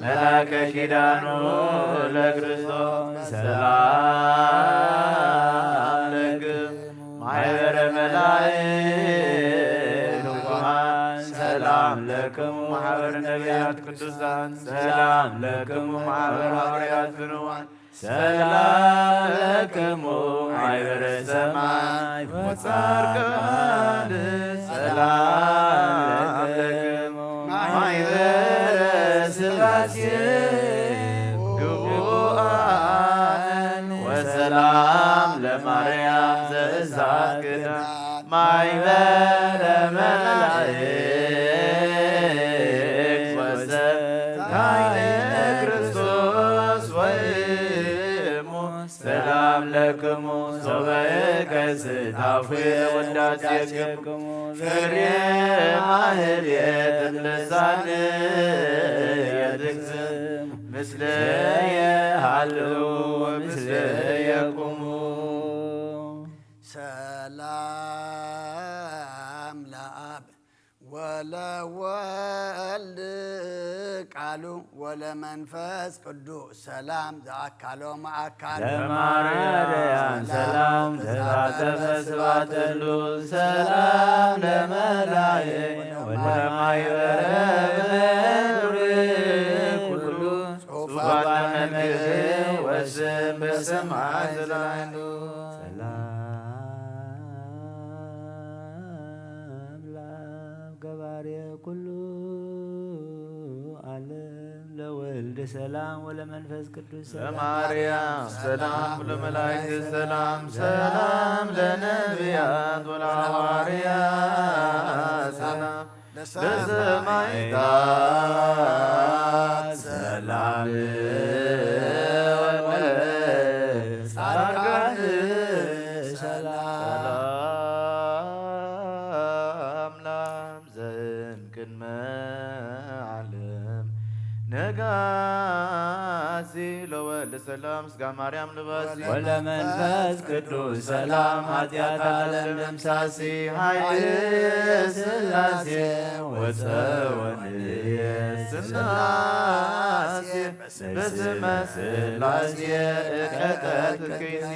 መላከ ኪዳኑ ለክርስቶስ ሰላም ለክሙ ማኅበረ መላእክት ወቁማን ሰላም ለክሙ ማኅበረ ነቢያት ቅዱሳን ሰላም ለክሙ ማኅበረ ሐዋርያት ፍኑዋን ሰላም ለክሙ ማኅበረ ሰማይ ወጻድቃን ሰላም ለክሙ ማኅበረ ሥላሴ ግቡአን ወሰላም ለማርያም ዘእሳክዳ ማኅበረ መላእክት ወሰብካይነ ክርስቶስ ወእሙ ሰላም ለክሙ ሶበከ ስታፍየ ወዳሴክሙ ፍሬ ማህሌት ልሳን የትክዝም ምስለየ ሃልው ምስለየ ቁሙ ሰላም ለአብ ወለወልድ ቃሉ ወለመንፈስ ቅዱስ ሰላም ዘአካሎ ማእካል ለማርያም ሰላም ተሳተፈ ስባተሉ ሰላም ለመላእክት ወለማኅበረ ኩሉ ጽሑፋነ መንግሥት ወስም በሰማይ ዘላሉ ኩሉ ዓለም ለወልድ ሰላም ወለመንፈስ ቅዱስ ለማርያም ሰላም ለመላእክት ሰላም ሰላም ለነቢያት ወለሐዋርያት ሰላም ለሰማዕታት ሰላም ወለጻድቃን ሰላም ቅድመ ዓለም ነጋሲ ለወልደ ሰላም ስጋ ማርያም ልባሲ ወለመንፈስ ቅዱስ ሰላም ኃጢአት ዓለም ደምሳሲ ኃይል ሥላሴ ወፀወንየ ሥላሴ በስመ ሥላሴ እቀጠት ከይሴ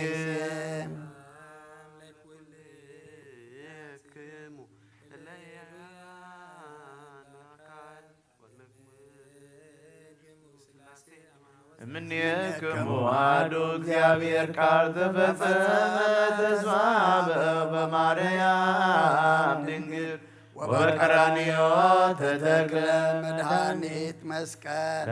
እምኔክሙ አሐዱ እግዚአብሔር ቃል ተፈጸመ ተስፋ በማርያም ድንግል ወበቀራንዮ ተተክለ መድኃኒት መስቀል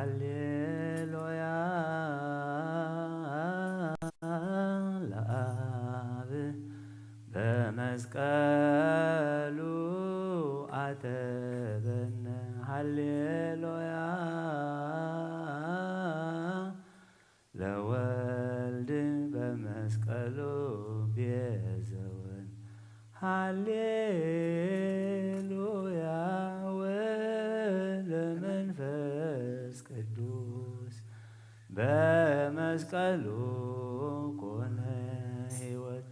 ሃሌሉያ ለአብ በመስቀሉ አተበነ ሃሌሉያ ለወልድ በመስቀሉ ቤዘወን ሃሌሉያ ወለመንፈስ ቅዱስ በመስቀሉ ኮነ ሕይወት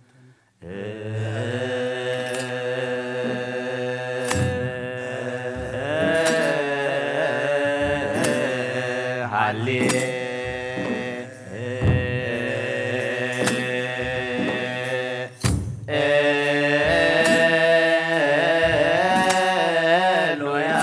ሃሌሉያ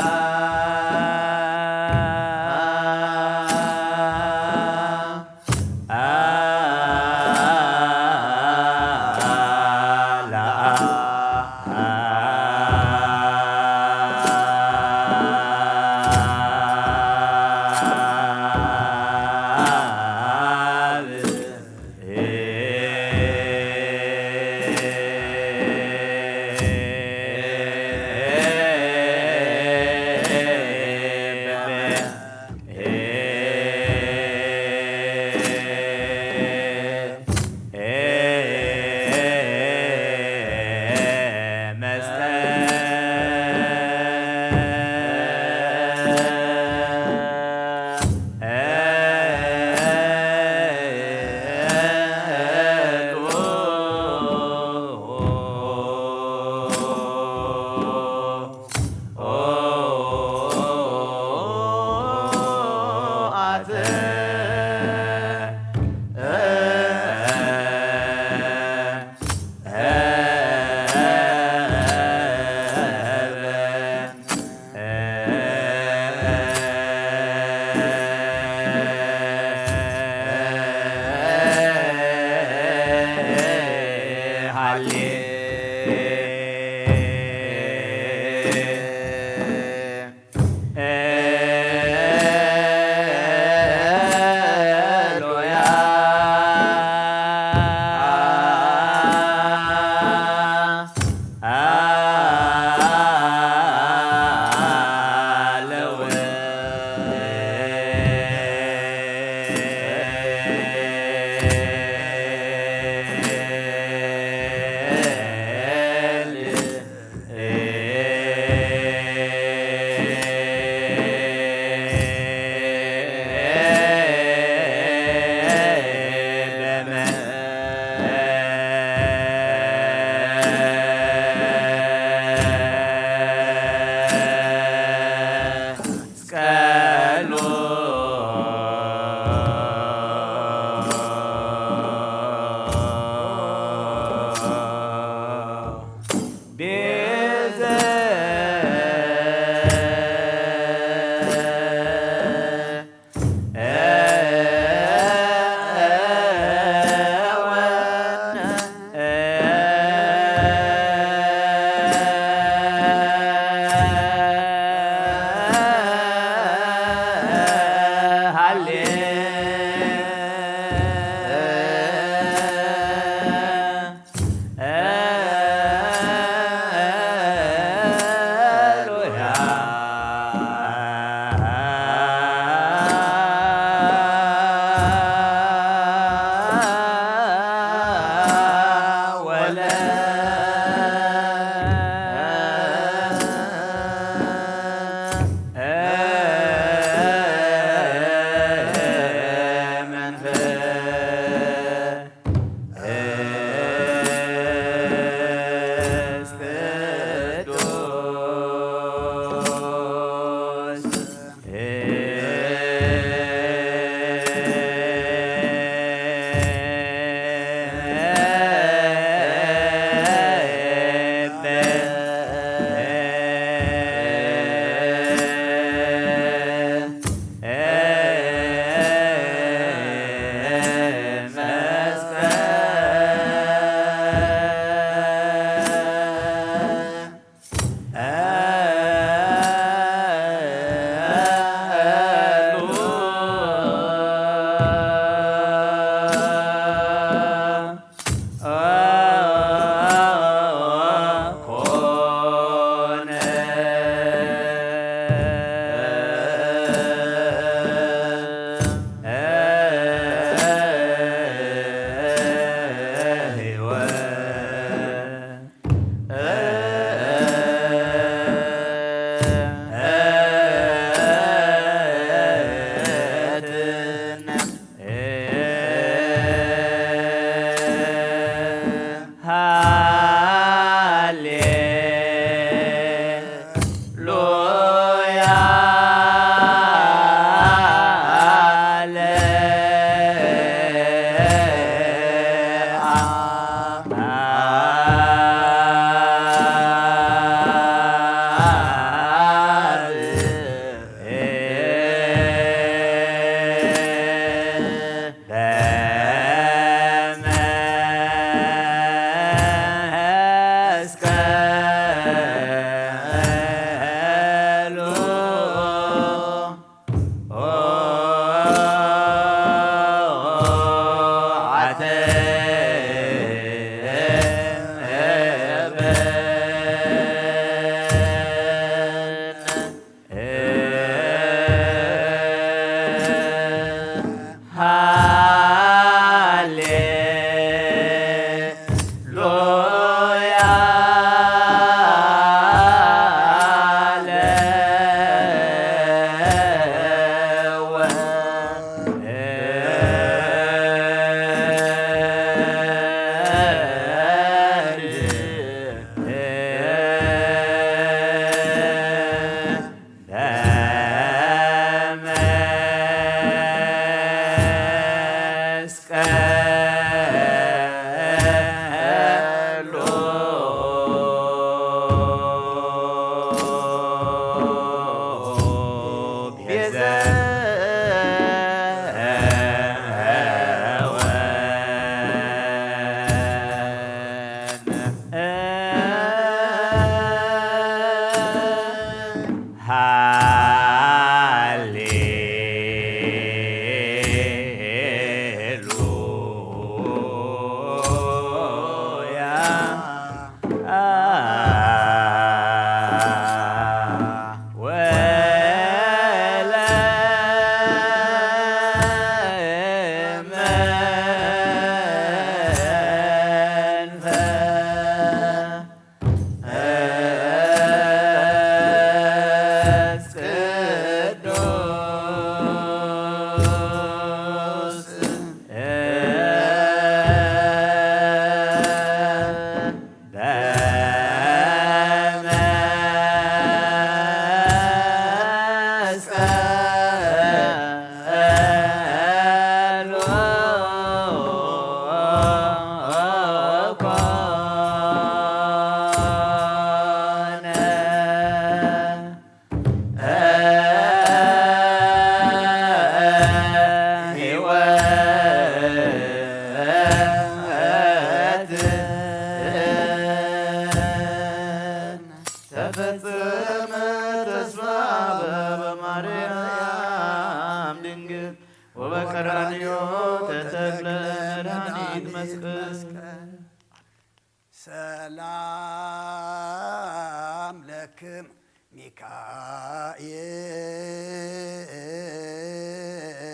ሰላም ለክም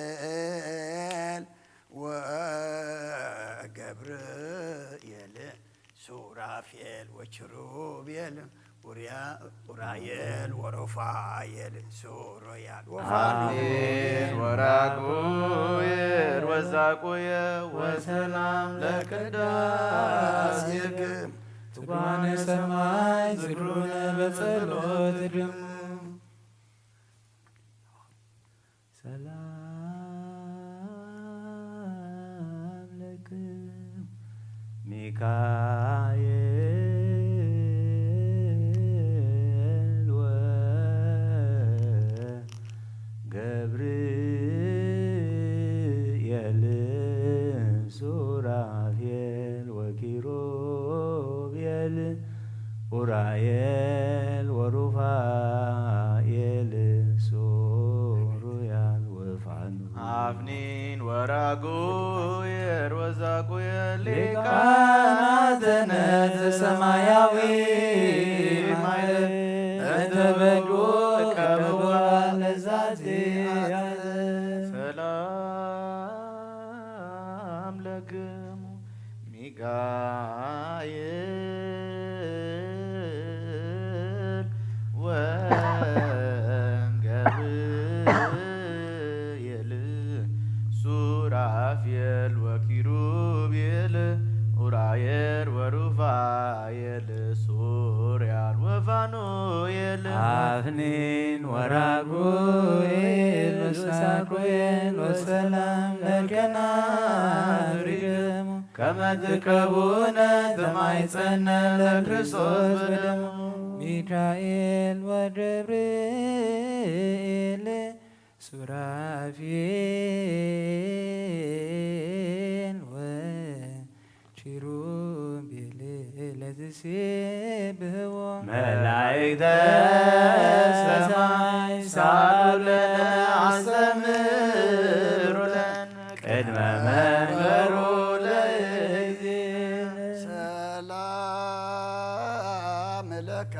ሚካኤል ወገብርኤል ሱራፌል ወኪሩቤል ኡራኤል ወሩፋኤል ሱሮያል አሜን ወራጉየር ወዛቁየ ወሰላም ለቅዳሴክም ትጉሃነ ሰማይ ዝክሩነ በጸሎት ድሙ ሰላም ለክም ሚካኤል ወገብርኤል ሱራፌል ወኪሩቤል ኡራኤል ወሩፋኤል ሱሩያል ወፋኑኤል አፍኒን ወራጉየር ወዛጉየር ሊቃናተ ነግህ ሰማያዊ ማይል እንተበዱ ቀብዋ ለዛቲ ሰላም ለክሙ ሚካኤል ወገብርኤል ሱራፌል ወኪሩቤል ኡራኤል ወሩፋኤል ሱሪያል ወፋኑኤል አፍኒን ወራጉኤል ወሳቁኤል ወሰላም ለከናፍሪክሙ ከመ ትርከቡነ ተማይጸነ ለክርስቶስ በደሙ ሚካኤል ወገብርኤል ሱራፌል ወኪሩቤል ለትሴብሕዎ መላእክተ ሰማይ ሳሉ ለነ አስተምሩ ለነ ቅድመ መንበሩ ሰላም ለከ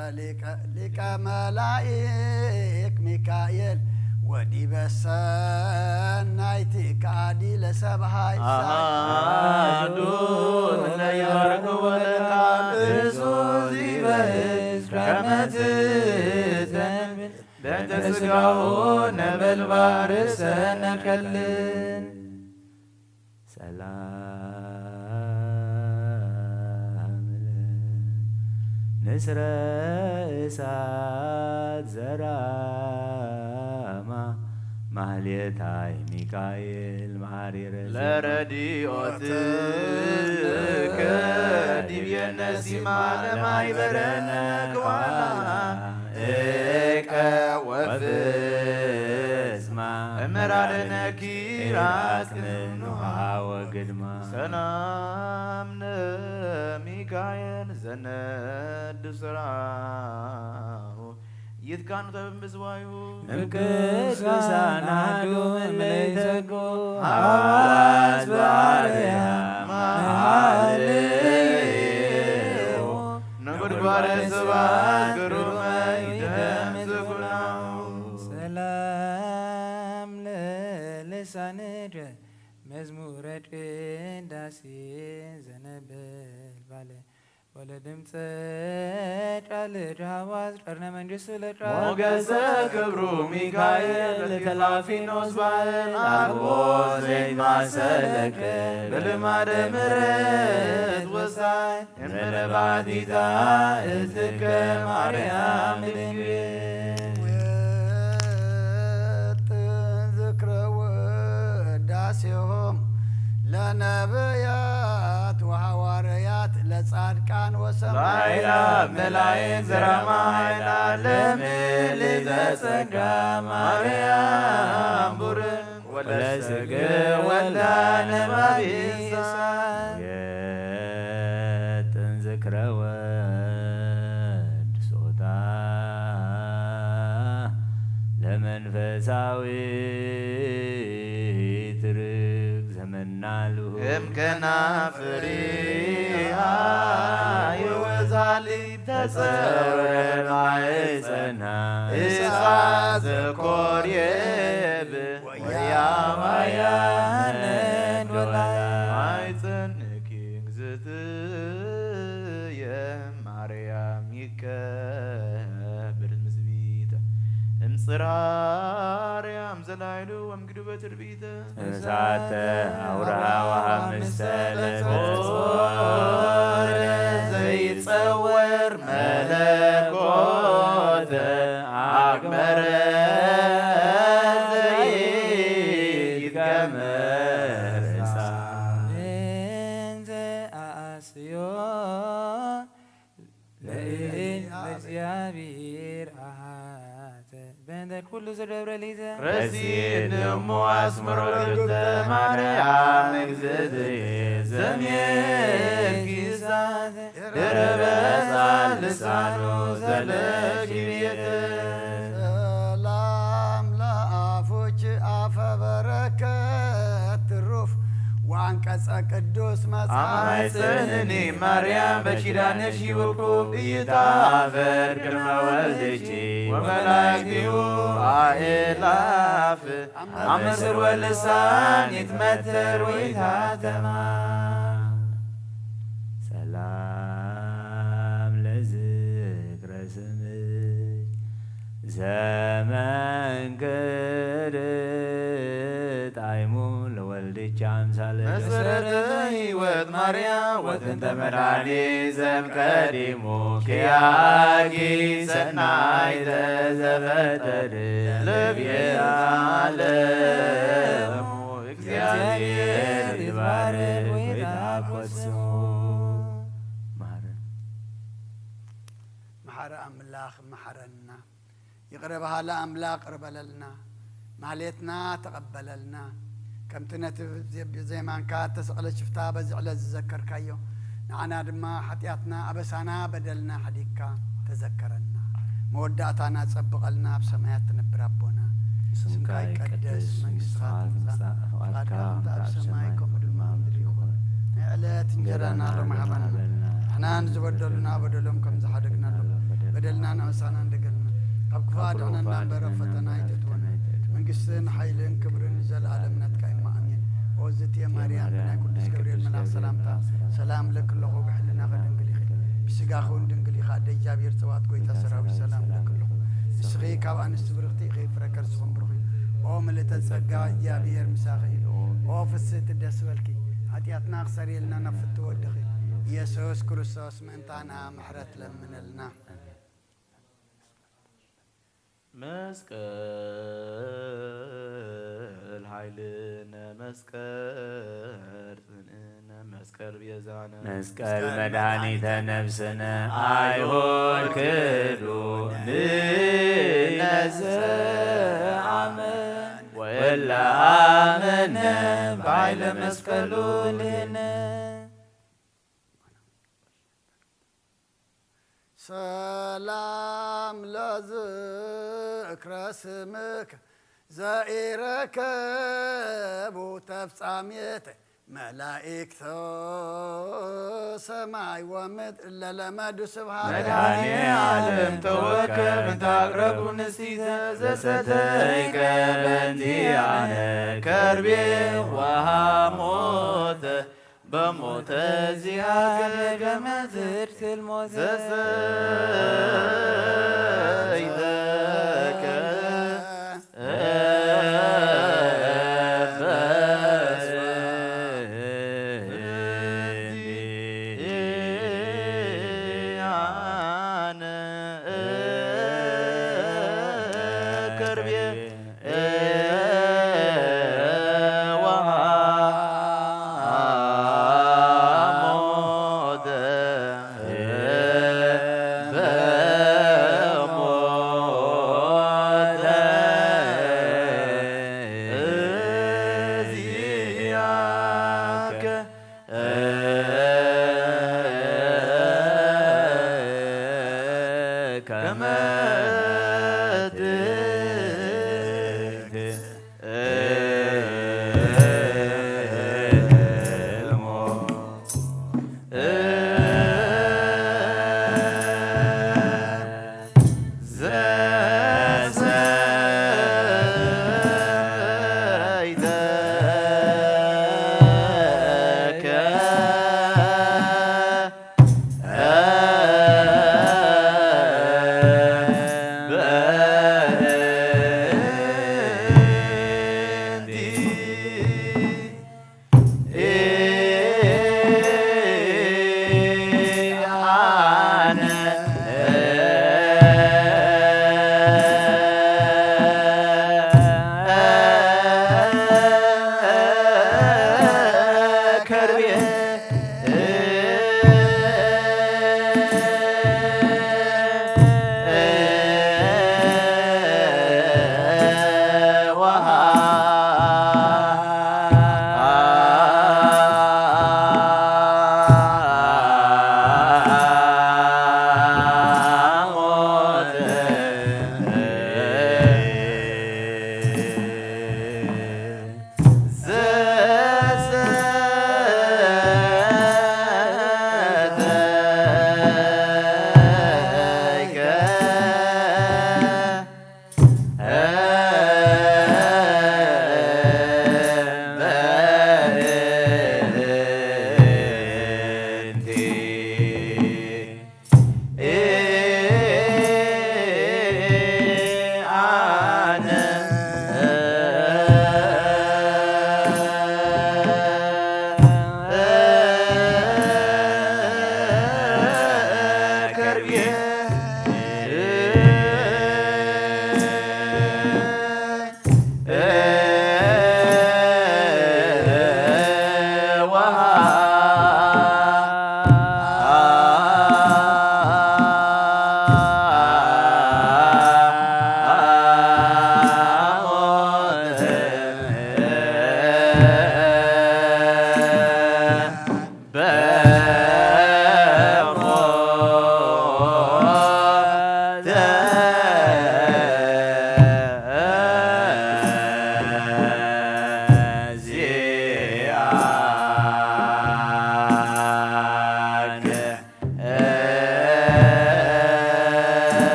ሊቀ መላእክ ሚካኤል ወዲበ ሰናይቲ ከአዲ ለሰብሃይ አሐዱ ለያርግ ወለቃል ኢየሱስ ይበዝ ከመ ትተንብል በእንተ ሥጋሁ ነበልባል ርእሰነ ከልን ሰላም ንስረ እሳት ዘራማ ማህሌታይ ሚካኤል ማሪረ ለረዲኦትከ ዲብየነ ሲማ ለማይበረነ ከዋላ እቀ ወፍስማ እመራለነ ኪራስ ምኑሃ ወግድማ ሰላም ለሚካኤል ዘነድ ስራሁ ይትካኑ ተብምዝዋዩ እምቅዱሳን አሐዱ እምይእዜጎ ሐዋስ በአርያም መኃልዮ ነጎድጓደ ስብሐት ግሩመ ይደምስኩናሁ ሰላም ለልሳንከ መዝሙረ ቅዳሴ ዘነበልባለ ወለድምፀ ቃልከ ሐዋስ ቀርነ መንግሥቱ ለቃል ሞገሰ ክብሩ ሚካኤል ከላፊኖስ ባህል አልቦ ዘይማሰለከ በልማደ ምሕረት ወሳይ እምለባቲታ እትከ ማርያም ድንግል ዝክረ ውዳሴሆም ለነቢያት ወሐዋርያት ለጻድቃን ወሰማዕታት ላዕላፍ መላእክት ዘራማ ኃይላ ለምልዕተ ጸጋ ማርያም ቡርክ ወለስግ ወልዳ ነባቢሳ የጥን ዝክረ ወድ ሶታ ለመንፈሳዊ ትርክ ዘመናሉ እምከናፍሪሃ ጸውረ ማይጸና እሳት ዘኮርየብ ወያማያንን ወላይ ማይጸንኪ እግዝእትየ ማርያም ይከብር ምዝቢተ እምጽራርያም ዘላይሉ ወምግዱ በትርቢተ እሳተ አውርሃ ወሐምስተለ ዘይጸወር መለኮተ አግመረ ዘይትገመር እሳት እንዘ አስዮ ለእግዚአብሔር አሐተ በእንተ ኩሉ ዘደብረ ሊተ ረሲን እሞ አስመሮ ግብተ ማርያም እግዝእትየ ዘምየኪሳት ድረበሳ ልሳኑ ዘለኪቤተ ሰላም ለአፎች አፈ በረከት ትሩፍ ወአንቀጸ ቅዱስ መጽሐፍ አማይጽንኒ ማርያም በኪዳንሽ ውቁብ ኢይታፈር ቅድመ ወልድኪ ወመላእክቲሁ አእላፍ አመስር ወልሳን ይትመትር ወይታተማ ሰላም ለዝክረ ስምሽ ዘመንክር ጣዕሙ ለወልድኪ አምሳለ መሰረተ ሕይወት ማርያም ወጥንተ መድኃኒት ዘእምቀዲሙ ኪያኪ ሰናይተ ዘፈጠር ለቤዛ ዓለሙ እግዚአብሔር ይባረክ ወይትሐፈስ ስሙ መሐረ አምላኽ መሐረና ይቅረ በሃላ አምላኽ ቅርበለልና ማህሌትና ተቀበለልና ከምትነት ዜማንካ ተሰቕለ ሽፍታ በዝዕለ ዝዘከርካዮ ንዓና ድማ ሓጢኣትና ኣበሳና በደልና ሓዲግካ ተዘከረና መወዳእታና ጸብቐልና ኣብ ሰማያት ትነብር ኣቦና ስምካ ይቀደስ መንግሥትኻ ትምጻእ ፈቃድካ ኣብ ሰማይ ከምኡ ድማ ምድሪ ይኹን ናይ ዕለት እንጀራና ሎሚ ሃበና ንሕና ንዝበደሉና በደሎም ከም ዝሓደግናሎም በደልናን ኣበሳና እንደገልና ካብ ክፉ ኣድሕነና እምበረ ፈተና ይትትወና መንግሥትን ሓይልን ክብርን ዘለኣለም ናትካ ኢማ ኣሜን ወዝእትየ ማርያም ብናይ ቅዱስ ገብርኤል መልኣክ ሰላምታ ሰላም ለክለኹ ብሕልናኸ ድንግል ኢኺ ብስጋኸ እውን ድንግል ኢኻ ኣደ እግዚኣብሔር ጽባኦት ጐይታ ሰራዊት ሰላም ለክለኹ ንስኺ ካብ ኣንስቲ ብርኽቲ ኢኺ ፍረ ከርስኹም ብሩኽ እዩ ኦ ምልዕተ ጸጋ እግዚኣብሔር ምሳኺ እዩ ኦ ፍስሕቲ ደስ በልኪ ኃጢአትና ክሰሪየልና ነፍቲ ወድኺ ኢየሱስ ክርስቶስ ምእንታና ምሕረት ለምንልና መስቀል ኃይልነ መስቀል ጽንዕነ መስቀል ቤዛነ መስቀል መድኃኒተ ነፍስነ አይሁድ ክዱ ንነዘ አመን ወላ አመነ በኃይለ መስቀሉ ልህነ ሰላም ለዝክረ ስምከ ዘኢረከቡ ተፍጻሜተ መላእክቶ ሰማይ ወምድር ለለመዱ ስብሐት መድኃኔ ዓለም ተወከብ እንታቅረቡ ንስቲተ ዘሰተይከ በእንቲአነ ከርቤ ወሐሞተ በሞተ ዚአገገመ ትል ሞተ ዘሰይተከ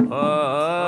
Oh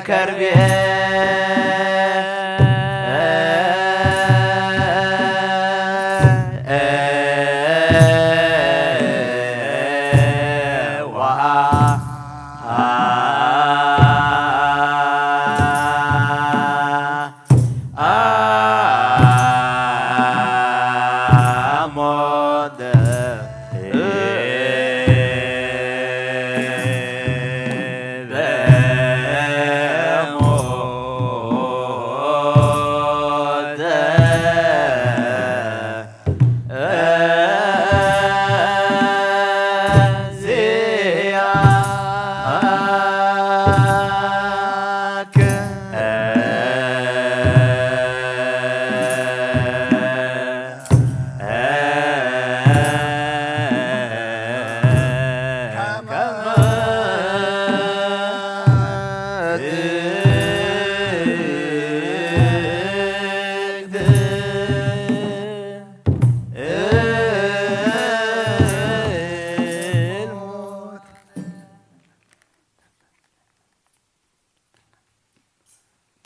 ከርቤ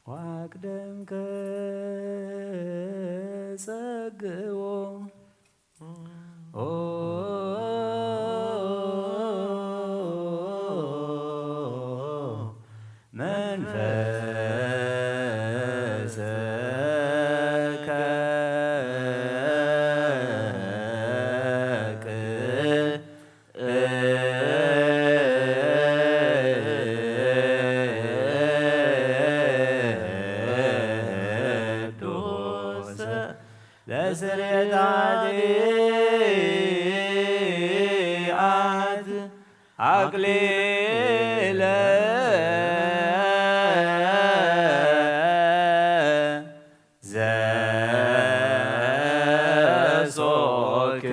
ዋቅደም ከጸግዎ መንፈሰከ ለስርየተ ኃጢአት አክሊለ ዘሶክ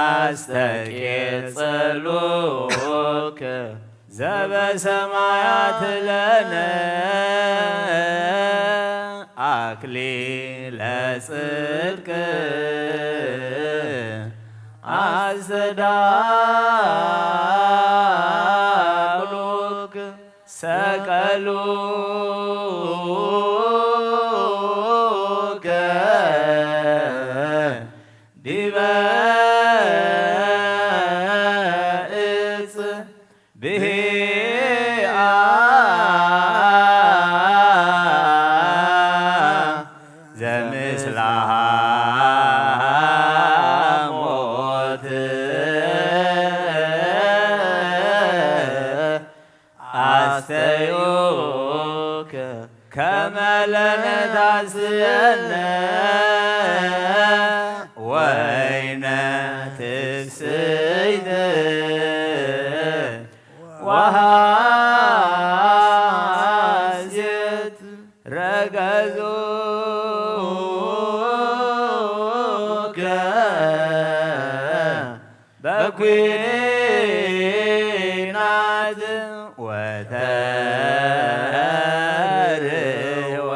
አስተቄት ጸሎከ ዘበሰማያት ለነ አክሊለ ጽድቅ አስተዳሉክ ሰቀሉከ ዲበ ዕፅ ብሂአ ዘምስለ ሞት አስተዮከ ከመ ለነታስየነ ወይነ ትፍስሕት ወሐሴት ረገዞከ በኲናት ወተርኅወ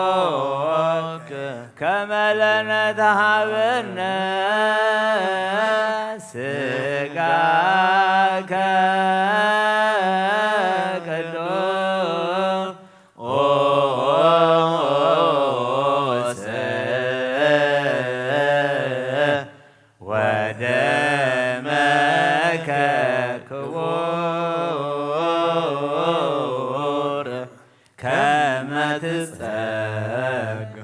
ገቦከ ከመ ለነተሃበነ ሥጋከ ቅዱስ ወደመከ ክቡር ከመ ትጸግ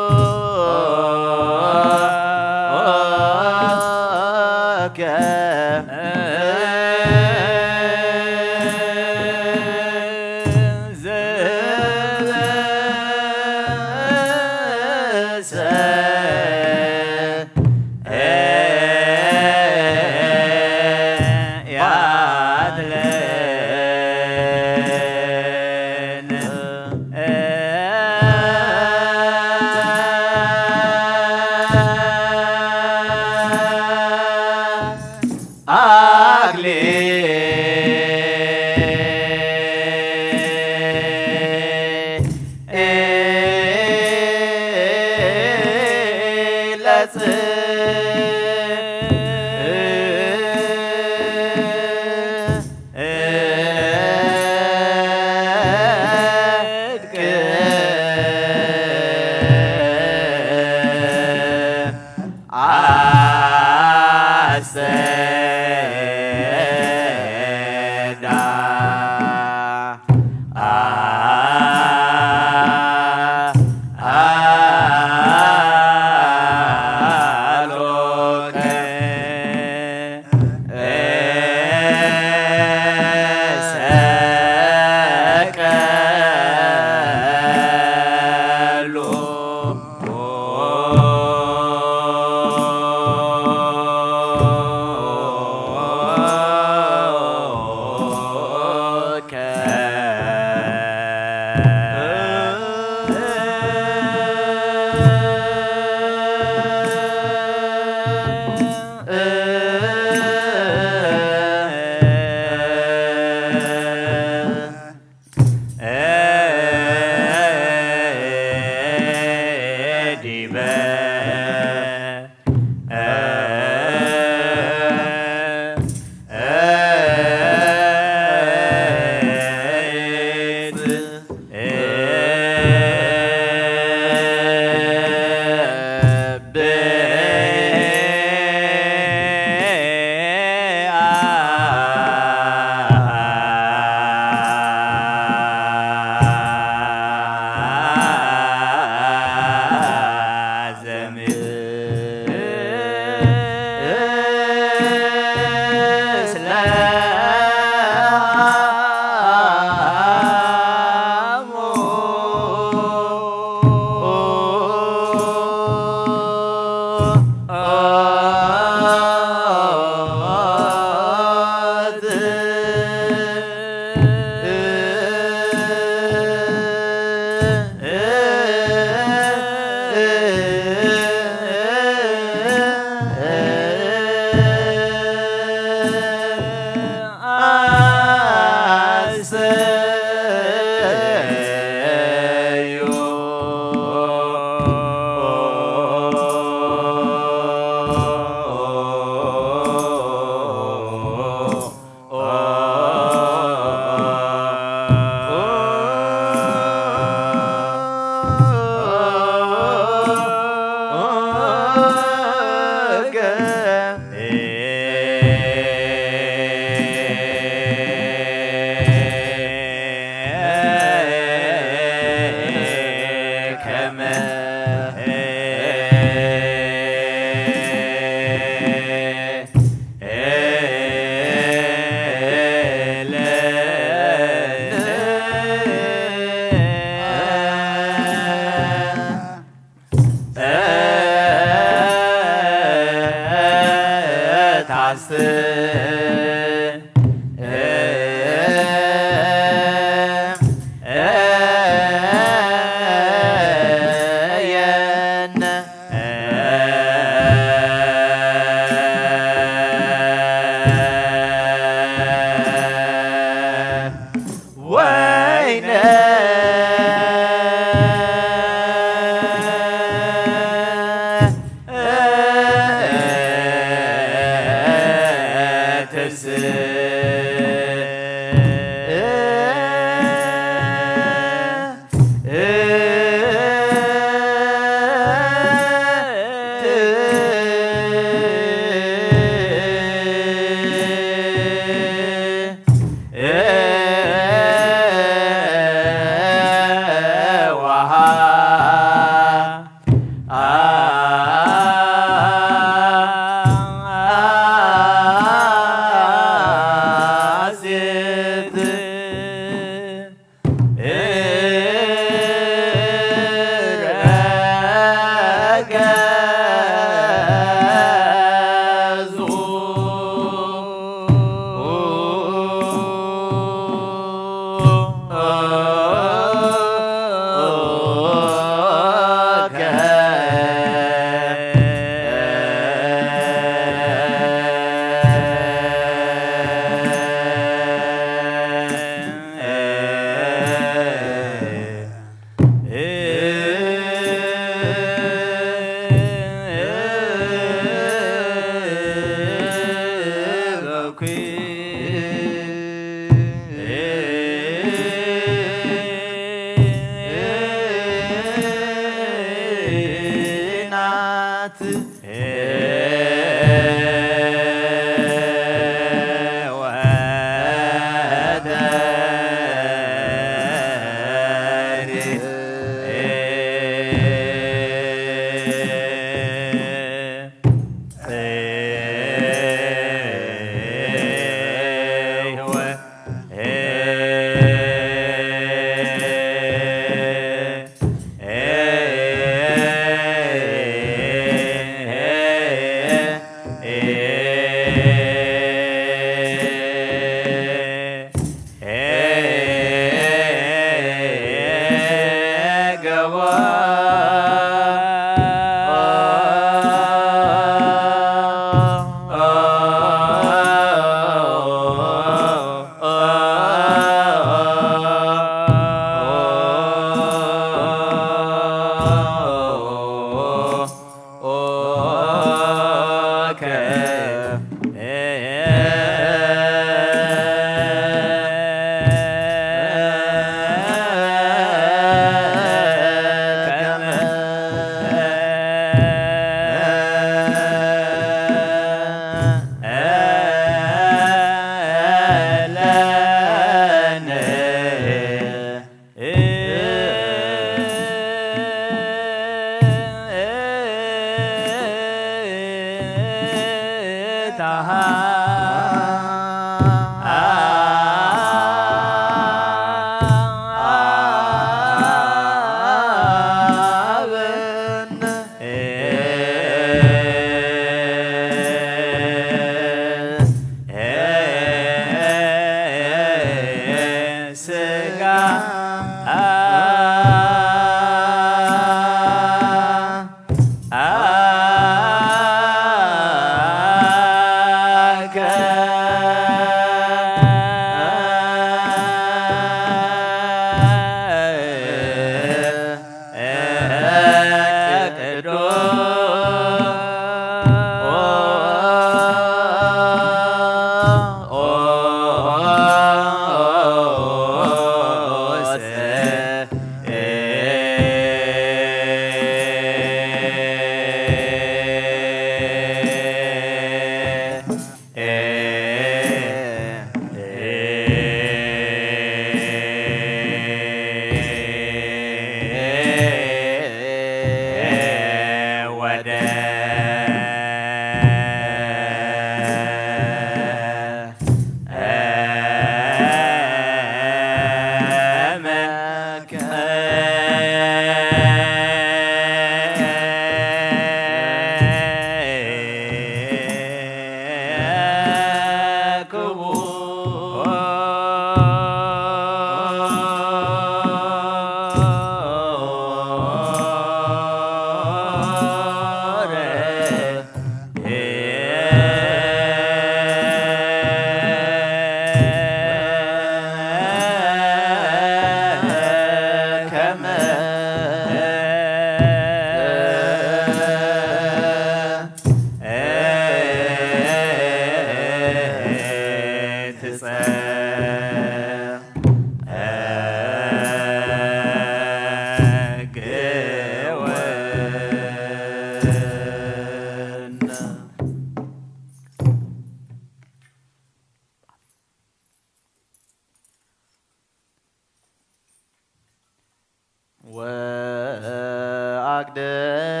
وأقدم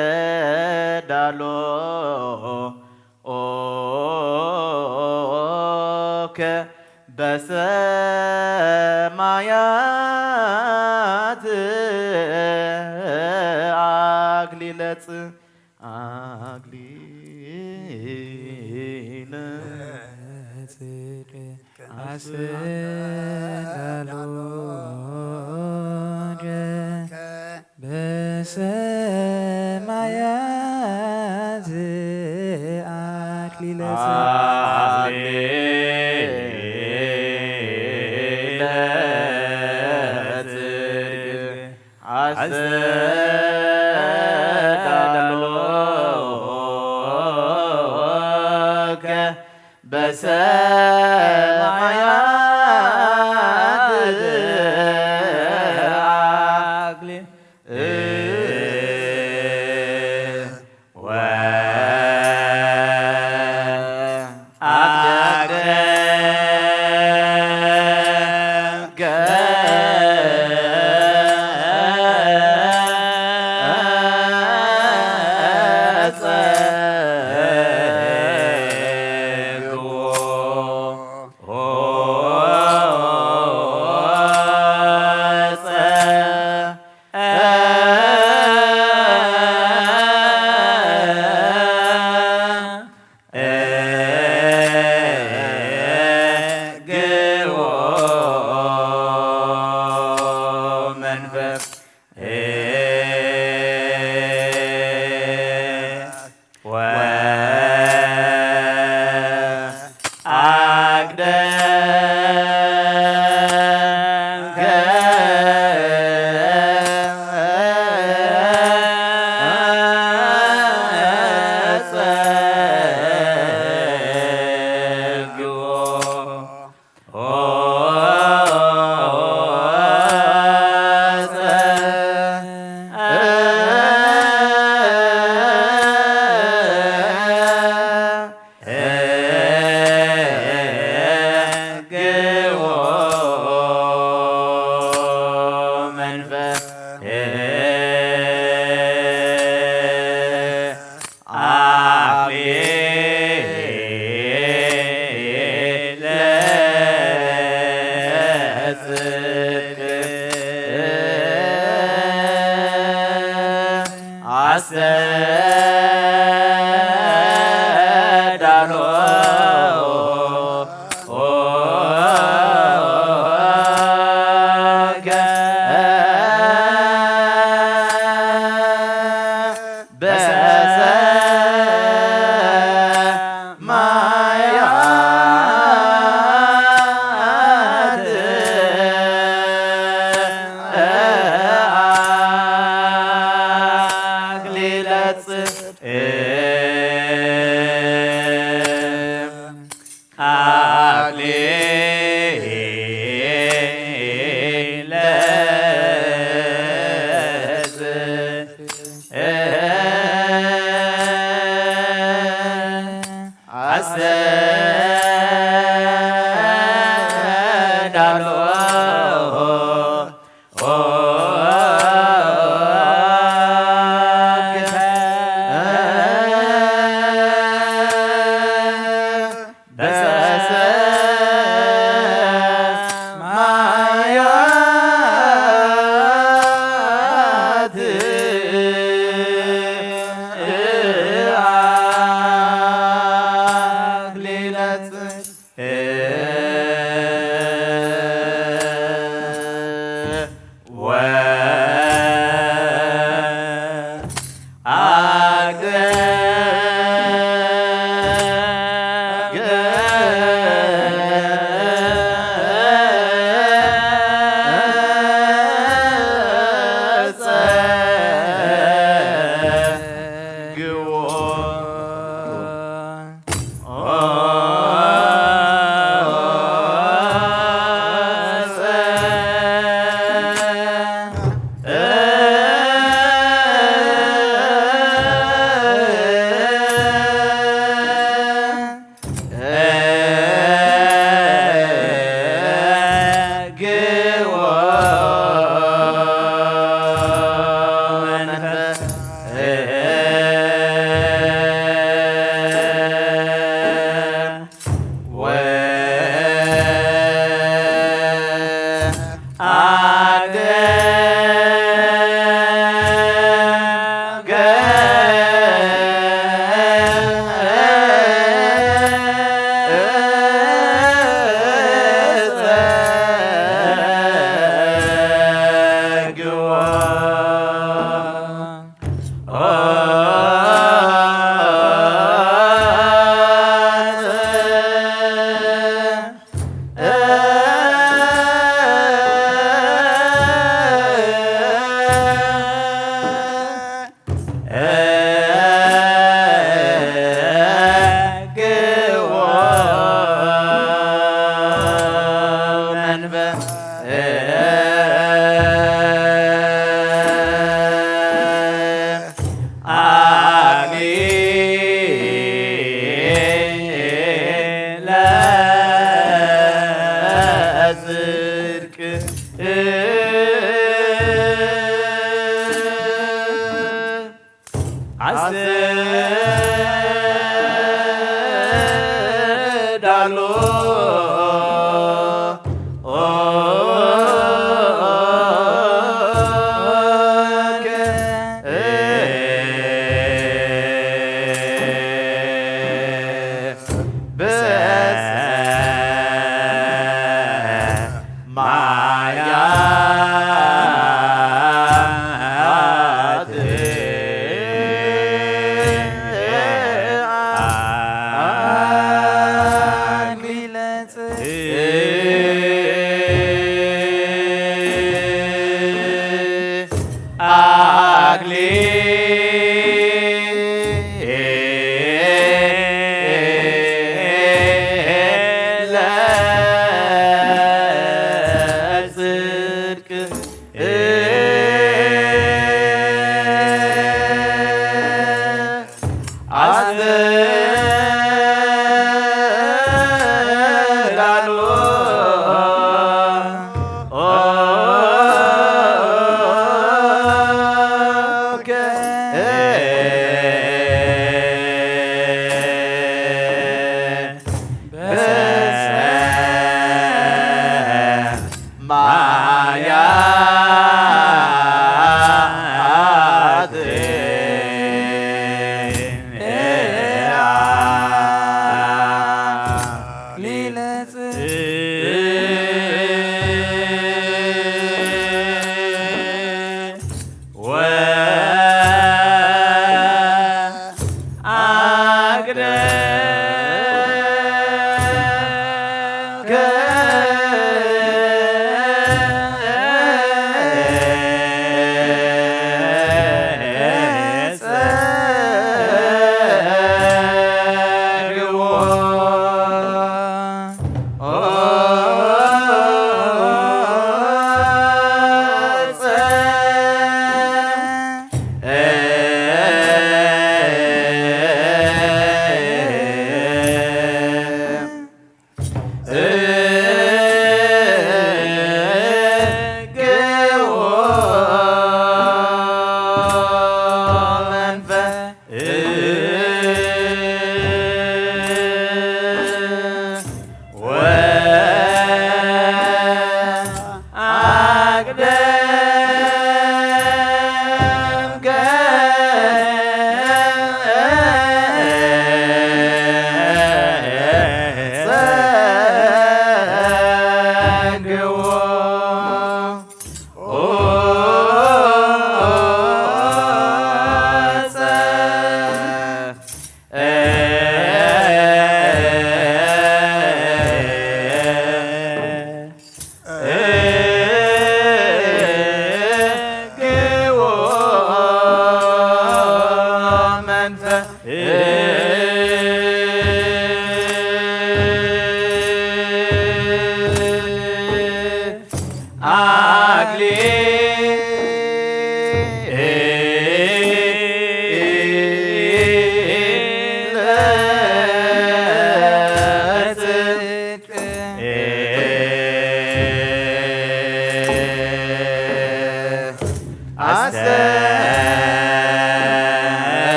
አስተዳሎ በሰማያት አግሊለጽ አስተዳሎ በሰማያት አክሊለ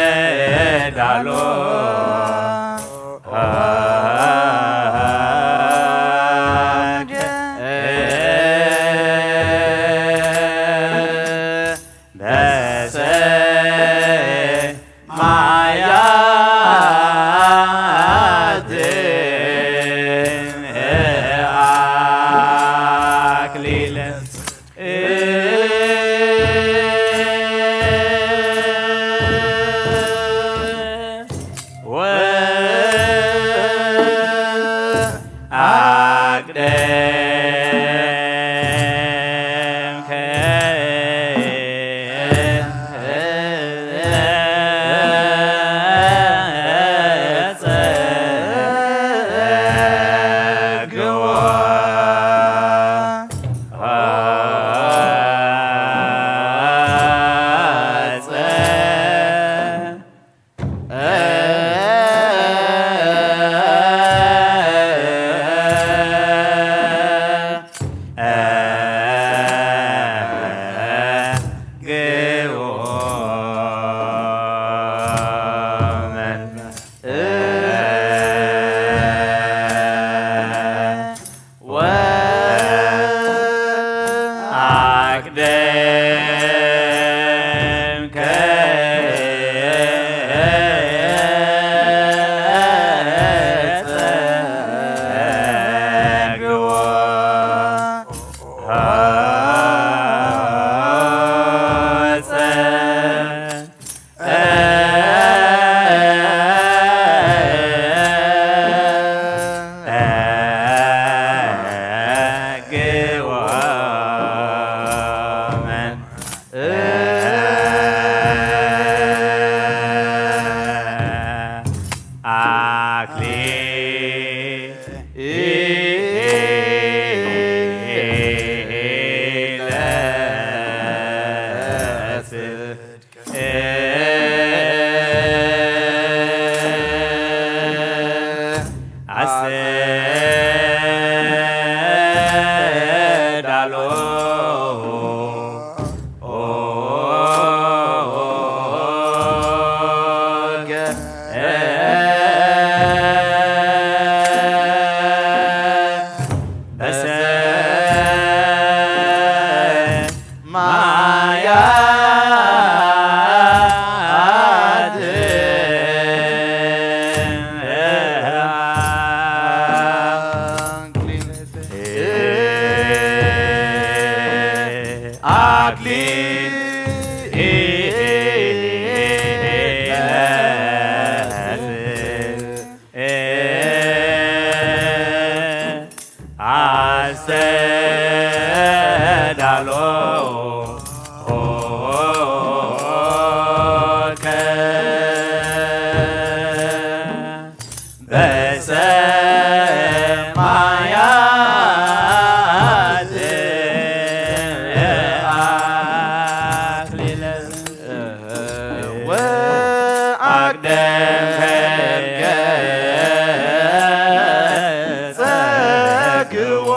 አስተዳሎ በሰማያት አክሊለ ጽድቅ አጸዳለሁ በሰማያት አክሊለ ወአቅደምከ ጸግዎ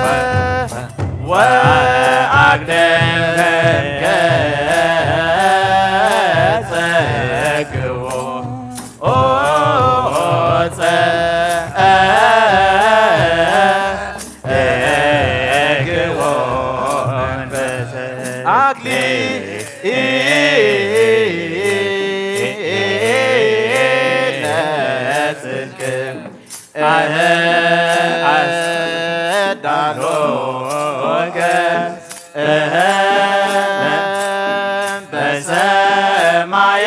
ጸግዎ ወአቅደምከ ጸግዎ ጸግዎ አክሊለ ጽድቅ አዳሎከ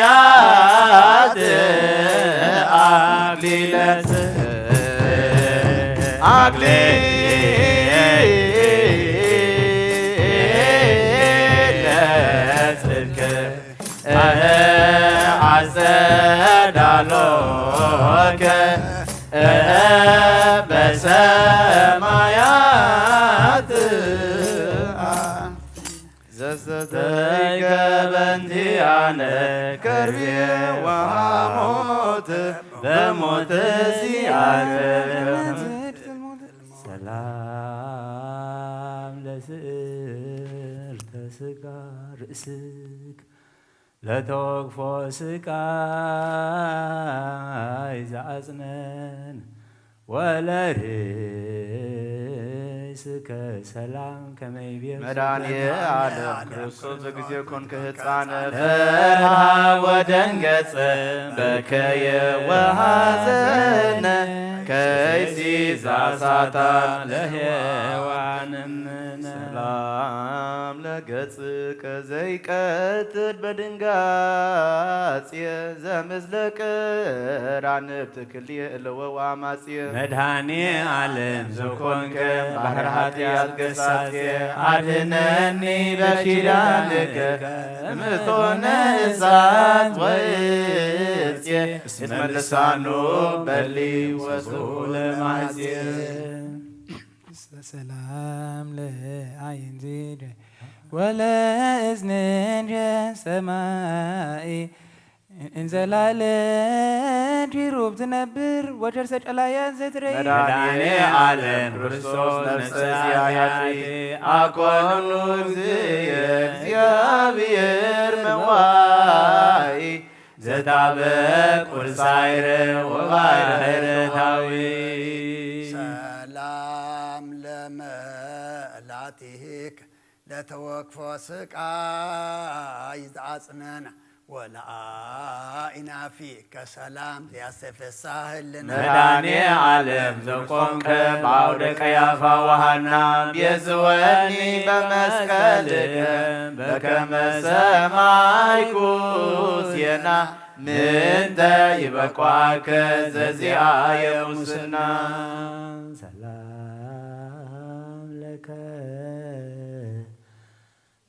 በሰማያት አክሊለ ጽድቅ አጸዳሎከ በሰማያት ዘዘተይከ በእንቲአነ ከርቤ ወሐሞት በሞት ሲአነ ሰላም ለስዕርተ ስጋ ርእስክ ለተወግፎ ስቃይ ዘአጽነን ወለርእስከ ሰላም ከመይቤት መድኃኒየ ዓለም ክርስቶስ በጊዜ ኮንከ ሕፃነ ፍርሃ ወደንገጸ በከየ ወሐዘነ ከይሲ ዛሳታ ለሔዋንምነ ሰላም ለገጽከ ዘይቀትል በድንጋጽየ ዘምስለ ቅራንብ ትክልየ እለወ ወአማጽየ መድኃኔ ዓለም ዘኮንከ ባሕረ ኃጢአት ገሳጽየ አድኅነኒ በኪዳንከ እምእቶነ እሳት ወእጽየ እስመ ልሳኑ በሊ ወስኡለ ማዕጽየ ሰላም ለአይን ዚድ ወለእዝንን ሰማይ እንዘላለ ዲሩብ ትነብር ወጀርሰ ጨላያት ዘትረይ መድኃኔ ዓለም ክርስቶስ ነፍሰ ያያቴ አኮኑ እግዚእ እግዚአብሔር መዋይ ዘታበቅ ወሳይረ ወባሕረ ታዊ ሰላም ለመላቲክ ለተወክፎ ስቃይ ዘአጽነን ወለአኢናፊ ከሰላም ያስተፈሳህልን መድኃኔ ዓለም ዘቆምከ በአውደ ቀያፋ ወሐና ቤዝወኒ በመስቀልከ በከመ ሰማይኩ ዜና ምንተ ይበቋከ ዘዚአየ ሙስና ሰላም ለከ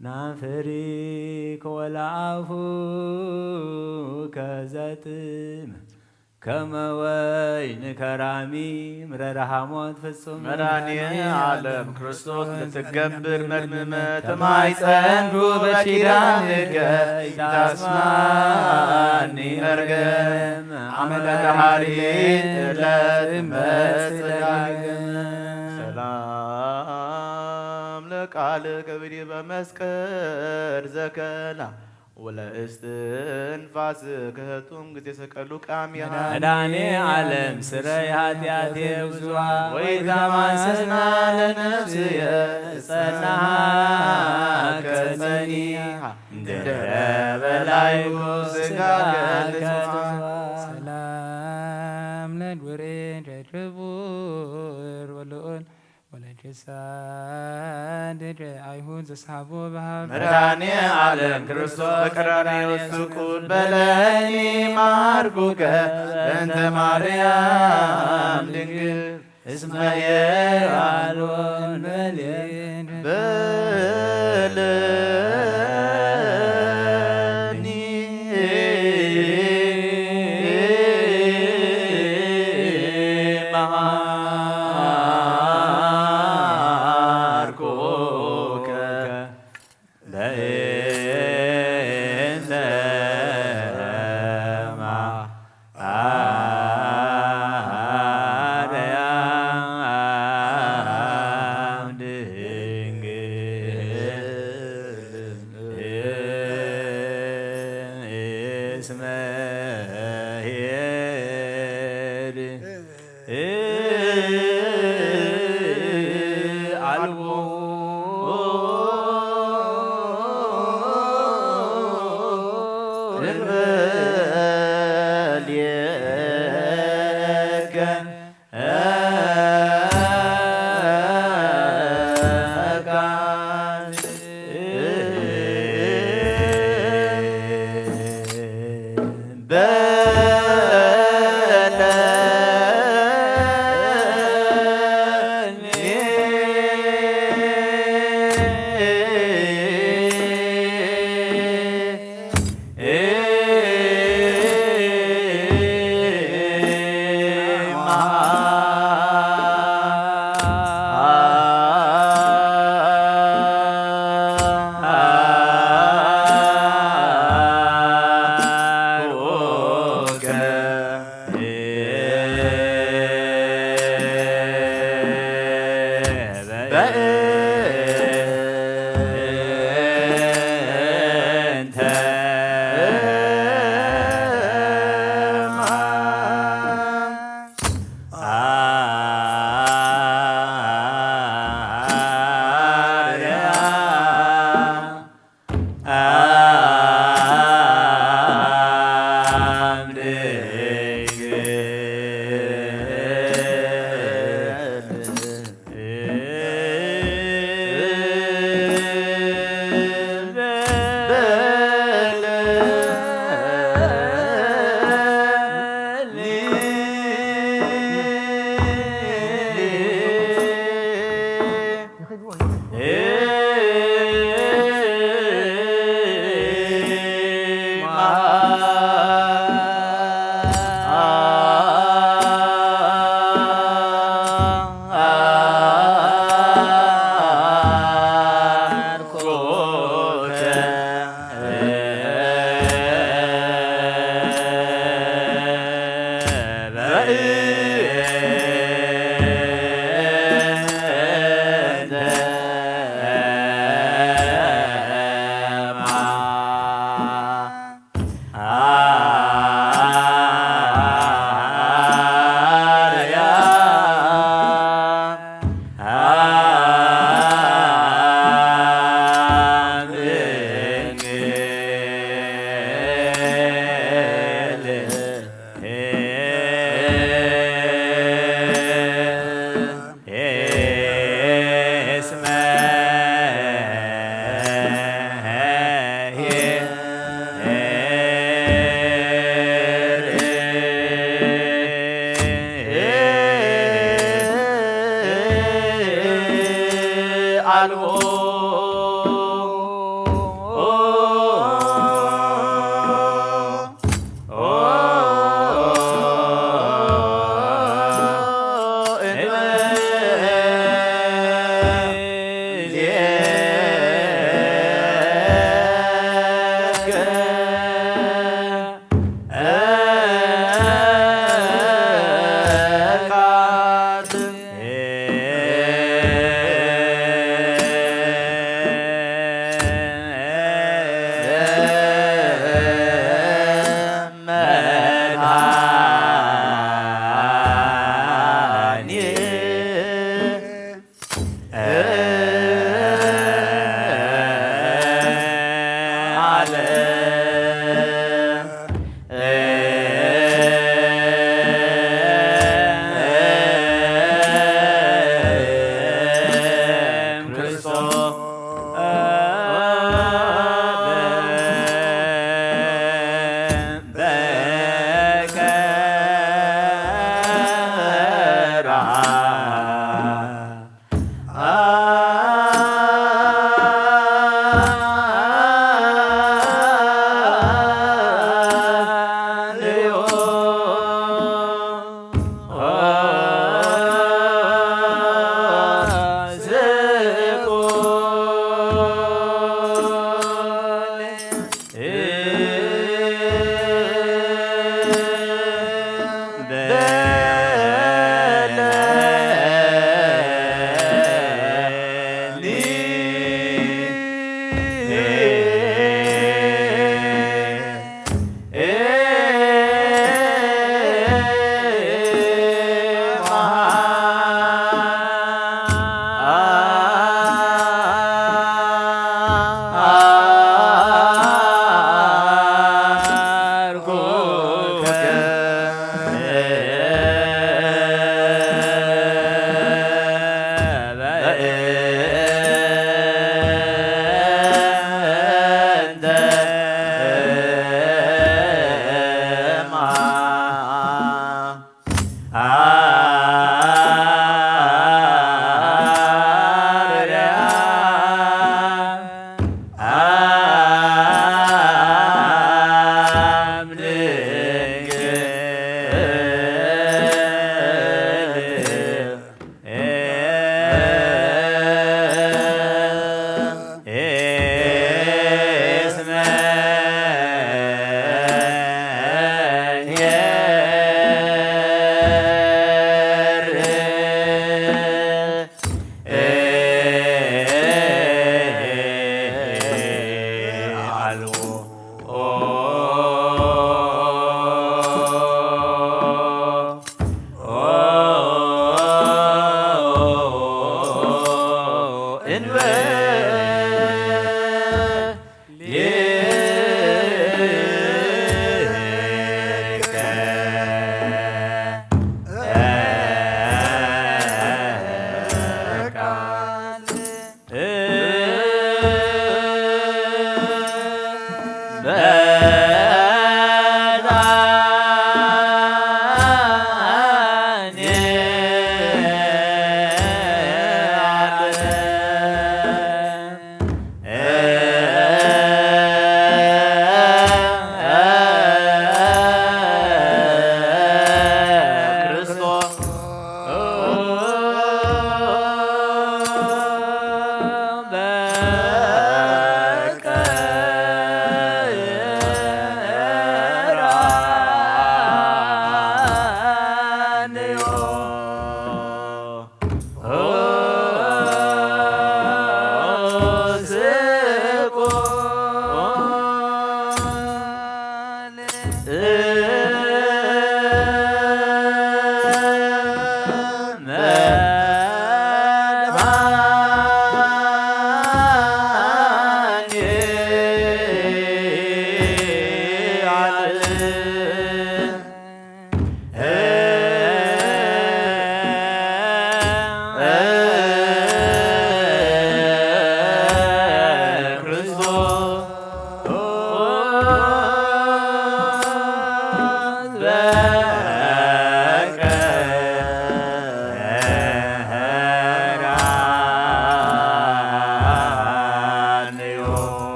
ናፍሪክ ወለአፉከ ዘጥም ከመ ወይን ከራሚ ምረረ ሐሞት ፍጹም መድኃኒየ ዓለም ክርስቶስ ልትገብር መድምመ ተማይጸንዱ በኪዳንከ ኢታስማኒ መርገም አመለ ዳሃሪት ለትመጽእ ሰላም ለቃልከ ብዲበ መስቀል ዘከላ ወለእስትንፋስከ ህቱም ጊዜ ሰቀሉ ቃሚያ መድኃኔ ዓለም ስረይ ኃጢአቴ ብዙኃ ወኢታማሰስና ለነፍስየ ጸናሃ ከጸኒሃ እንድኅረ በላይኩ ሥጋ ገልጽዋ ሰላም ለድወሬ ጀድቡር ወልኦን ወለጀሳድድ አይሁድ ዘሳቦ በሃብ መድኃኔ ዓለም ክርስቶስ በቀራንዮ ስቁል በለኒ ማርኩከ በእንተ ማርያም ድንግል እስመ የአሎን በለኒ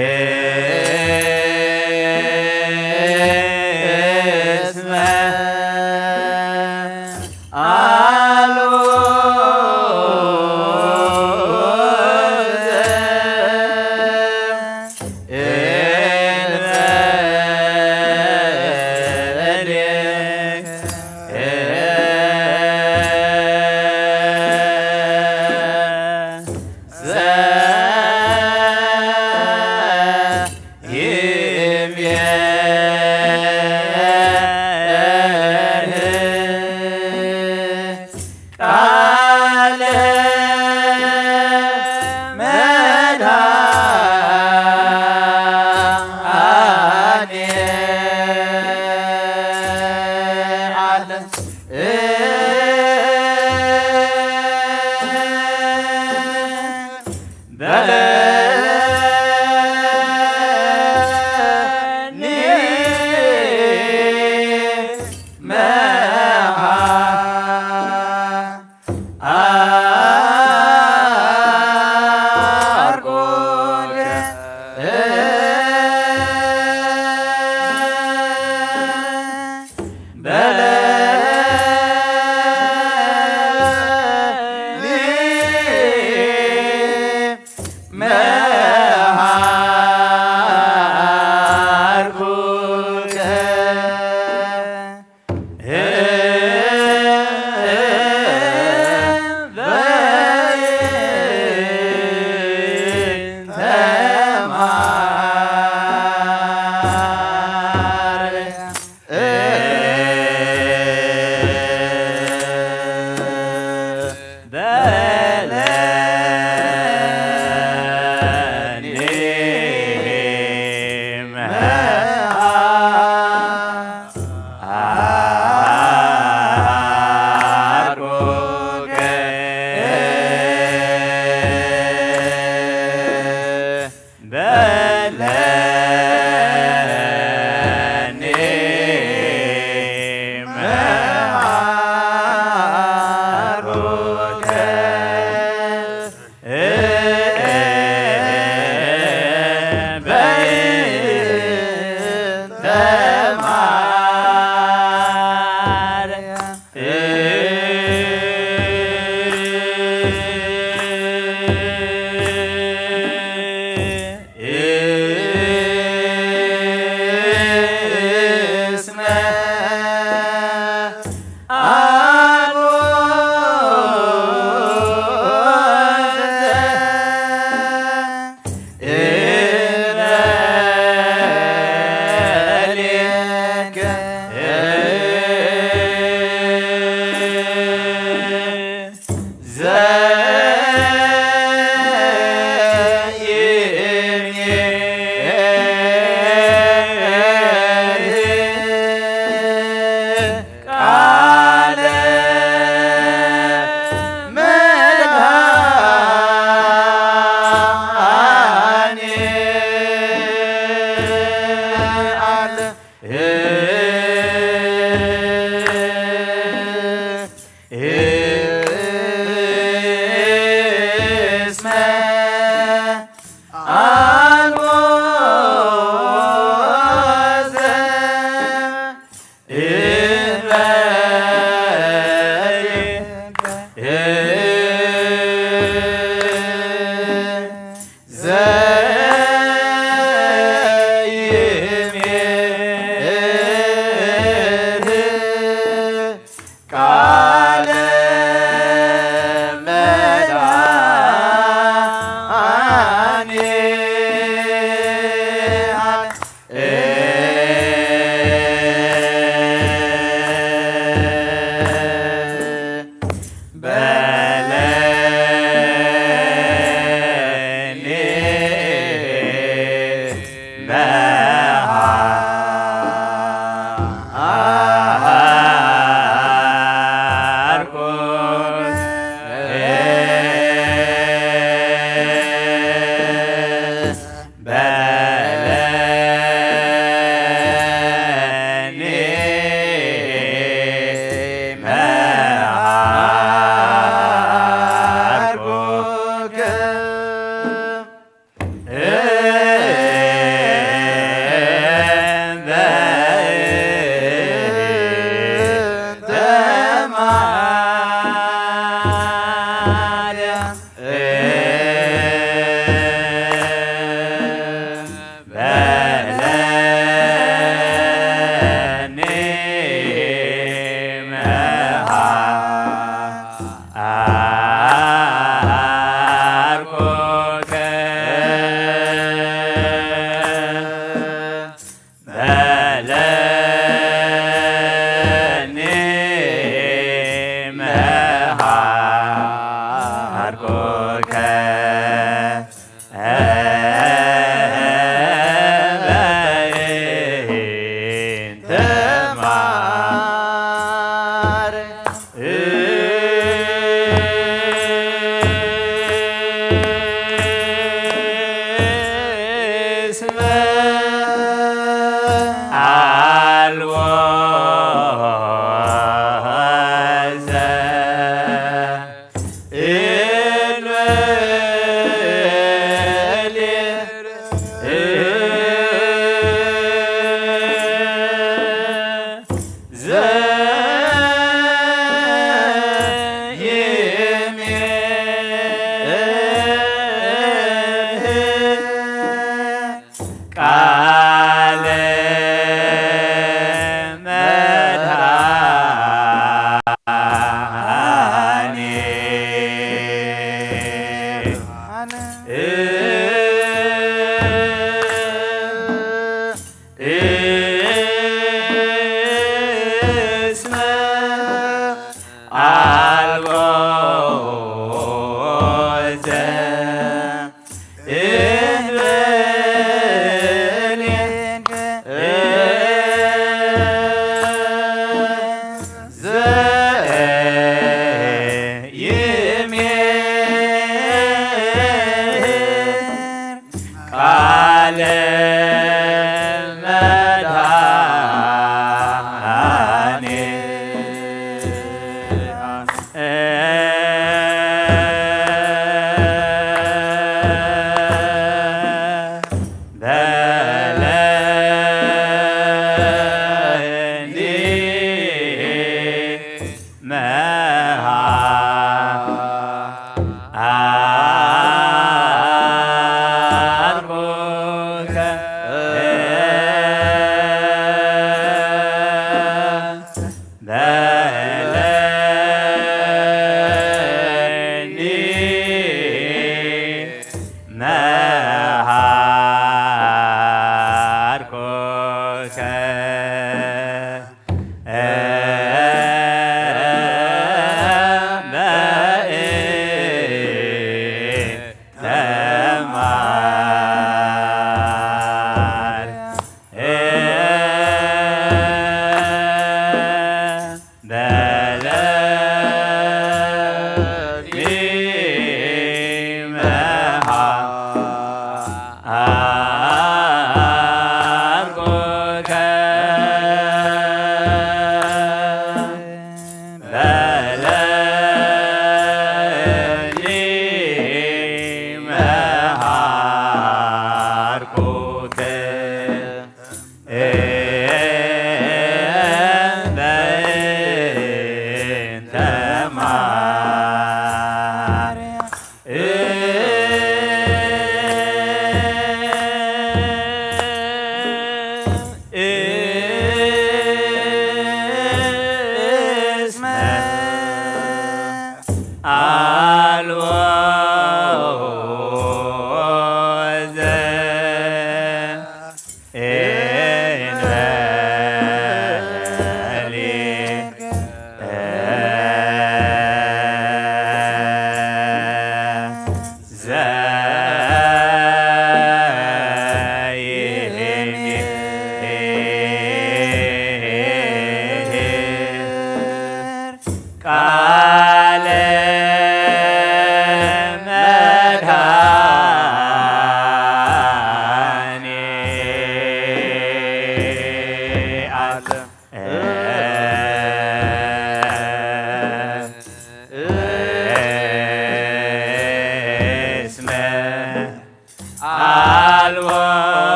Hey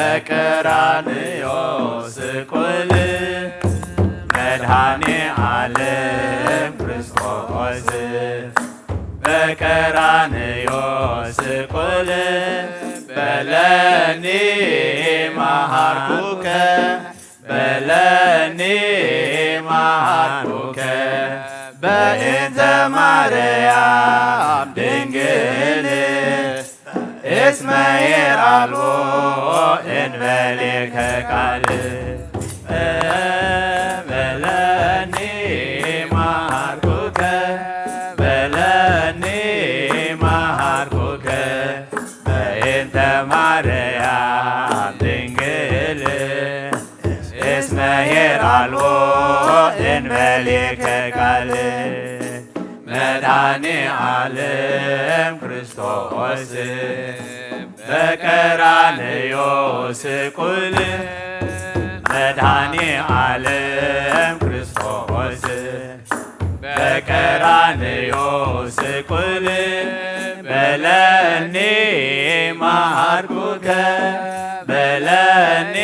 በቀራንዮ ስቅል መድኃኔ ዓለም ክርስቶስ በቀራንዮ ስቅል በለኒ መሃርኩከ በለኒ መሃርኩከ በእንተ ማርያም ድንግል እስመ የርአልዎ እንበሌከ ቃል በለኒ መሃርኩከ በለኒ መሃርኩከ በእንተ ማርያም ድንግል እስመ የርአልዎ እንበሌከ ቃል መድኃኔ ዓለም ክርስቶስ በቀራንዮ ስቅል መድኃኔ ዓለም ክርስቶስ በቀራንዮ ስቅል በለኒ መሃርኩከ በለኒ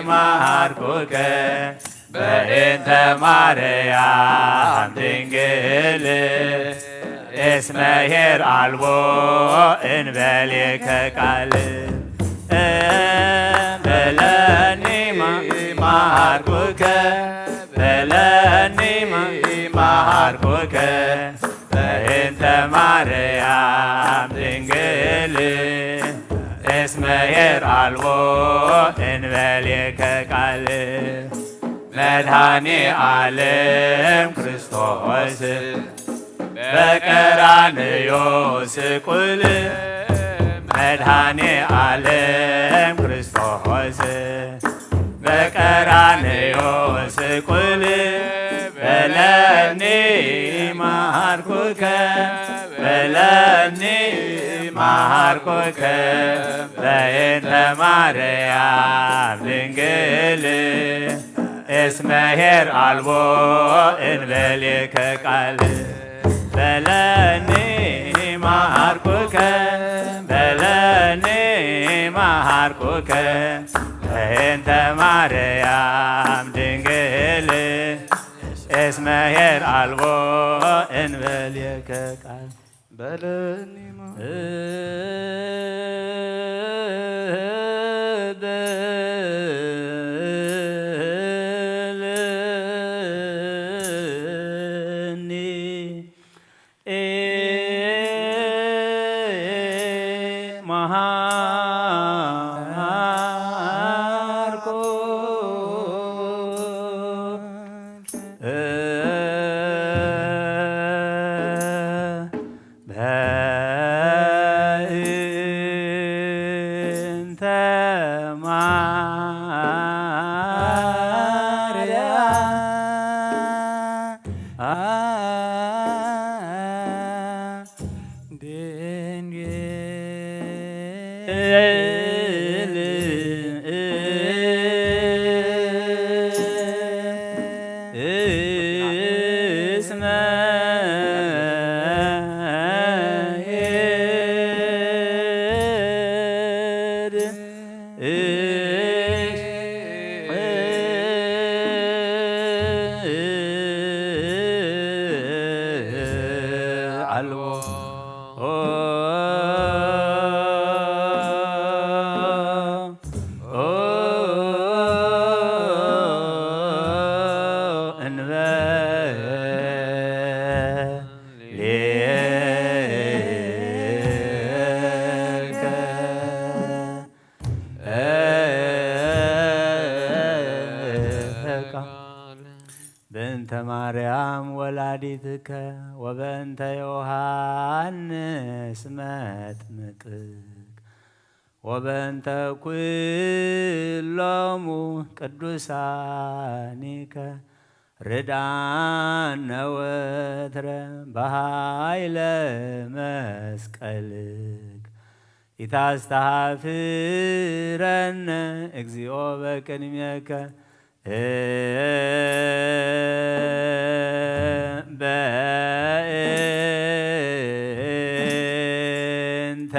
መሃርኩከ በእንተ ማርያም ድንግል እስመ የርአልዎ እንበሌከ ቃል በለኒ መሃርኩከ በለኒ መሃርኩከ በእንተ ማርያም ድንግል እስመ የርአልቦ እንበሌከ ቃል መድኃኔ ዓለም ክርስቶስ በቀራንዮ ስቁል መድኃኔ ዓለም ክርስቶስ በቀራንዮ ስቁል በለኒ ማርኩከ በለኒ ማርኩከ በእንተ ማርያም ድንግል እስመ የርአልቦ እንበሌከ ቃል በለኒ ማርኩከ በለኒ ማርኩከ በእንተ ማርያም ድንግል እስመ የርአልቦ እንበሌከ ቃል በለኒ በእንተ ማርያም ወላዲትከ ወበእንተ ዮሐንስ መጥምቅ ወበእንተ ኩሎሙ ቅዱሳኒከ ርዳነ ወትረ በኃይለ መስቀልክ ኢታስተሃፍረነ እግዚኦ በቅድሜከ በእንተ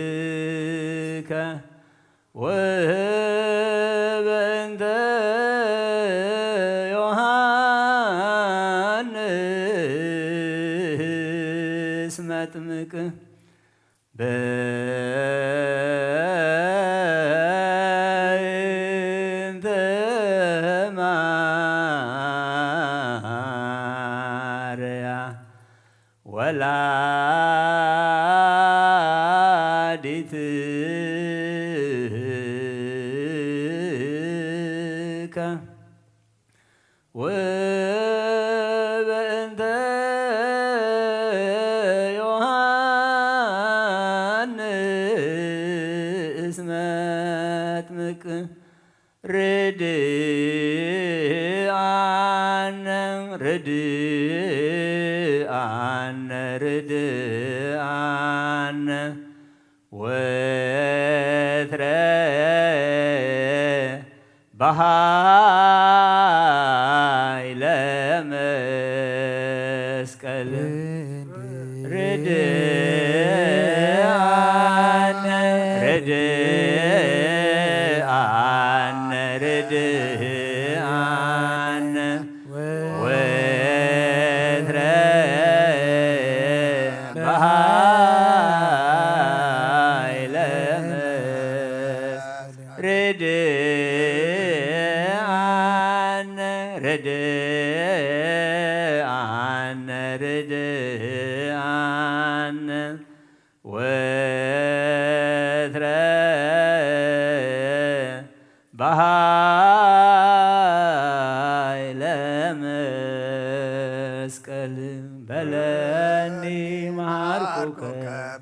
ወላዲትከ ወበእንተ ዮሐንስ መጥምቅ በእንተ ማርያም ወላዲትከ ወበእንተ ዮሐንስ መጥምቅ ርድአነ ወትረ በኃይለ መስቀል ርድአነ ወትረ በኃይለ ርድአነ ወትረ በኃይለ መስቀል በለኒ መሃርኩከ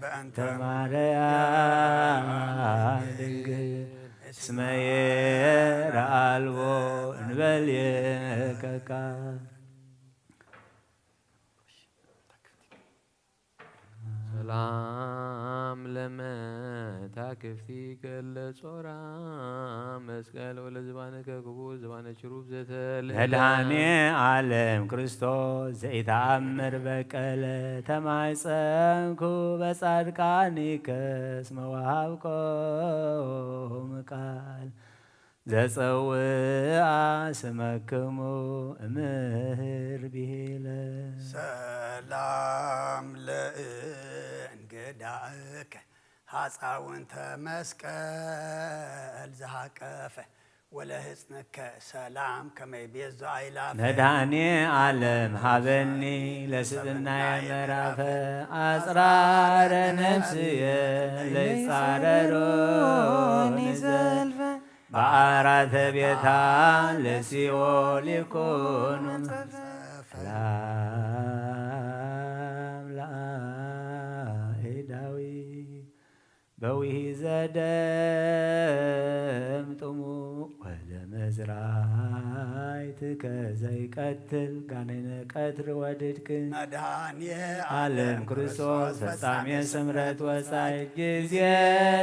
በእንተ ማርያም ድንግል እስመ የረአልቦ እንበልየከ ሰላም ለመታክፍቲከ ለጾራ መስቀል ወለዝባነከ ክቡር ዝባነ ችሩብ ዘተልዕለ መድኃኔ ዓለም ክርስቶስ ዘይተአምር በቀለ ተማጸንኩ በጻድቃኒከ እስመ ወሀብኮሙ ቃል ዘጸውአ ስመክሙ እምህር ብሂለ ሰላም ለእንግዳእከ ሐፃውንተ መስቀል ዘሃቀፈ ወለህፅንከ ሰላም ከመይቤዞ አይላፈ መድኃኔ ዓለም ሀበኒ ለስብናየ ምዕራፈ አጽራረ ነፍስየ ለይጻረሮኒ ዘልፈ በአራተ ቤታ ለሲኦል ይኮኑ ሰላም ለአእዳዊ በውሒዘ ደም ጥሙቅ ወለመዝራዕትከ ዘይቀትል ጋኔነ ቀትር ወድድክ መድኃኔ ዓለም ክርስቶስ ፈጻሜ ስምረት ወጻይ ጊዜ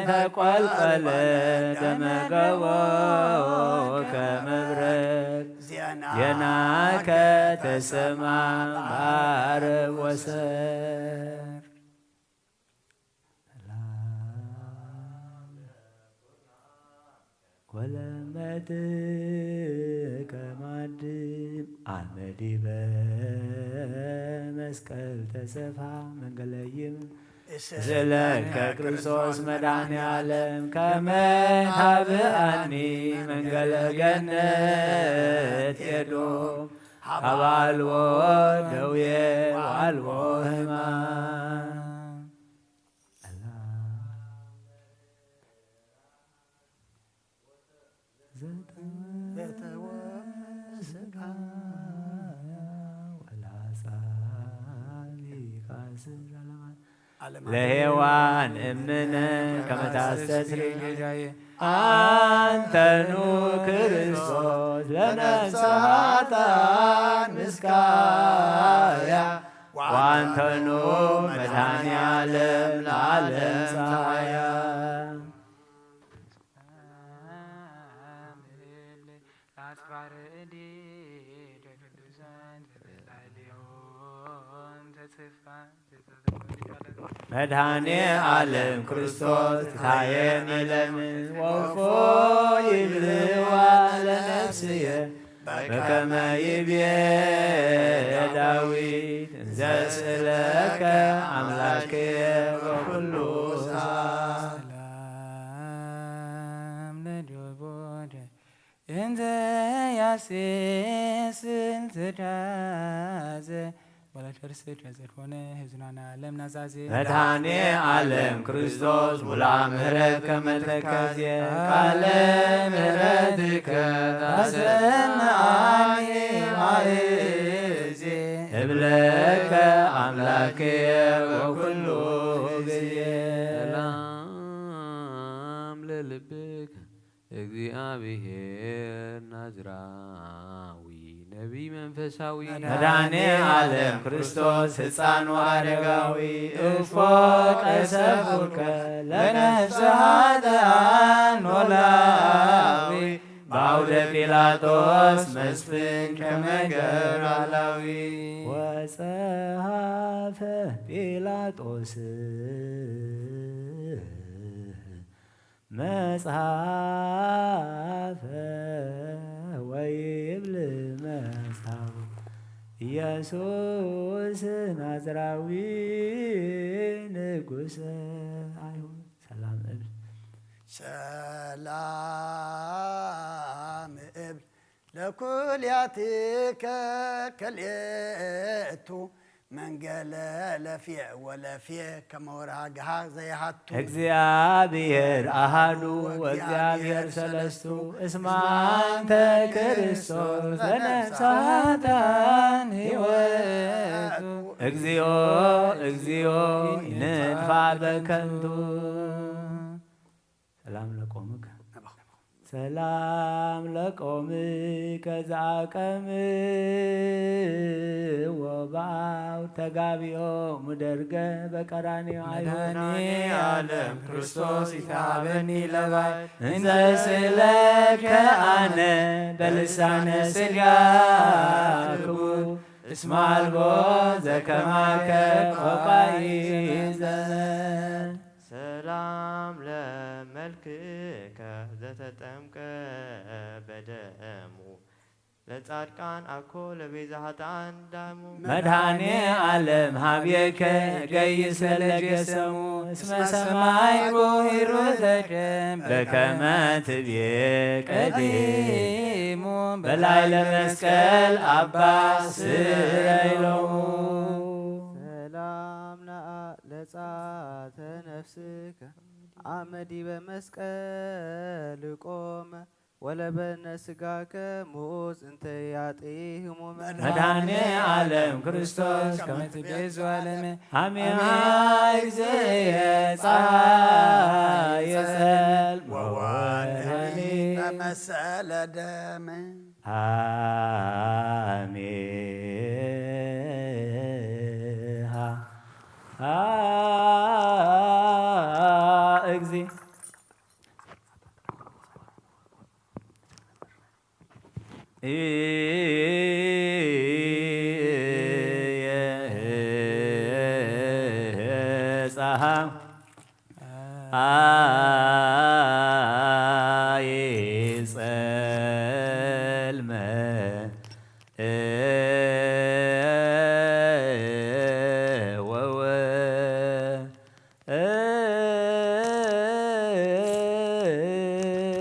ተቆልቆለ ደመገቦ ከመብረቅ ዜናከ ተሰማ በዓረብ ወሰር ወለመትከ ማድም አመዲበ መስቀል ተሰፋ መንገለይም ዘለከ ክርስቶስ መድኃኔ ዓለም ከመ ሀብአኒ መንገለ ገነት ኤዶም ሀባልዎ ደዌ ወአልቦ ሕማም ለሔዋን እምነ ከመታስተስሪ አንተኑ ክርስቶስ ለነፍሰ ኃጥአን ምስካያ ወአንተኑ መድኃኔ ዓለም ለዓለም ፀሐያ መድኃኔ ዓለም ክርስቶስ ታየኒ ለምን ወፎ ይብልዋ ለነፍስየ በከመ ይቤ ዳዊት እንዘ ስእለከ አምላክየ በኩሉ ሰላም ለዲቦደ እንዘ ያሴስል ትዳዘ ولا ترسل وزرفونه هزنانا عالم نزازي መድኃኔ ዓለም ክርስቶስ ሙሉአ ምሕረት ከመ ተከዝየ ቃለ ምሕረትከ ታሰምዓኒ ማእዜ እብለከ አምላክየ ወኩሉ ጊዜ ሰላም ለልብክ እግዚአብሔር ናዝራዊ ነቢይ መንፈሳዊ መድኃኔ ዓለም ክርስቶስ ሕፃኑ አረጋዊ እፎ ቀሰብከ ለነፍሰ ኃጥኣን ኖላዊ በአውደ ጲላጦስ መስፍን ከመገር አላዊ ወጸሐፈ ጲላጦስ መጽሐፈ ወይብል መጽሐፍ ኢየሱስ ናዝራዊ ንጉሠ አይሁድ ሰላም እብል ሰላም እብል ለኩልያትከ ከልኤቱ መንገለ ለፊዕ ወለፊዕ ከመወርሃ ገሃ ዘይሃቱ እግዚአብሔር አሃዱ ወእግዚአብሔር ሰለስቱ እስመ አንተ ክርስቶስ ለነፍሰ ኃጥኣን ሕይወቱ እግዚኦ እግዚኦ ንጥፋ በከንቱ ሰላም ለቆምከ ሰላም ለቆምከ ዘአቀም ወባው ተጋቢኦም ደርገ በቀራንዮ መድኃኔ ዓለም ክርስቶስ ይትሃበኒ ለባይ እንዘ ስእለከ አነ በልሳነ ሥጋ ክቡር እስመ አልቦ ዘከማከ ወቃይ ዘመን ሰላም ለመልክከ ዘተጠምቀ በደሙ ለጻድቃን አኮ ለቤዛ ኃጥኣን ዳሙ መድኃኔ ዓለም ሀቤከ ገይሰ ለገሰሙ እስመ ሰማይ ቦሂሩ ተደም በከመ ትቤ ቀዲሙ በላይ ለመስቀል አባ ስረይሎሙ ሰላም ለጻተ ነፍስከ አመዲ በመስቀል ቆመ ወለበነ ሥጋከ ሙዝ እንተ ያጢህሙ መድኃኔ ዓለም ክርስቶስ ከመ ትቤዙ ዓለመ አሜሃ እግዚእየ ፀሐየ ጽልም ወወርኅኒ ተመሰለ ደም አሜሃ እግዚእ ይጸልመ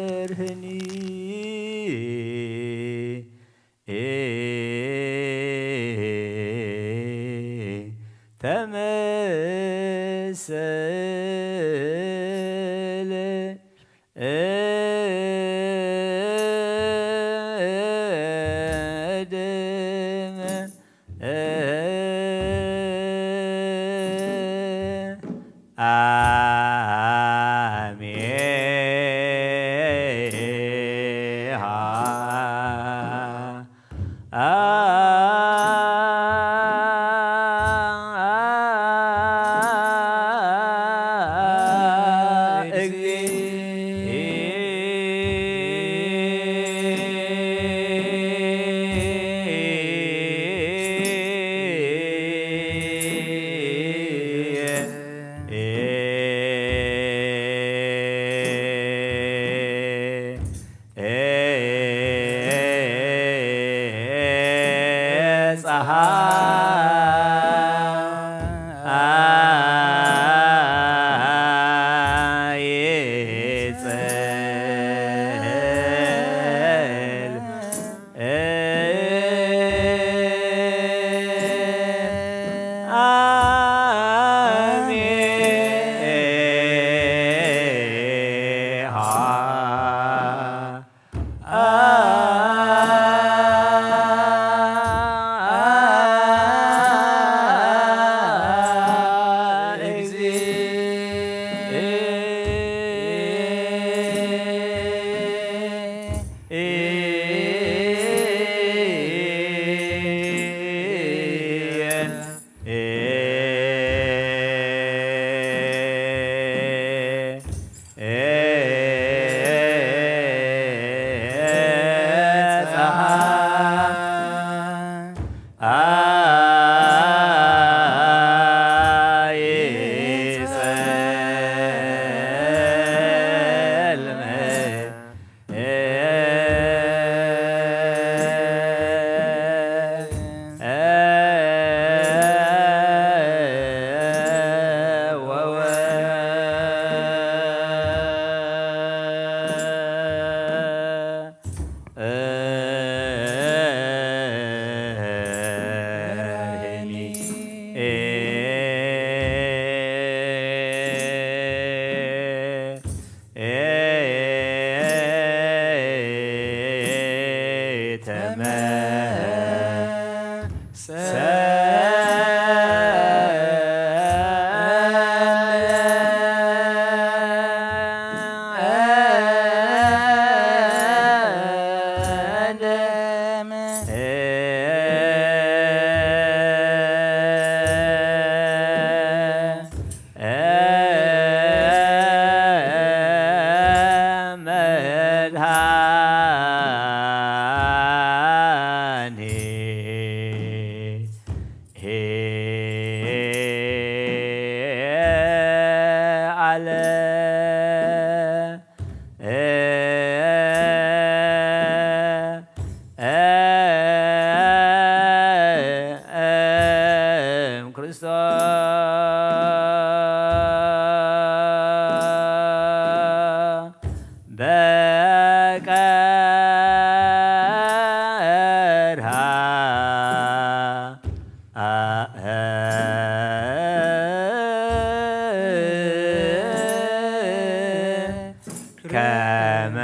ወወርኅኒ ተመሰለ ደመ በቀርሃ ከመ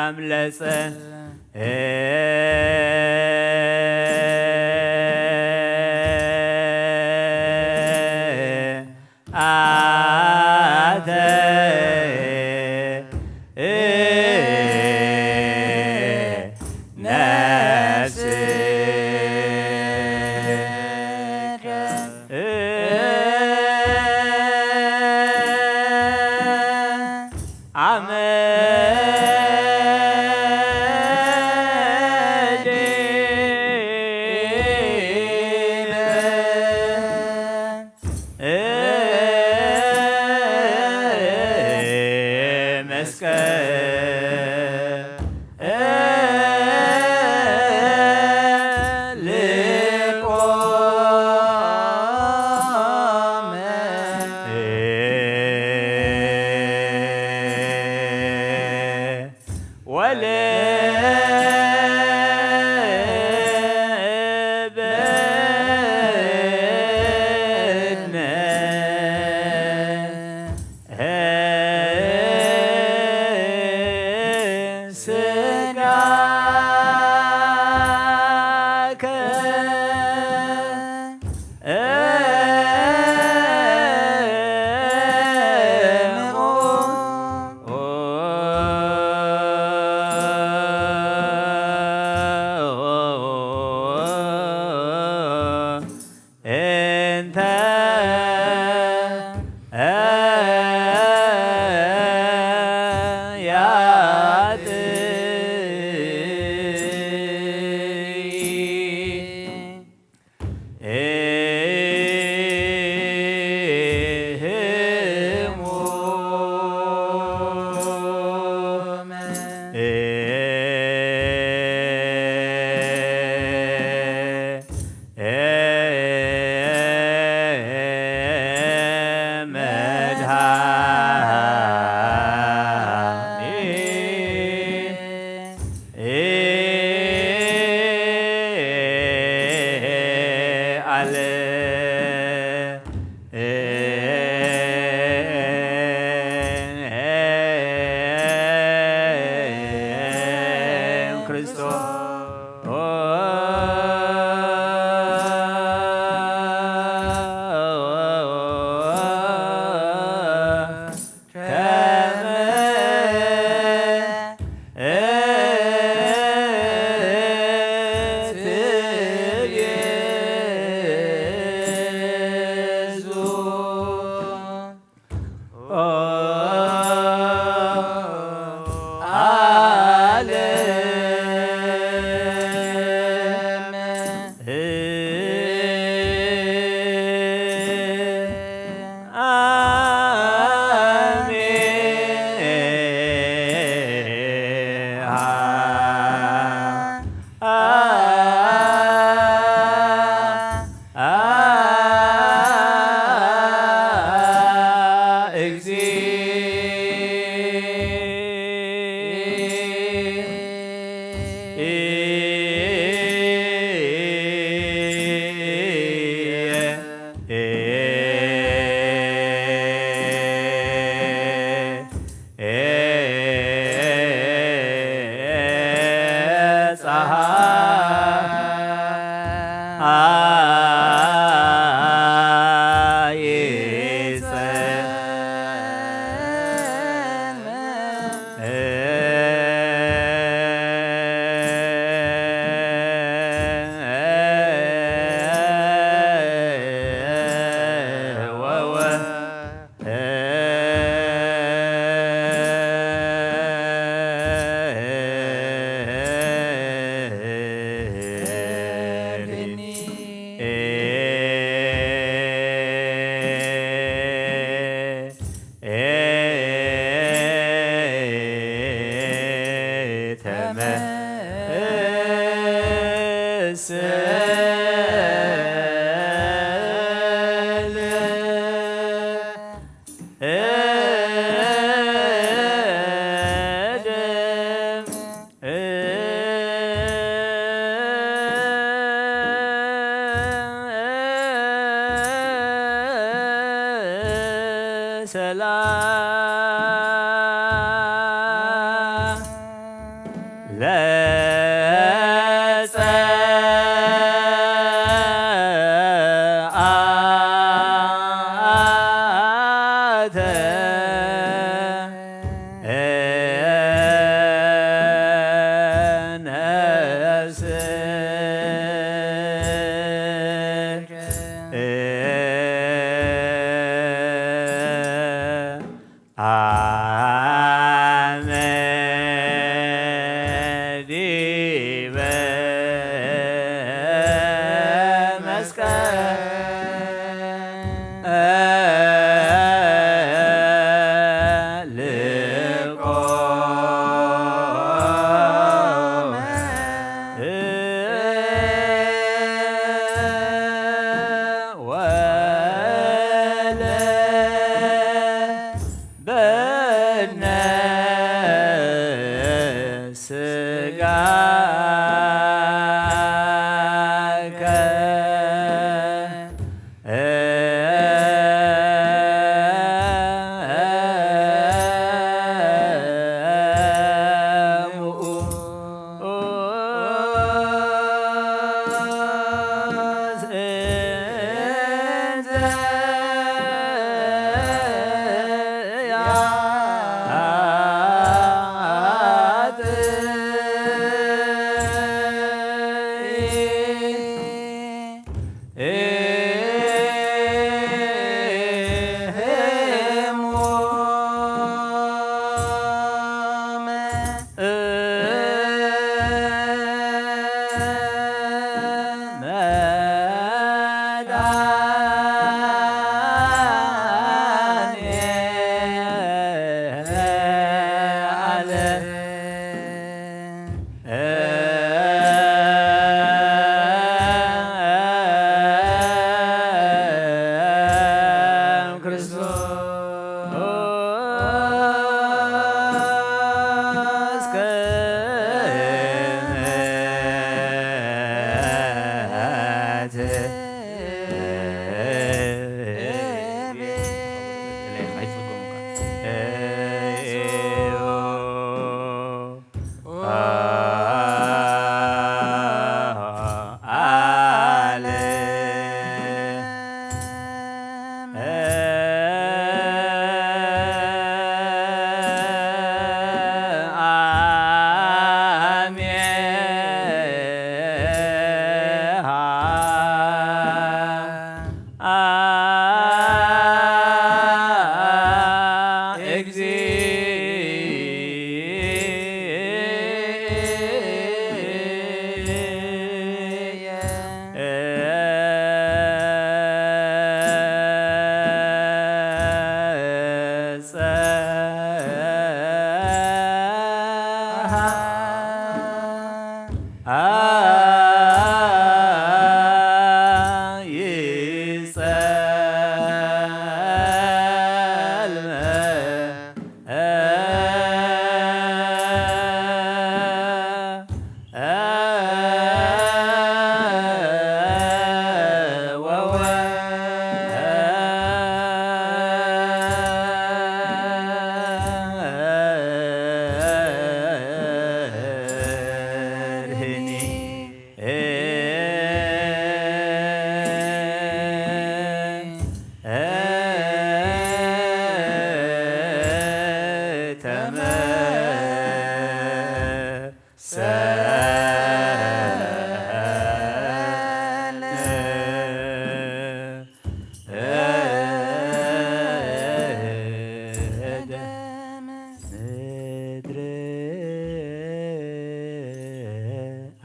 አምለጸ አተ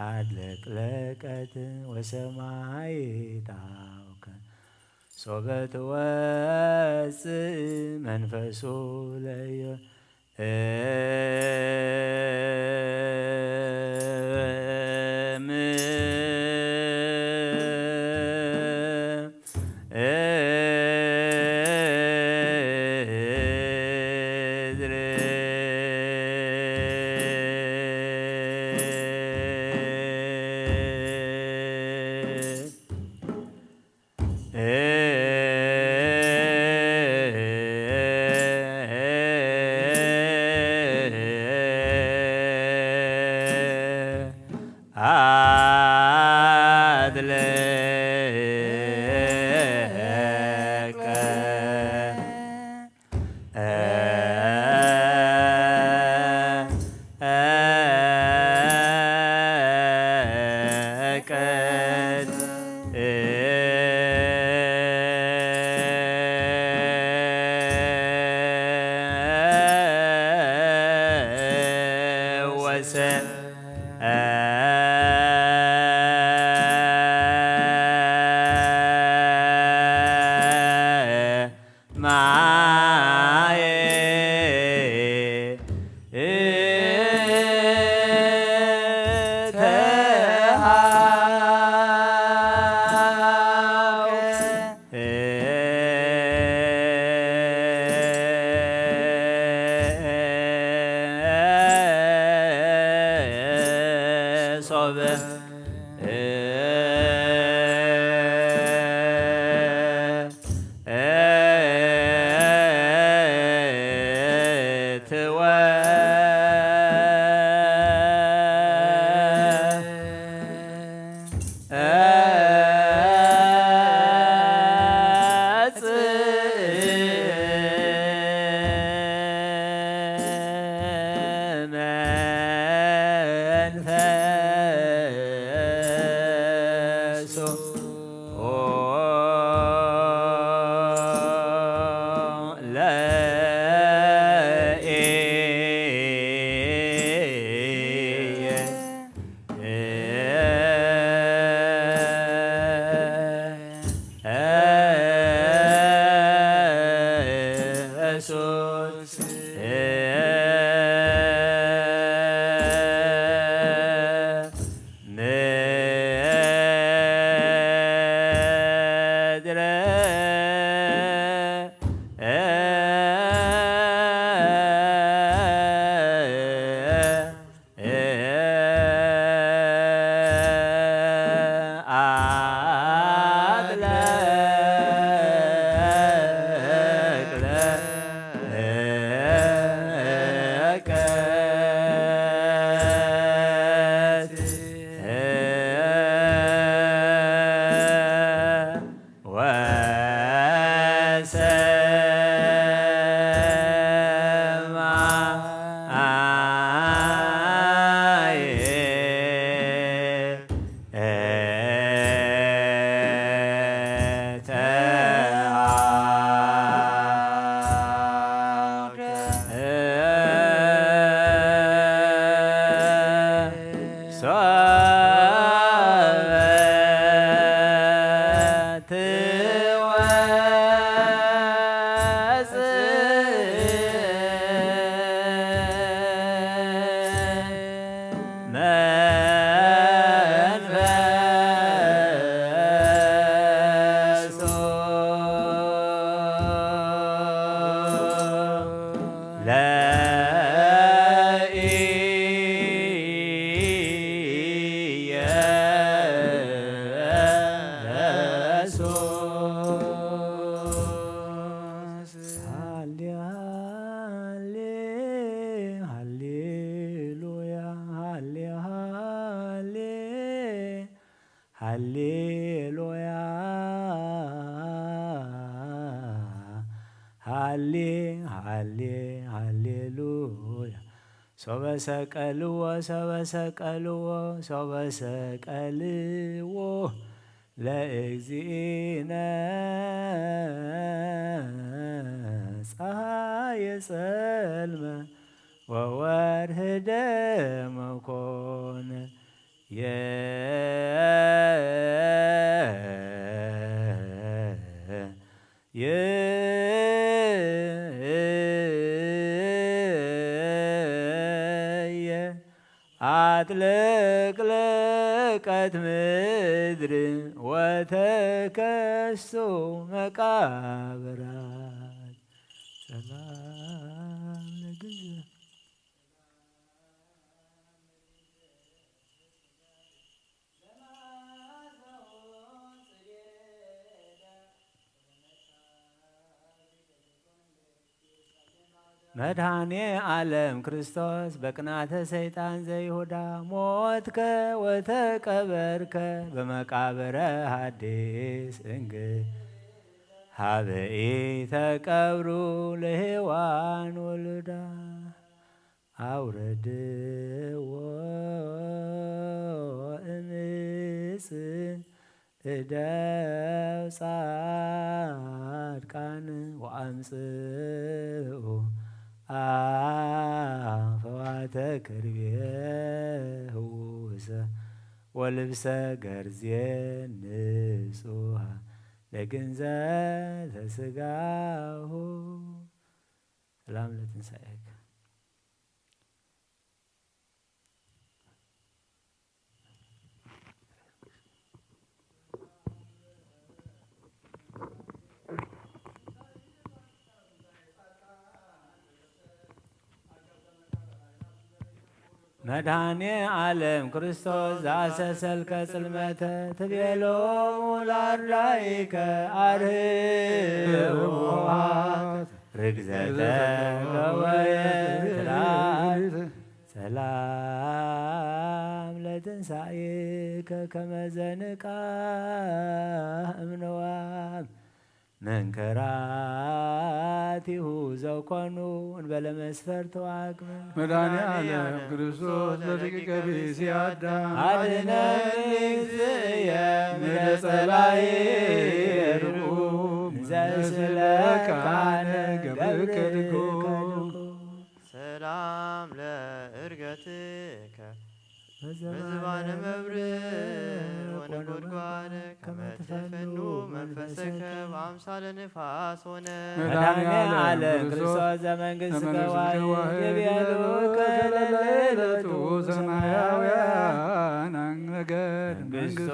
አድለቅለቀት ወሰማይ ጣውከ ሶበት ወፅእ መንፈሱ ለዮ ሃሌሉያ ሃሌ ሃሌ ሃሌሉያ ሰበሰቀልዎ ሰበሰቀልዎ ሰበሰቀልዎ ለእግዚእነ ፀሐየ ጸልመ ወወርኅ ደመ ኮነ አጥለቅለቀት ምድር ወተከስቶ መቃብራት ሰላም ለግዘ መድኃኔ ዓለም ክርስቶስ በቅናተ ሰይጣን ዘይሁዳ ሞትከ ወተቀበርከ በመቃብረ ሐዲስ እንግል ሀበኢ ተቀብሩ ለሔዋን ወልዳ አውረድዎ እምፅ እደው ጻድቃን ወአምጽኡ አፈዋተ ከርቤህውሰ ወልብሰ ገርዜን ንጹሃ ለግንዘተ ሥጋሁ ሰላም ለትንሣኤከ። መድኃኔ ዓለም ክርስቶስ ዘአሰሰልከ ጽልመተ ትቤሎሙ ለአርዳኢከ አርኅዉ ርግዘተ ገወየትራት ሰላም ለትንሣኤከ ከመ ዘንቃህ እምነዋም መንከራቲሁ ዘኮኑ እንበለ መስፈርት ወአቅመ መድኃኔ ዓለም ክርስቶስ በደቂቀ ብእሲ አዳም አድኅነኒ እግዚእየ እምጸላኢ ርጉም ዘእስለካነ ገብርከ ድጉም ሰላም ለዕርገትከ በዝባነ መብርዕ ወነጎድጓድ ከመ ትፈኑ መንፈሰከ በአምሳለ ንፋስ ሆነ። መድኃኔ ዓለም ክርስቶስ ዘመንግሥትከ ዋሕድ ይቤሉከ ለልደቱ ሰማያውያን ነገድ መንግሥቱ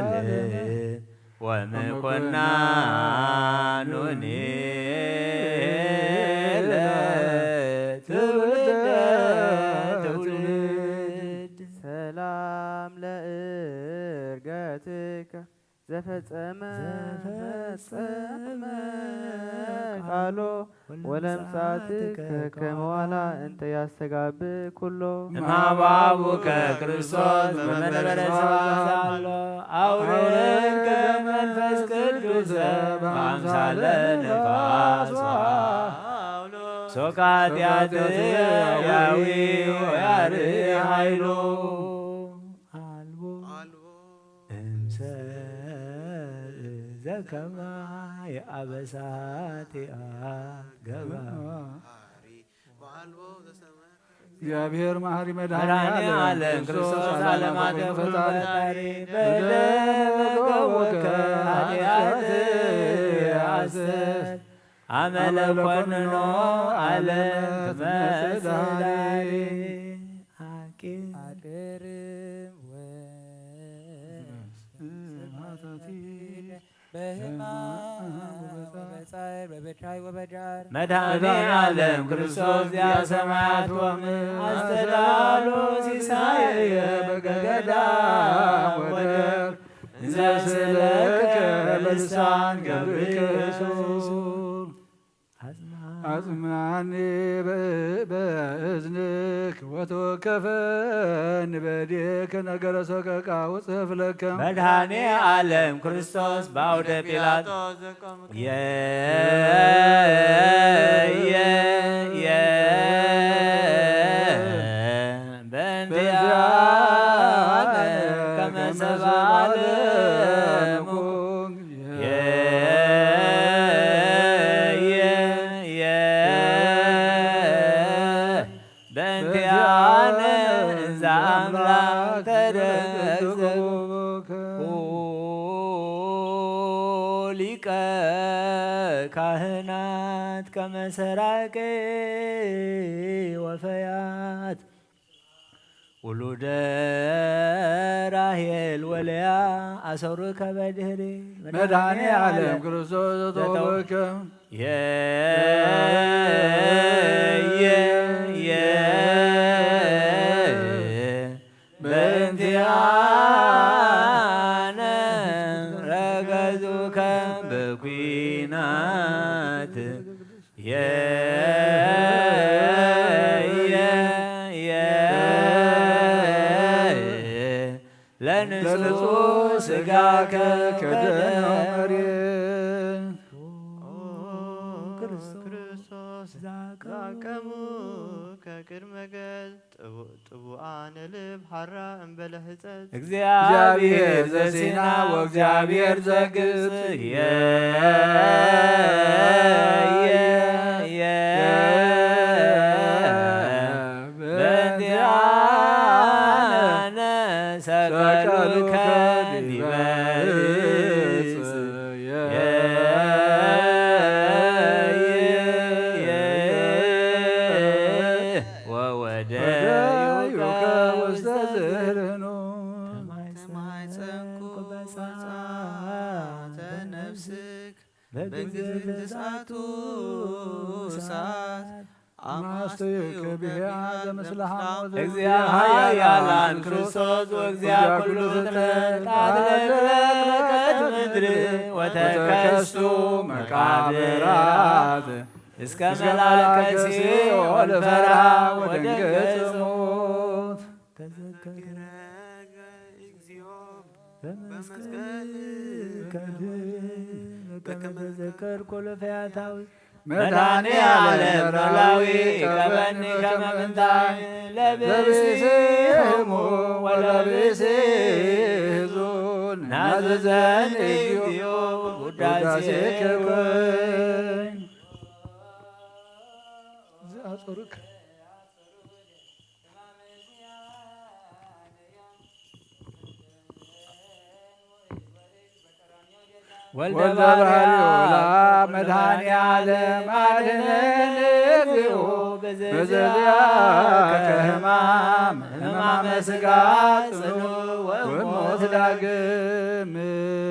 ዘለዓለም ወምኮናኑኒ ሰላም ለዕርገትከ ዘፈጸመ ቃሎ ወለምጻትከ ከመ ዋላ እንተ ያስተጋብእ ኩሎ እምኀባቡከ ክርስቶስ በመንበረ ስብሐት ዛሎ አውረድከ መንፈስ ቅዱስ በአምሳለ ነፋስ ሶቃትያት ያዊ ወያርኅ ኃይሉ አልቦ እምሰል ዘከማ የአበሳት ገባ እግዚአብሔር መሐሪ መድኃኔ ዓለም ክርስቶስ ዓለማት ፈጣሪ በደመገወከ ኃጢአት አሰር አመለ ኮንኖ ዓለም መስላሪ አቅርም በሕማም በበቻይ ወበዳር መድኃኔ ዓለም ክርስቶስ ያሰማያት ወም አስተዳሎ ሲሳየ በገዳም ወደር እንዘስለከ በልሳን ገብርኤል አጽናኔ በእዝንክ ወተወከፈን በዴከ ነገረ ሰቀቃ ውጽፍ ለከ መድኃኔ ዓለም ክርስቶስ በአውደ ጲላጦስ በእንቲአነ ከመ ሰብአ ዓለሙ በእንቲአነ እንዘ አምላክ ተረግዘ ሊቀ ካህናት ከመ ሰራቄ ወፈያት ውሉደ ራሔል ወልያ አሰሩከ በድኅሬ መድኃኔ ዓለም ክርስቶስ ዘተወከ በእንቲአነ ረገዙከ በኲናት ለንጹሕ በንጹሕ ሥጋከ ከደነው መሬት ክርስቶስ ዛቀሙ ከቅድመ ገጽ ጥቡአነ ልብ ሐራ እምበለ ሕፀት እግዚአብሔር ዘሲና ወእግዚአብሔር ዘግብፅ በእንቲአነ ሰቀሉከ ዲበ ዕፅ ወወደዩከ ውስተ ዝህርኑ ተማኅፀንኩ በጸአተ ነፍስክ በግዝፍ እሳቱ እሳት አማስተይከ ብሔራ ዘምስለ ሐሞት እግዚአብሔር ክርስቶስ ወእግዚአብሔር ኩሉ ፍጥረት አድለቀት ምድር ወተከስቱ መቃብራት እስከ መላከ ሲኦል ፈርሃ ወደንገጸ ሞት ተዘከረ እግዚኦ በመስቀል በከመ ተዘከርኩ ለፈያታዊ መድኃኔ ዓለም ኖላዊ ቀበኒ ከመ ምንታይ ለብእሲ ህሙ ወለብእሲ ሕዙን ናዘዘን እግዚኦ ውዳሴከ ኮን ዘአጽሩከ ወልደ ወልደ ባርያም ባርዮላ መድኃኔ ዓለም አድኅነን እግዚኦ በዘዚአከ ሕማም ሕማመ ሥጋ ጽኑ ወሞት ዳግም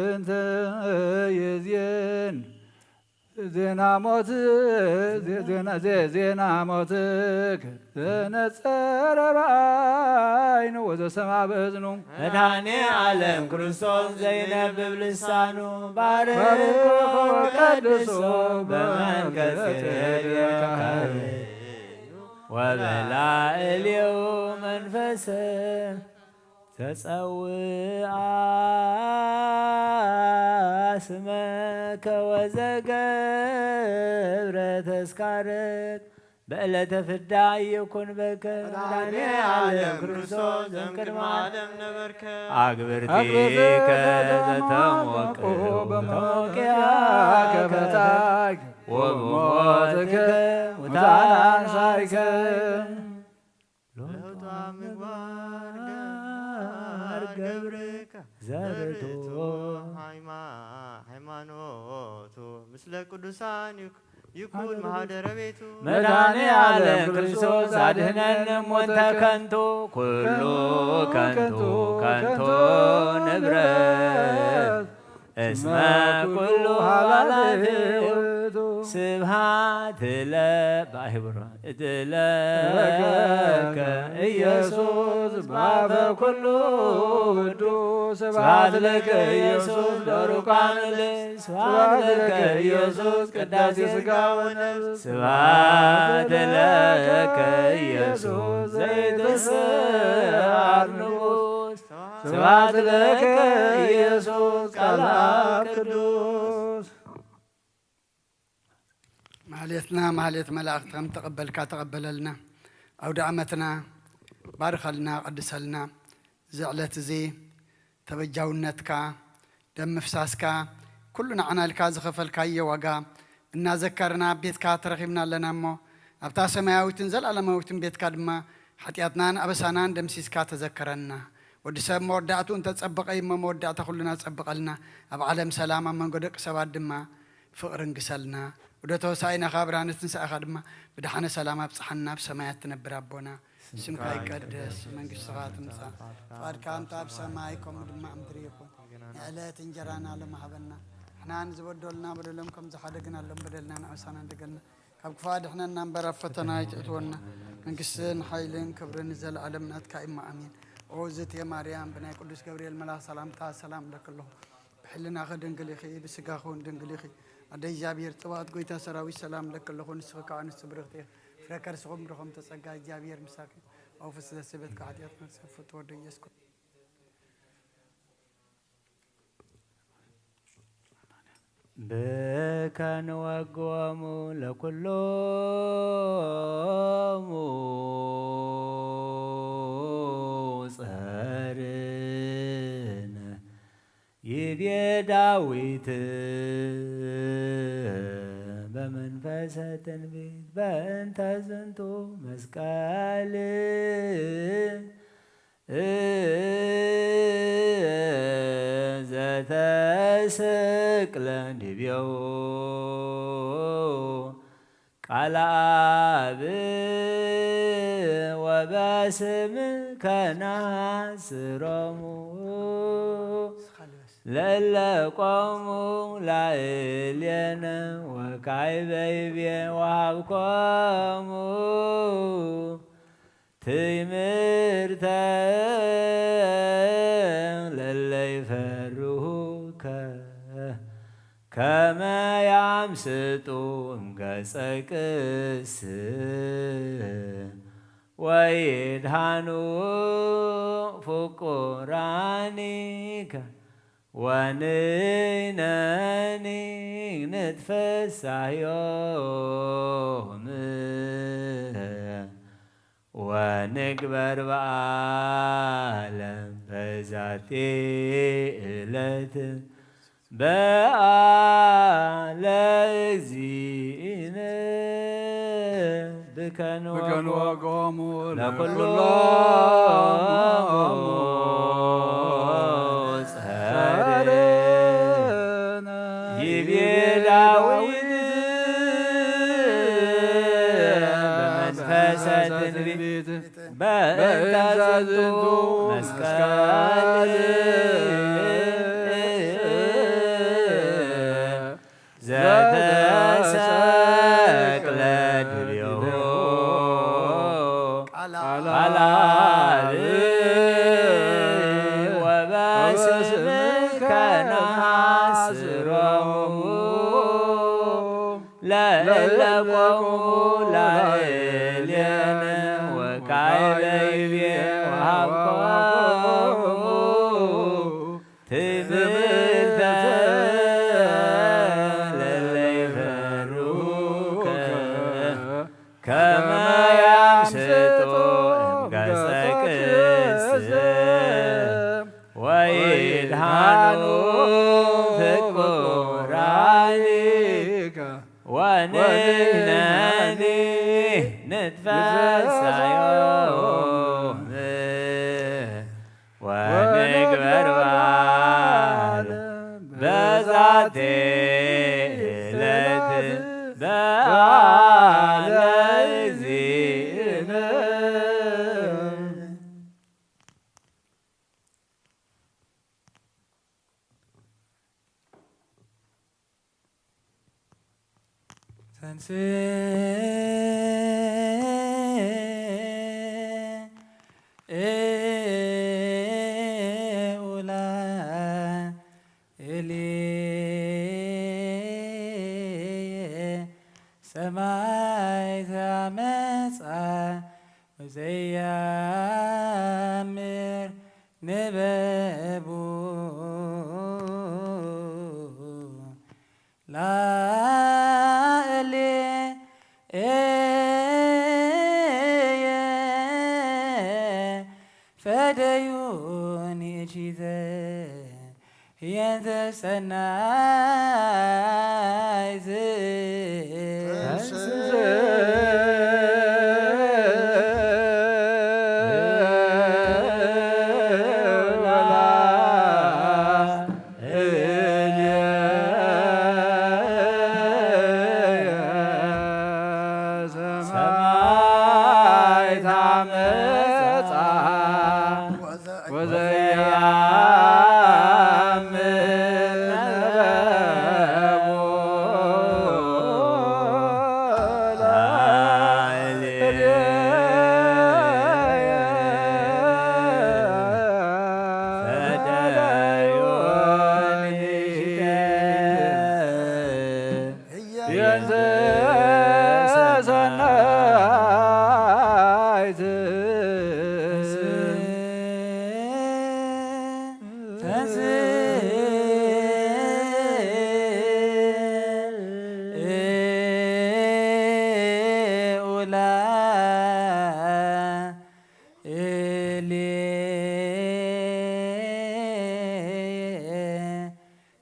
እንተ የዜን ዜና ሞት ዜና ሞትክ ዘነጸረ በዓይኑ ወዘሰማ በእዝኑ መድኃኔ ዓለም ክርስቶስ ዘይነብብ ልሳኑ ባርኮ ቀድሶ በመንገሥ ወበላዕሌው መንፈሰ ተጸውአ ስመከ ወዘገብረ ተስካረት በዕለተ ፍዳ ይኩን በከ መድኃኔ ዓለም ክርስቶስ ዘእምቅድመ ዓለም ነበርከ አግብርቲከ ዘተሞቅሁ በሞቅያከ በታች ወበሞትከ ሙታን አንሣእከ ለውጣ ምግባር ገብርከ ዘርቶ ሃይማኖቱ ምስለ ቅዱሳን ይኩን ማኅደረ ቤቱ መድኃኔ ዓለም ክርስቶስ አድኅነን እሙንተ ከንቱ ኩሉ ከንቱ ከንቱ ንብረት እስመ ኩሉ ኃላፊ ስብሐት ለባሕብሮ እትለከ ኢየሱስ በአፈ ኩሉ ቅዱስ ስብሐት ለከ ኢየሱስ ለሩቃን ልጅ ስብሐት ለከ ኢየሱስ ቅዳሴ ሥጋ ወነፍስ ስብሐት ለከ ኢየሱስ ዘይትስዓር ንጉሥ ስብሐት ለከ ኢየሱስ ቃለ አብ ቅዱስ ማህሌትና ማህሌት መላእክት ከም ተቀበልካ ተቀበለልና አውደ ዓመትና ባርከልና ቀድሰልና ዝዕለት እዚ ተበጃውነትካ ደም ምፍሳስካ ኩሉ ንዓናልካ ዝኸፈልካዮ ዋጋ እናዘከርና ቤትካ ተረኺብና ኣለና እሞ ኣብታ ሰማያዊትን ዘለኣለማዊትን ቤትካ ድማ ሓጢኣትናን ኣበሳናን ደምሲስካ ተዘከረና ወዲ ሰብ መወዳእቱ እንተፀበቀ እሞ መወዳእታ ኩሉና ፀብቀልና ኣብ ዓለም ሰላም ኣብ መንጎ ደቂ ሰባት ድማ ፍቕሪ እንግሰልና ወደ ተወሳኢና ካብ ብርሃነ ትንሣኤኻ ድማ ብድሓነ ሰላም ኣብፅሓና ብሰማያት ትነብር ኣቦና ስምካ ይቀደስ መንግስትኻ ትምፃእ ፍቃድካ እንታ ኣብ ሰማይ ከምኡ ድማ ኣብ ምድሪ ይኹን ንዕለት እንጀራና ለማሃበና ንሕናን ዝበደሉና በደሎም ከም ዝሓደግናሎም በደልና ንዕሳና እንደገልና ካብ ክፉእ ድሕነና እምበር ኣብ ፈተና ይትእትወና መንግስትን ሓይልን ክብርን ዘለኣለም ናትካ ኢማ ኣሚን ኦ ዝትየ ማርያም ብናይ ቅዱስ ገብርኤል መልኣክ ሰላምታ ሰላም ለክለኹ ብሕልናኸ ድንግል ኢኺ ብስጋኸ እውን ድንግል ኢኺ ኣደ እግዚኣብሔር ጥባኣት ጎይታ ሰራዊት ሰላም ለክለኹ ንስኺ ከዓ ንስ ብርኽቲ ኢኽ ፍረ ከርስኹም ድኹም ተጸጋ እግዚኣብሔር ምሳኪ ኣው ፍስለ ስበት ከኃጢአት መጽሐፍ ተወደ ኢየሱስ بك نوقوم لكلهم ጸርነ ይቤ ዳዊት በመንፈሰ ትንቢት በእንተ ዝንቱ መስቀል ዘተሰቅለ ዲቤው ቃለ አብ ወበስምከ ናስሮሙ ለእለ ቆሙ ላዕሌነ ወካዕበ ይቤ ወሀብኮሙ ትእምርተ ለእለ ይፈርሁከ ከመ ያምስጡ እምገጸ ቅድስ ወይድሃኑ ፍቁራኒከ ወንሕነኒ ንትፈሳዮም ወንግበር በዓለ በዛቲ ዕለት በዓለ እግዚእነ ብከ ንወቆሙ ለኵሎሙ ጸርነ ይቤ ዳዊት በመንፈሰ ትንቢት በእንተ ዝንቱ መስቀል ዘተሰቅለ ዲቤሁ ቃለ አብ ወበስምከ ናስሮሙ ለእለ ቆሙ ላዕሌነ ወካዕበ ይቤ ወሀብኮሙ ትእምርተ ለእለ ይፈርሁከ ከመ ያምስጡ እምገጸ ቅድስ ወይድሃኑ ፍቁራኒከ ወንሕነኒ ንትፈሳዮም ወንግበር በዓለ በዛቲ ዕለት በዓለ እግዚእነ ሰማዕተ ዓመፃ ወዘያምር ነበቡ ፈደዩኒ እቺተ የንተ ሰናይት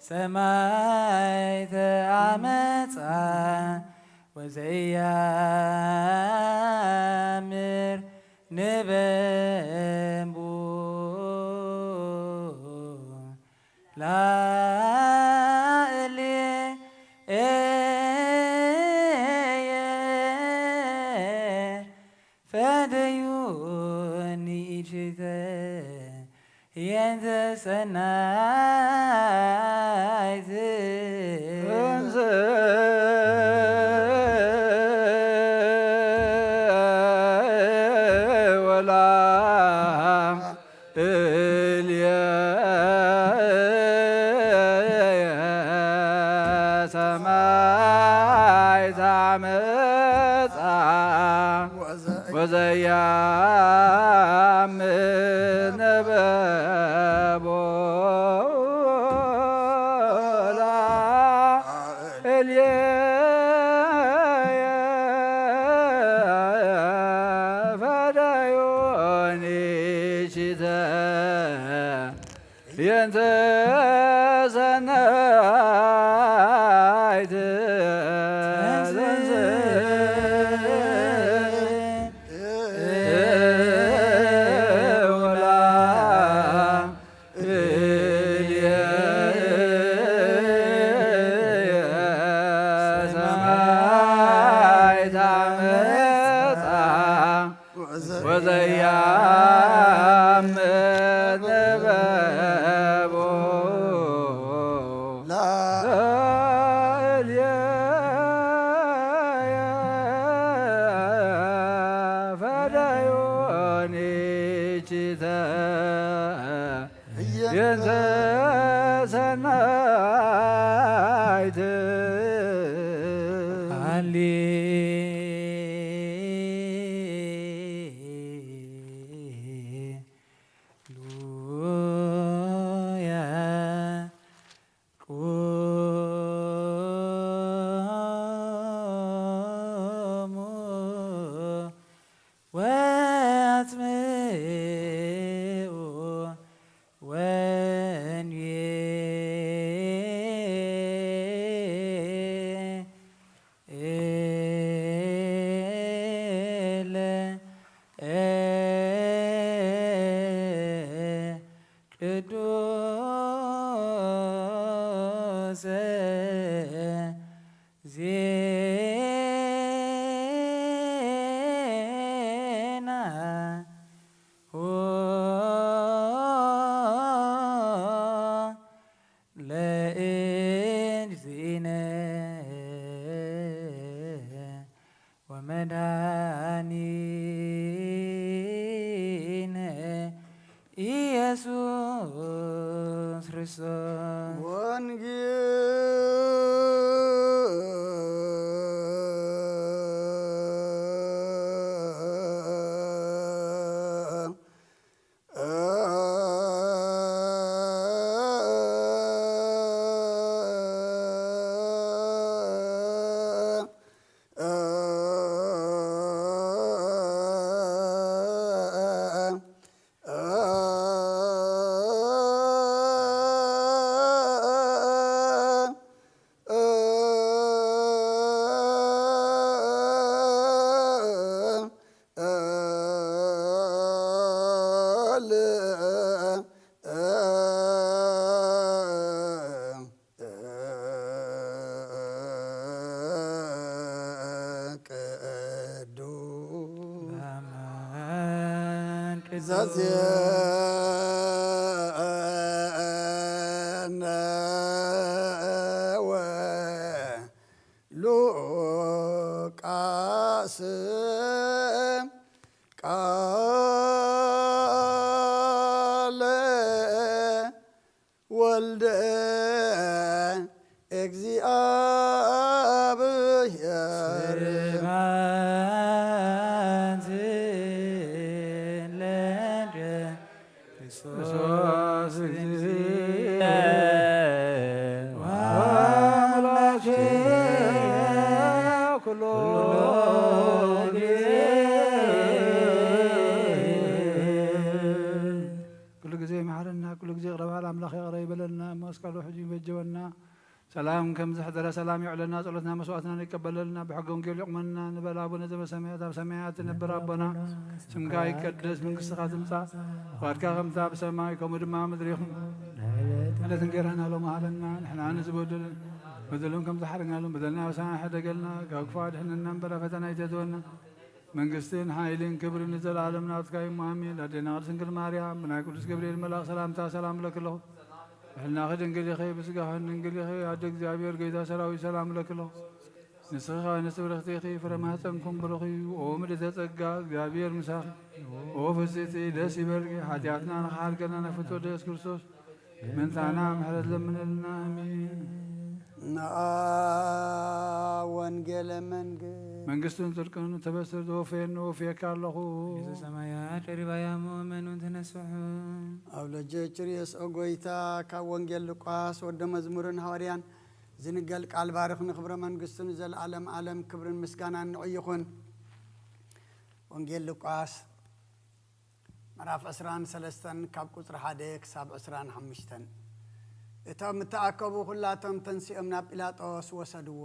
ሰማይተ አመፃ ወዘያምር ንበንቡ ፈደዩኒ ኢችተ የንተ ሰናይት ወዘያምር ነበቦ ላዕሌየ ፈደዮኒ ኢችተ የንተ ሰናይት ወዘያምር ነበቦ ላዕሌየ ፈደዮኒ ኢችተ የንተ ሰናይት ቅዱስ ዜና ለእግዚእነ ወመድኃኒነ ኢየሱስ ክርስቶስ ዘዜነ ወሉቃስ ቃለ ወልደ እግዚአብሔር ክርስቶስ እግዚእ ወአምላኬ ኩሎ ጊዜ መሐረና ኩሉ ጊዜ ቅረባል አምላኽ ይቅረ ይበለልና مسكال وحجي بجونا سلام كم زحدر سلام يعلنا صلتنا مسواتنا يقبلنا بحق ونجيل يقمنا نبل أبونا زب سمايات نبر ربنا سمكا يقدس من قصة خاتمتا واركا غمتا بسمايكم ودما مدريهم لا تنقرنا لو ما لنا نحنا نزبودل بدلهم كم زحرنا لهم بدلنا وسان حدا قلنا كوكفاد احنا ننبر فتنا يتدونا من قصتين حايلين كبر نزل عالمنا تكاي مامين لدينا سنكل ماريام بنا قدس جبريل ملاك سلامتا سلام لك له احنا خدن نقول يا خي بس قاعد نقول يا خي عدك زابير قيدا سراوي سلام لك له نسخة نسبر اختي فرما تنكم برخي ومر تتقى زابير مساخ وفسيتي دسي برقي حاتياتنا نخال كنا نفتو ديس كرسوس من ثانا محرد لمن النامين ወንጌለ መንግስቱን ጽድቅን ተበስር ወፌን ወፌካ ኣለኹ ሰማያት ሪባያ ሙእመኑን ተነስሑ ኣብ ለጀችሪስ ኦጎይታ ካብ ወንጌል ሉቃስ ወደ መዝሙርን ሐዋርያን ዝንገል ቃል ባርኽ ንኽብረ መንግስቱን ዘለዓለም ዓለም ክብርን ምስጋናን ንዕይኹን ወንጌል ሉቃስ ምዕራፍ 13 ካብ ቁጥሪ 1 ክሳብ 25 እቶም ተኣከቡ ኩላቶም ተንሲኦም ናብ ጲላጦስ ወሰድዎ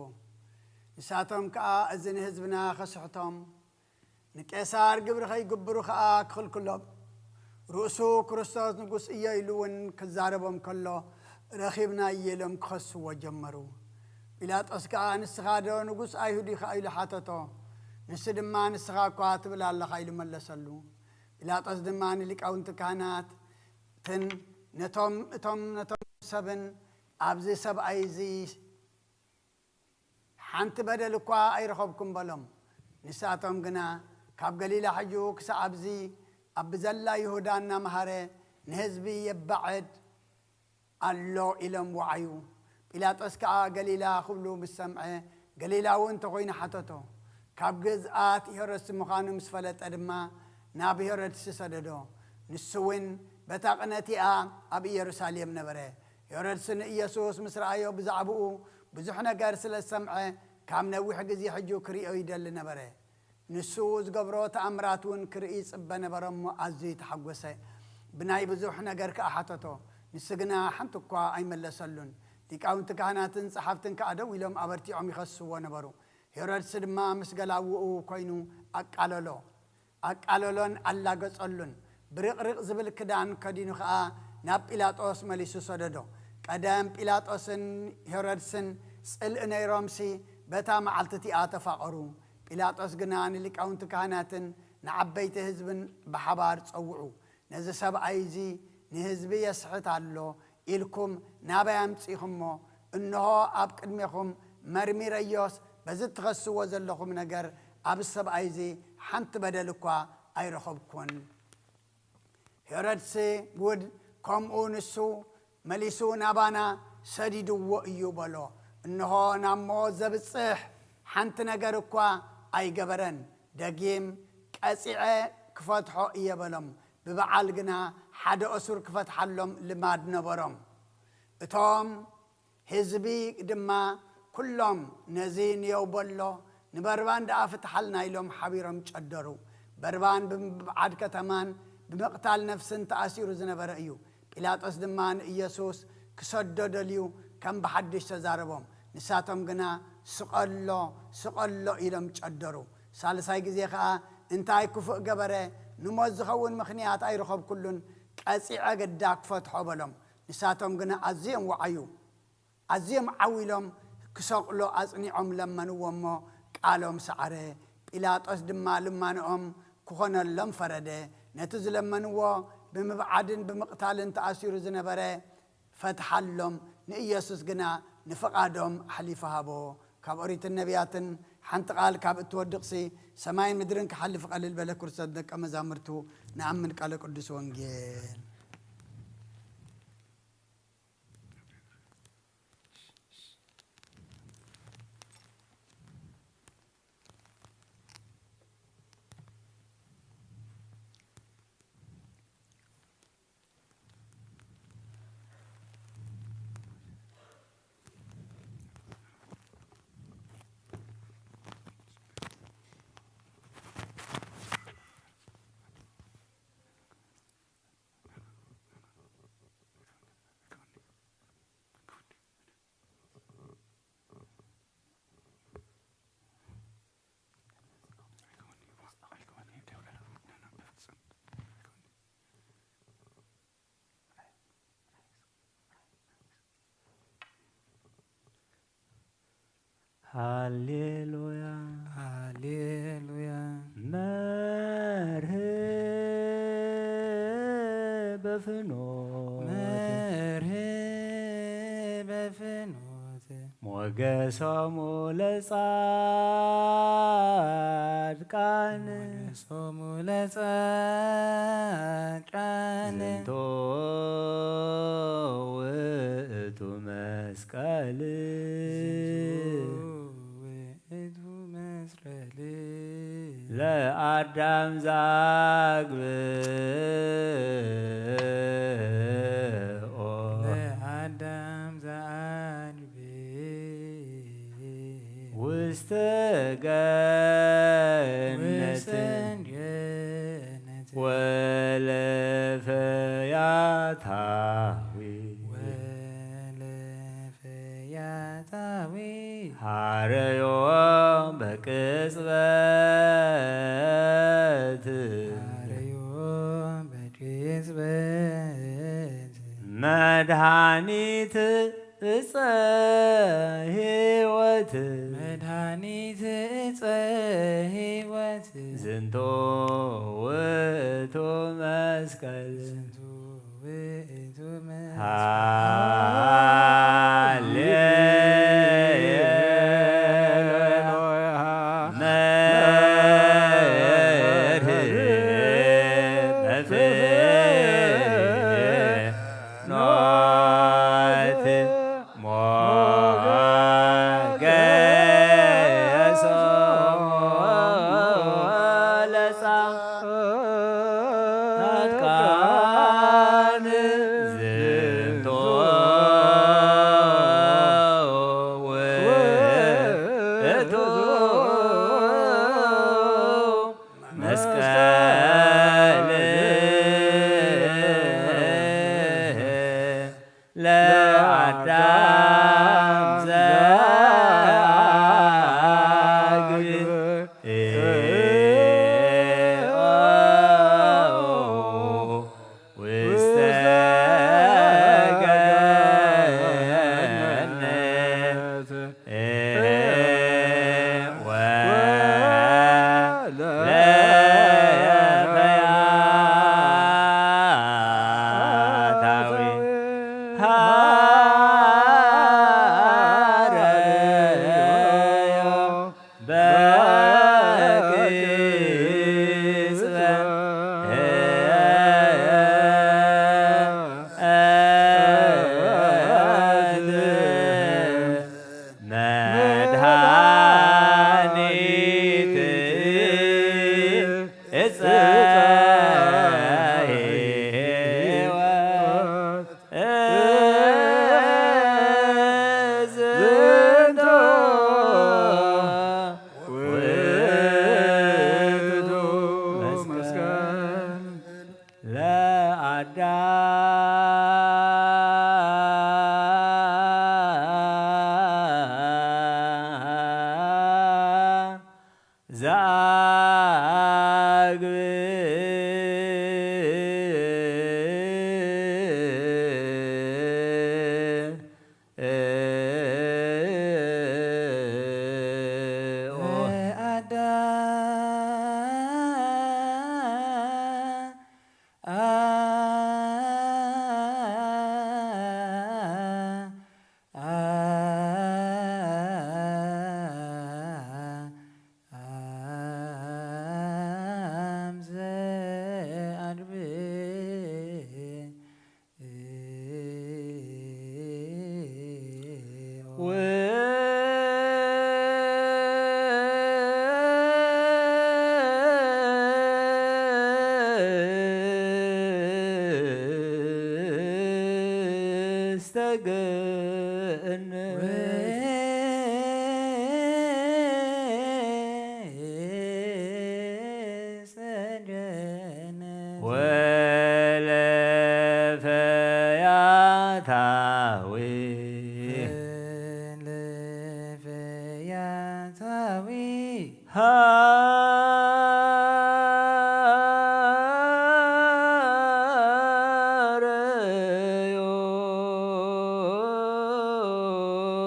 ንሳቶም ከዓ እዝን ህዝብና ኸስሕቶም ንቄሳር ግብሪ ኸይግብሩ ከዓ ክኽልክሎም ርእሱ ክርስቶስ ንጉስ እየ ኢሉ እውን ክዛረቦም ከሎ ረኺብና ኢሎም ክኸስዎ ጀመሩ ጲላጦስ ከዓ ንስኻ ዶ ንጉስ ኣይሁድ ኢኻ ኢሉ ሓተቶ ንሱ ድማ ንስኻ እኳ ትብል ኣለኻ ኢሉ መለሰሉ ጲላጦስ ድማ ንሊቃውንቲ ካህናት ነቶም ሰብን ኣብዚ ሰብኣይ እዚ ሓንቲ በደል እኳ ኣይረኸብኩም በሎም ንሳቶም ግና ካብ ገሊላ ሕጁ ክሳብ ኣብዚ ኣብ ዘላ ይሁዳ እናምሃረ ንህዝቢ የባዕድ ኣሎ ኢሎም ወዓዩ ጲላጦስ ከዓ ገሊላ ክብሉ ምስ ሰምዐ ገሊላ እውን እንተኾይኑ ሓተቶ ካብ ግዝኣት ሄሮድስ ምዃኑ ምስ ፈለጠ ድማ ናብ ሄሮድስ ሰደዶ ንሱ እውን በታ ቅነቲኣ ኣብ ኢየሩሳሌም ነበረ ሄሮድስን ኢየሱስ ምስ ረኣዮ ብዛዕብኡ ብዙሕ ነገር ስለ ሰምዐ ካብ ነዊሕ ግዜ ሕጁ ክሪኦ ይደሊ ነበረ ንሱ ዝገብሮ ተኣምራት እውን ክርኢ ፅበ ነበረ እሞ ኣዝዩ ተሓጐሰ ብናይ ብዙሕ ነገር ከዓ ሓተቶ ንሱ ግና ሓንቲ እኳ ኣይመለሰሉን ሊቃውንቲ ካህናትን ጸሓፍትን ከዓ ደው ኢሎም ኣበርቲዖም ይኸስዎ ነበሩ ሄሮድስ ድማ ምስ ገላውኡ ኮይኑ ኣቃለሎን ኣላገጸሉን ብርቕርቕ ዝብል ክዳን ከዲኑ ከዓ ናብ ጲላጦስ መሊሱ ሰደዶ ቀደም ጲላጦስን ሄሮድስን ጽልእ ነይሮምሲ በታ መዓልቲ እቲኣ ተፋቐሩ ጲላጦስ ግና ንሊቃውንቲ ካህናትን ንዓበይቲ ህዝብን ብሓባር ጸውዑ ነዚ ሰብኣይ እዚ ንህዝቢ የስሕት ኣሎ ኢልኩም ናበይ ኣምፂኹሞ እንሆ ኣብ ቅድሜኹም መርሚረዮስ በዚ ትኸስዎ ዘለኹም ነገር ኣብ ሰብኣይ እዚ ሓንቲ በደል እኳ ኣይረኸብኩን ሄሮድስ ጉድ ከምኡ ንሱ መሊሱ ናባና ሰዲድዎ እዩ በሎ እንሆ ናብ ሞት ዘብፅሕ ሓንቲ ነገር እኳ ኣይገበረን ደጊም ቀፂዐ ክፈትሖ እየ በሎም ብበዓል ግና ሓደ እሱር ክፈትሓሎም ልማድ ነበሮም እቶም ህዝቢ ድማ ኩሎም ነዚ ንየው በሎ ንበርባን ደኣ ፍትሓልና ኢሎም ሓቢሮም ጨደሩ በርባን ብብዓድ ከተማን بمقتال نفس تأثير زنبر أيو بيلاطس دمان إيسوس كسدد ليو كم بحدش تزاربهم نساتهم جنا سقلو إلهم تقدروا سالساي جزيخا انتاي كفؤ جبره نموزخون مخنيات أي رخب كلن كأسيع قداك فتحوا بلهم نساتهم جنا عزيم وعيو عزيم عويلهم كسقلو أصنعهم لما نومو قالهم سعره بيلاطس دمان لما نوم كخنا لم فرده نتزل منوا بمبعدن بمقتالن تأثير زنبره فتح لهم نيسوس جنا نفقادهم حليفها بو كابوريت النبياتن حنت قال كاب تودقسي سماين مدرن كحلف قال البلك ورصدق أما زامرتو نعم من قال قدس وانجيل ሃሌሉያ ሃሌሉያ መርህ በፍኖት መርህ በፍኖት ሞገሶሙ ለጻድቃን ሶሙ ለጻድቃን ዝንቶ ውእቱ መስቀል ውእቱ መስቀል ለአዳም ዛግብኦ ለአዳም ዘአልብ ውስተ ገነት ገነት ወለፈያታዊ ወለፈያታዊ ሀረዮ በቅጽበት አርዮ በቅጽበት መድኃኒት እፀ ሕይወት መድኃኒት ዕፀ ሕይወት ዝንቶ ውእቱ መስቀል ዝንቱ ውእቱ ሀረዮ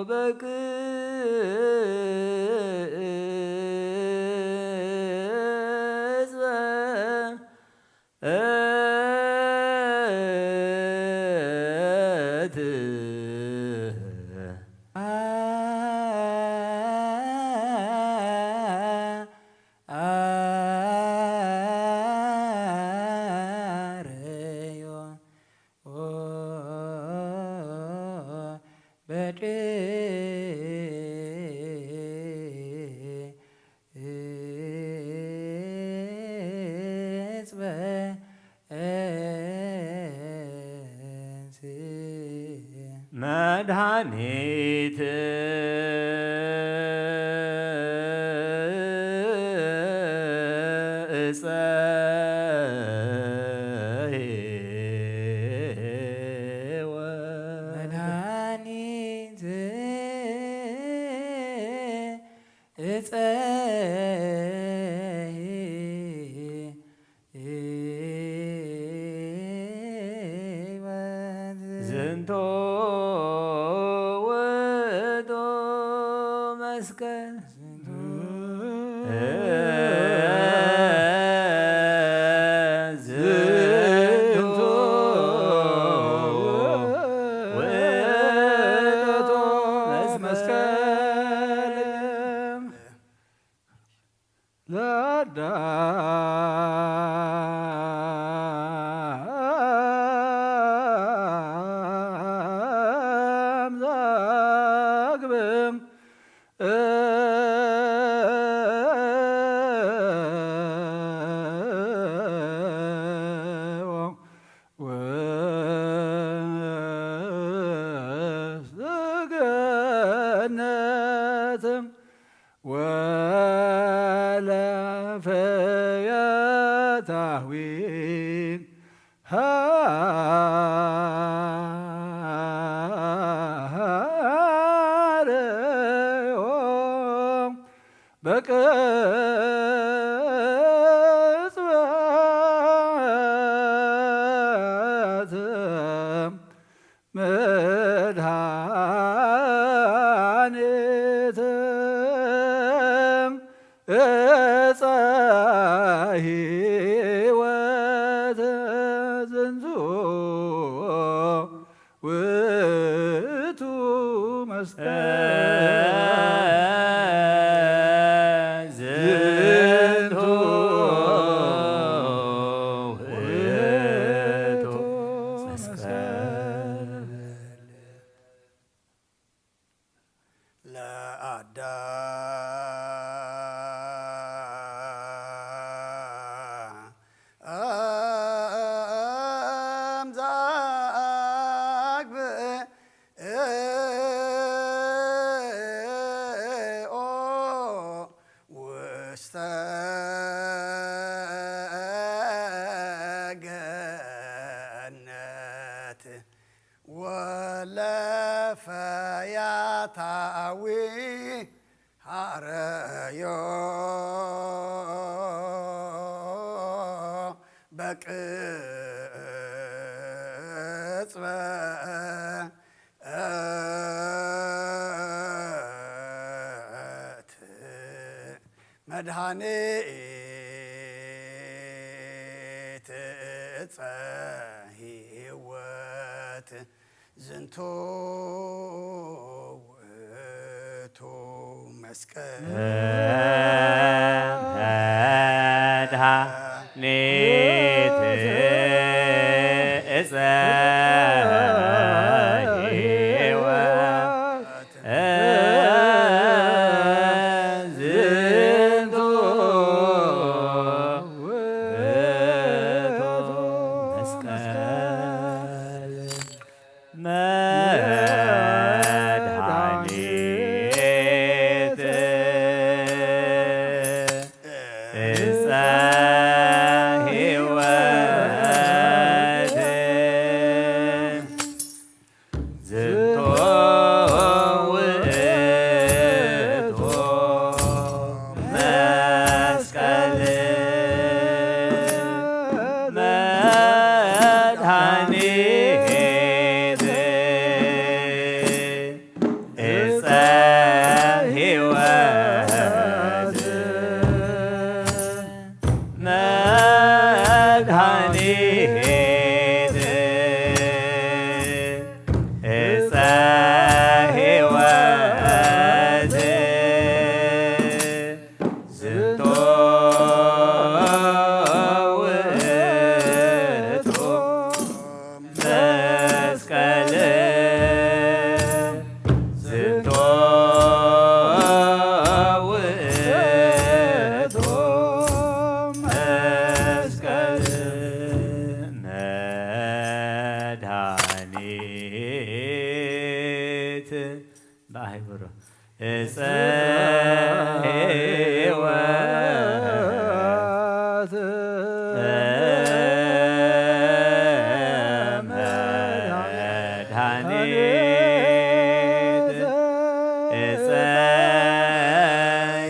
በቅጽበት መድኃኒት እፀ ሕይወት መድኃኒት እፀ ሕይወት ዝንቶ ውእቱ መስቀል ዝንቱ ውእቱ መስቀል ለአዳም ዘግብም ወስገነትም ወለፈየታዊን ሃርዮም በቅጽበትም መድኃኒትም እፀ ሕይወት ዝንቱ ውእቱ መስቀል ዝንቱ ውእቱ መስቀል ለአዳም ዘግብኦ ውስተ ገነት ወለፈያታዊ ሃረዮ በቅጽበት መድኃኒት እፀ ሕይወት ዝንቱ ውእቱ መስቀል መድኃኒት እፀ ሕይወት ዝንቱ ውእቱ መስቀል መድኃኒት በአህብሮ እፀ ሕይወት መድኃኒት እፀ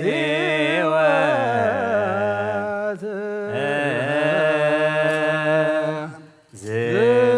ሕይወት ዝንቶ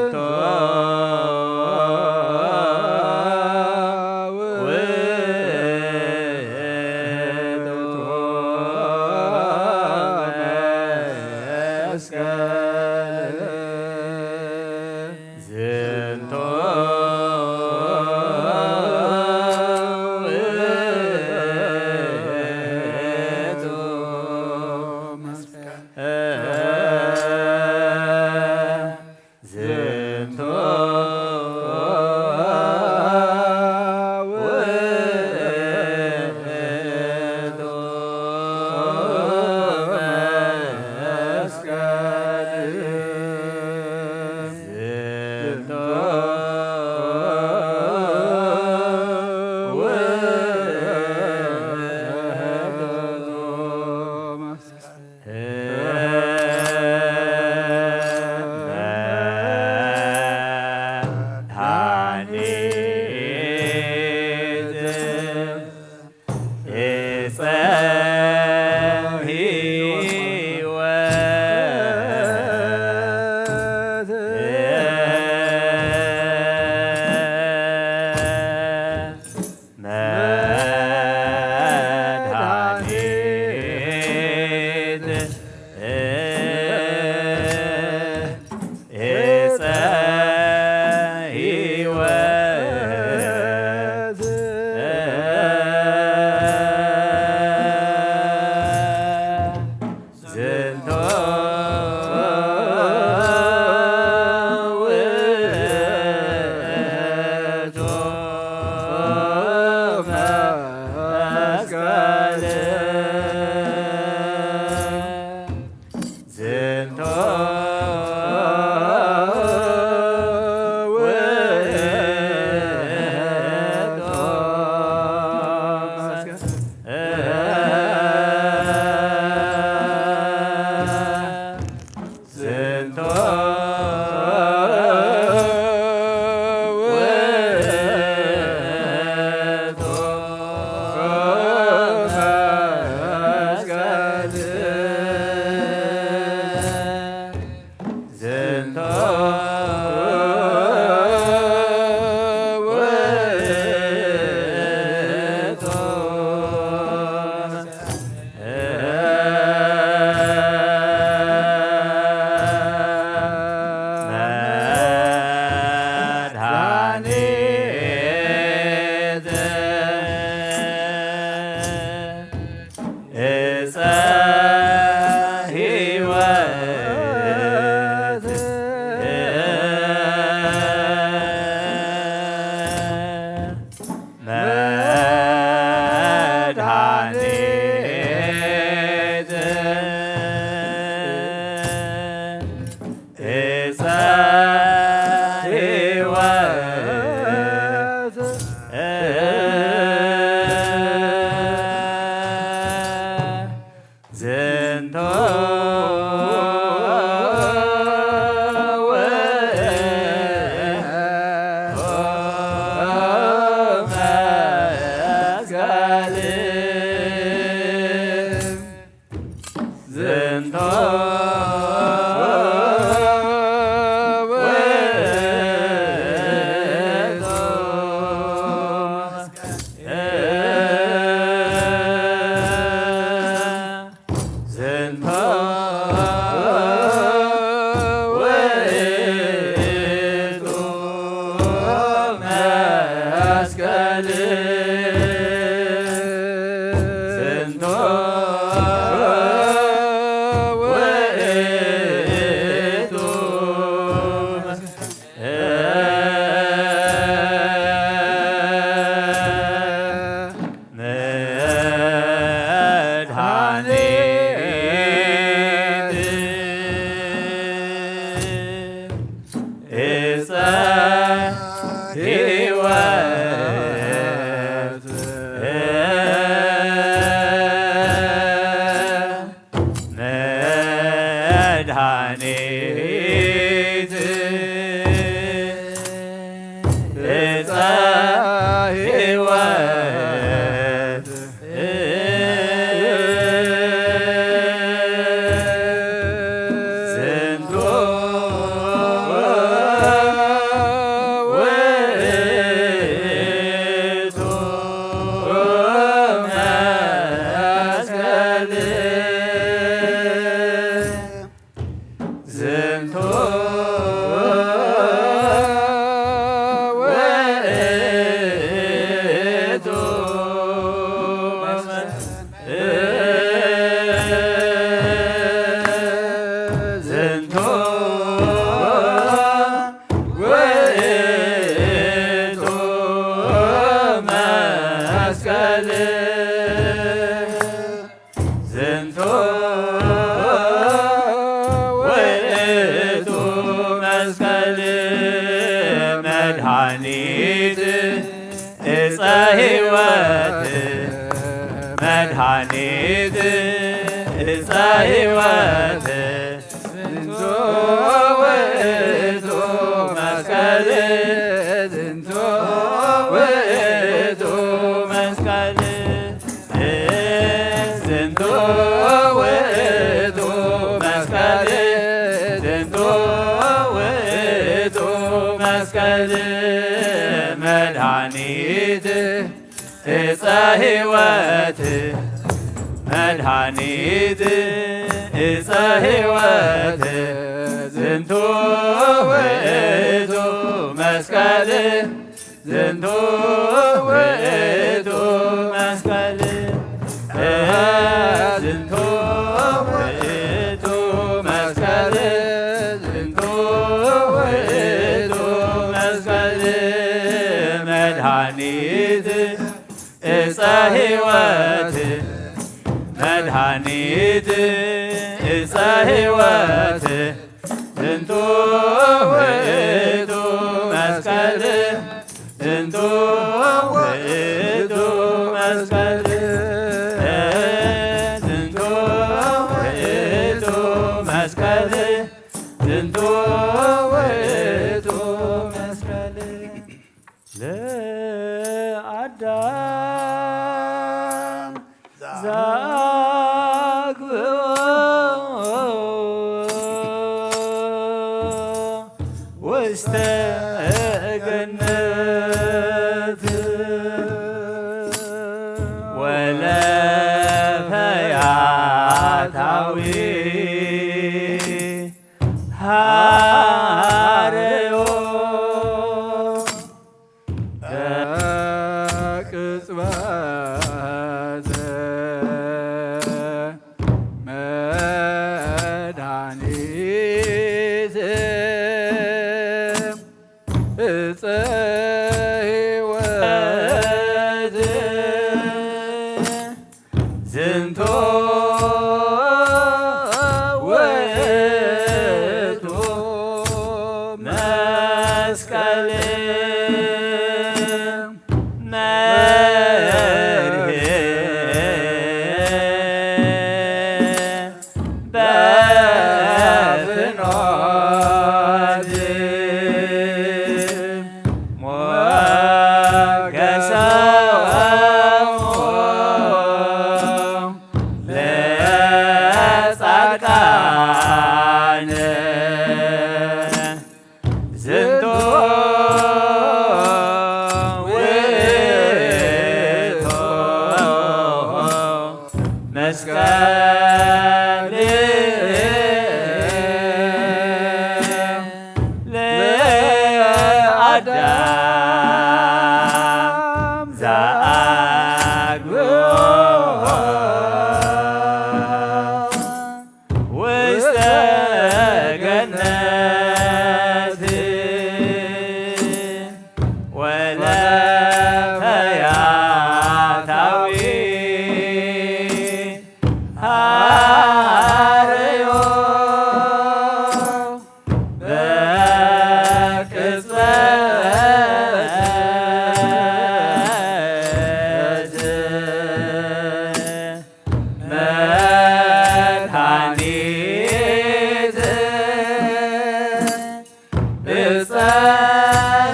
መስቀል ዝንቱ ውእቱ መስቀል መድኃኒት ዕፀ ሕይወት መድኃኒት ዕፀ ሕይወት ዝንቱ ውእቱ መስቀል ዝንቱ ውእቱ መስቀል ዝንቱ ውእቱ መስቀል ዝንቱ ውእቱ መስቀል መድኃኒት ዕፀ ሕይወት መድኃኒት ዕፀ ሕይወት ዝንቱ ውእቱ መስቀል ዝንቱ ውእቱ መስቀል ዝንቱ ውእቱ መስቀል ዝንቱ ውእቱ መስቀል መድኃኒት ዕፀ ሕይወት መድኃኒት ዕፀ ሕይወት ዝንቱ ውእቱ መስቀል ዝንቱ ውእቱ መስቀል ዝንቱ ውእቱ መስቀል ዝንቱ ውእቱ መስቀል ለአዳም ዘአግብኦ ውስተ ገነት ወለፈያታዊ ሃረዮ ቅጽበተ መድኃኒት ዕፀ ሕይወት ዝንቱ ውእቱ መስቀል ዝንቱ ውእቱ መስቀል ለአዳም ዘአግብኦ ውስተ ገነት ወለፈያታዊ ሃረዮ በቅጽበት መድኃኒት ዕፀ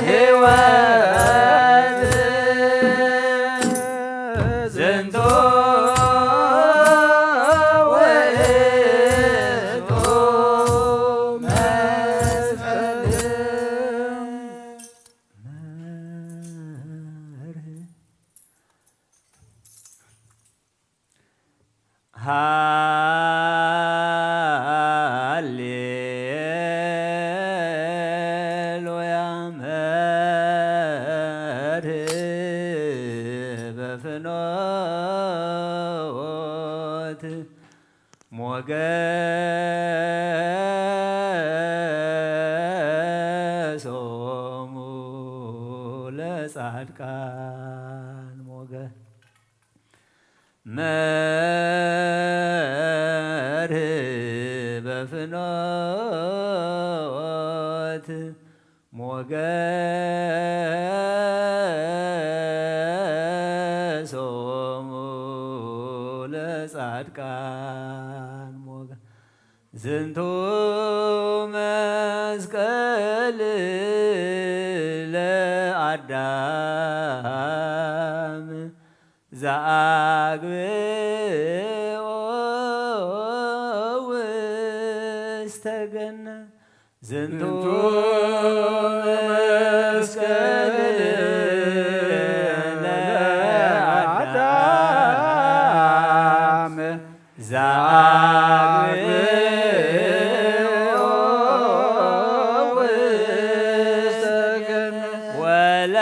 ሕይወት ዝንቱ ውእቱ መስቀል ሃሌሉያ መድኅ በፍኖት ሞገሶሙ ለጻድቃን ሞገስ መርህ በፍኖት ሞገሶሙ ለጻድቃን ዝንቱ መስቀል ለአዳም ዘአግብኦ ውስተ ገነት ዝንቱ መስቀል ለአዳም ዘአግብኦ ውስተ ገነት ወለፈያታዊ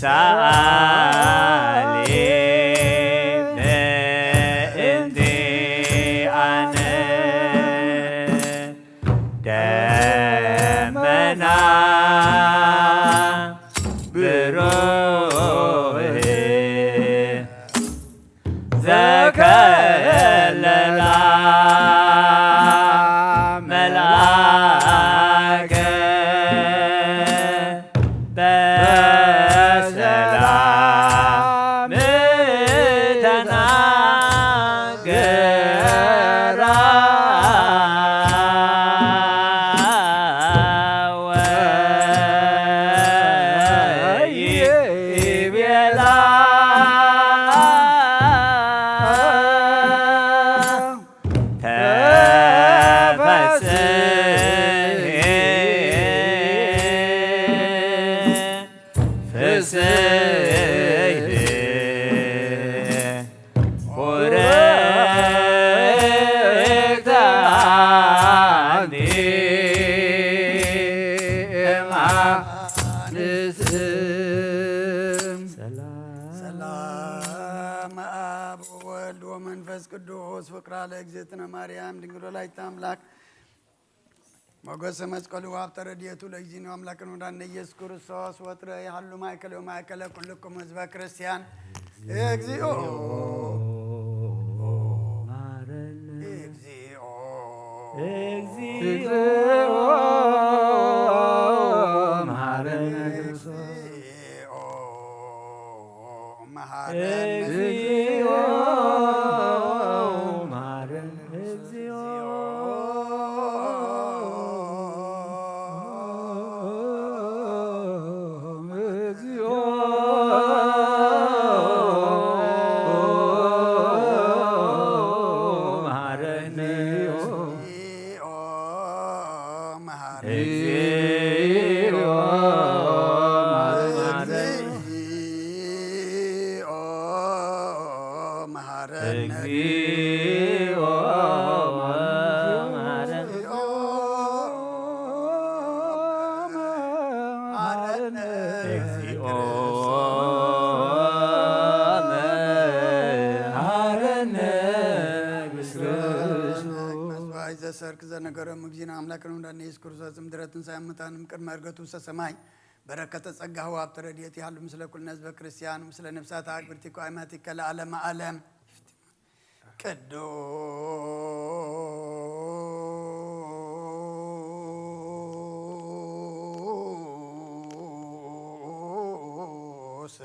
ሰአሊ ለእንቲአነ ደመና ብሩህ ዘከለላ መልአከ በሰላም ተናገራ ወይቤላ ሰላም አብ ወወልድ ወመንፈስ ቅዱስ ፍቅራ ለእግዝእትነ ማርያም ድንግል ወላዲተ አምላክ ሞገሰ መስቀሉ ሀብተ ረድኤቱ ለእግዚእነ አምላክነ ወዳነ ኢየሱስ ክርስቶስ ወጥረ ያህሉ ማእከለ ወማእከለ ኩልክሙ ህዝበ ክርስቲያን እግዚኦ እግዚኦ እግዚኦ መሐረነ እግዚኦ መሐረነ እግዚኦ መሐረነ እግዚኦ ዘሰርክ ዘነገረም እግዚእነ አምላክነ ወዳነ ኢየሱስ ክርስቶስ ምድረትን ሳይምታንም ቅድመ ዕርገቱ ውስተ ሰማይ በረከተ ጸጋሁ ሀብተ ረድኤቱ ያህሉ ምስለ ኩልነ ህዝበ ክርስቲያን ምስለ ነፍሳት አግብርቲከ አእማቲከ ለዓለመ ዓለም ቅዱስ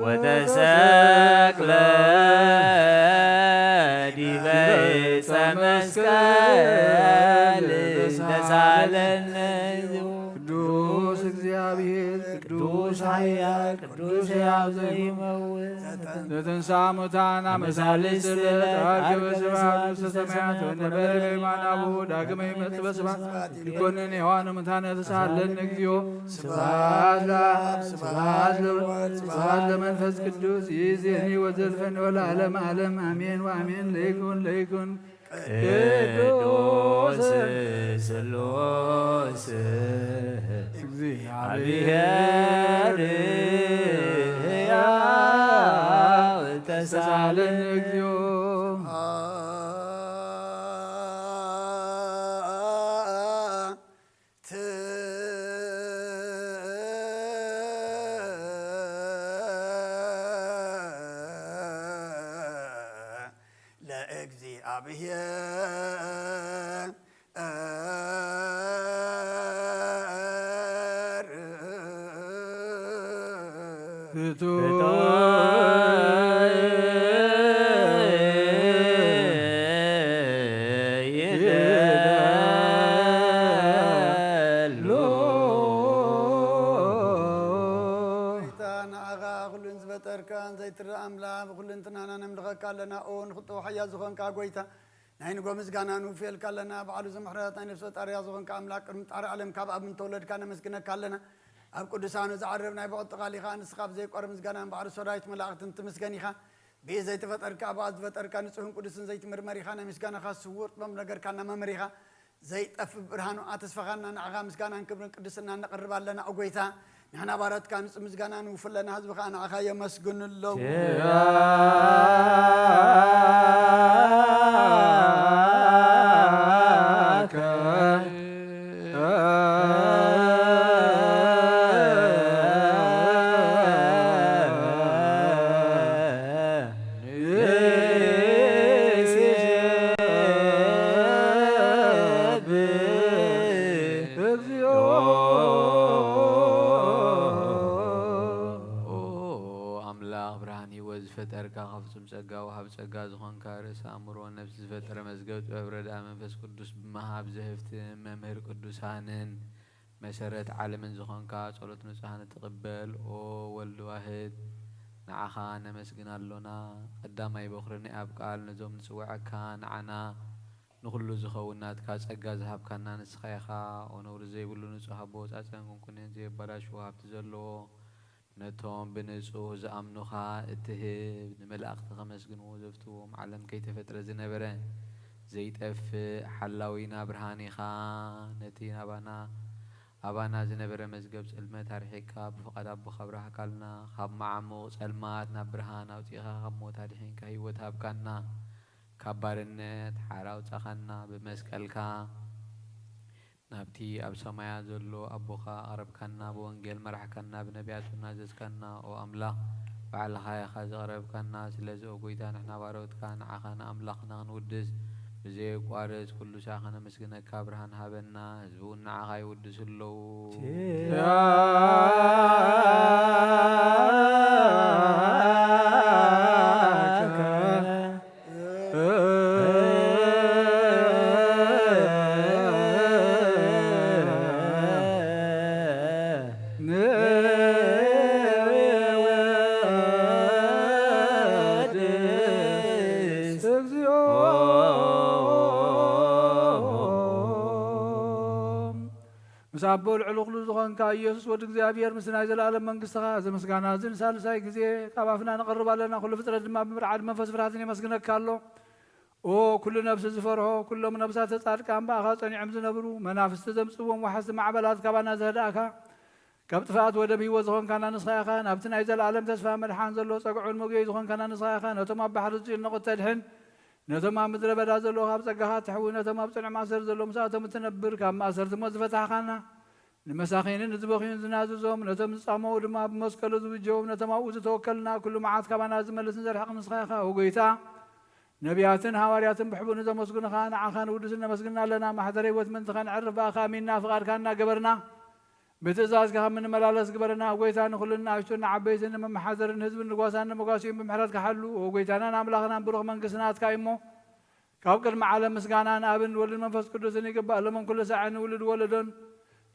ወተሰቅለ ዲበ ዕፀ መስቀል ተሳለነ ቅዱስ እግዚአብሔር ቅዱስ ኃያል ቅዱስ ሕያው ዘይመውት ዘተንሥአ እሙታን አመሳልስት ተአርገ በስብሐት ውስተ ሰማያት ወነበረ በየማነ አቡሁ ዳግመ ይመጽእ በስብሐት ይኰነን ሕያዋነ ሙታነ ተሳሃለነ እግዚኦ ስብሐት ለአብ ስብሐት ለወልድ ስብሐት ለመንፈስ ቅዱስ ይእዜኒ ወዘልፈኒ ወለዓለመ ዓለም አሜን ወአሜን። ለይኩን ቅዱስ ስሉስ እግዚአብሔር ሕያው ተሳለን እግዚኦ كلنا أون خطو حيا زخون كاغويتا نحن قومز غانا نوفيل كلنا بعلو زمحرات نحن نفسه طاريا زخون كاملاك متعرى علم كاب أب من تولد كان مسكنا كلنا أب قدسانو زعربنا يبقى تقالي خان سخاب زي قرمز غانا بعلو سرايت ملاقت انت مسكني خان بي زي تفتر كاباز فتر كان سوهم قدسن زي تمرمري خان مسكنا خاص سوور بملقر كان ممري خان زي تف برهانو آتسفخانا نعغا مسكنا نكبرن قدسنا نقرب لنا أقويتا نحن بارات كان مسكنا نوفل لنا هزب خان عخا يمسكن اللو ጸጋ ዝሆን ካርስ አእምሮ ነፍስ ዝፈጠረ መዝገብ ጥበብ መንፈስ ቅዱስ በመሃብ ዘህፍት መምህር ቅዱሳንን መሰረት ዓለምን ዝሆንካ ጸሎት ንጹሃን ተቀበል ኦ ወልድ ዋህድ ንዓኻ ነመስግናለና ቀዳማይ በኽርኒ ኣብ ቃል ነዞም ንጽዋዕካ ንዓና ንኹሉ ዝኸውናትካ ጸጋ ዝሃብካና ንስኻ ኢኻ ኦነውር ዘይብሉ ንጹህ ኣቦ ጻጸን ኩንኩንን ዘይበላሽ ሃብቲ ዘለዎ ነቶም ብንጹህ ዝኣምኑኻ እትህብ ንመላእኽቲ ከመስግንዎ ዘፍትዎም ዓለም ከይተፈጥረ ዝነበረ ዘይጠፍእ ሓላዊና ብርሃን ኢኻ ነቲ ኣባና ዝነበረ መዝገብ ጽልመት ኣርሒካ ብፍቓድ ኣቦኻ ብርሃካልና ካብ ማዕሙቕ ጸልማት ናብ ብርሃን ኣውፂኻ ካብ ሞት ኣድሒንካ ህይወት ሃብካና ካብ ባርነት ሓር ኣውፃኻና ብመስቀልካ ናብቲ ኣብ ሰማያት ዘሎ ኣቦኻ ኣቕረብካና ብወንጌል መራሕካና ብነቢያት ናዘዝካና ኦ ኣምላኽ ባዕልኻ ኢኻ ዘቕረብካና ስለዚ ኦ ጐይታ ንሕና ባሮትካ ንዓኻ ንኣምላኽና ክንውድስ ብዘየቋርጽ ኩሉ ሰዓኸ ነመስግነካ ብርሃን ሃበና ህዝቡ እውን ንዓኻ ይውድስ ኣለዉ مسابول علوقلو زخون كا يسوع ود እግዚአብሔር ምስና ይዘላለም መንግሥትኻ ዘመስጋና ዝን ሳልሳይ ጊዜ ካባፍና ነቀርባ ለና ኩሉ ፍጥረት ድማ በብርዓድ መንፈስ ፍርሃትን ይመስግነካሎ ኦ ኩሉ ነፍስ ዝፈርሖ ኩሎም ነፍሳት ጻድቃን ባኻ ጸኒዖም ዝነብሩ መናፍስት ዘምጽዎም ወሐስ ማዕበላት ካባና ዘህዳካ ካብ ጥፋት ወደ ህይወት ዝኾን ካና ንስኻኻ ናብቲ ናይ ዘላለም ተስፋ መድሓን ዘሎ ጸግዑን ሞገይ ዝኾን ካና ንስኻኻ ነቶም ኣብ ባሕሪ ዝጭነቑ ተድሕን ነቶም ኣብ ምድረ በዳ ዘሎ ካብ ጸጋኻ ትሕዊ ነቶም ኣብ ጽኑዕ ማእሰር ዘሎ ምስኣቶም እትነብር ካብ ማእሰርቲ ሞት ዝፈታሕኻና ንመሳኺንን ዝበኺዩን ዝናዝዞም ነቶም ዝጻመው ድማ ብመስቀሉ ዝብጀዎም ነቶም ኣብኡ ዝተወከልና ኩሉ መዓት ካባና ዝመልስን ዘርሕቕ ንስኻኻ ወጎይታ ነቢያትን ሃዋርያትን ብሕቡእ ንዘመስግኑኻ ንዓኻ ንውድስን ነመስግና ኣለና ማሕደረ ህይወት ምንትኻ ንዕርፍ በኣኻ ኣሚንና ፍቓድካና ገበርና ብትእዛዝካ ምንመላለስ ግበረና ወጎይታ ንኹልና ኣሽቱን ዓበይትን ንመመሓደርን ህዝብን ንጓሳን ንመጓሲን ብምሕረትካ ሓሉ ወጎይታና ንኣምላኽናን ብሩኽ መንግሥትናትካ እሞ ካብ ቅድሚ ዓለም ምስጋና ንኣብን ወልድን መንፈስ ቅዱስን ይግባእ ሎምን ኩሉ ሰዓት ንውልድ ወለዶን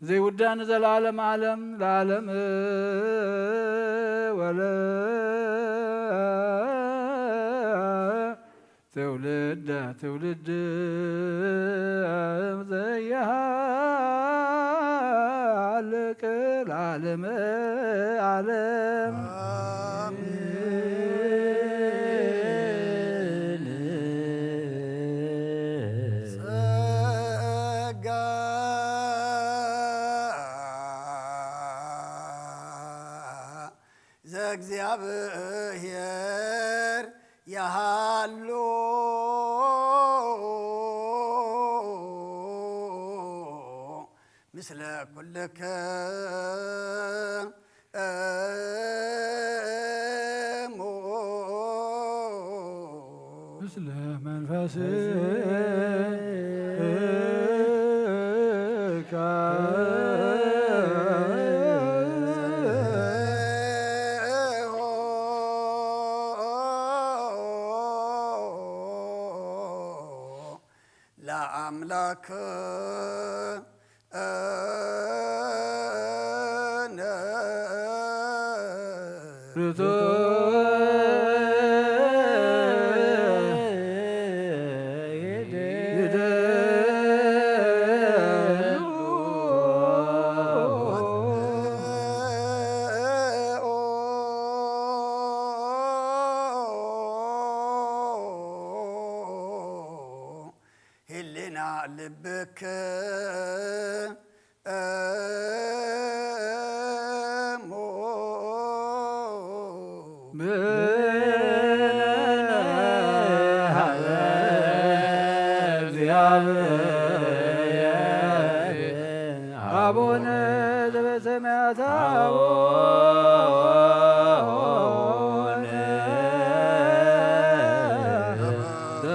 زي ودان زل عالم عالم العالم ولا تولد زيها لك العالم عالم آمين እግዚአብሔር ያሃሉ ምስለ ኩልከ ምስለ መንፈስከ ለአምላክ ህሊና ልብክ አቡነ ዘበሰማያት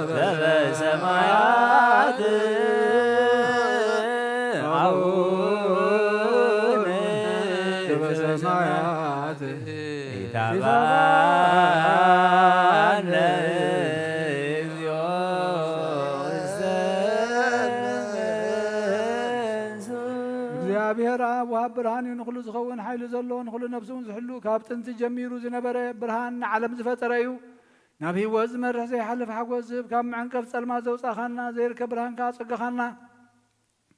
በሰማያት አቡነ በሰማያት ይትባረክ እግዚኦ እግዚአብሔር አብ ወሃብ ብርሃን ንኩሉ ዝኸውን ሓይሊ ዘለዎ ንኩሉ ነብሲ እውን ዝሕሉ ካብ ጥንቲ ጀሚሩ ዝነበረ ብርሃን ንዓለም ዝፈጠረ እዩ ናብ ሂወት ዝመርሕ ዘይሓልፍ ሓጎስ ዝህብ ካብ መዐንቀፍ ጸልማት ዘውፃእኻና ዘይርከብ ብርሃንካ ፀጋኻና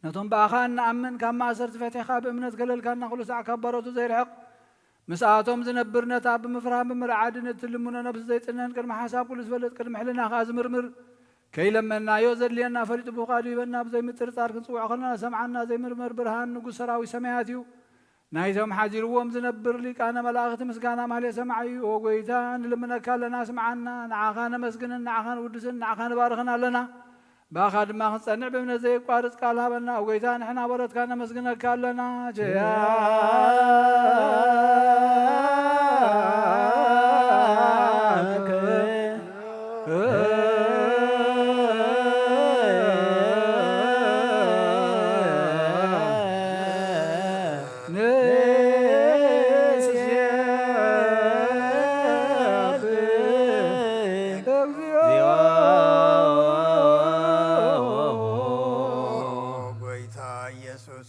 ነቶም በኣኻ እንኣምን ካብ ማእሰርቲ ፈቲሕካ ብእምነት ገለልካና ኩሉ ሰዕ ካብ በረቱ ዘይርሕቕ ምስኣቶም ዝነብር ነታ ብምፍራህን ብምርዓድን እትልሙኖ ነብሲ ዘይጥነን ቅድሚ ሓሳብ ኩሉ ዝበለጥ ቅድሚ ሕልና ከዓ ዝምርምር ከይለመናዮ ዘድልየና ፈሊጡ ብፍቃዱ ይበና ብዘይምጥርጣር ክንፅውዖ ከለና ሰምዓና ዘይምርመር ብርሃን ንጉስ ሰራዊት ሰማያት እዩ ናይቶም ሓዚርዎም ዝነብር ሊቃነ መላእኽቲ ምስጋና ማህሌት ሰማዕ እዩ ኦ ጎይታ ንልምነካ ኣለና ስምዓና ንዓኻ ነመስግንን ንዓኻ ንውድስን ንዓኻ ንባርኽን ኣለና ባኻ ድማ ክንፀንዕ ብእምነት ዘይቋርፅ ቃል ሃበና ኦ ጎይታ ንሕና በረትካ ነመስግነካ ኣለና ጀያ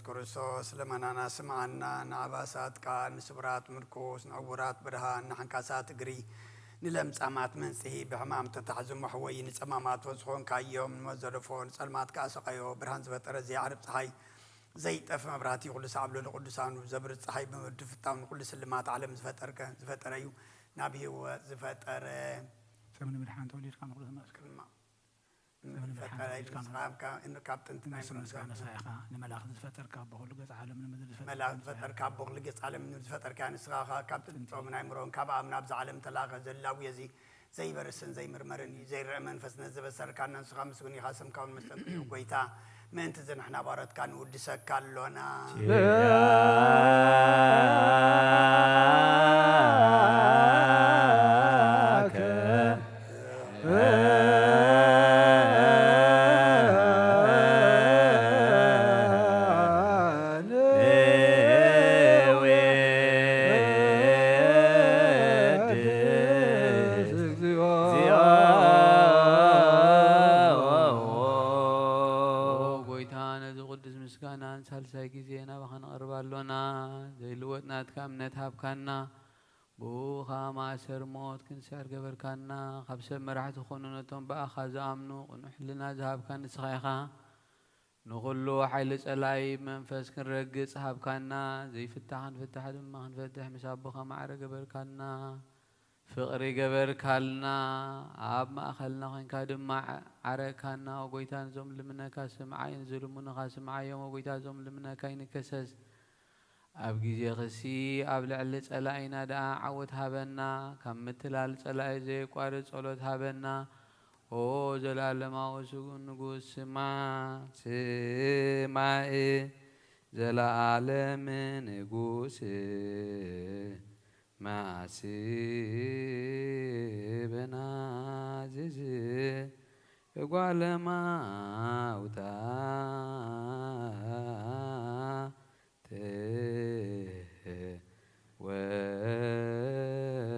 ክርስቶስ ለመናና ስምዓና ንኣባሳትካ ንስብራት ምርኮስ ንዕውራት ብርሃን ንሓንካሳት እግሪ ንለምጻማት መንጽሂ ብሕማም ተታሕዙ መሕወይ ንጸማማት ወዝኾንካዮም ንመዘረፎ ንጸልማት ካሰቐዮ ብርሃን ዝፈጠረ ዘይዓርብ ፀሓይ ዘይጠፍ መብራህቲ ኩሉ ሰዓብሎ ንቅዱሳኑ ዘብርፅ ፀሓይ ብምርዲ ፍታው ንኩሉ ስልማት ዓለም ዝፈጠረ እዩ ናብ ህይወት ዝፈጠረ ሰሙን ብርሃን ተወሊድካ ንኩሉ ተመስክር ካብ ጥንቲ ናይ ምስጋና ሳይኻ ንመላእኽቲ ዝፈጠርካ ብኩሉ ገጽ ዓለም ንምድሪ መላእኽቲ ዝፈጠርካ ብኩሉ ገጽ ዓለም ንምድሪ ዝፈጠርካ ንስኻኻ ካብ ጥንጦም ናይ ምሮን ካብ ኣብ ናብ ዝዓለም ተላኸ ዘላዊ እዚ ዘይበርስን ዘይምርመርን እዩ ዘይርአ መንፈስ ነዝበሰርካ ነንስኻ ምስጉን ኢኻ ስምካውን መስጠት እዩ ጎይታ ምእንቲ ዝንሕና ባረትካ ንውድሰካ ኣሎና ሳልሳይ ጊዜ ናባኻ ነቕርብ ኣሎና ዘይልወጥናትካ እምነት ሃብካና ብኡኻ ማእሰር ሞት ክንስዕር ገበርካና ካብ ሰብ መራሕቲ ዝኾኑ ነቶም በኣኻ ዝኣምኑ ቅኑዕ ሕልና ዝሃብካ ንስኻ ኢኻ ንኹሉ ሓይሊ ጸላይ መንፈስ ክንረግጽ ሃብካና ዘይፍታሕ ክንፍታሕ ድማ ክንፈትሕ ምስ ኣቦኻ ማዕረ ገበርካና ፍቕሪ ገበርካልና ኣብ ማእኸልና ኮንካ ድማ ዓረካና ወጎይታ ንዞም ልምነካ ስምዓይ ንዝልሙንኻ ስምዓዮም ወጎይታ ዞም ልምነካ ይንከሰስ ኣብ ግዜ ኸሲ ኣብ ልዕሊ ጸላኢና ደኣ ዓወት ሃበና ካብ ምትላል ጸላኢ ዘይቋርጽ ጸሎት ሃበና ኦ ዘላለማዊ ስጉን ንጉስ ስማዕ ዘለዓለም ንጉስ ማዕስብና ዝዝ እጓለ ማውታ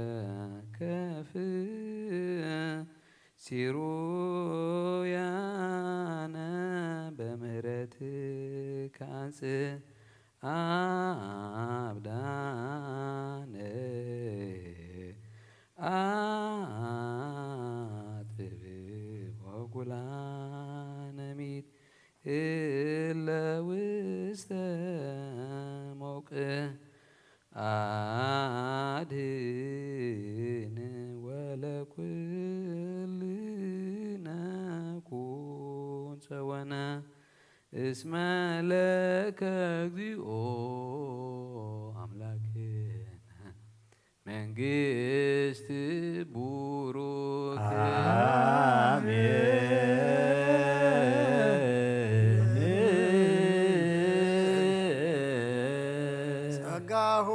ወከፍ ሲሩያነ በምህረትከ አንጽእ አብዳነ አጥብብ ወጉላነ ሚት እለ ውስተ መውቅዕ አድኅን ወለኩልነ ኩን ጸወነ እስመ ለከ እግዚኦ አምላክነ መንግሥት ቡሩክ ጸጋሁ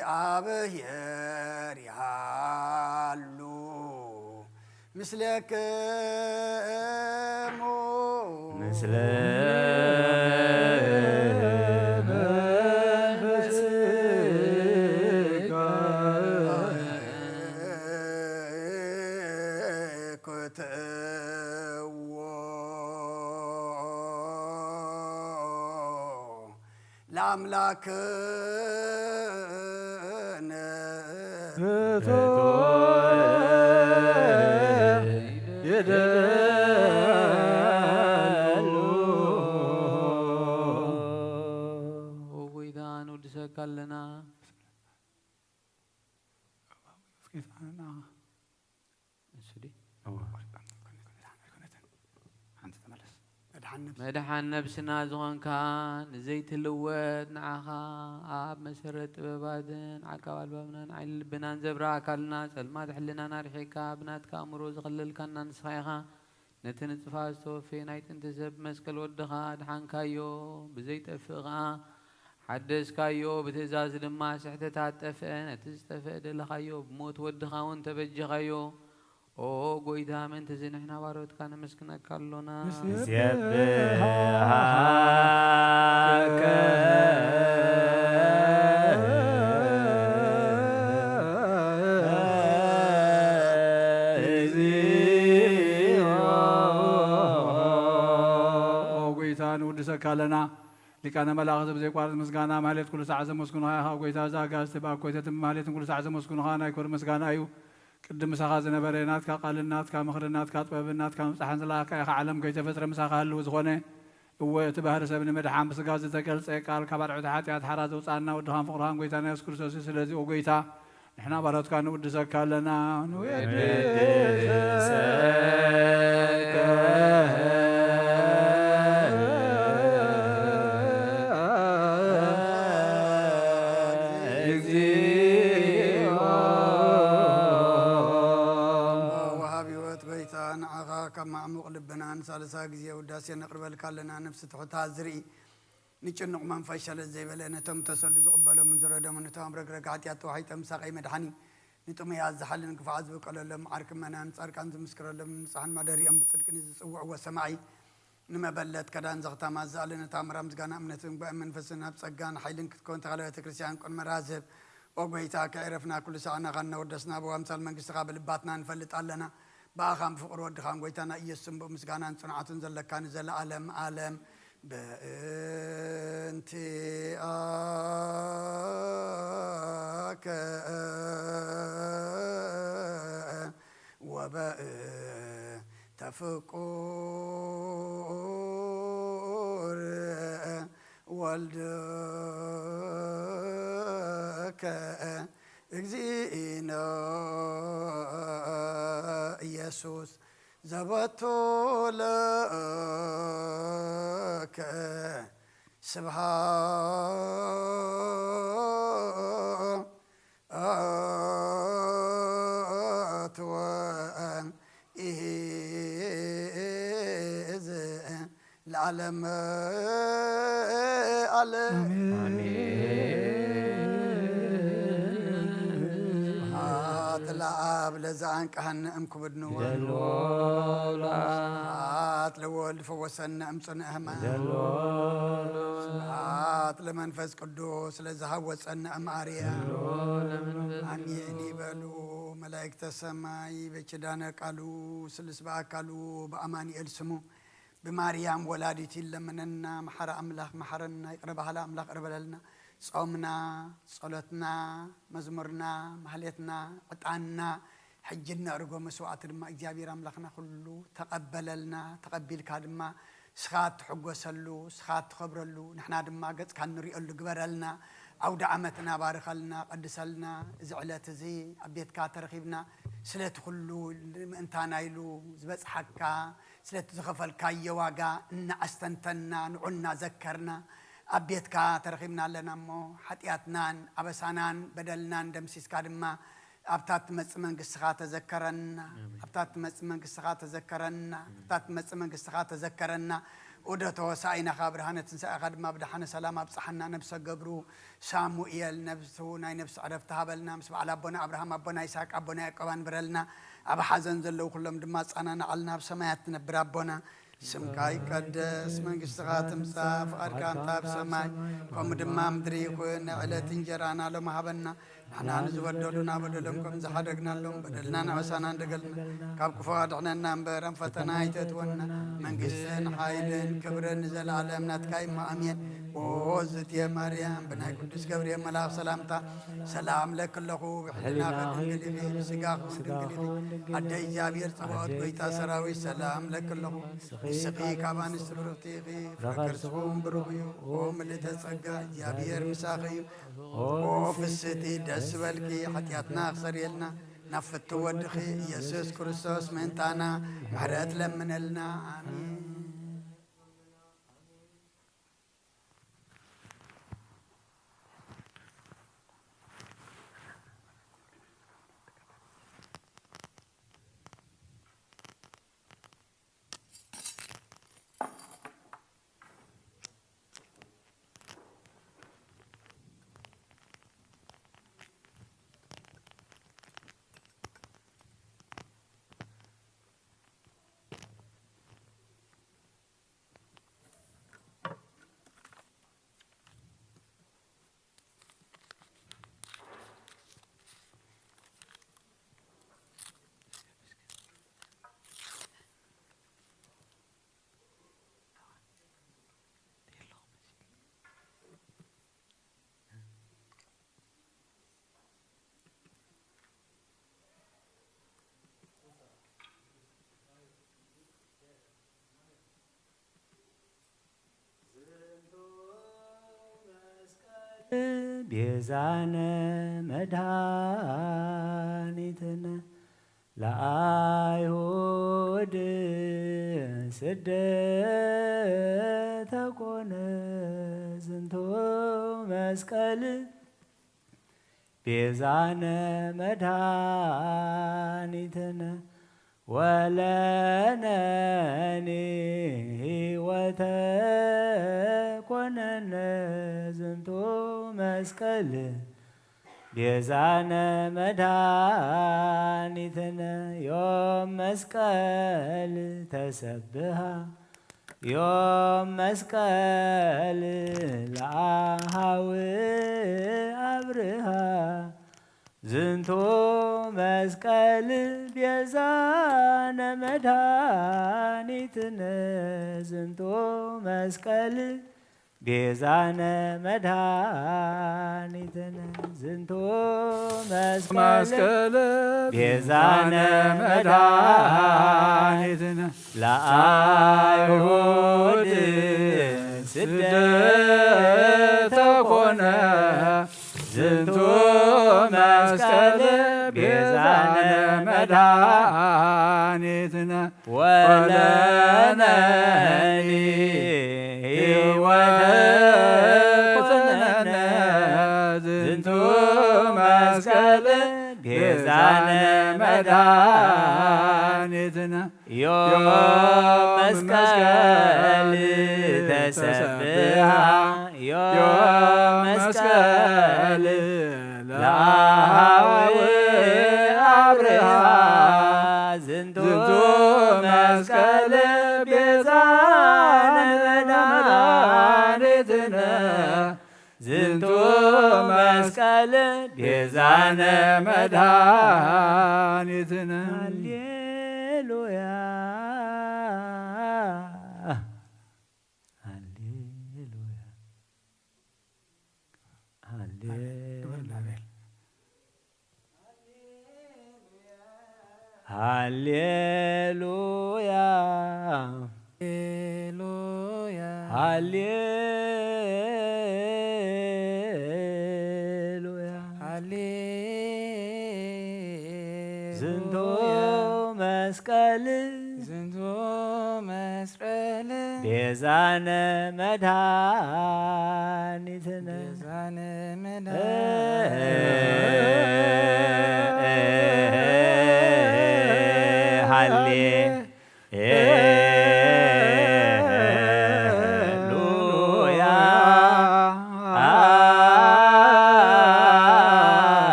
ለእግዚአብሔር ያሉ ምስለክሙ ምስለ ክትዎ ለአምላክነ ወይታ ንወድሰካ ኣለና መድሓን ነብስና ዝኾንካ ንዘይትልወጥ ንዓኻ ኣብ መሰረት ጥበባትን ዓቃብ ኣልባብናን ዓይኒ ልብናን ዘብራ ኣካልና ጸልማት ሕልናና ርሒካ ብናትካ እምሮ ዝኸለልካና ንስኻ ኢኻ ነቲ ንጽፋት ዝተወፈየ ናይ ጥንቲ ሰብ መስቀል ወድኻ ድሓንካዮ ብዘይጠፍእ ኸዓ ሓደስካዮ ብትእዛዝ ድማ ስሕተታት ጠፍአ ነቲ ዝጠፍአ ደለኻዮ ብሞት ወድኻ እውን ተበጅኻዮ ኦ ጎይታ ምእንቲ እዚ ንሕና ባሮትካ ነመስግነካ ኣሎና ንሴብሐከ እግዚኦ ጎይታ ንውድሰካ ኣለና ሊቃነ መላእኽቲ ብዘይቋርጽ ምስጋና ማህሌት ኩሉ ሰዓት ዘመስግኑኻ ኢኻ ጎይታ ዛጋዝቲ ብኣኮይተትን ማህሌትን ኩሉ ሰዓት ዘመስግኑኻ ናይ ክብሪ ምስጋና እዩ ቅድም ምሳኻ ዝነበረ ናትካ ቃልን ናትካ ምኽርን ናትካ ጥበብን ናትካ ምብፃሕን ዝለኣካ ኢኻ ዓለም ከይተፈጥረ ምሳኻ ህልው ዝኾነ እወ እቲ ባህሪ ሰብ ንምድሓን ብስጋ ዝተገልፀ ቃል ካብ ኣርዑቲ ሓጢኣት ሓራ ዘውፃእና ወድኻን ፍቕርኻን ጎይታና ኢየሱስ ክርስቶስ እዩ ስለዚ ኦ ጎይታ ንሕና ባሮትካ ንውድሰካ ኣለና ካብ ማዕሙቕ ልብናን ሳልሳ ግዜ ውዳሴ ነቕርበልካ ኣለና ነፍሲ ትሑታት ዝርኢ ንጭንቕ መንፈስ ሸለት ዘይበለ ነቶም ተሰዱ ዝቕበሎምን ዝረደሙ ነቶም ረግረግ ሓጢኣት ተዋሒጦም ሳቐይ መድሓኒ ንጥሙያት ዝሓልን ክፉዓት ዝበቀለሎም ዓርኪ መናን ጻድቃን ዝምስክረሎም ንፅሓን ማደሪኦም ብፅድቅን ዝፅውዕዎ ሰማዒ ንመበለት ከዳን ዘኽታማ ዝኣለነ ታምራ ምስጋና እምነትን ጉባኤ መንፈስን ኣብ ጸጋን ሓይልን ክትኮን ተኻለ ቤተ ክርስቲያን ቆን መራዝብ ኦ ጎይታ ከዕረፍና ኩሉ ሰዓና ኻናወደስና ብዋምሳል መንግስትኻ ብልባትና ንፈልጥ ኣለና بأخام فقر ودخان قويتانا إيسم بمسكانا صنعة زلكان زل عالم عالم بأنتي آك وبأ تفقور والدك እግዚእነ ኢየሱስ ዘበቱ ለከ ስብሃት ወኢዝ ለዓለም ዓለም ለአብ ለዘአንቀሐነ እምክብድን ስብሐት ለወልድ ፈወሰነ እምጽንዕ ሕማም ስብሐት ለመንፈስ ቅዱስ ለዘሃወፀነ እምአርያም አሜን ይበሉ መላእክተ ሰማይ በኪዳነ ቃሉ ስልስ በአካሉ በአማኑኤል ስሙ በማርያም ወላዲት ይለምነና መሐረ አምላክ መሐረና ይቅረ ባህላ አምላክ ይቅረ በለልና ጾምና ጸሎትና መዝሙርና ማህሌትና ዕጣንና ሕጅና እርጎ መስዋዕት ድማ እግዚአብሔር አምላክና ሁሉ ተቀበለልና ተቀቢልካ ድማ ስኻ ትሕጎሰሉ ስኻ ትኸብረሉ ንሕና ድማ ገጽካ ንሪእሉ ግበረልና አውደ ዓመትና ባርከልና ቀድሰልና እዚ ዕለት እዚ ኣብ ቤትካ ተረኺብና ስለቲ ኩሉ ምእንታና ኢሉ ዝበፅሓካ ስለቲ ዝኸፈልካዮ ዋጋ እናኣስተንተና ንዑና ዘከርና ኣብ ቤትካ ተረኺብና ኣለና እሞ ሓጢኣትናን ኣበሳናን በደልናን ደምሲስካ ድማ ኣብታት መጽእ መንግስትኻ ተዘከረና ኣብታት መጽእ መንግስትኻ ተዘከረና ኣብታት መጽእ መንግስትኻ ተዘከረና ودته وسعينا خابرهانة تنسى قد ما بدحنا سلام أبصحنا نفس قبرو ساموئيل نفسه ناي نفس عرفتها بلنا مسبع على أبونا أبراهام أبونا إسحاق أبونا يعقوب برلنا أبا حزن زلوا كلهم دماس أنا نعلنا بسماياتنا بربنا سمكاي قدس من قصغات مساف أركان تاب سماي كم دمام دريكون على تنجرانا لما هبنا نحن نزودنا بدلهم زحدقنا لهم بدلنا نعسانا دقلنا كاب كفادعنا نامبرم فتنايتت ونا من قسن حايلن كبرن نزل على منات كايم أمين ووزت يا مريم بناي قدس قبريم ملاف سلامتا سلام لك اللهو بحدنا فدنقلي سقاق وندنقلي أدى جابير صوات بيتا سراوي سلام لك اللهو سقي كابان السرورتيغي فكر سقوم بروحيو قوم اللي تسقى جابير مساقيو وفستي دس بالكي حتياتنا أخسر يلنا نفت ودخي يسوس كريستوس منتانا محرات لمن لنا آمين ቤዛነ መድኃኒትነ ለአይሁድ ስደተ ኮነ ዝንቶ መስቀል ቤዛነ መድኃኒትነ ወለነኒ ሕይወተ ኮነነ ዝንቶ መስቀል ቤዛነ መድኃኒትነ ዮም መስቀል ተሰብሃ ዮም መስቀል ለአሃው አብርሃ ዝንቶ መስቀል ቤዛነ መድኃኒትነ ዝንቶ መስቀል ቤዛነ መድኃኒትነ ዝንቶ መስቀል ቤዛነ መድኃኒትነ ለአይሁድ ስደተ ኮነ ዝንቶ መስቀል ቤዛነ መድኃኒትነ መድኃኒትነ ወለነኒ ሕይወተ ኮነነ ዝንቱ መስቀል ቤዛነ መድኃኒትነ ዮም መስቀል ተሰብሐ ዮም መስቀል ለአኀዊ አብርሃ ዝንቱ መስቀል ቤዛነ መድኃኒትነ ዝንቱ መስቀል ቤዛነ መድኃኒትነ ሃሌሉያ ሃሌሉያ ሃሌሉያ ሃሌሉያ ዝንቱ መስቀል ቤዛነ መድኃኒትነ ሃሌሉያ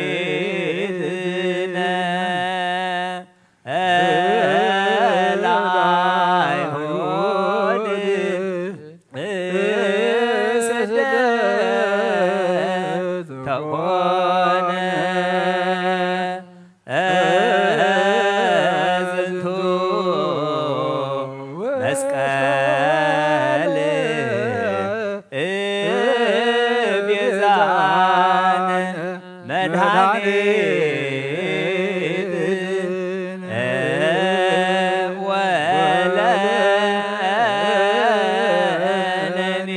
መድኃኒትነ ለአይሁድ ስደት ተኮነ ዝንቱ መስቀል ቤዛነ መድኃኒትነ ወለነኒ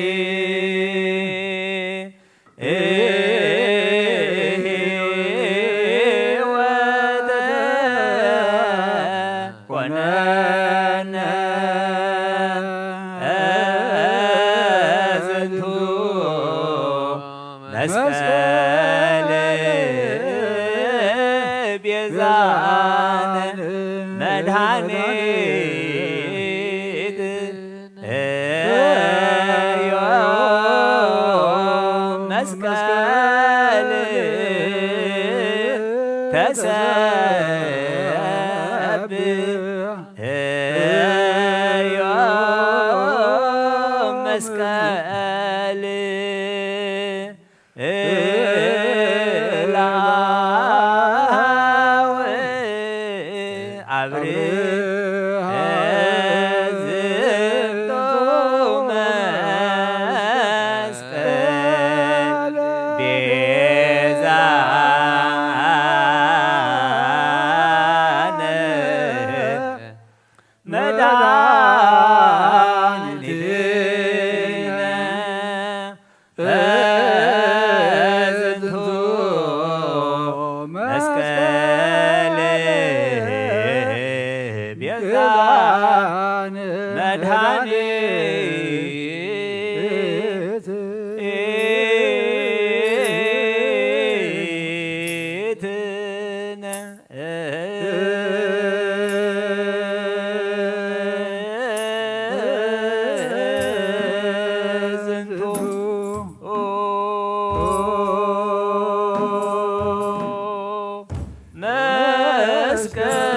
ሕይወተ ኮነነ ዝንቱ መስቀል ቤዛነ መድኃኒትነ ዮም መስቀል ተሰብሐ ዮም መስቀል አብርሃ ዝንቱ መስቀል ቤዛነ መድኃኒትነ ዝንቱ መስቀል ቤዛነ መድኃኒትነ ዝንቱ መስቀል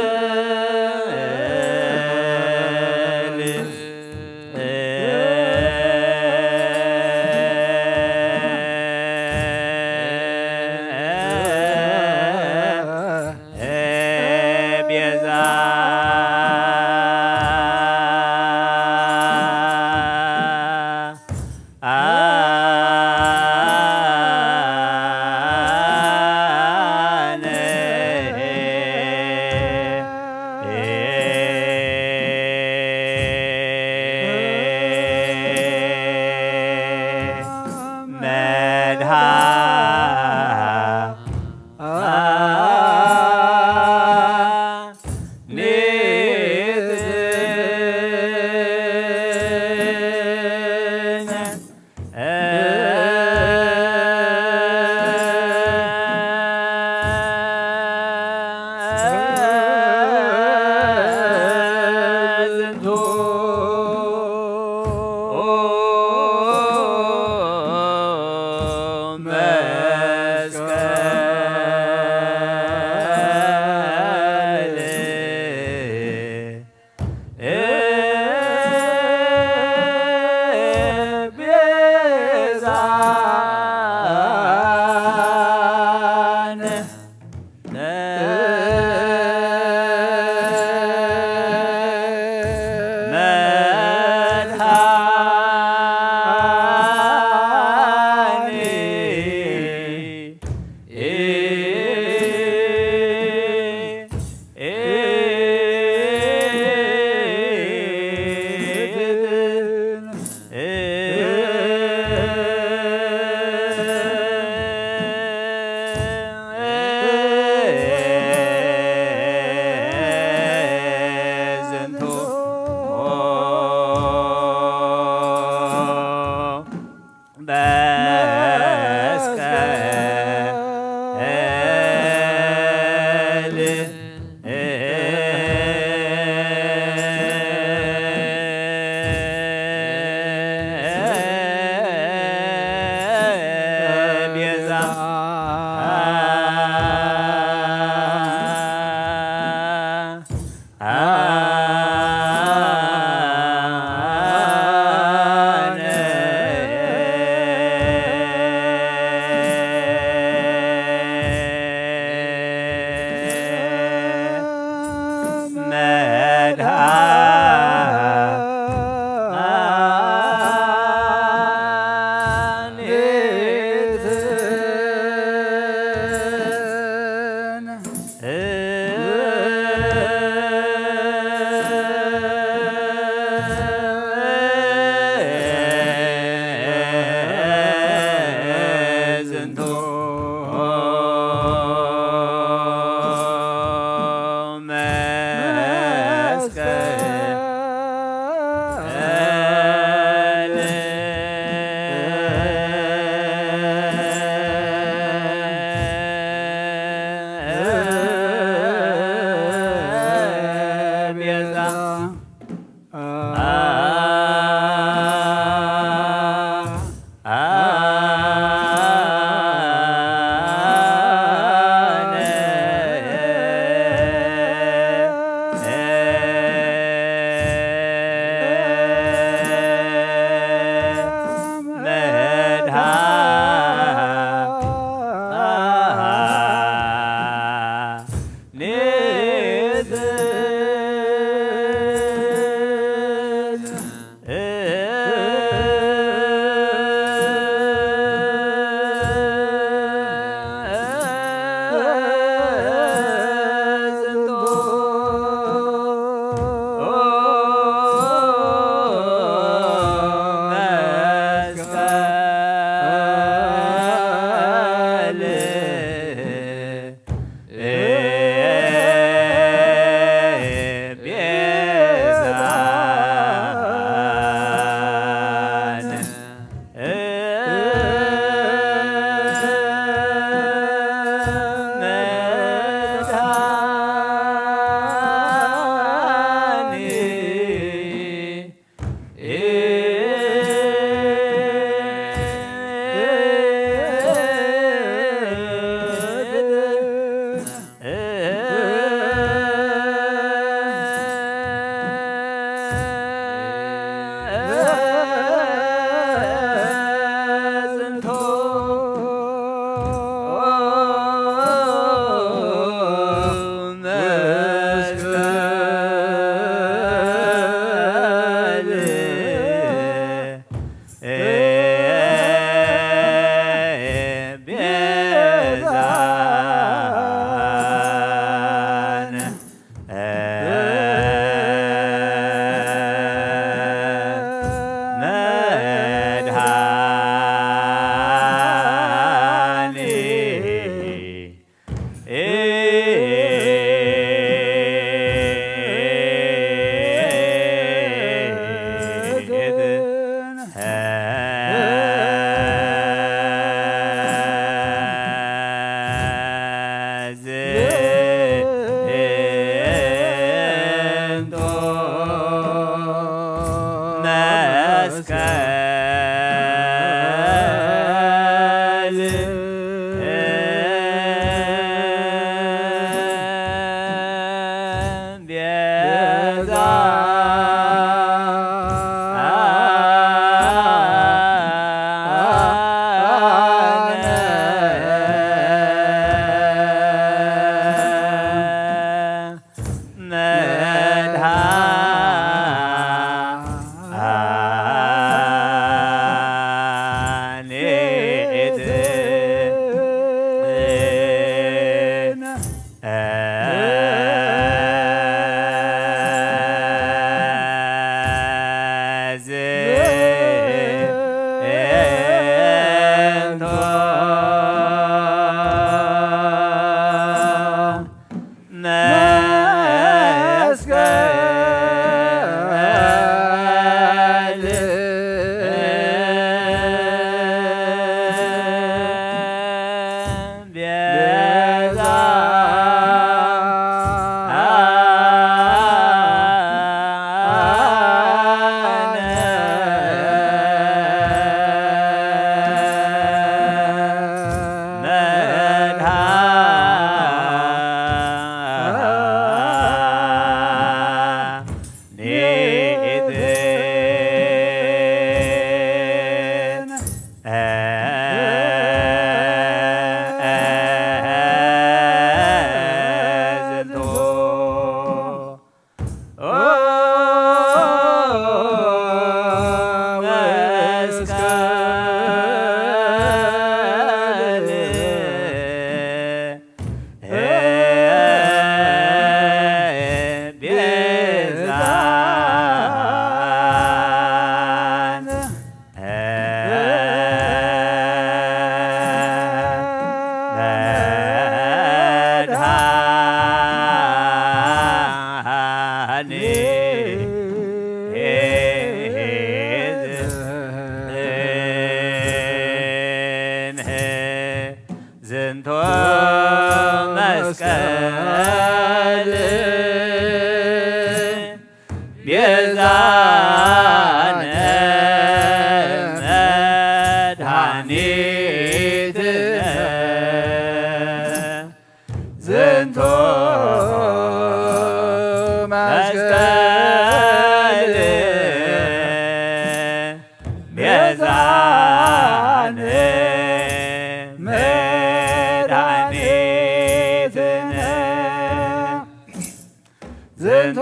ዝንቶ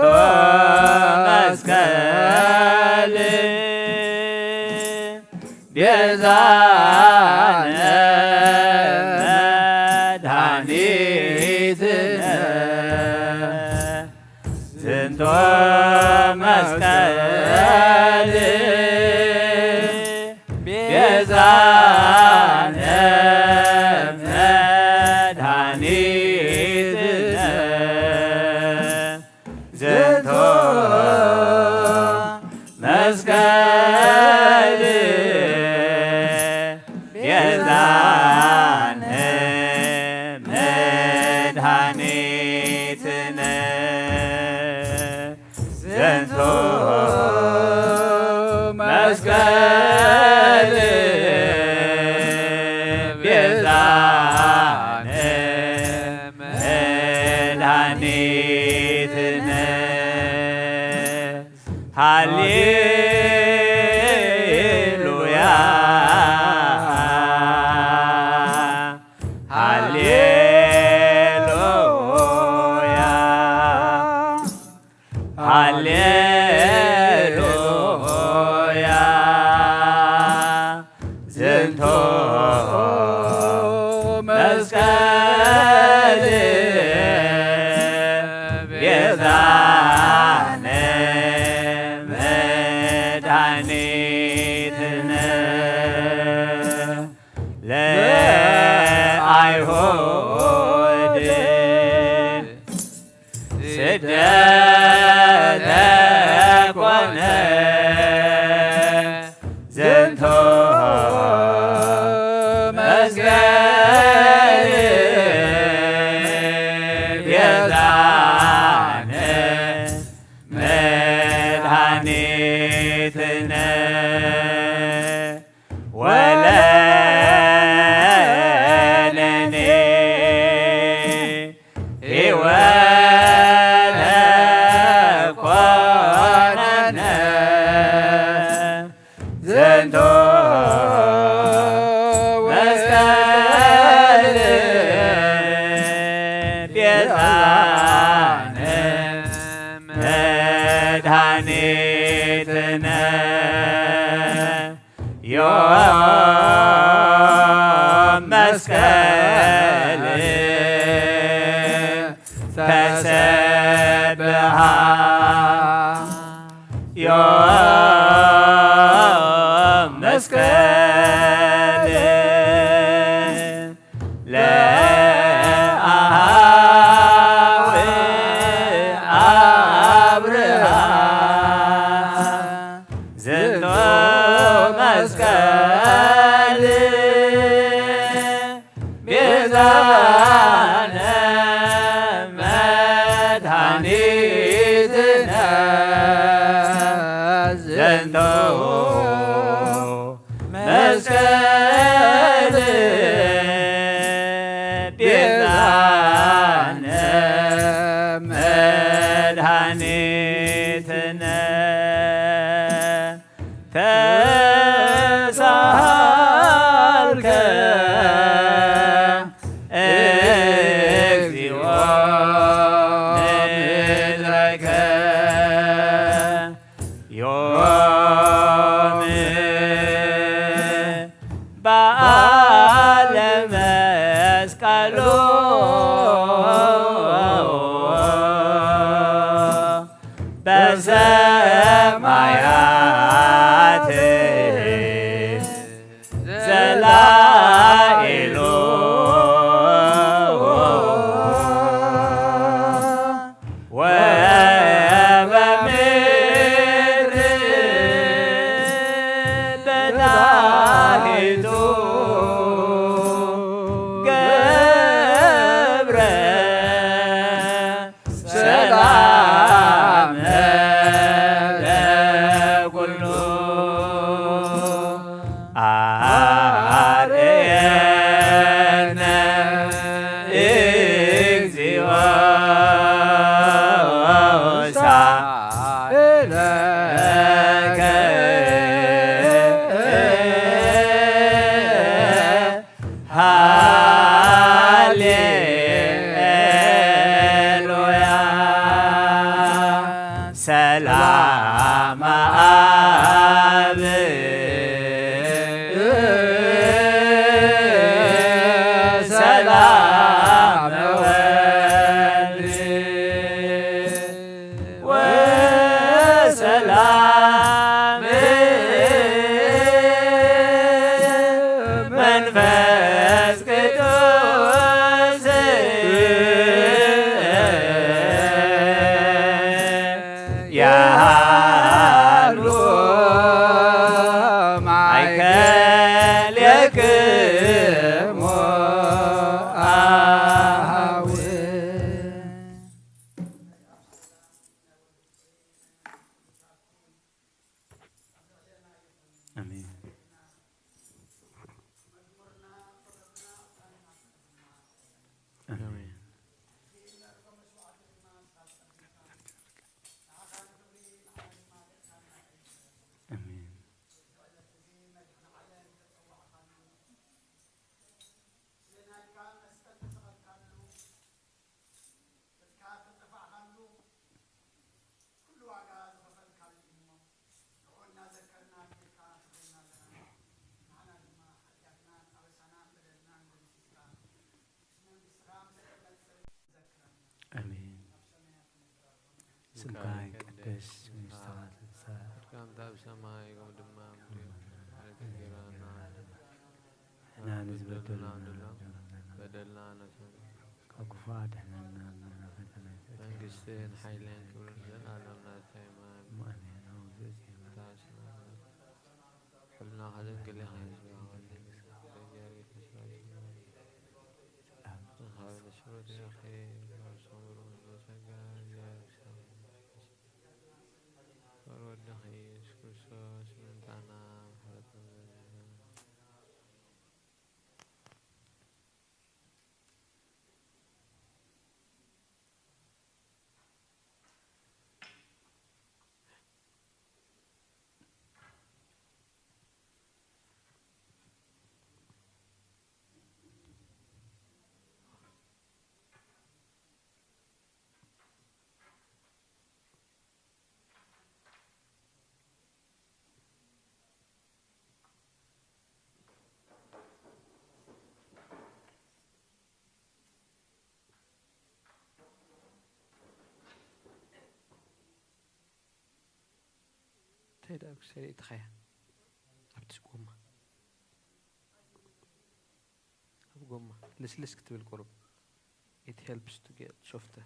መስቀል ቤዛነ መድኃኒትነ ዝንቶ መስቀል ቤዛነ መድኃኒትነ ዝንቶ መስቀል ቤዛነ መድኃኒትነ ዝንቶ መስቀል ቤዛነ መድኃኒትነ ሃሌሉያ ሃሌሉያ ሃሌሉያ ዝንቶ መስቀል ቤዛነ መድኃኒትነ ለአይሁድ ስደተ ኮነ ዝንቶ መስቀል ቤዛነ መድኃኒትነ ወለነኒ ሕይወተ ኮነነ ዝንቶ መስቀል ቤዛነ መድኃኒትነ ዮም መስቀል ተሰብሐ ዮም መስቀል ለአኀዊ አብርሃ ዝንቶ መስቀል ቤዛነ መድኃኒትነ ዝንቶ መስቀል ቤዛነ መድኃኒትነ ተሳሃልከ እግዚኦ ምድረከ ዮም በዓለ መስቀሉ በሰማያት ዘላኢሉ ወበምድር በታሕቱ ገብረ ሰላመ ሰላም አብ ሰላም ወልድ ወሰላም መንፈስ ቅዱስ ያሉ ማእከል የክሙ አኀው አሜን። አሜን። አሜን። አሜን። ስምካ ይቀደስ መንግሥትከ ትምጻእ ከምታ ብሰማይ ከምድማ ንሕና ንዝበደልና በደልና ነፍስና ካብ ክፉ አድኅነና እምነ ፈተና መንግስትን ሓይልን ክብርን ዘለዓለም ናትካ አሜን። ሕልና ከዘንግልኻ تهدأ بسريع تخيل أبتش قومة أب قومة لس كتب القرب it helps to get شفته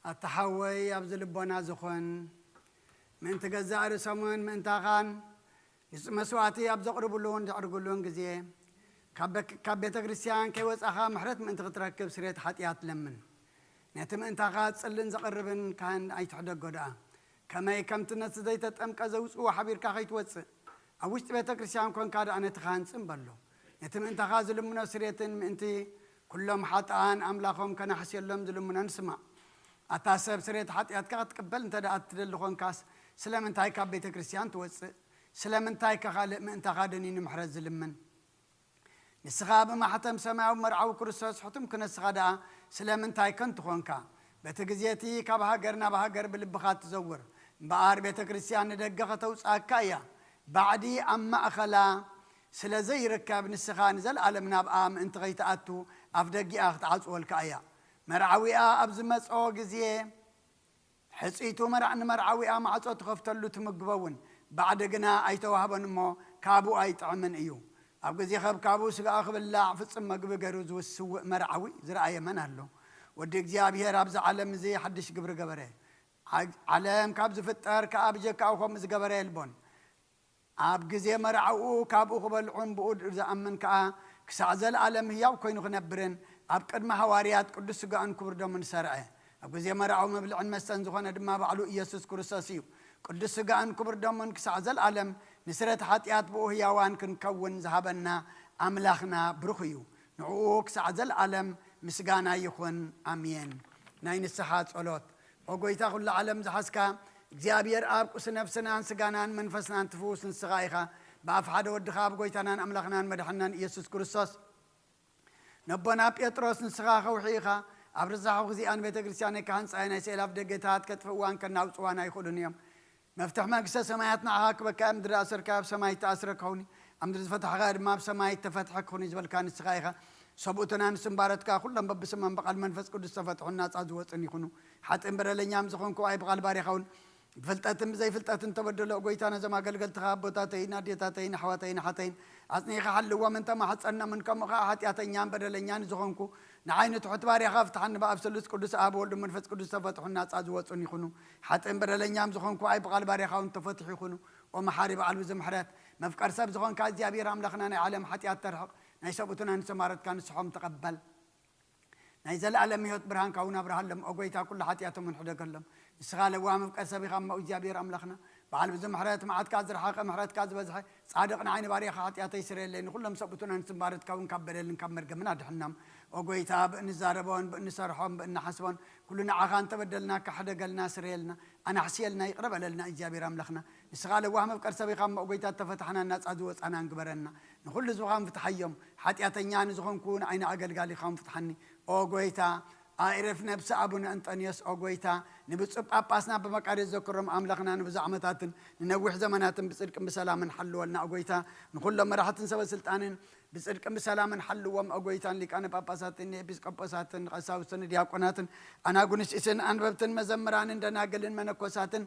التحوي أبزل بنا زخون من تجزأ رسمون من تاخان مسواتي أبزق ربلون تعرقلون جزيه كابيت كريستيان كي وصخا محرت من تركب سريت حطيات لمن نتم انت غاد صلن زقربن كان اي تحدق غدا كما يكمتنت زيت تطمق زوصو حبيركا خيتوص اوشت بيت كريستيان كون كاد انا تخانصم بلو نتم انت غاد لمنو سريتن انت كلهم حطان املاخهم كان حسيلهم ظلمن نسمع اتاسب سريت حطيات كا تقبل انت دات تدلخون كاس سلام تاي كابيت كريستيان توص سلام تاي كخالق من انت غادنين محرز لمن نسخاب ما حتم سماو مرعو كرسوس حتم كن السخدا سلامن تاي كنت خونكا بتجزيتي كبهاجرنا بهاجر بالبخات تزور بار بيت كريستيان دغخه توصاكايا بعدي اما اخلا سلا زي ركاب نسخان زل عالمنا بام انت غيتاتو افدغي اخت عصولكايا مرعويا ابز مصو غزيه حصيتو مرعن مرعويا معصو تخفتلو تمغبون بعد غنا ايتوهبنمو كابو ايطعمن ايو أبغى خب كابوس كأخذ الله فتصم مقبل جروز والسوء مرعوي زرعي من هلو وديك جابيه رابز عالم زي حدش قبر قبره عالم كابز فتر كأبجى كأخذ مز قبره البون أبغى زي مرعو كابو قبل عن بود إذا أمن كسعزل عالم هي وكينو خنبرن أبقد ما حواريات قدس جان كبر دمن سرعه أبغى زي مرعو مبلغ عن مستنزخنا دم ما بعلو يسوع كرساسيو قدس جان كبر دمن كسعزل عالم نسرت حاتيات بو هياوان كنكون ذهبنا أملاخنا برخيو نعوك سعزل عالم مسجانا يخون أمين ناين السحات صلوت وقويتا كل عالم زحسكا زيابير آب قس نفسنا سجانا منفسنا تفوس نسغايخا بافحد ودخاب قويتنا أملاخنا مدحنا يسوع كريستوس نبنا بيتروس نسغاخا وحيخا أبرزها وزيان بيت كريستيان كهانس أنا سيلاف دقيتات كتفوان كناوس وانا يخلون يوم مفتح مقصة سماياتنا عاك بكام دراسر كاب سماي تأسر كوني أمدرس فتح غير ما بسماي تفتح كوني زبل كان السخايخة سبوتنا نسمبارت كا كلهم ببسمن بقى المنفس قدس فتحوا الناس عزوت أن يكونوا حتى إمبرلين يام زخون كواي بقى الباري خون فلتاتم زي فلتاتن تبدلوا قويتانا زي ما قلت خاب بوتاتين ناديتاتين حواتين حتين عطني خحل ومن تما حصلنا من كم خاحت ياتين يام بدلين يان زخونكو نعين تحط باري خافت عن باب سلس قدس اب ولد منفس قدس فتحوا الناس عزوت أن يكونوا حتى إمبرلين يام زخون كواي بقى الباري خون تفتح يكونوا ومحارب على زمحرات مفكر سب زخون كازي ابي رام لخنا عالم حتيات ترحق نيسبوتنا نسمارت كان صحم تقبل نيزل علم يوت برهان كونا برهان لم أقويتا كل حتياتهم من حدا قلم السغال وام بقسبي خم وجابير أملخنا بعلم زم حرات معات كازر حاق محرات كاز بزح صادقنا عين باريخ حتيات يسري لين كلهم سبوتنا نسمارت كون كبر لين كمر جمنا دحنام أقويتا بنزاربون بنسرحهم بنحسبون كلنا عغان تبدلنا كحدا قلنا سريلنا أنا حسيلنا يقرب لنا إجابير أملخنا السغال وام بقسبي خم أقويتا تفتحنا الناس عدوت أنا نقبرنا نقول زوغان فتحيهم حتياتنيان زوغان كون عين عقل قال خام فتحني أوغويتا أعرف نفس أبونا أنطونيوس أوغويتا نبصب أباسنا بمكاري ذكرهم أملاخنا نبزع متاتن ننوح زمانات بصدق بسلام حلوا لنا أوغويتا نقول لما راح تنسوا سلطان بصدق بسلام حلوا أوغويتا اللي كان باباساتن بيسقباساتن قساوسن دياقوناتن أنا قنش إسن أنببتن مزمران دناقلن منكوساتن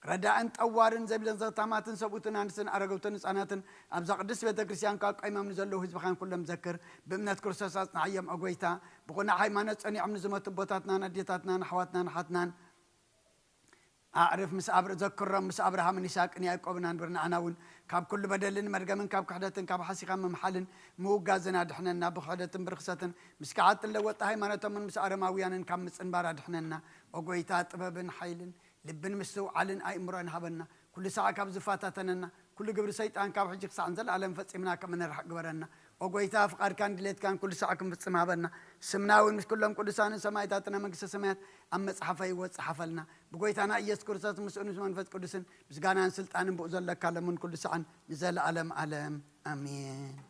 رداء أنت أوارن زبلن زتاماتن سبوتنا نسن أرجوتن سناتن أبزق قدس بيت كريستيان كاك أيام نزلوا هز بخان كلهم ذكر بمنات كرساسات نعيم أقويتا بقولنا حيمانات أني عم نزمت بوتاتنا نديتاتنا نحواتنا نحاتنا أعرف مسأبر ذكر مسأبرها من نساك إني أقبنا نبرنا عناون كاب كل بدلن مرجمن كاب كحدتن كاب حسيقا من محلن مو جازنا دحنا بخدتن برخصتن مسكعات اللي وقت هيمانات من مسأر ماويان كاب مسنبارا دحنا أقويتا طببن حيلن لبن مسو علن أي مران هبنا كل ساعة كاب زفاتاتنا كل قبر سيطان كاب حجك ساعة نزل علم فتسمنا كمن رح قبرنا وقويتا فقار كان دليت كان كل ساعة كم فتسمها بنا سمناون مش كلهم كل ساعة سمايتاتنا مقصة سمايات أما صحفي وصحفلنا بقويتا أنا يذكر سات مسؤول من فت كلسن بس قانا سلطان بؤذل لك من كل ساعة نزل علم آمين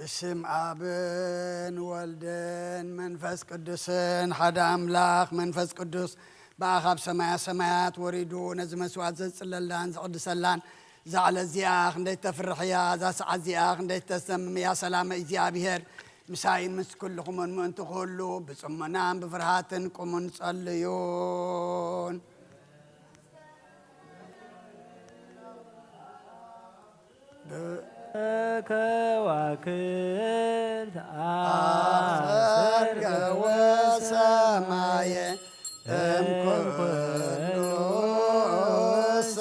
بسم آبن والدن منفس قدسن حدا أملاخ منفس قدس بأخاب سمايات وريدو نزم سواد زللان زعد سلان زعل الزياخ نديت تفرح يا زاس عزياخ نديت تسمم يا سلام إزيا بهر مساين مس كلكم من تقولوا بصمنام بفرحاتن قومن صليون كواكب أسرق وسماي كلوس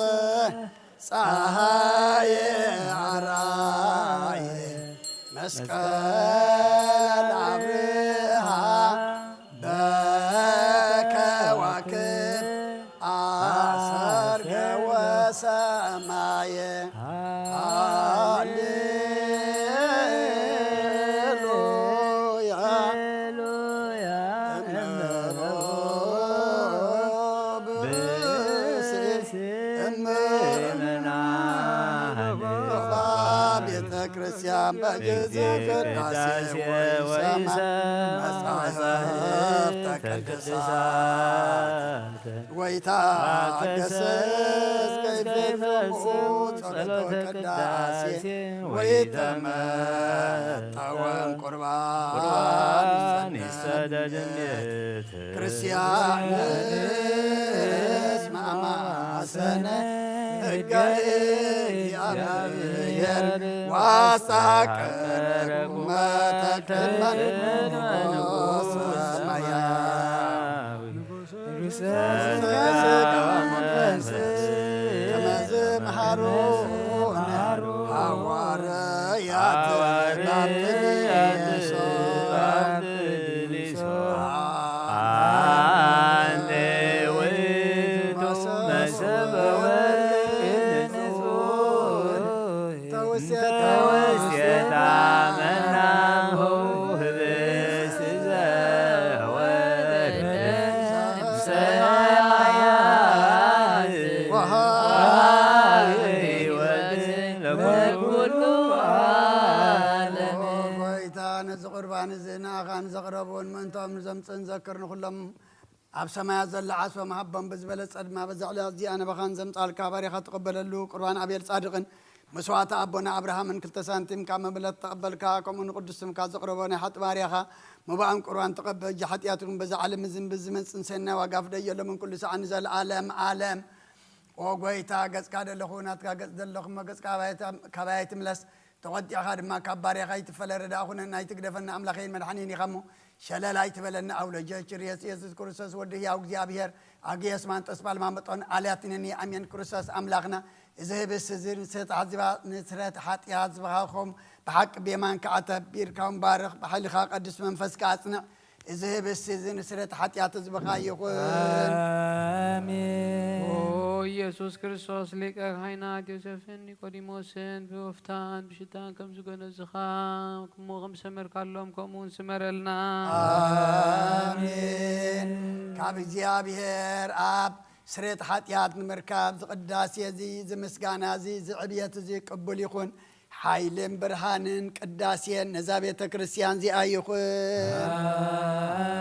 صهاي عراي مسكال عبرها بكواكب أسرق وسماي ክርስቲያን በግዝ ቅዳሴ ወይሰማ መጽሐፍ ተቀድሳት ወይታገሰስ ከይፈጽሙ ጸሎተ ቅዳሴ ወይተመጠወን ቁርባን ይሰደድን ክርስቲያን እስማማሰነ ሕገ እግዚአብሔር ዋሳቀረቁ መተክመን ንጉሥ ሰማያዊ ከመዝ መሃሩነ ሐዋርያት ባብትሊሶ አንዴ ውእቱ መሰበ ወርቅ ተወስየታ መናሁ ህብስ ዘወርድ ሰማያት ወሕይወት ለኩሉ ዓለም ጎይታ ነዚ ቁርባን እዚ ንኣኻ ንዘቕረቡን ምእንቶም ንዘምፅን ዘክርን ኩሎም ኣብ ሰማያት ዘላ ዓስበ መሃቦም ብዝበለፀ ድማ በዛዕላ እዚኣ ነበኻን ዘምፃልካ ባሪኻ ትቕበለሉ ቁርባን ኣቤል ጻድቕን مسوات أبونا أبراهام من كل تسانتم كما بلد تقبلك كم نقدسهم كذكربنا حتى باريخا مبان قرآن تقبل جحتياتهم بزعل مزن بزمن سنسنا وقف دي من كل ساعة نزل عالم وقويتا قز كاد اللخونات قز اللخم قز كبايت ملس تغطي أخاد ما كباري خايت فلرد أخونا نايتك دفن أملاخين مدحنين يخمو شلال هايت بلنا أولا جاكر يسيس كرسس ودي أوكزي أبيهر أقيس ما تسبال ما بطون علياتنني أمين كرسس أملاخنا إذا بس زين نسرت عزبا نسرت حتى عزباهم بحق بيمان كعتب بيركم بارخ بحل خاق قدس منفس كعتنا إذا بس زين نسرت حتى عزبا يقول آمين. أو يسوع كريستوس لك هينات يوسفين نيقوديموسن بوفتان بشتان كم زغن زخام كم غم سمر كلهم كمون سمر لنا آمين. كابزيا بهر أب سريت حتيات المركب قداسي زي مسكانا زي عبيت زي قبول يكون حيلم برهانن قداسي نزابيت كريستيان زي ايخون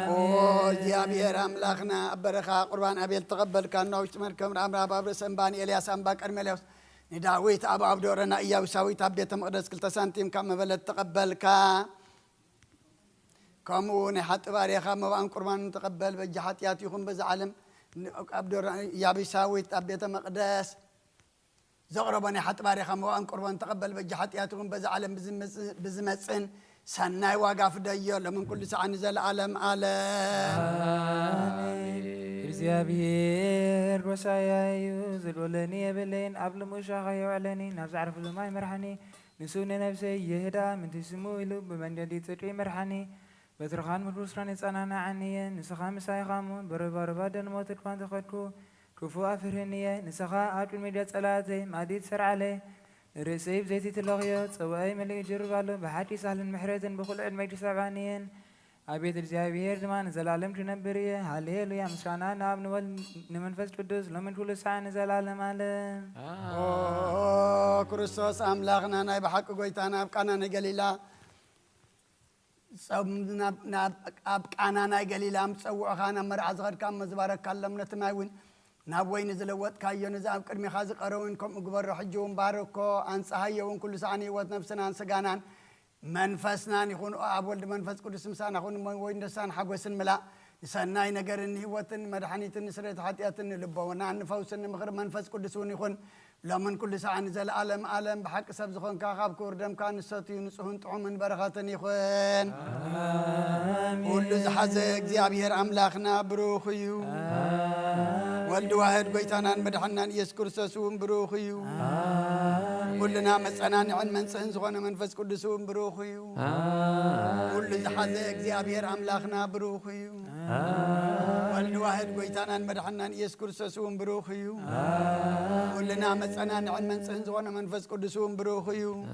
او يا بير املاخنا برخا قربان ابيل تقبل كان وش مركب امرا بابرس انبان الياس انبا قرمليوس نداويت ابو عبدورنا اياو ساويت ابيت مقدس كل سنتيم كم بلد تقبل كا كمون حتى باريخا مبان قربان تقبل بجحتيات يكون بزعلم أبدور يا بيساوي أبيت مقدس زغربني حتى باريخا موان قربان تقبل بجحت ياتهم بزعلم بزمسن سناي واقف ديو لمن كل ساعة نزل عالم እግዚአብሔር ወሳያዩ ዝሎለኒ የብለይን ኣብ ልሙሻኸ የውዕለኒ ናብ ዛዕርፍ ልማይ መርሓኒ ንሱ ንነብሰይ ይህዳ ምንቲ ስሙ ኢሉ ብመንገዲ ጽድቂ መርሓኒ በትርኻን ምድሩስራን የጸናናዓኒ እየ ንስኻ ምሳይኻሙ ብርባርባ ደንሞት እድኳን ተኸድኩ ክፉ ኣፍርህኒ እየ ንስኻ ኣብ ቅድሚ ጸላተይ ማዲት ሰርዓለይ ርእሰይ ብዘይቲ ትለኽዮ ጽውአይ መሊእ ጅርባሎ ብሓቂ ሳህልን ምሕረትን ብኩሉ ዕድመይ ትሰብዓኒ እየን አቤት እግዚአብሔር ዘማን ዘላለም ትነብር ሃሌሉያ ምስጋና ናብ ንወል ንመንፈስ ቅዱስ ለምን ሁሉ ሰዓት ዘላለም አለ ክርስቶስ አምላክና ናይ በሐቅ ጎይታና አብቃና ነገሊላ أب كانانا قليلام تصوع خانا مرعى صغر كام مزبارك كلمنا تماوين نابوين زلوات كايو نزاب كرمي خازق أروينكم أقبر حجون باركو أنصحي وكل سعني وتنفسنا أنسجانان منفسنا يكون أبولد منفس كل سمسان يكون وين دسان حقوس الملا سناي نجارني وتن مرحني تنسرت حتياتن لبونا نفوسن مخر منفس كل سون يكون لمن كل ساعة نزل عالم بحق سب زخون كخاب كوردم كان الصوتي نصهون طعم من بركاتني يخون كل زحزق زيابير أملاخنا بروخيو والد واحد بيتنا مدحنا يذكر سسوم بروخيو كلنا مسأنا عن من سنزغنا منفس كل سوم بروخيو كل زحزق زيابير أملاخنا بروخيو والد واحد بيتنا مدحنا يذكر سسوم بروخيو كلنا مسأنا عن من سنزغنا منفس كل سوم بروخيو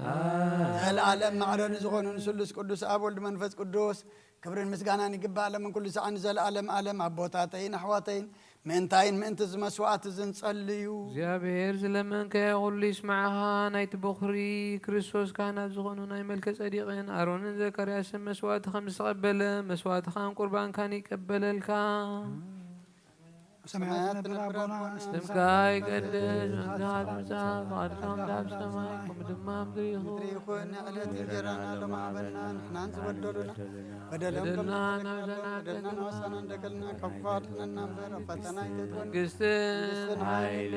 العالم معرن زغنا نسلس قدس أبولد منفس قدوس كبرين مسجانا نجبال من كل ساعة نزل عالم عبوتاتين أحواتين من انتز مسوات زن صليو زيابير زلمن كيقول لي اسمعها نايت بخري كريستوس كان زغنو ناي ملك صديقين أرون زكريا سم مسوات خمس قبل مسوات خام قربان كان يقبل الكام سمعتنا بربنا استمكاي قدس وانتهات مساف واركام داب سماي ومدمام دريخون على جرانا لما عملنا نحن بدلنا بدلنا بدلنا وصلنا دقلنا كفارنا نمبر فتنا يتكون قستن هايل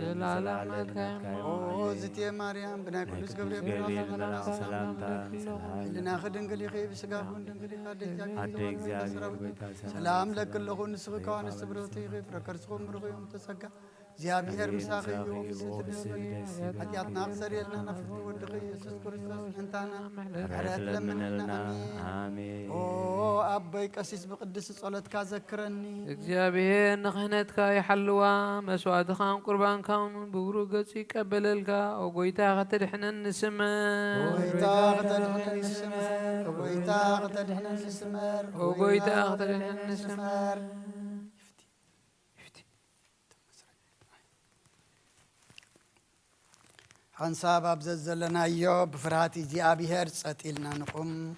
زلالة مالكايم زتي مريم بنا كلس قبري لنا خدن قلي خيب سقاهون دنقلي خادج سلام لك اللهون سغكان السبروت تيغي فركرسكم برغيهم تسقى زيابير مساخي يوم حتياتنا أكثر يلنا نفت ودقي يسوس كريستوس انتانا حرات لمننا آمين أوه أبي كسيس بقدس صلاة كذكرني زيابير نخنتك يحلوا مسواد خام قربان كون بوروغتي قبللك او قويتا غتدحنا النسمر قويتا غتدحنا النسمر قويتا غتدحنا النسمر قويتا غتدحنا النسمر حنساب أبززلنا أيوب بفرهاتي زيابي هرس أتيلنا نقوم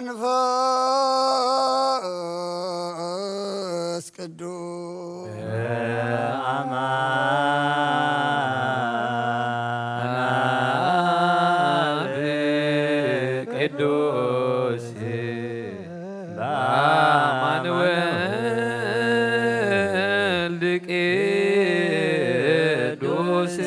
منفس قدوس قدوس بامانويل قدوس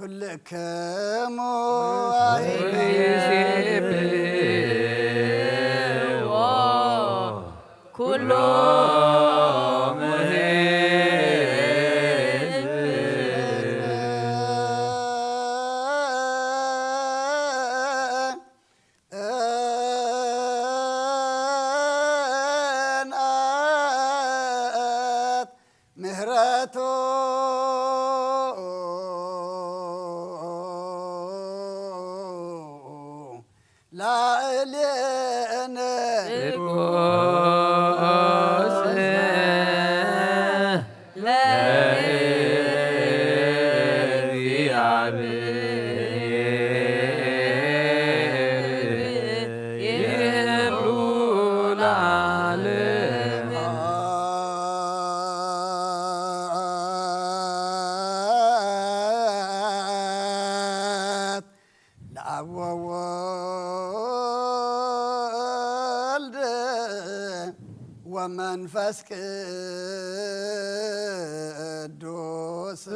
كلكم ومنفس قدوس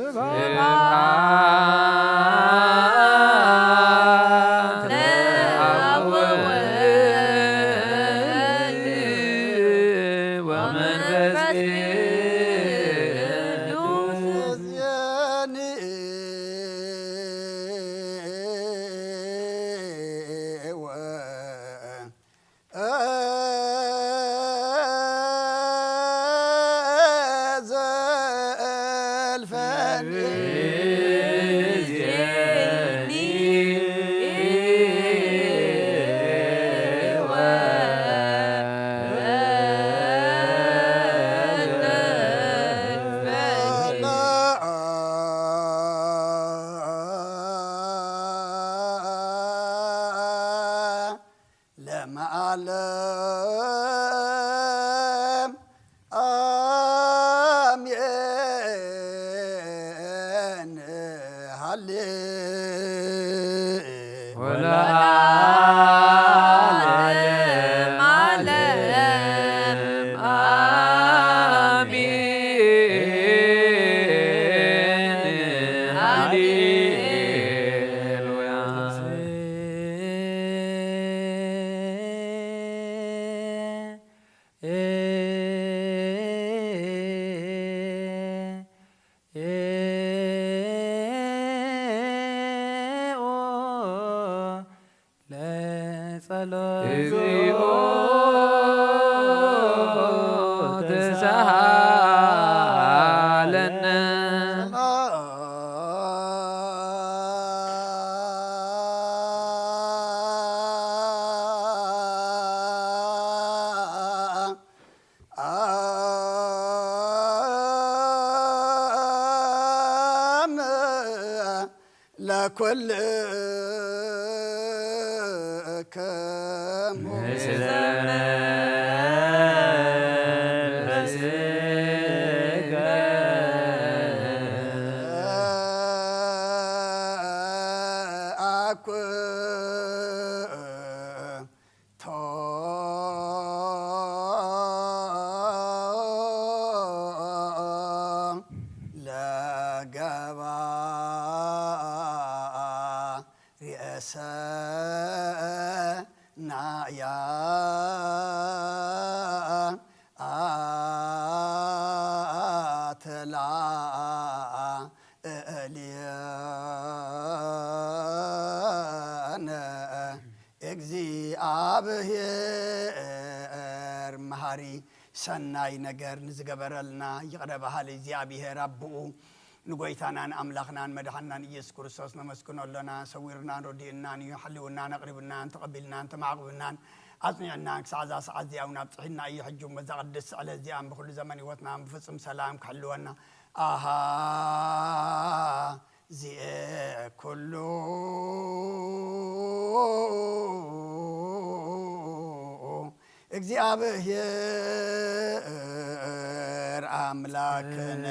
لكل كم ሰናይ ነገር ንዝገበረልና ይቅረባሃል እግዚአብሔር አብኡ ንጎይታናን አምላኽናን መድኃናን ኢየሱስ ክርስቶስ ነመስግኖለና ሰዊርናን ረዲእናን ይሐልውናን አቅሪብናን ተቀቢልናን ተማዕቅብናን አጽኒዕናን ክሳዕዛ ሰዓት ዚያውና ብፅሒና እዩ ሕጁ መዛቅድስ ስዕለ ዚያን ብኩሉ ዘመን ህይወትና ብፍፅም ሰላም ክሕልወና አሃ ዚአ ኩሉ እግዚአብሔር አምላክነ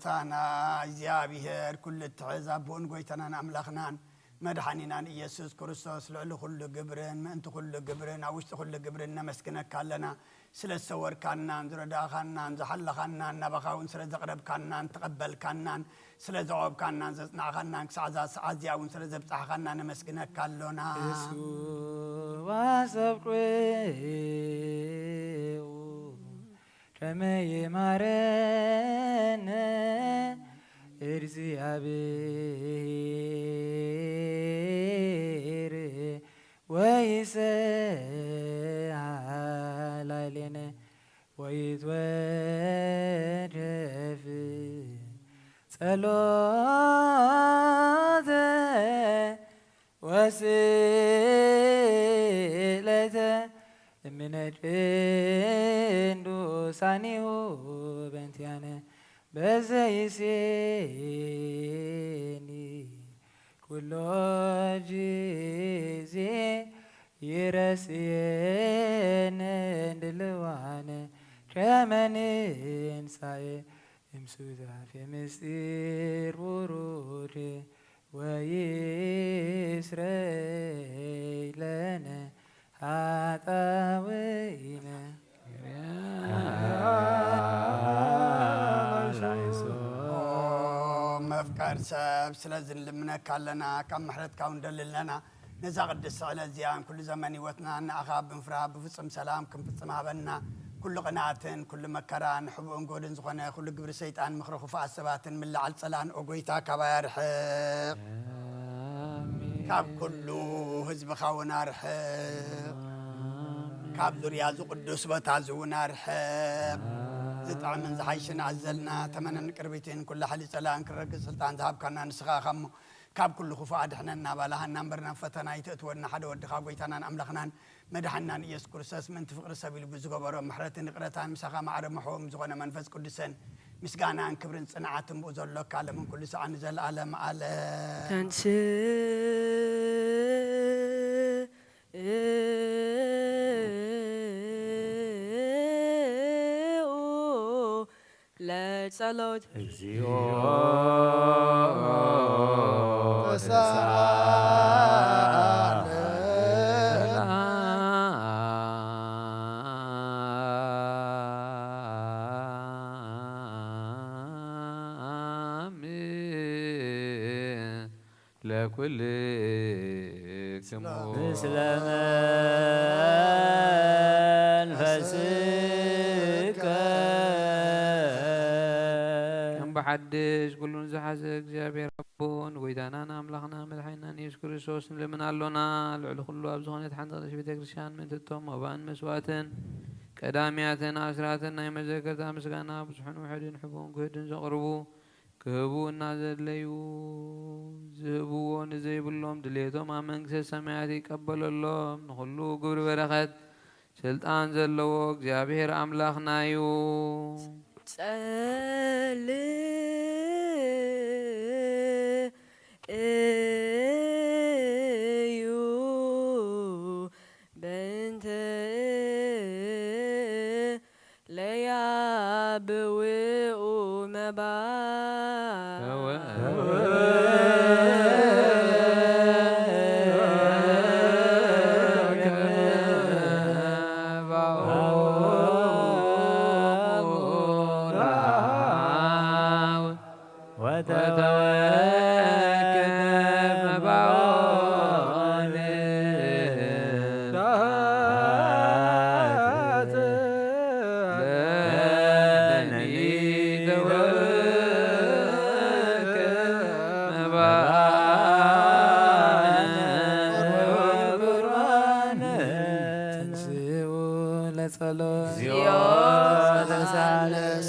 ጎይታና እግዚአብሔር ኩሉ ትሕዛብ ብኡን ጎይታናን ኣምላኽናን መድሓኒናን ኢየሱስ ክርስቶስ ልዕሊ ኩሉ ግብርን ምእንቲ ኩሉ ግብርን ኣብ ውሽጢ ኩሉ ግብርን ነመስግነካ ኣለና ስለ ዝሰወርካናን ዝረዳእኻናን ዝሓለኻናን ናባኻ እውን ስለ ዘቕረብካናን ተቐበልካናን ስለ ዘቆብካናን ዘፅናዕኻናን ክሳዕ እዛ ሰዓት እዚኣ እውን ስለ ዘብፃሕኻና ነመስግነካ ኣሎና እሱ ዋሰብቁ ከመይ ማረነ እግዚአብሔር ወይሰአላሌነ ወይትወደፍ ጸሎተ ወስእለተ እምነጭንዱሳኒሁ በንቲያነ በዘይሴኒ ኩሎ ጊዜ ይረስየነ እንድልዋነ ከመንንሳየ እምሱታፌ ምስጢር ውሩድ ወይስረይ ለነ ኃጣውኢነ መፍቀር ሰብ ስለዝን ልምነካ ኣለና ካብ ምሕረትካ እንደልለና ነዛ ቅድስ ስዕለ እዚኣን ኩሉ ዘመን ህይወትና ንኣኻ ብምፍራህ ብፍፅም ሰላም ክንፍፅም ሃበና ኩሉ ቅንኣትን ኩሉ መከራን ሕቡእን ጎድን ዝኾነ ኩሉ ግብሪ ሰይጣን ምኽሪ ክፉኣት ሰባትን ምልዓል ፀላን ኦጎይታ ካባይ ኣርሕቕ ካብ ኩሉ ህዝብኻ እውን ኣርሕቕ ካብ ዙርያ ዝቅዱስ ቦታ እውን ኣርሕቕ ዝጥዕምን ዝሓይሽን ኣዘልና ተመነን ቅርቢትን ኩሉ ሓሊ ፀላን ክረግፅ ስልጣን ዝሃብካና ንስኻ ኸሞ ካብ ኩሉ ክፉእ ኣድሕነና ባላሃና እምበርና ፈተና ይትእትወና ሓደ ወድኻ ጎይታናን ኣምላኽናን መድሓናን ኢየሱስ ክርስቶስ ምእንቲ ፍቕሪ ሰብ ኢሉ ብዝገበሮ ምሕረትን ንቕረታን ምሳኻ ማዕረ መሕቦም ዝኾነ መንፈስ ቅዱስን ምስጋናን ክብርን ፅንዓትን ብኡ ዘሎካ ለምን ኩሉ ሰዓ ንዘለኣለም ኣለ ተንስ ለጸሎት እግዚኦ ለኩልክሙ ምስለ መንፈስከ ከም ብሓድሽ ኩሉን ዝሓዘ እግዚአብሔር ኣቦን ጎይታናን ኣምላኽና መድሓኒናን ኢየሱስ ክርስቶስ ንልምን ኣሎና ልዕሊ ኩሉ ኣብ ዝኾነት ሓንቲ ቅድስት ቤተ ክርስቲያን ምእንትቶም መባእን መስዋእትን ቀዳምያትን ኣስራትን ናይ መዘከርታ ምስጋና ብዙሕን ውሕድን ሕቡን ጉህድን ዘቕርቡ ክህቡ እናዘለዩ ዝህብዎ ንዘይብሎም ድሌቶም ኣብ መንግስቲ ሰማያት ይቀበለሎም ንኩሉ ግብሪ በረኸት ስልጣን ዘለዎ እግዚአብሔር ኣምላኽና እዩ ጸልዩ በእንተ ለያብውኡ መባ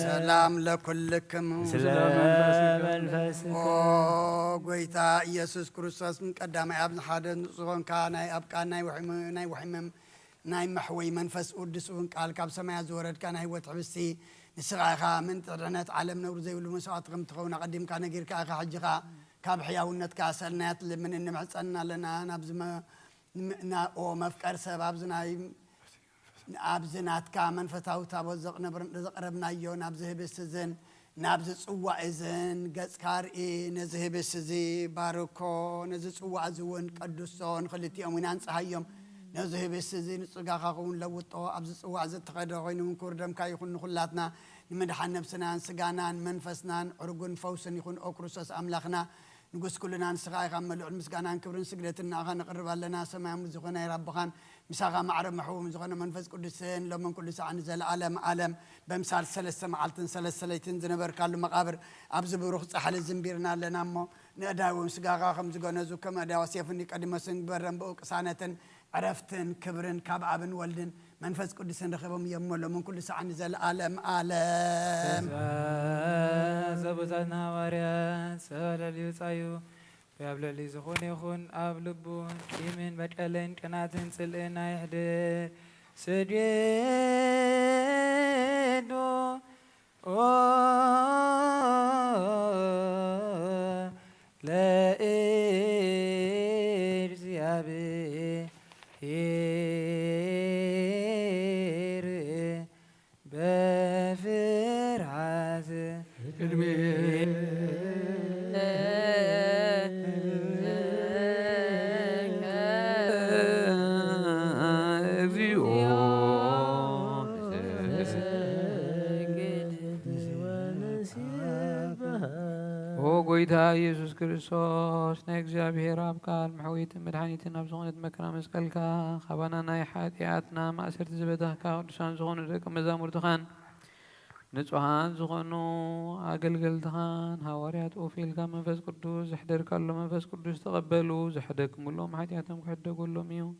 ሰላም ለኩልክሙ ስለ መንፈስከ ጎይታ ኢየሱስ ክርስቶስ ምን ቀዳማይ ኣብ ሓደ ዝኾንካ ናይ ኣብቃ ናይ ወሒመም ናይ መሕወይ መንፈስ ቅዱስ እውን ቃል ካብ ሰማያት ዝወረድካ ናይ ህይወት ሕብስቲ ንስኻ ኢኻ ምን ጥዕነት ዓለም ነብሩ ዘይብሉ መስዋዕት ከም ትኸውን ቀዲምካ ነጊርካ ኢኻ ሕጂኻ ካብ ሕያውነትካ ሰልናያት ምን እንምሕፀና ኣለና ናብዚ መፍቀር ሰብ ኣብዝናትካ መንፈሳዊ ታቦት ዘቕረብናዮ ናብዚ ህብስቲ ዘን نابز صواع إذن قص كارئي نذهب السزي باركو نذ صواع زون قدسون خلتي أمينان صحيهم نذهب السزي نصقا خاقون لوطو أبز صواع زد تقدرين من كردم كاي يكون خلاتنا نمدح نفسنا سجانا منفسنا عرقون فوسن يكون أكروسس أملاخنا نقص كلنا نسقاي خملوا المسجانا كبرن سجلتنا خان نقرب لنا سماع مزقنا يرب خان مساقا معرب محوم مزقنا منفس قدسين لو من كل ساعة نزل عالم بمثال سلسة معلتن سلسلتين زنبر كالو مقابر أبز بروح سحل الزنبيرنا لنا مو نأداو مسقاقا خمزقنا زو كما أداو سيفني قدم سنبرن بوك سانة عرفتن كبرن كابعبن ولدن منفس قدسين رخبهم يمولو من كل ساعة نزل عالم زبطنا واريات سهل يصايو بابل لي زخون يخون أبلبون يمين بجلن كناتن سلنا يحدر سجدو لا إرزيابي هير بفرعز قويتها يسوع كريستوس نجزا بهراب قال محويت مدحانيتنا بزغنة مكرا مسكالك خبانا نايحاتياتنا ما أسرت زبدها كاردشان زغنة ريك مزامور تخان نتوهان زغنو أقلقل تخان هاوريات أوفيل كان منفس قدوس زحدر كالو منفس قدوس تقبلوا زحدك ملوم حاتياتهم كحدق اللوم يوم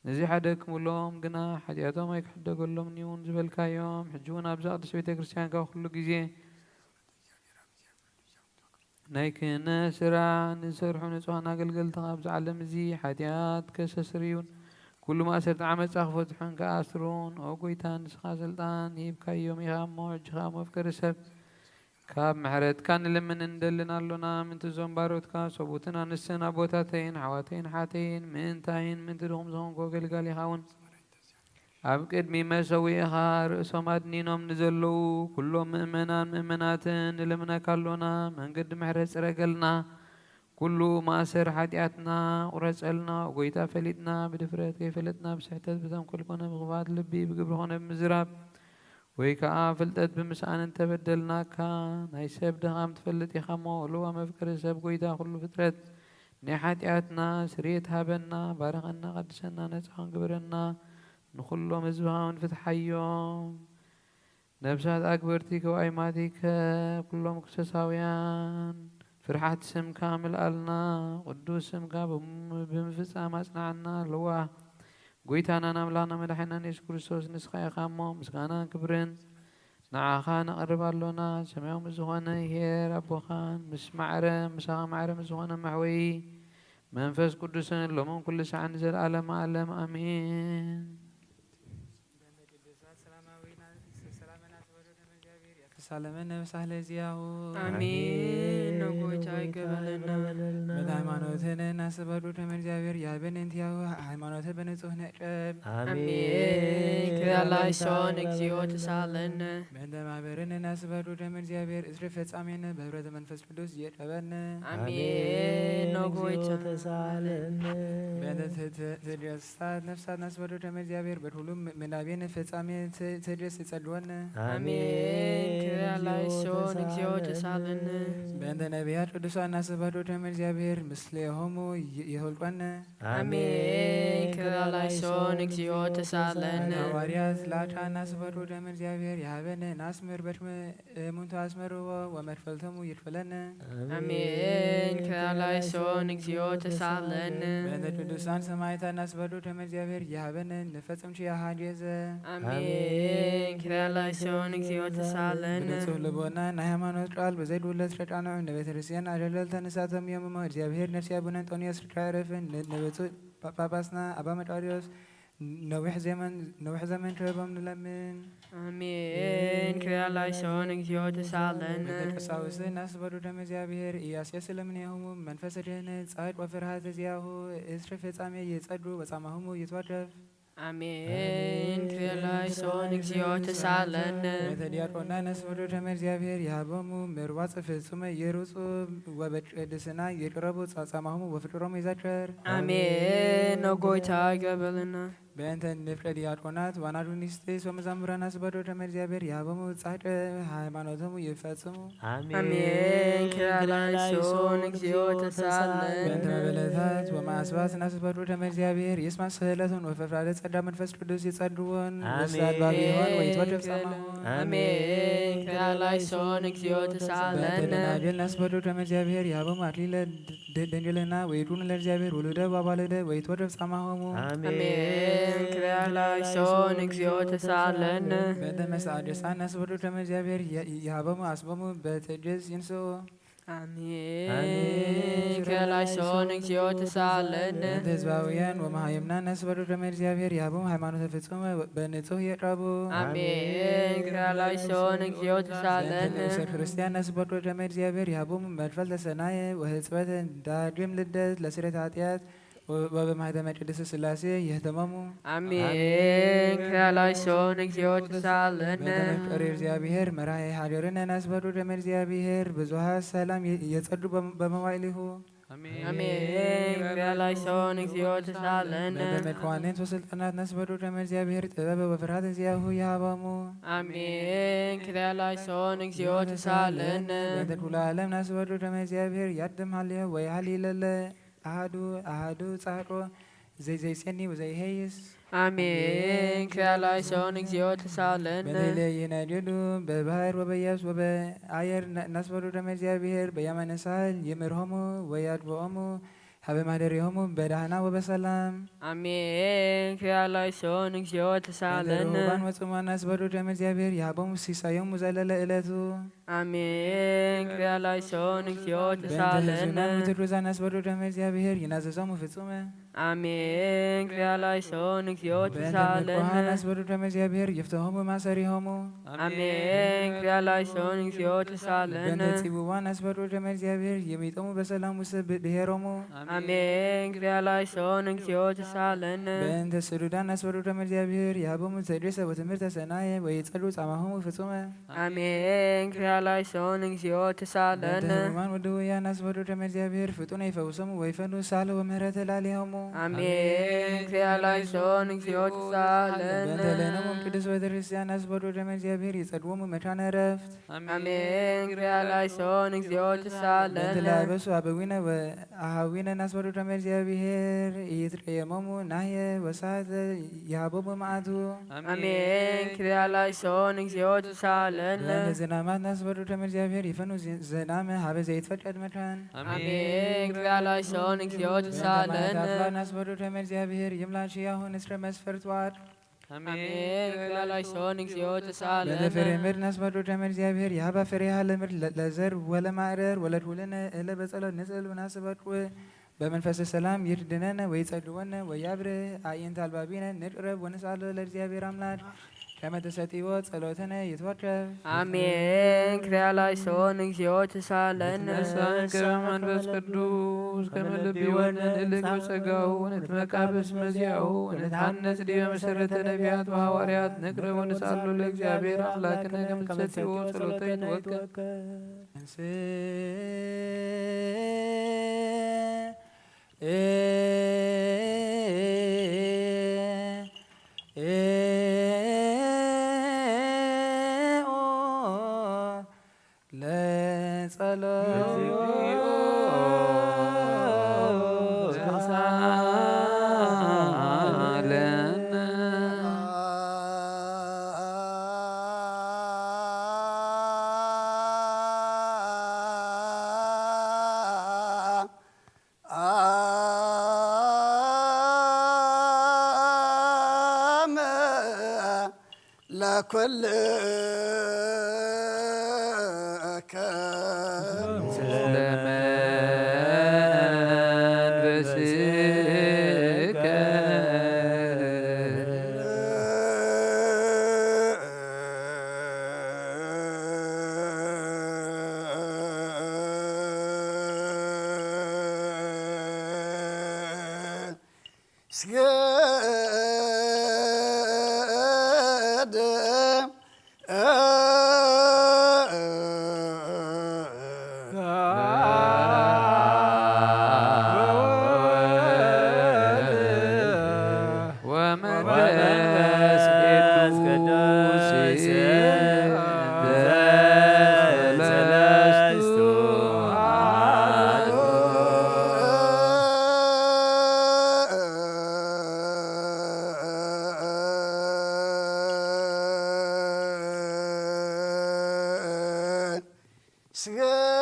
نزي حدك ملوم قنا حاتياتهم يكحدق اللوم نيون زبالكا يوم حجونا بزاقد سويتا كريستيان كاو خلو جيزي نايكنا سرع نسرحو نصوحنا قلقل تغابز علم زي حاتيات كسسريون كل ما أسرت عمد أخفت حن كأسرون أو قويتان نسخا سلطان يبكا يوم يخامو جخامو فكر سب كاب محرد كان لمن ندلنا لنا من تزون باروت كا صبوتنا نسنا بوتاتين حواتين حاتين من تاين من تدهم زون قوقل قال يخاون أبكد مما سويها رأسهم أدنينهم نزلوا كلهم مؤمنات لمنا كلنا من قد محرس رجلنا كله ما سر حدياتنا ورسلنا وقيتا فلتنا بدفرات كيف فلتنا بسحتت بتم كل كنا بغفات لبي بقبرهنا بمزراب ويكا فلتت بمسان انت بدلنا كان هاي سب دهام تفلت يخمو لو ما فكر سب قيتا كل فترة نحاتياتنا سريتها بنا بارغنا قدسنا نسخن قبرنا نخلو مزبها ونفتح يوم نبسات أكبرتك وأيماتك كلهم كسساويان فرحات سم كامل ألنا قدوس سم كاب بمفسا ما صنعنا لوا قويتانا نملانا مدحنا نيس كريستوس نسخا يخامو مسخانا كبرن نعاخان أقرب لنا سمعوا مزخانا هير أبو خان مسمعرة مساغا معرة مزخانا محوي منفس قدوسا لمن كل ساعة نزل ألم آمين سلامنا وسهلا زياهو آمين نقول تاي قبلنا من هيمانوتنا ناس بدو تمر جابر يا بن انتياهو هيمانوت بنتوه نقرب آمين كلا يسون اكزيو تسالنا من دم عبرنا ناس بدو تمر جابر اسرفت امين ببرد منفس قدوس يتقبلنا آمين نقول تسالنا من تدريسات نفسات ناس بدو تمر جابر بدولم من ابين فت امين تدريس تصدونا آمين كلا يسون اكزيو تسالنا بند نبيات قدوسان ناس بدو تمر جابر مثلهم يهلقنا آمين كلا يسون اكزيو تسالنا حواريات لاتا ناس بدو تمر جابر يهبن ناس مربت منتو اسمرو ومرفلتهم يتفلنا آمين كلا يسون اكزيو تسالنا بند قدوسان سمايتا ناس بدو تمر جابر يهبن نفتم شي حاجز آمين كلا يسون اكزيو تسالنا نسول لبونا نهيمانوت قال بزيد ولد رجعنا عند بيت رسيان أجلل تنساتهم يوم ما جابير نفسي أبونا أنطونيوس تعرفن نبتو باباسنا أبا متاريوس نوح زمن تربهم نلمن آمين كلا يسون اكزيو تسالنا بتقصاوس الناس بدو دم جابير إياس يسلمن يهم منفس جهنة صعد وفرهات زياهو إسرف يتعمي يتعدو وصامهم يتوجف አሜን። ክሪያላይሶን እግዚኦ ተሳለነ ቤተ ዲያቆና ነስወዶ ተመ እግዚአብሔር ያቦሙ ምርዋጽ ፍጹመ የሩጹ ወበቅድስና የቅረቡ ጻጻማሙ ወፍቅሮሙ ይዛቸር አሜን። ነጎይታ ይገበልና በእንተ ንፍቀ ዲያቆናት ዋናዱኒስቴስ ወመዛምራን አስበዶ ተመ እግዚአብሔር ያቦሙ ጻድቅ ሃይማኖቶሙ ይፈጽሙ አሜን። ክሪያላይሶን እግዚኦ ተሳለነ በእንተ መበለታት ወማስባት ናስበዶ ተመ እግዚአብሔር ይስማ ስህለቱን ወፈፍራደ ጸዳ መንፈስ ቅዱስ ይጸድውን ውሳድ ባቢሆን ወይትወደብ ጻማሆን አሜን። ክሪያላይሶን እግዚኦ ተሳለነ በእንተ ደናግል ናስበዶ ተመ እግዚአብሔር ያቦሙ አክሊለ ድንግልና ወይዱን ለእግዚአብሔር ውሉደ ባባለደ ወይትወደብ ጻማሆሙ አሜን። ክሪያላይሶን እግዚኦ ተሳለነ በእንተ መሳደሳን ናስበዶ ተመ እግዚአብሔር ያቦሙ አስቦሙ በትዕግሥት ይንስኡ አሜን። ክሪያላይሶን እግዚኦ ተሳለነ በእንተ ህዝባውያን ወመሃይምናን ናስበዶ ተመ እግዚአብሔር ያቦሙ ሃይማኖተ ፍጹመ በንጹህ የቅረቡ አሜን። ክሪያላይሶን እግዚኦ ተሳለነ ለንእሰ ክርስቲያን ናስበዶ ተመ እግዚአብሔር ያቦሙ መድፈል ተሰናየ ወህጽበተ ዳግም ልደት ለስርየተ ኃጢአት ወበማኅተመ ቅድስት ሥላሴ ይህተመሙ አሜን። ክሪያላይሶን እግዚኦ ተሳለነ በእንተ መፍቀሬ እግዚአብሔር መራሄ ሀገርነ ናስበዶ ተመ እግዚአብሔር ብዙኃት ሰላም የጸዱ በመዋዕሊሁ አሜን። ክሪያላይሶን እግዚኦ ተሳለነ በእንተ መኳንንት ወስልጣናት ናስበዶ ተመ እግዚአብሔር ጥበበ ወፍርሃተ ዚአሁ ይሃበሙ አሜን። ክሪያላይሶን እግዚኦ ተሳለነ በእንተ ኩሉ ዓለም ናስበዶ ተመ እግዚአብሔር ያድም ሀልየ ወይሀሊለለ አሃዱ ጻቆ ዘይሴኒ ወዘይሄይስ አሜን። ክሪያላይሶን እግዚኦ ተሳለነ በተለይ ይነድዱ በባህር ወበየብስ ወበአየር ናስበዶ ተመ እግዚአብሔር በየማነ ሳህል ይምርሆሙ ወያድብኦሙ ሀበ ማደሪሆሙ በዳህና ወበሰላም አሜን። ክሪያላይሶን እግዚኦ ተሳለነ ሩባን ወጽሟን ናስበዶ ተመ እግዚአብሔር ያቦሙ ሲሳዮሙ ዘለለ ዕለቱ አሜን። ክሪያላይሶን እግዚኦ በእንተ ተሳለነ ህዝብናን ምትድሮዛን ናስበዶ ተመ እግዚአብሔር ይናዘዞሙ ፍጹመ አሜን። ክሪያላይሶን እግዚኦ በእንተ ተሳለነ ምጽዋን ናስበዶ ተመ እግዚአብሔር ይፍትሆሙ ማሰሪሆሙ አሜን። ክሪያላይሶን እግዚኦ ተሳለነ በእንተ ጽቡዋን ናስበዶ ተመ እግዚአብሔር የሚጦሙ በሰላም ውስጥ ብሔሮሙ አሜን። ክሪያላይሶን እግዚኦ ተሳለነ በእንተ ስዱዳን ናስበዶ ተመ እግዚአብሔር ያቦሙ ተድሬሰ ወትምህርተ ሰናየ ወይጸዱ ጻማሆሙ ፍጹመ አሜን። ክሪያላይሶን እግዚኦ ተሳለነ በእንተ ህሙማን ወድውያን ናስበዶ ተመ እግዚአብሔር ፍጡነ ይፈውሰሙ ወይፈኑ ሳለ ወምህረተ ላሊሆሙ አሜን። ክሪያላይሶን እግዚኦ ተሳለነ በእንተ ለነሙም ቅዱስ ቤተክርስቲያን ናስበዶ ተመ እግዚአብሔር ይጸድዎሙ መካነ ዕረፍት አሜን። ክሪያላይሶን እግዚኦ በእንተ ተሳለነ ላበሱ አበዊነ ወአሃዊነ ናስበዶ ተመ እግዚአብሔር ይትቀየሞሙ ናህየ ወሳተ ያቦሙ መዓቱ አሜን። ክሪያላይሶን እግዚኦ ተሳለነ በእንተ ዝናማት ናስበዶ ተመ እግዚአብሔር ይፈኑ ዝናመ ሀበ ዘይትፈቀድ መካን አሜን። ክሪያላይሶን እግዚኦ ተሳለነ አፍላ ናስበዶ ተመ እግዚአብሔር ይምላች ያሁን እስረ መስፈርት ዋድ አሜን። ክሪያላይሶን እግዚኦ ተሳለነ በእንተ ፍሬ ምድር ናስበዶ ተመ እግዚአብሔር ያባ ፍሬሃ ለምድር ለዘር ወለማዕረር ወለድሁልነ እለ በጸሎት ንጽል ወናስበድ በመንፈስ ሰላም ይርድነነ ወይጸድወነ ወያብርህ አዕይንተ አልባቢነ ንቅረብ ወንሳለ ለእግዚአብሔር አምላክ ከመ ተሰጢዎ ጸሎተነ ይትወከፍ አሜን። ክሪያላይሶን እግዚኦ ተሳለነ ከመ መንፈስ ቅዱስ ከመ ልብ ይወነን እልክ በጸጋሁ ወነትመቃብስ መዚያሁ ወነትሐነጽ ዲበ መሰረተ ነቢያት ወሐዋርያት ንቅረብ ወንሳሎ ለእግዚአብሔር አምላክነ ከመ ተሰጢዎ ጸሎተ ይትወከፍ ለኩልከ ለመንፈስከ ስገ ስገድ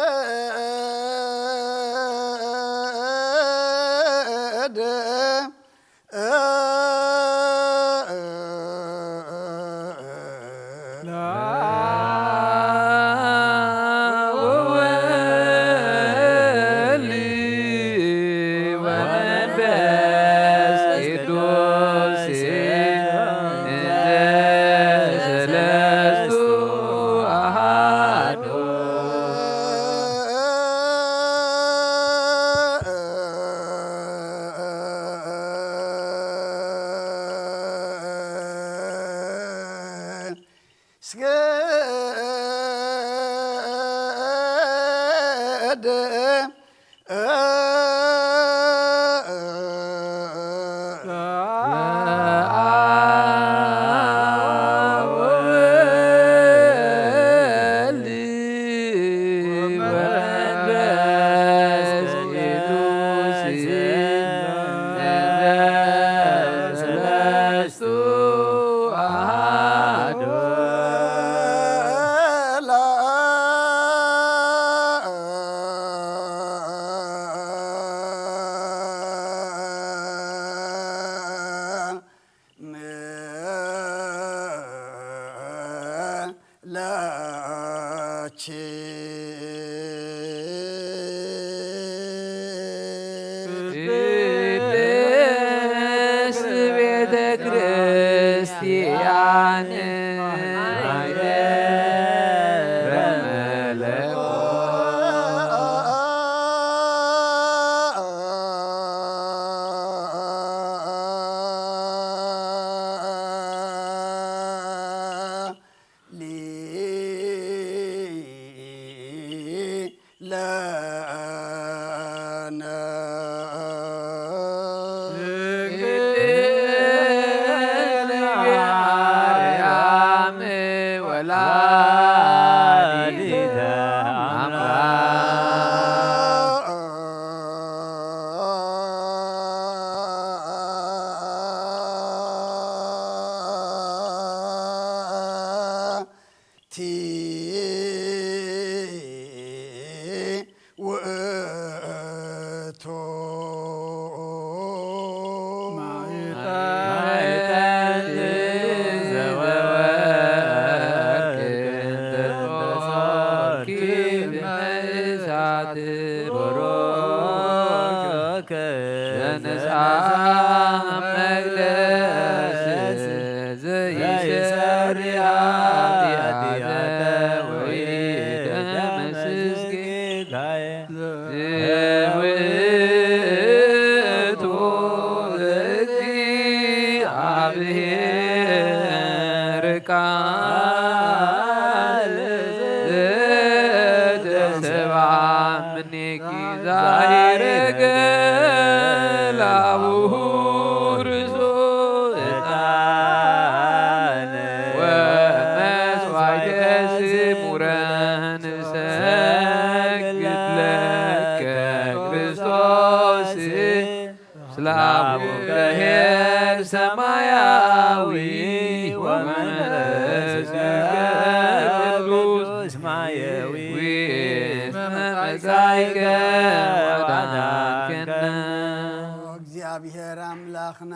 እግዚአብሔር አምላኽና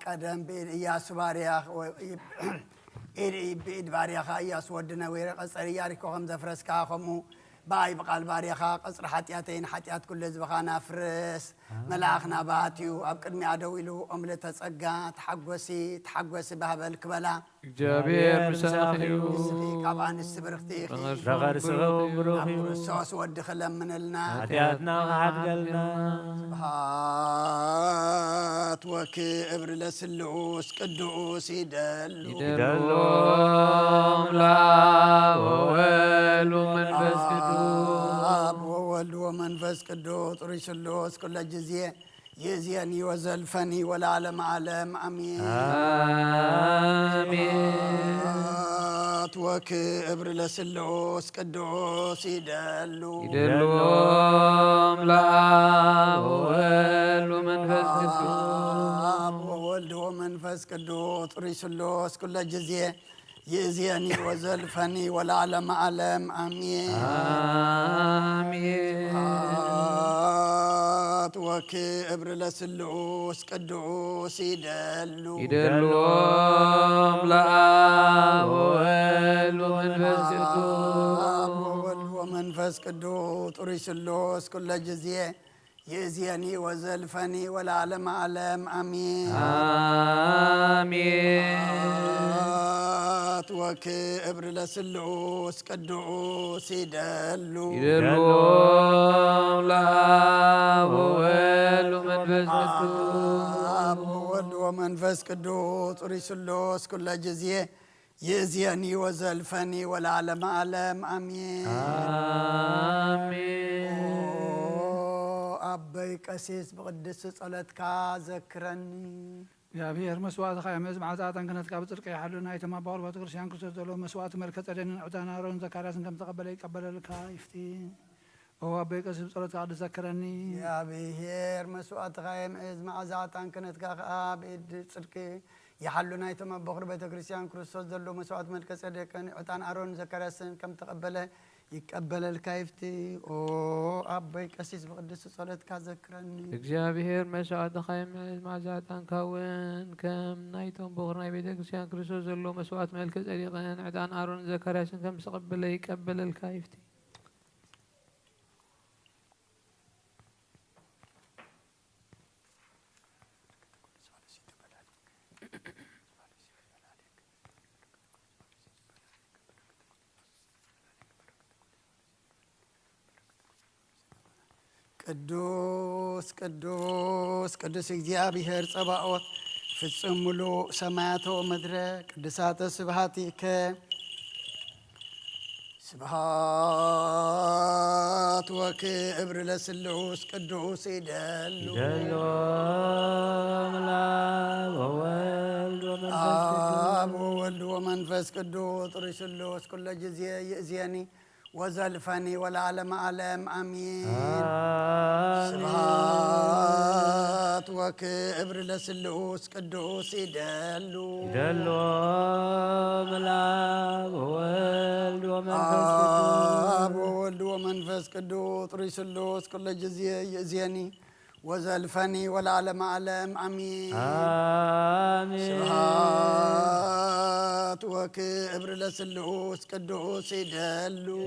ቀደም ኢያሱ ባርያኽ ኢድ ባርያኻ ኢያሱ ወድነ ወይረ ቀጸር ኢያሪኮ ከም ዘፍረስካ ከምኡ باي بقال باريخا قصر حتياتين حتيات كل زبخانا فرس ملاخنا باتيو أبقد ميادويلو أملة تصقى تحقوسي بهذا الكبلا جابير مساخيو كابان السبرختي رغر سغو بروخي الصوص ودخل من لنا حتياتنا وحد قلنا سبحات وكبر لسلوس قدوس يدلو لا وولو من بس أب وولد ومنفس قدوس رسلوس كل جزية يزيني وزلفني والعالم عالم أمين آمين وكبر لسلوس قدوس يدلو لا وولد ومنفس قدوس أب وولد ومنفس قدوس رسلوس كل جزية يزيني وزلفني والعالم عالم آمين آمين وكبر لسلوس قدوس يدلو يدلوم لآب وولد ومنفس قدوس ومنفس قدوس طريسلوس كل جزية يزيني وزلفني والعالم عالم آمين آمين وكبر لسلوس قدوس يدلو يدلوم لآب وولد ومنفس قدوس وولد ومنفس قدوس طريسلوس كل جزية يزيني وزلفني والعالم عالم آمين آمين أبي قسيس بقدس صلاتك ذكرني يا بير مسوات خيام مزمع عزاتن كانت قابل ترقي حلنا يتما بقول بتقرشان كسرتلو مسوات ملكة أدين عتانا رون زكارياس كم تقبل يقبل لك يفتي هو أبي قسيس صلاتك عاد ذكرني يا بير مسوات خيام مزمع عزاتن كانت قابل ترقي يحلنا يتما بقول بتقرشان كريستوس دلو مسوات ملكة أدين عتانا رون زكارياس كم تقبل يقبل الكايفتي او ابي قسيس بقدس صلاتك ذكرني እግዚአብሔር መስዋዕት ኸይም ማዛታን ካውን ከም ናይቶም ብቑርናይ ቤተ ክርስቲያን ክርስቶስ ዘሎ መስዋዕት መልከ ጸዲቕን ዕጣን አሮን ዘካርያስን ከም ተቀበለ ይቀበለልካ ይፍቲ ቅዱስ ቅዱስ ቅዱስ እግዚአብሔር ጸባኦት ፍጹም ሙሉ ሰማያቶ ምድረ ቅዱሳተ ስብሐቲከ ስብሐት ወክብር ለስሉስ ቅዱስ ይደሉ አብ ወወልድ ወመንፈስ ቅዱስ ጥሩይ ስሉስ ኩለ ጊዜ ይእዜኒ وزلفني والعالم عالم آمين سبحات وكبر لسلوس قدوس يدلو ملاب وولد ومنفس آب وولد ومنفس قدوس طري سلوس كل جزية يأذيني وزلفني والعالم عالم آمين سبحات وكبر لسلوس قدوس يدلو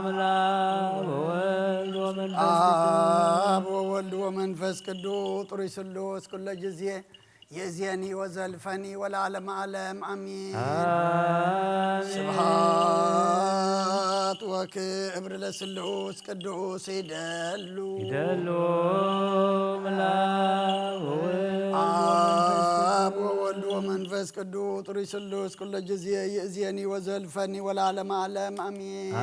ملاب وولد ومنفس آب وولد ومنفس قدوس طري سلوس كل جزية يزيني وزلفني والعالم عالم آمين سبحات وكبر لسلوس قدوس يدلو ملاب آب وولد ومنفس قدوس طري سلوس كل جزية يزيني وزلفني والعالم عالم آمين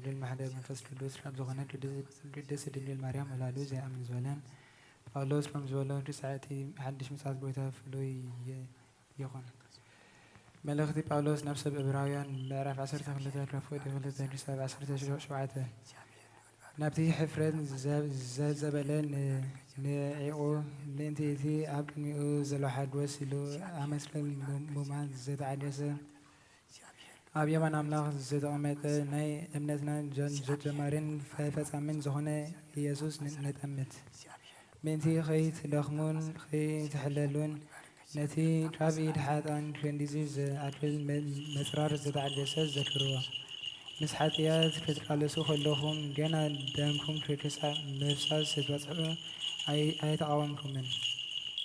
ድልድል ማሕደር መንፈስ ቅዱስ ካብ ዝኾነ ቅድስት ድንግል ማርያም ወላዱ ዘይኣምን ዝበለን ጳውሎስ ከም ዝበሎ ርሳዕቲ ሓድሽ ምጽኣት ጎይታ ፍሉይ ይኹን። መልእኽቲ ጳውሎስ ናብ ሰብ ዕብራውያን ምዕራፍ 12 ረፍቁ 2:17 ናብቲ ሕፍረት ዘበለ ንዒቑ ምእንቲ እቲ ኣብ ቅድሚኡ ዘሎ ሓድወስ ኢሉ ኣመስለን ሙማን ዘተዓደሰ ኣብ የማን ኣምላኽ ዝተቐመጠ ናይ እምነትና ጀማርን ፈጻምን ዝኾነ ኢየሱስ ንጠምት ምእንቲ ከይትደኽሙን ከይትሕለሉን ነቲ ካብ ኢድ ሓጣን ክንዲዚ ዝኣድል መፅራር ዝተዓደሰ ዘክርዎ ምስ ሓጢያት ክትቃለሱ ከለኹም ገና ደምኩም ክሳብ ምፍሳስ ክትበፅሑ ኣይተቃወምኩምን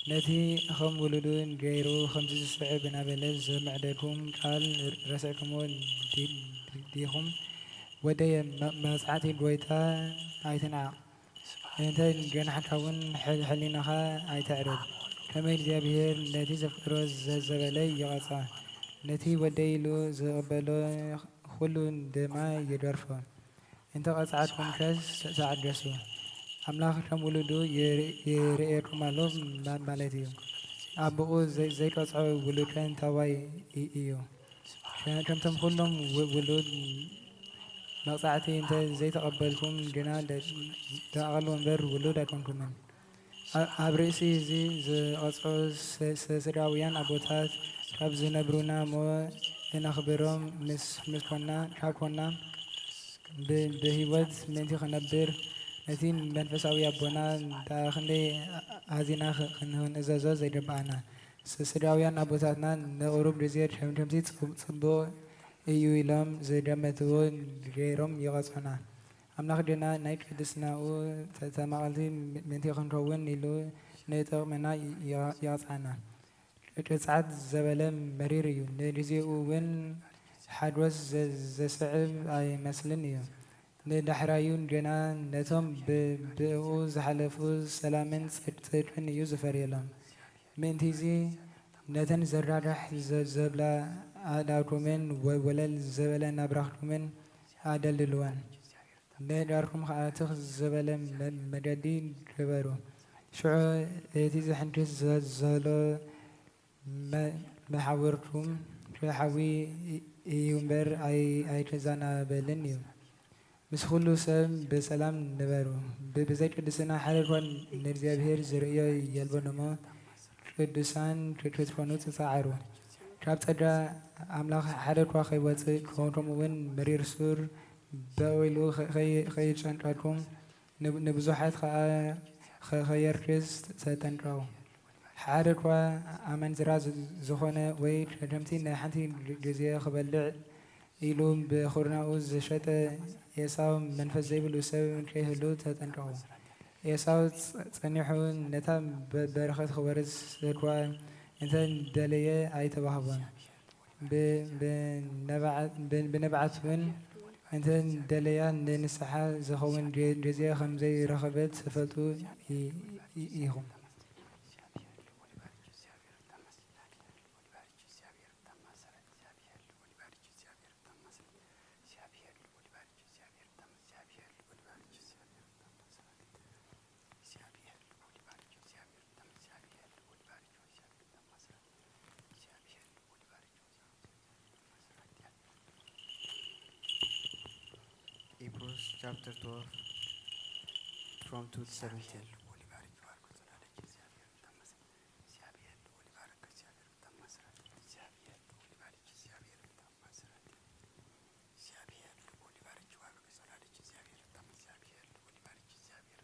ነቲ ከም ውሉዱ ገይሩ ከምዚ ዝስዕብ እናበለ ዘምዕደልኩም ቃል ረሲዕኩሞ ዲኹም ወደየ መፅዓቲ ጎይታ ኣይትንዓቕ እንታይ ገናሕካ እውን ሕሊናኻ ኣይተዕርብ ከመይ እግዚኣብሔር ነቲ ዘፍቅሮ ዘበለ ይቐፃ ነቲ ወደይ ኢሉ ዝቕበሎ ኩሉ ድማ ይደርፎ እንተቐፅዓትኩም ከስ ተዓደሱ ኣምላኽ ከም ውሉዱ ይርኤኩም ኣሎ ማለት እዩ ኣቦኡ ዘይቀፅዖ ውሉድ እንታዋይ እዩ ከምቶም ኩሎም ውሉድ መቕፃዕቲ እንተ ዘይተቐበልኩም ግና ደኣቐሉ እምበር ውሉድ ኣይኮንኩምን ኣብ ርእሲ እዚ ዝቐፅዑ ስድራውያን ኣቦታት ካብ ዝነብሩና እሞ እነኽብሮም ካብ ኮና ብሂወት ምእንቲ ክነብር ነቲ መንፈሳዊ ኣቦና ክንደይ ኣዚና ክንእዘዞ ዘይግባአና ስድራውያን ኣቦታትና ንቕሩብ ግዜ ከምቲ ፅቡቕ እዩ ኢሎም ዝገመትዎ ገይሮም ይቐፅዑና። ኣምላኽ ግና ናይ ቅድስናኡ ተማቐልቲ ምእንቲ ክንከውን ኢሉ ንጥቕምና ይቐፅዓና። ቅፅዓት ዘበለ መሪር እዩ፣ ንግዚኡ እውን ሓጎስ ዘስዕብ ኣይመስልን እዩ። ንዳሕራዩ ግና ነቶም ብእኡ ዝሓለፉ ሰላምን ጽድቅን እዩ ዝፈርየሎም። ምእንቲ እዚ ነተን ዘራጋሕ ዘብላ ኣእዳውኩምን ወለል ዘበለ ናብራኽኩምን ኣደልልወን። ንዳርኩም ከዓ ትኽ ዝበለ መገዲ ግበሩ። ሽዑ እቲ ዝሕንክስ ዘሎ መሓውርኩም ሓዊ እዩ እምበር ኣይተዛናበልን እዩ። ምስ ኩሉ ሰብ ብሰላም ንበሩ። ብዘይ ቅድስና ሓደ እኳ ንእግዚኣብሔር ዝርእዮ የልቦን እሞ ቅዱሳን ክትኮኑ ትፃዓሩ። ካብ ጸጋ ኣምላኽ ሓደ እኳ ከይወፅእ ከምኡ እውን መሪር ሱር በቂሉ ከይጨንቀኩም ንብዙሓት ከዓ ከየርክስ ተጠንቀቁ። ሓደ እኳ ኣመንዝራ ዝኾነ ወይ ከምቲ ንሓንቲ ግዜ ክበልዕ ኢሉ ብኹርናኡ ዝሸጠ ኤሳው መንፈስ ዘይብሉ ሰብ ከይህሉ ተጠንቀቁ። ኤሳው ፀኒሑ ነታ በረኸት ክወርስ እኳ እንተደለየ ኣይተዋህቦን። ብነብዓት እውን እንተደለያ ንንስሓ ዝኸውን ግዜ ከምዘይረኸበት ትፈልጡ ኢኹም። Hebrews chapter 12 from 2 to 17.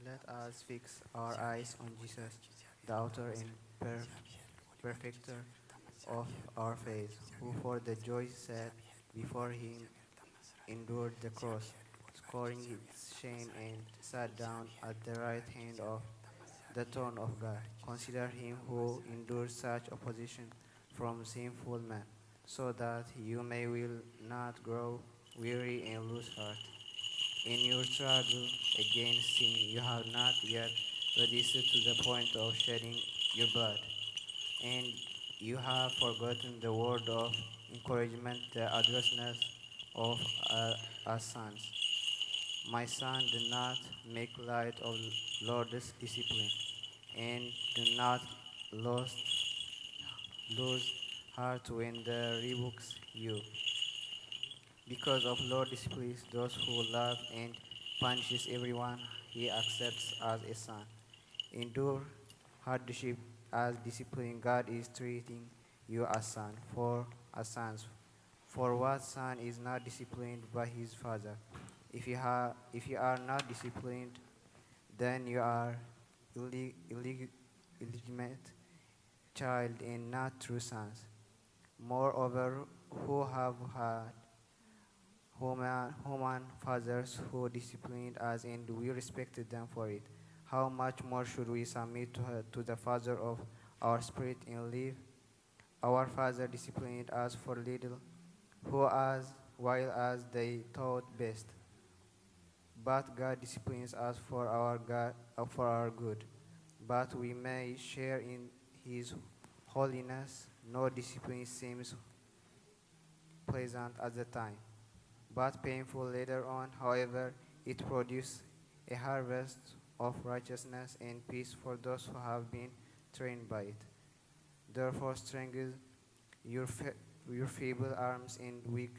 Let us fix our eyes on Jesus, the author and perfecter of our faith, who for the joy set before him endured the cross, scorning its shame, and sat down at the right hand of the throne of God. Consider him who endured such opposition from sinful men, so that you will not grow weary and lose heart. In your struggle against sin, you have not yet reduced to the point of shedding your blood, and you have forgotten the word of encouragement, the addressness of our sons. My son, do not make light of Lord's discipline, and do not lose heart when the rebukes you. Because of Lord disciplines those who love and punishes everyone he accepts as a son. Endure hardship as discipline. God is treating you as sons. For what son is not disciplined by his father? If you are not disciplined, then you are illegitimate child and not true sons. Moreover, who have had human fathers who disciplined us and we respected them for it, how much more should we submit to the Father of our spirit and live? Our Father disciplined us for little, while as they thought best. But God disciplines us for our good, but we may share in His holiness. No discipline seems pleasant at the time, but painful later on. However, it produces a harvest of righteousness and peace for those who have been trained by it. Therefore, strengthen your feeble arms and weak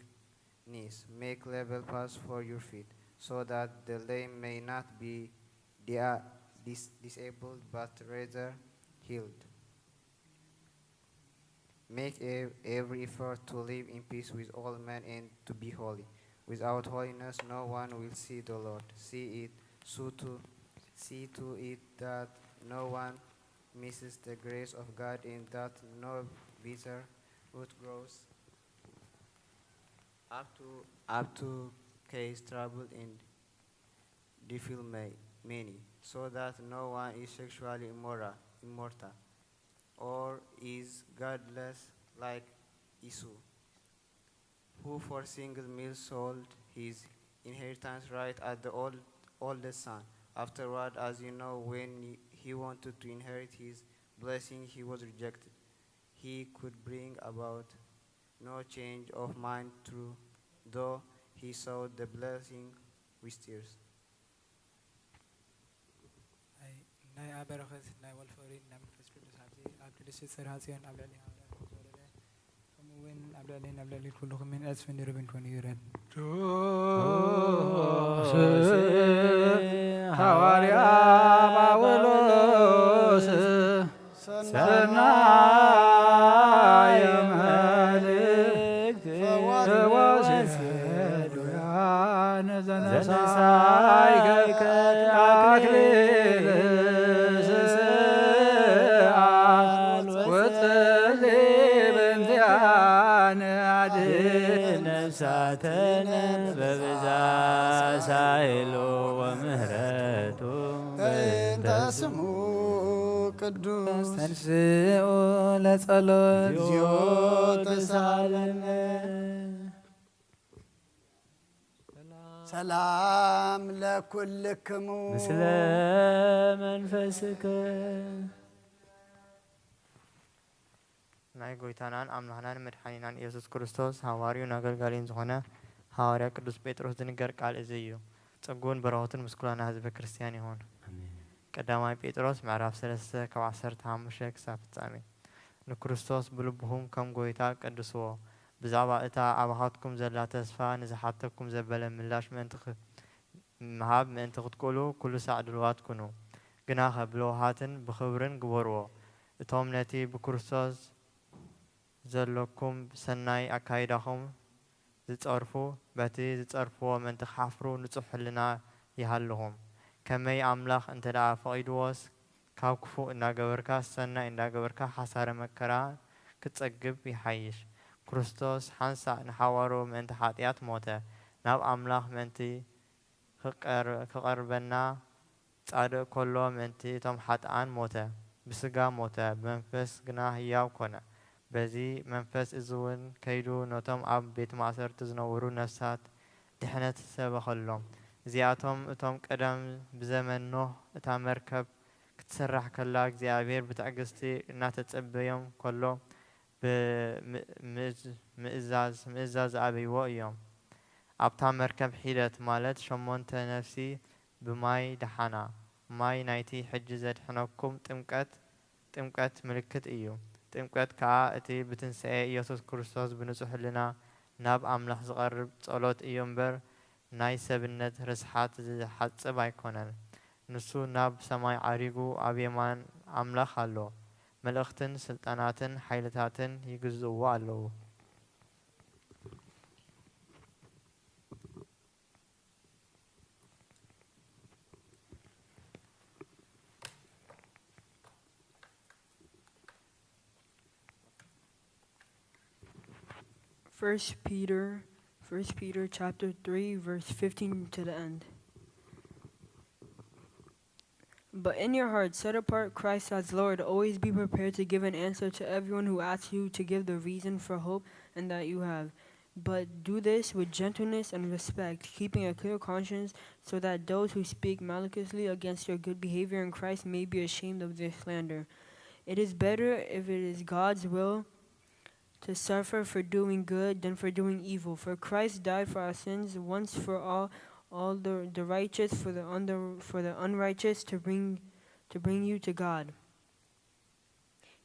knees. Make level paths for your feet, so that the lame may not be disabled, but rather healed. Make every effort to live in peace with all men and to be holy. Without holiness, no one will see the Lord. See to it that no one misses the grace of God, and that no bitter root grows up to cause trouble and defile many, so that no one is sexually immoral, or is godless like Esau, who for single meal sold his inheritance right at the oldest son. Afterward, as you know, when he wanted to inherit his blessing, he was rejected. He could bring about no change of mind through, though he saw the blessing with tears. ናይ ኣበረኸት ናይ ወልፈሪድ ናይ መንፈስ ቅዱስ ሃብቲ ኣብ ቅድስቲ ጽርሐ-ጽዮን ኣብ ልዕሊ ሃዋርያት ዝወረደ ከምኡ'ውን ኣብ ልዕሊ ኩልኹም ምን ኣስፈን ይረብን ኮኑ ይረድ ሐዋርያ ጳውሎስ ሰናየ መልእክት ፈዋስያነ ዘነሳይከ አክሊለ ስስአት ወጽልይ በእንቲአነ አድኅን ነፍሳተነ በብዛት ሳይሎ ወምህረቱ በእንተ ስሙ ቅዱስ ተንሥኡ ለጸሎት እግዚኦ ተሳለነ። ሰላም ለኩልክሙ ምስለ መንፈስከ ናይ ጎይታናን ኣምላኽናን መድሓኒናን ኢየሱስ ክርስቶስ ሃዋርዩን ኣገልጋሊን ዝኾነ ሃዋርያ ቅዱስ ጴጥሮስ ዝንገር ቃል እዚ እዩ። ጽጉን በረኸቱን ምስ ኩላና ህዝበ ክርስቲያን ይኹን። ቀዳማይ ጴጥሮስ ምዕራፍ 3 ካብ 15 ክሳብ ፍጻሜ። ንክርስቶስ ብልብኹም ከም ጎይታ ቀድስዎ። ብዛዕባ እታ ኣብኻትኩም ዘላ ተስፋ ንዝሓተኩም ዘበለ ምላሽ ምእንቲ ክትቆሉ ኩሉ ሳዕ ድልዋት ኩኑ። ግና ብልውሃትን ብኽብርን ግበርዎ። እቶም ነቲ ብክርስቶስ ዘለኩም ሰናይ ኣካይዳኹም ዝጸርፉ በቲ ዝጸርፍዎ ምእንቲ ክሓፍሩ ንጹሕ ህልና ይሃልኹም። ከመይ ኣምላኽ እንተ ደኣ ፈቒድዎስ ካብ ክፉእ እንዳገበርካ ሰናይ እንዳገበርካ ሓሳረ መከራ ክትጸግብ ይሓይሽ። ክርስቶስ ሓንሳእ ንሓዋሩ ምእንቲ ኃጢአት ሞተ። ናብ ኣምላኽ ምእንቲ ክቐርበና ጻድቕ ከሎ ምእንቲ እቶም ሓጥኣን ሞተ። ብስጋ ሞተ፣ ብመንፈስ ግና ህያው ኮነ። በዚ መንፈስ እዚ እውን ከይዱ ነቶም ኣብ ቤት ማእሰርቲ ዝነብሩ ነፍሳት ድሕነት ሰበኸሎም። እዚኣቶም እቶም ቀደም ብዘመን ኖህ እታ መርከብ ክትስራሕ ከላ እግዚኣብሔር ብትዕግስቲ እናተጸበዮም ከሎ ብምእዛዝ ኣበይዎ እዮም። ኣብታ መርከብ ሒደት ማለት 8 ነፍሲ ብማይ ደሓና። ማይ ናይቲ ሕጂ ዘድሕነኩም ጥምቀት ምልክት እዩ። ጥምቀት ከዓ እቲ ብትንስኤ ኢየሱስ ክርስቶስ ብንጹሕ ህልና ናብ ኣምላኽ ዝቐርብ ጸሎት እዩ እምበር ናይ ሰብነት ርስሓት ዝሓጽብ ኣይኮነን። ንሱ ናብ ሰማይ ዓሪጉ ኣብ የማን ኣምላኽ ኣሎ። መልእኽትን ስልጣናትን ሓይልታትን ይግዝእዎ ኣለዉ። First Peter chapter 3 verse 15 to the end. But in your hearts set apart Christ as Lord. Always be prepared to give an answer to everyone who asks you to give the reason for hope and that you have. But do this with gentleness and respect, keeping a clear conscience, so that those who speak maliciously against your good behavior in Christ may be ashamed of their slander. It is better, if it is God's will, to suffer for doing good than for doing evil. For Christ died for our sins once for all the righteous for the unrighteous, to bring you to God.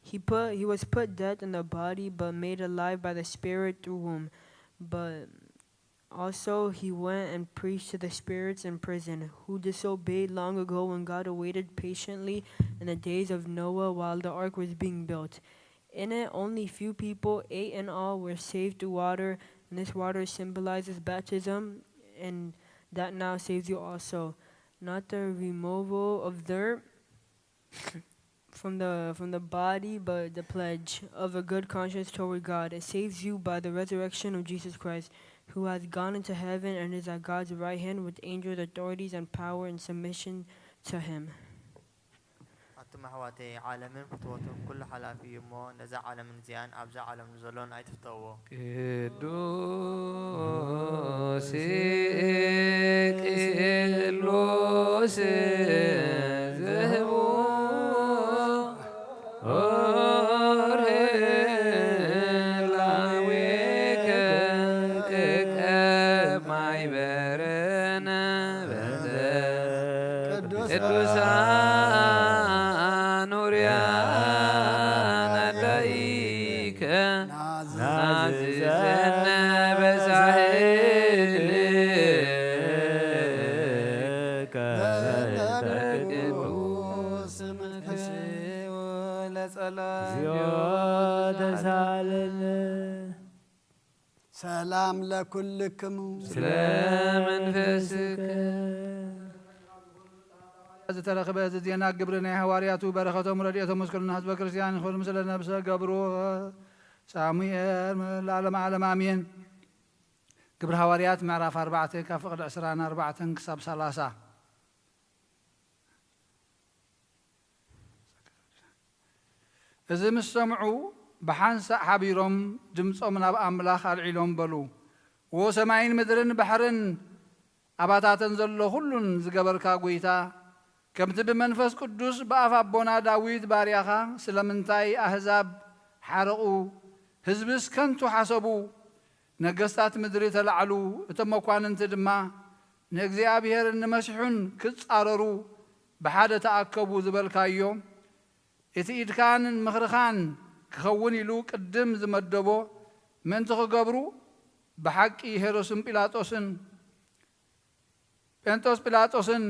He was put dead in the body, but made alive by the Spirit, through whom, but Also, he went and preached to the spirits in prison, who disobeyed long ago when God awaited patiently in the days of Noah while the ark was being built. In it, only few people, 8 in all, were saved through water, and this water symbolizes baptism, and that now saves you also. Not the removal of dirt from the body, but the pledge of a good conscience toward God. It saves you by the resurrection of Jesus Christ, who has gone into heaven and is at God's right hand with angels, authorities, and power in submission to him. أتم حواتي عالمين فتوتو كل حلا في يمو نزع عالم زيان أبزع عالم زلون أي تفتوه ቅዱስ ቅዱስ ዝህቡ ላዌከ ቅቀ ማይበረነ በዘ ቅዱሳን ኡርያነ ላይከ ናዝዘነ በሳህል ቅዱስ ሰላም ለኩልክሙ ስለ መንፈስከ ዝተረኸበ እዚ ዜና ግብሪ ናይ ሃዋርያቱ በረኸቶም ረድኤቶም መስቀሉና ህዝበ ክርስቲያን ይኹን ምስለ ነብሰ ገብሮ ሳሙኤል ለዓለመ ዓለም አሜን። ግብሪ ሃዋርያት ምዕራፍ 4 ካብ ፍቕዲ 24 ክሳብ 30 እዚ ምስ ሰምዑ ብሓንሳእ ሓቢሮም ድምፆም ናብ ኣምላኽ ኣልዒሎም በሉ ወ ሰማይን ምድርን ባሕርን ኣባታተን ዘሎ ኩሉን ዝገበርካ ጎይታ ከምቲ ብመንፈስ ቅዱስ ብኣፍ ኣቦና ዳዊት ባርያኻ ስለምንታይ ኣህዛብ ሓረቑ ህዝብስ ከንቱ ሓሰቡ ነገስታት ምድሪ ተላዕሉ እቶም መኳንንቲ ድማ ንእግዚአብሔርን ንመሲሑን ክጻረሩ ብሓደ ተኣከቡ ዝበልካዮ እቲ ኢድካን ምኽርኻን ክኸውን ኢሉ ቅድም ዝመደቦ ምእንቲ ክገብሩ ብሓቂ ሄሮስን ጴንጦስ ጲላጦስን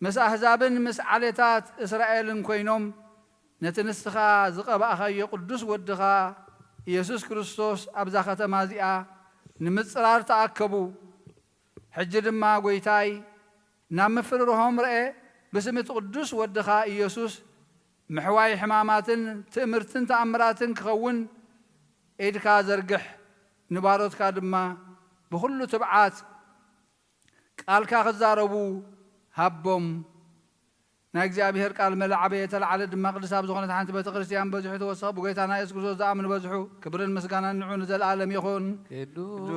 ምስ ኣሕዛብን ምስ ዓሌታት እስራኤልን ኮይኖም ነቲ ንስኻ ዝቐባእኻዮ ቅዱስ ወድኻ ኢየሱስ ክርስቶስ ኣብዛ ከተማ እዚኣ ንምጽራር ተኣከቡ ሕጂ ድማ ጐይታይ ናብ ምፍርርሆም ርአ ብስም እቲ ቅዱስ ወድኻ ኢየሱስ ምሕዋይ ሕማማትን ትእምርትን ተኣምራትን ክኸውን ኢድካ ዘርግሕ ንባሮትካ ድማ ብኩሉ ትብዓት ቃልካ ክዛረቡ ሃቦም ናይ እግዚኣብሔር ቃል መላዓበየ ተላዓለ ድማ ቅዱስ ኣብ ዝኾነት ሓንቲ ቤተ ክርስቲያን በዚሑ ተወሰኸ ብጎይታና ኢየሱስ ክርስቶስ ዝኣምኑ በዝሑ ክብርን ምስጋናን ንዑ ንዘለኣለም ይኹን ቅዱስ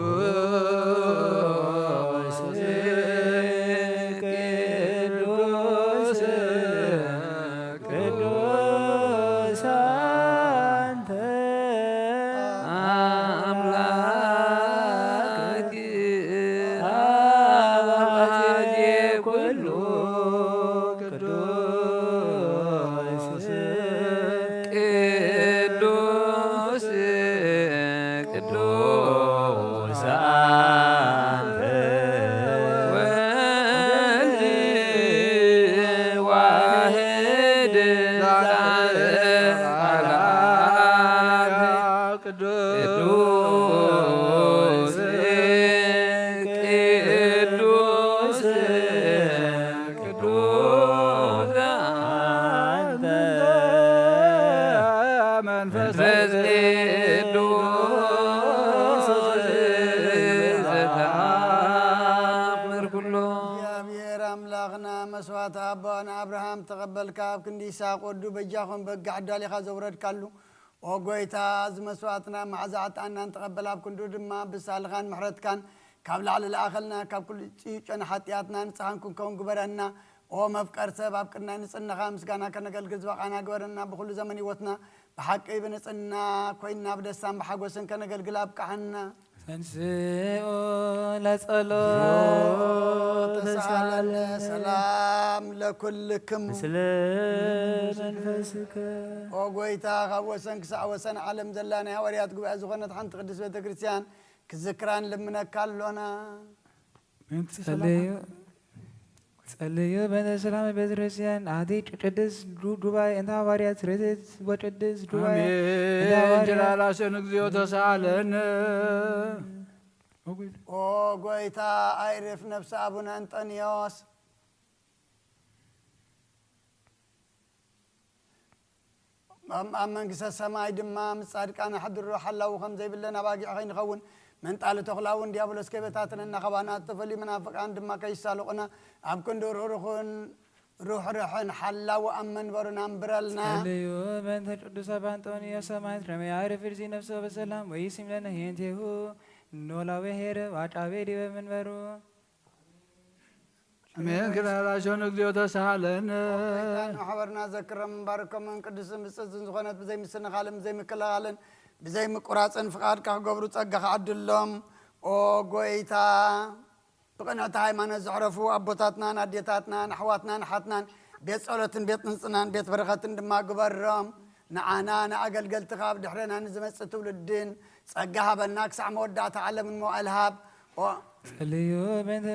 መስዋዕት አባና አብርሃም ተቀበልካ ክንዲ ይስሐቅ ወዱ በጃኹን በጋዕ ዳሊኻ ዘውረድካሉ ኦ ጎይታ እዚ መስዋዕትና ማዕዛዕታናን ተቀበላብ ክንዱ ድማ ብሳልኻን ምሕረትካን ካብ ላዕሊ ለኣኸልና ካብ ኩሉ ጭጨና ሓጢኣትና ንጽሓን ኩንከውን ግበረና ኦ መፍቀር ሰብ ኣብ ቅድና ንጽናኻ ምስጋና ከነገልግል ዝበቃና ግበረና ብኩሉ ዘመን ህይወትና ብሓቂ ብንጽና ኮይና ብደስታን ብሓጎስን ከነገልግል ኣብቃሕና ተንስኡ ለጸሎት ተሳለነ ሰላም ለኩልክም ምስለ መንፈስከ ኦ ጎይታ ካብ ወሰን ክሳዕ ወሰን ዓለም ዘላና ሃዋርያት ጉባኤ ዝኾነት ሓንቲ ቅድስት ቤተ ክርስቲያን كذكران لمنا كالونا صليو بين السلام بيترسيان عادي قدس دبي انت حواريات ريت وقدس دبي امين جلالاشن እግዚኦ ተሳለን او غويتا ايرف نفس ابونا انطونيوس أمن قصة سماي دمام صادقان حضر روح الله وخم زي بالله نباقي عين خون من تعال تخلاون ديابلوس كيبتاتنا نخبانات تفلي منافق عند ما كيسالقنا أبكن دور روحن حلا وأمن برنا برلنا صليو بين القدس أنطونيو سماي رمي عارف يرزي نفسه بسلام ويسم لنا ينتهو نولا وهير واتعبي دي من برو امين جلالاشن እግዚኦ ተሳለን حبرنا ذكر مبارك من قدس مسزن زخنت بزي مسن خالم زي مكلالن بزي مقراصن فقاد كغبرو صغخ عدلهم او غويتا بقنعت هايمانه زعرفو ابوتاتنا ناديتاتنا نحواتنا نحاتنا بيت صلوتن بيت نصنان بيت برختن دما غبرهم نعانا ناغلغل تخاب دحرنا نزمص تولدين صغها بناك سع مودات علم المؤلهاب صليو بين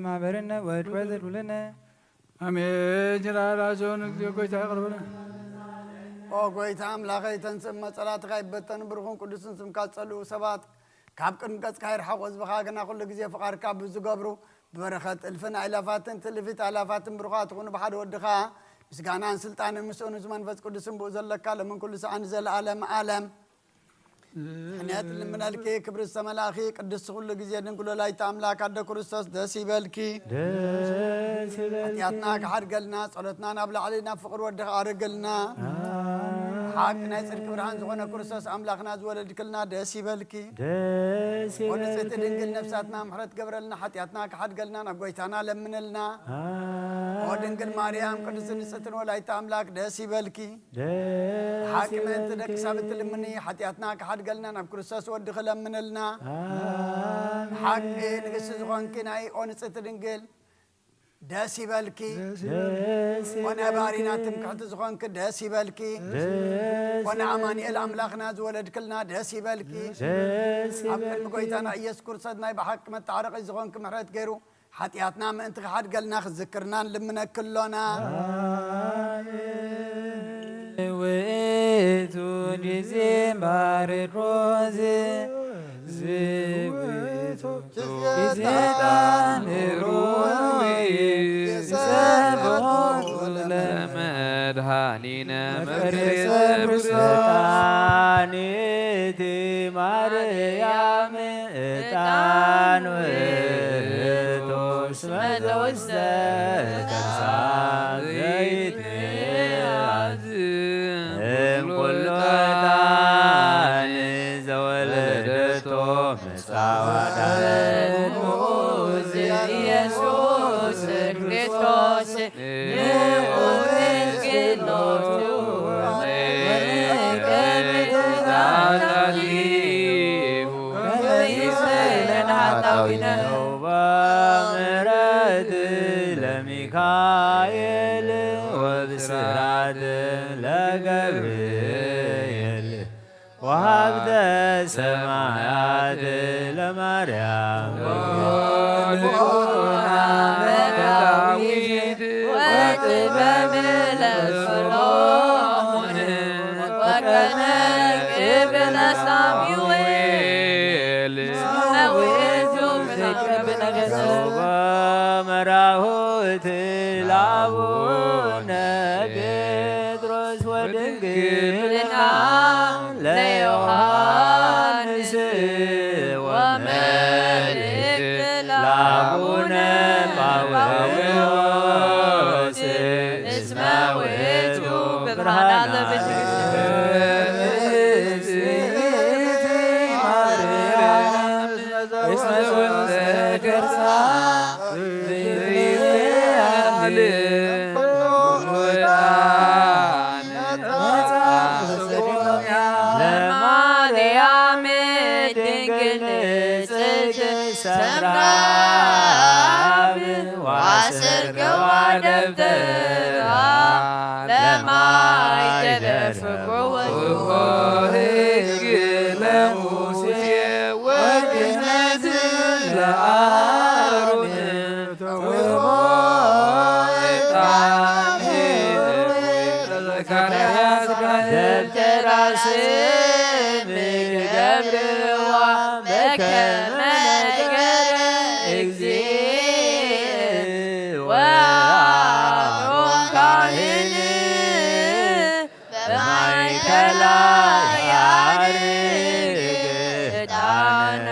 محبرنا وتوذر لنا امين جلالاشن እግዚኦ ጎይታ ይቅርብና او غويتا املاخي تنسم صلات غيبتن برخون قدسن سم كاصلو سبات كاب قنقص خير حوز بخاغنا كل غزي فقار كاب زغبرو ببركات الفنا الافاتن تلفيت الافاتن برخات كون بحد ودخا مسغانان سلطان مسون زمان فس قدسن بو زلكا لمن كل سان زل عالم عالم حنيات لمنالك كبر السمالاخي قدس كل غزي دنكلو لاي تاملاك عند كريستوس دس يبلكي ياتنا كحرقلنا صلتنا نابل علينا فقر ودخ ارقلنا حقنا صدق برهان زغنا كريستوس املاخنا زولد كلنا دس يبلكي ونسيت دنجل نفساتنا محرت قبرلنا حتياتنا كحرقلنا نغويتانا لمنلنا ودنجل مريم قدس نستن ولاي تاملاك دس يبلكي حاكم انت دك سابت لمني حتياتنا كحرقلنا نكريستوس ودخ لمنلنا حق نقص زغنكنا ونسيت دنجل داسي بالكي وانا بارينا تمكحت زغنك داسي بالكي وانا عماني الاملاخنا زولد كلنا داسي بالكي عبد مقويتانا يذكر صدنا بحق ما تعرق زغنك محرت غيرو حتياتنا ما انت حد قالنا ذكرنا لمنا كلنا ويتو ديزمبر روزي زيتو مدهانينا مكرسانيتي مريم اتان ويتوس مدوس كرسان زيت كل تان زولدتو مساواتا يسوس كريستوس وبامرات لميكائيل وبسرعة لجبريل وهبت سمايات لمريم وتباب لسلام وكان ابن سامويل ومراهوت لابونا بطرس ودنقلنا ليوحنس وملك لابونا باويوس اسمه ويتو ببرانا لما يتدفق ደብተራ ስም ገብርዋ በከመ ነገረ እግዚእ ወአሮን ካህን በማእከላ ያርግ ዕጣነ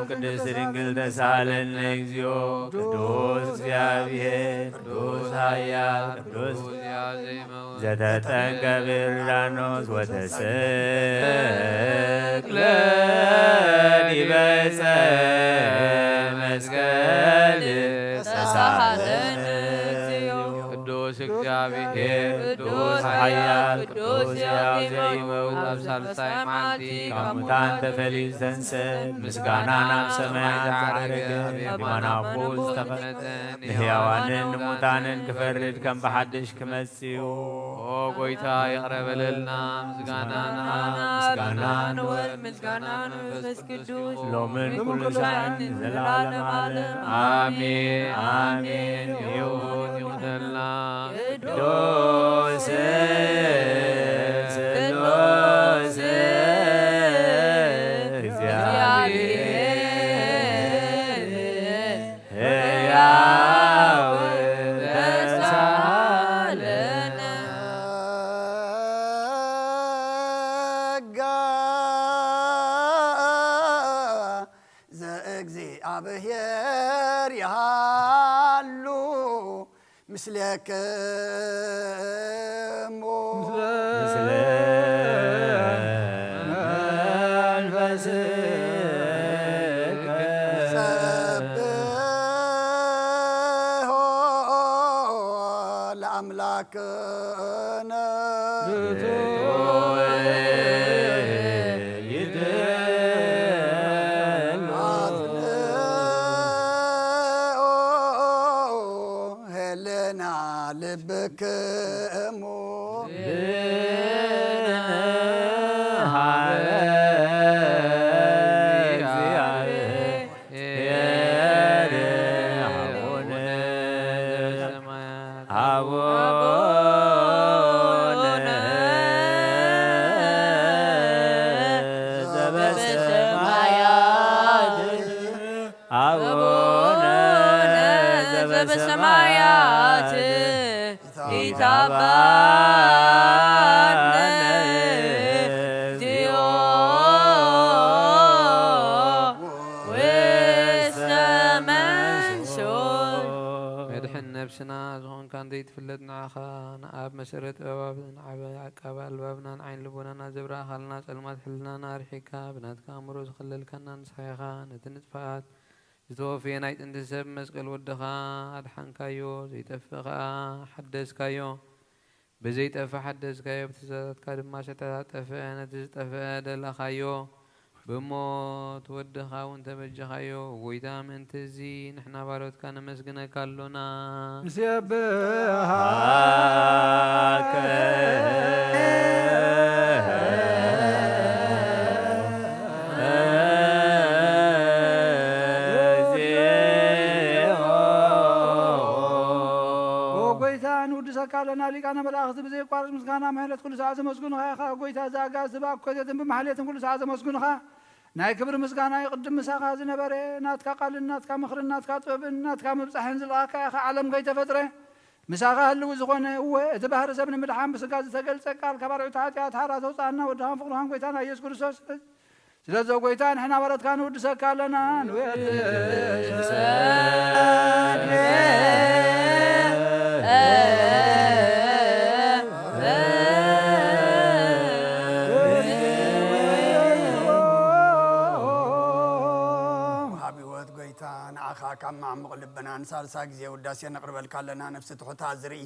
ቅድስት ድንግል ተሳለን እግዚኦ ቅዱስ እግዚአብሔር ቅዱስ ኃያል ቅዱስ ዘተጠንቀ ብርዳኖስ ወተሰቅለ ዲበ ዕፀ መስቀል ተሳለን ቅዱስ እግዚአብሔር ቅዱስ ኃያል ቅዱስ ሕያው ዘኢይመውት ኣብ ሳልሳይ መዓልቲ ካብ ሙታን ተፈልዩ ዝተንሥእ ምስጋናን ኣብ ሰማያት ዝዓረገ ብየማናሁ ዝተቐመጠ ንሕያዋንን ንሙታንን ክፈርድ ከም ብሓድሽ ክመጽእ እዩ። ኦ ጐይታ ይቕረበለልና ምስጋናና ንወልድ ምስጋና ንመንፈስ ቅዱስ ሎምን ኩሉ ሰዓት ዘለዓለመ ዓለም አሜን አሜን ይሁን ይሁንልና። ቅዱስ ስሉስ እግዚአብሔር ሕያው ተሳለነ ዘእግዚአብሔር ያሉ ምስሌክሙ ምስለ መንፈስከ ሰብሖ ለአምላክነ ልብክሙ በሰማያት ኢታባነ እግዚኦ ውስተ መንሱት መድሕን ነብስና ዝኾንካ እንዘይትፍለጥ ንዓኻ ንኣብ መሰረት ጥበባብን ዓቃቢ ኣልባብናን ዓይን ልቦናና ዘብራእኻልና ጸልማት ሕልናና ርሒካ ብናትካ ኣእምሮ ዝኽለልከና ንስሓይኻ ነቲ ንጥፋኣት ዝተወፍየ ናይ ጥንቲ ሰብ መስቀል ወድኻ ኣድሓንካዮ ዘይጠፍእ ከዓ ሓደስካዮ ብዘይጠፍእ ሓደስካዮ ብትእዛዛትካ ድማ ዝተጠፍአ ነቲ ዝጠፍአ ደለኻዮ ብሞት ወድኻ እውን ተበጀኻዮ ጎይታ ምእንቲ እዚ ንሕና ባሮትካ ነመስግነካ ኣሎና ንስየብሃከ ካለና ሊቃነ መላእክት ብዘይቋርጥ ምስጋና ምሕረት ኩሉ ሰዓት ዘመስግኑኻ ኢኻ ጎይታ ዛጋዝ ዝባብ ኮቴትን ብማሕሌትን ኩሉ ሰዓት ዘመስግኑኻ ናይ ክብሪ ምስጋና ይቅድም ምሳኻ ዝነበረ ናትካ ቃልን ናትካ ምኽርን ናትካ ጥበብን ናትካ ምብፃሕን ዝለኣካ ኢኻ ዓለም ከይተፈጥረ ምሳኻ ህልው ዝኾነ እወ እቲ ባህሪ ሰብ ንምድሓን ብስጋ ዝተገልፀ ቃል ካብ ኣርዑት ሓጢኣት ሓራ ተውፃእና ወድኻን ፍቅርኻን ጎይታና ኢየሱስ ክርስቶስ ስለዚ ጎይታ ንሕና ባሮትካ ንውድሰካ ኣለና ካብ ማዕሙቕ ልብና ንሳልሳ ግዜ ውዳሴ ነቕርበልካ ኣለና ነፍሲ ትሑታ ዝርኢ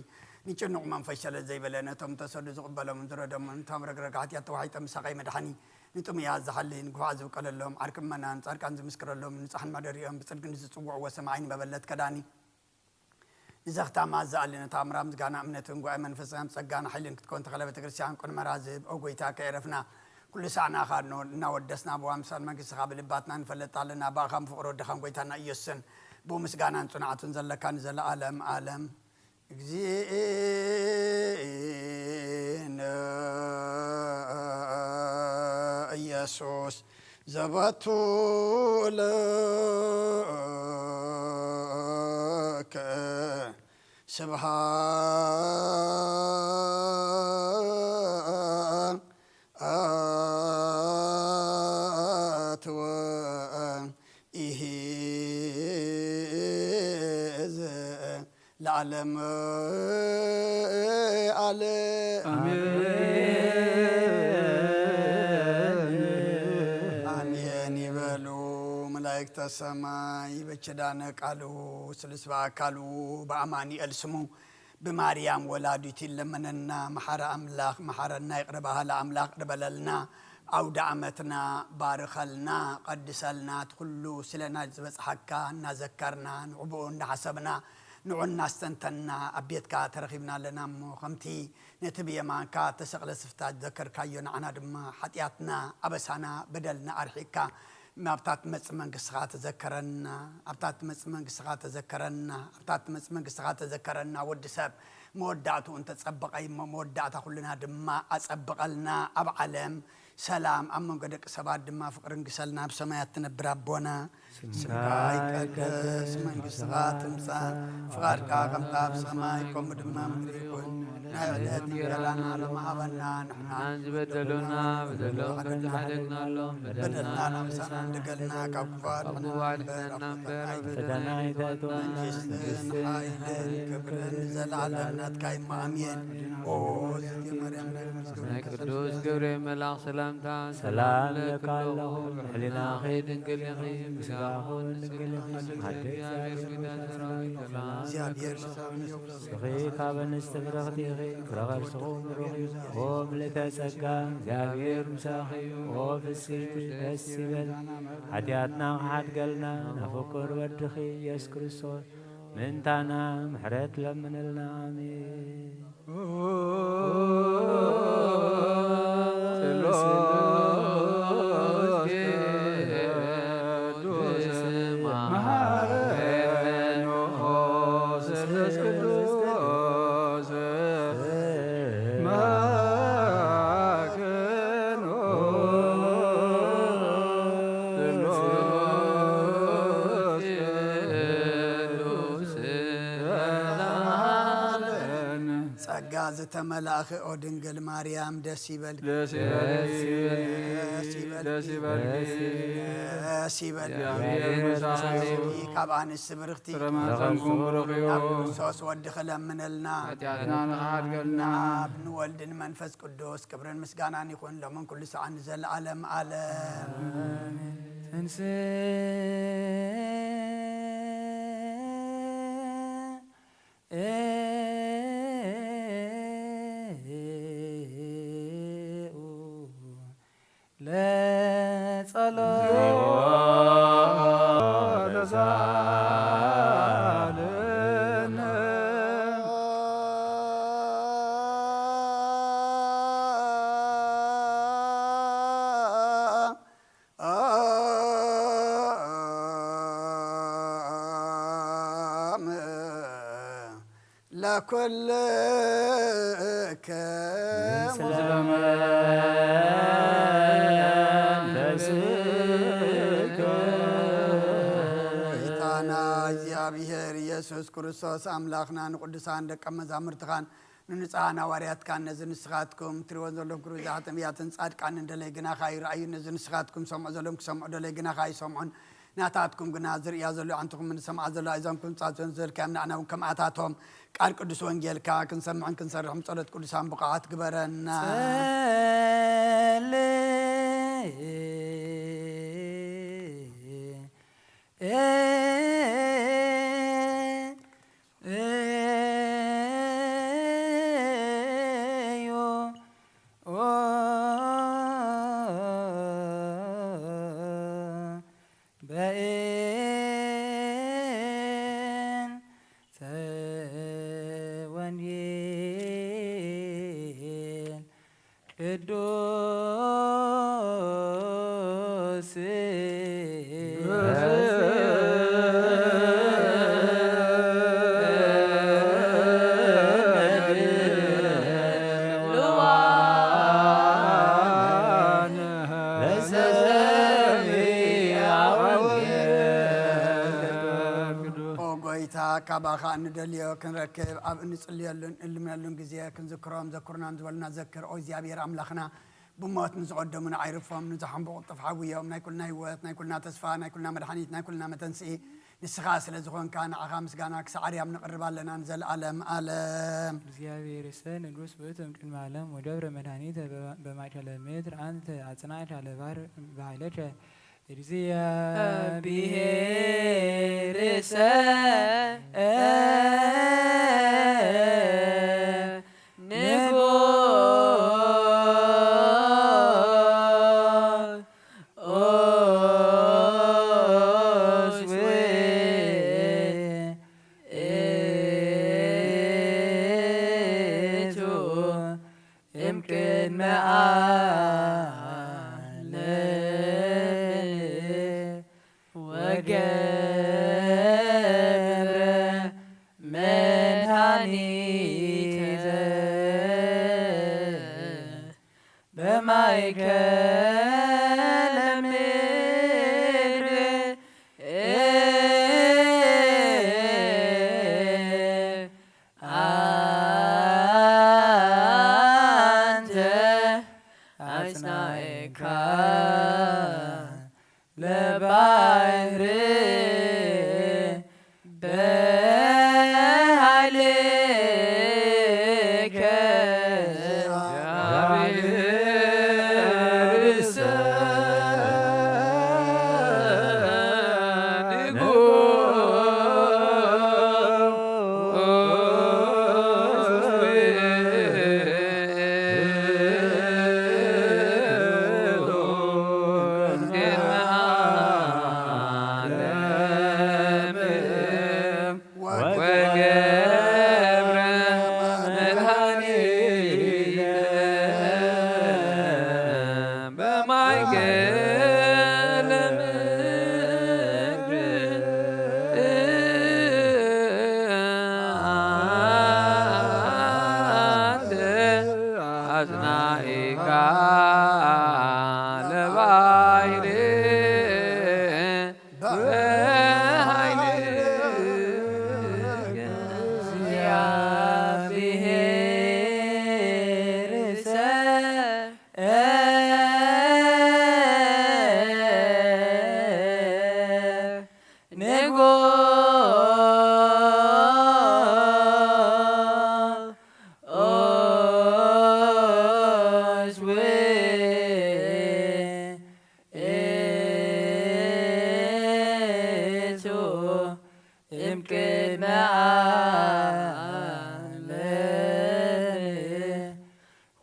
ንጭኑቕ መንፈስ ሸለ ዘይበለ ነቶም ተሰዱ ዝቕበሎምን ዝረዶምን ነቶም ረግረግ ሓጢኣት ተዋሒጦም ምሳቐይ መድሓኒ ንጥሙያት ዝሓልን ግፋዕ ዝብቀለሎም ዓርክም መናን ጻድቃን ዝምስክረሎም ንጻሕን ማደሪኦም ብጽድቅን ዝጽውዕዎ ሰማይን በበለት ከዳኒ ንዘኽታማ ዝኣልነ ታምራ ምስጋና እምነትን ጉባኤ መንፈሳዊ ጸጋና ኃይልን ክትኮን ተኸለ ቤተክርስቲያን ቁን መራዝብ ኦ ጎይታ ከይረፍና كل ساعة خارنو نودسنا بوامسان ما كيس خابل باتنا نفلت علينا باخم فقرو دخان قويتنا يسن بومسجانا صنعتون زل كان زل عالم عالم زين يسوس زبطولك سبحان العالم آمين يبلو ملائكة السماء بچدانك قالو سلسبا قالو بأماني ألسمو بماريام ولادتي لمننا محر أملاك محرنا يقربها لأملاك ربللنا أو دعمتنا بارخلنا قدسلنا تخلو سلنا جبس حكا نذكرنا نعبون حسبنا نعنا استنتنا أبيتك ترغبنا لنا خمتي نتبي مانك تسقل سفتات ذكر كايون عنا دم حتياتنا أبسانا بدلنا أرحيكا ما بتات مسمن قصات ذكرنا أبتات مسمن قصات ذكرنا أبتات مسمن قصات ذكرنا ودسب مودعته أنت تسبق أي مودعته كلنا دم أسبق لنا أب علم سلام أمم قدك سباد دم فقرن قسلنا بسماياتنا بربنا سماي قدس من قصات مسا فقار كاغم تاب سمايكم دم مغريكم نعودت يرانا لما أبنا نحن بدلونا بدلون كنت حدقنا لهم بدلنا نمسنا نقلنا كفار وعدنا فدنا إذاتنا جسدن حايدن كبرن زل على نتكاي مامين أوز يا مريم قدوس جبريل ملاك سلام لك اللهم حلنا خيد انقلقي مساحون انقلقي زيادير سخي كابن استفرغتي خي فرغر سخوم روحي وملك سكان زيادير مساخي وفي السيط السيبل حدياتنا حد قلنا نفكر ودخي يسكر الصور من تانا محرت لمن لنا آمين تملاخ أودنجل مريم دسيبل دسيبل كابان السبرختي صوص ودخل من النا بنولد منفس قدوس كبرن مسجانا يكون لمن كل ساعة نزل عالم لكل مسلم ጌታና እግዚአብሔር ኢየሱስ ክርስቶስ አምላኽና ንቅዱሳን ደቀ መዛሙርትኻን ንንጹሓን ሐዋርያትካን ነዚ ንስኻትኩም ትሪእዎ ዘለኹም ክሪኡ ዝሓጥም እያትን ጻድቃን እንደለይ ግናኻ ይረአዩ ነዚ ንስኻትኩም ሰምዑ ዘለኹም ክሰምዑ ደለይ ግናኻ ይሰምዑን ናታትኩም ግና ዝርያ ዘሎ አንትኩም ንሰምዓ ዘሎ እዞም ኩምጻጽን ዘልካ ምናዕና እውን ከምኣታቶም ቃል ቅዱስ ወንጌልካ ክንሰምዕን ክንሰርሕም ጸሎት ቅዱሳን ብቕዓት ግበረና ካባኻ እንደልዮ ክንረክብ ኣብ እንጽልየሉን እንልምነሉን ግዜ ክንዝክሮም ዘኩርናን ዝበሉና ዘክር ኦ እግዚአብሔር ኣምላኽና ብሞት ንዝቐደሙን ዓይርፎም ንዝሓንበቑ ጥፍ ሓዊዮም ናይ ኩልና ህይወት ናይ ኩልና ተስፋ ናይ ኩልና መድሓኒት ናይ ኩልና መተንስኢ ንስኻ ስለ ዝኾንካ ንዓኻ ምስጋና ክሳዕ ኣርያም ንቕርብ ኣለና ንዘለኣለም ኣለም እግዚአብሔር ሰን ንጉስ ብእቶም ቅድመ ዓለም ወደብረ መድኃኒት በማእከለ ምድር አንተ አጽናዕት አለ ባህር በኃይለከ እግዚአብሔር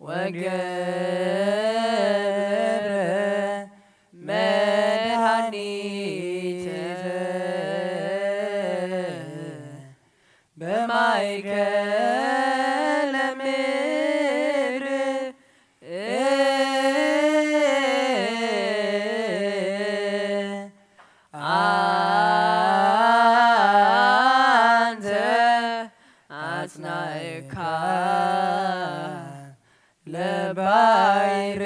وجبر مدهنيت بمايكل مير أنت أصنعك لباير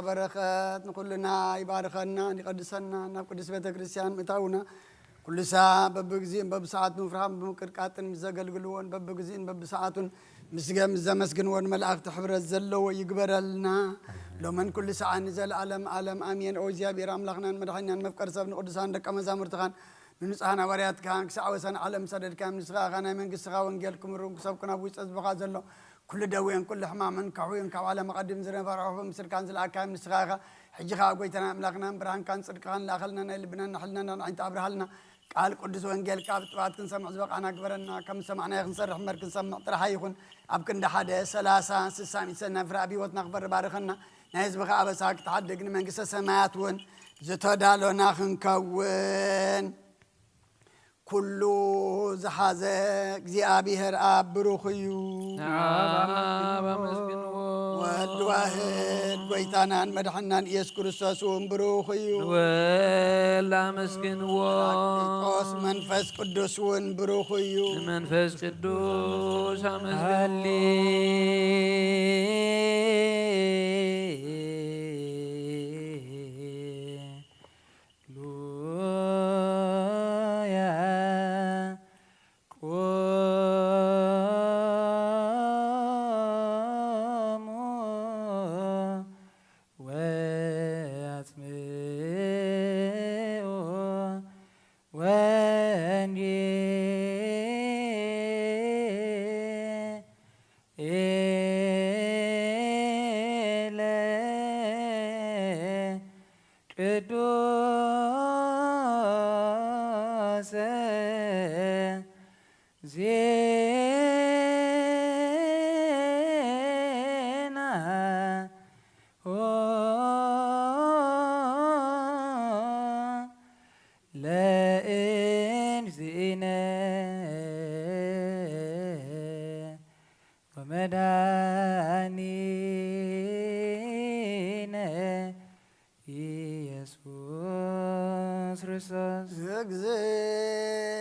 بركات نقولنا يباركنا يقدسنا نقدس بيت كريستيان متاونا كل ساعة ببجزين ببساعات نفرحان بمكركاتن مزجلجلون ببجزين ببساعاتن مسجم زمسجن ون ملأك تحبر الزلو ويجبر لنا لو من كل ساعة نزل عالم آمين أوزيا بيرام لغنا مدحنا مفكر سبن قدسان دك مزامر تخان من نسأنا وريات كان ساعة سنة عالم سدد كام نسخة غنا من قصة وانجيلكم الروم سبكنا بويس أسبقا زلو كل دوين كل حمام كعوين كعالم مقدم زرنا فرعهم مسر كان زل أكام نسخة حجها قويتنا أملاكنا برهان كان صدقان لا خلنا اللي نحلنا نعين تعبرهلنا قال قدس وانجيل كابت بعد كنسمع زبق أنا كبرنا كم سمعنا يخنصر حمر كنسمع ترى يكون أبكن ده سلاسة سامي سنة فرابي وتنخبر بارخنا نايز بقى أبساك تحدقنا من قصة سمات ون زتدالو ناخن كون كله زحازك زي أبيهر أب بروخيو والواحد ويتانان مدحنان إيس كريستوس بروخيو ولا مسكن قوس منفس قدوس بروخيو منفس قدوس مسكن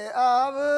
Yes,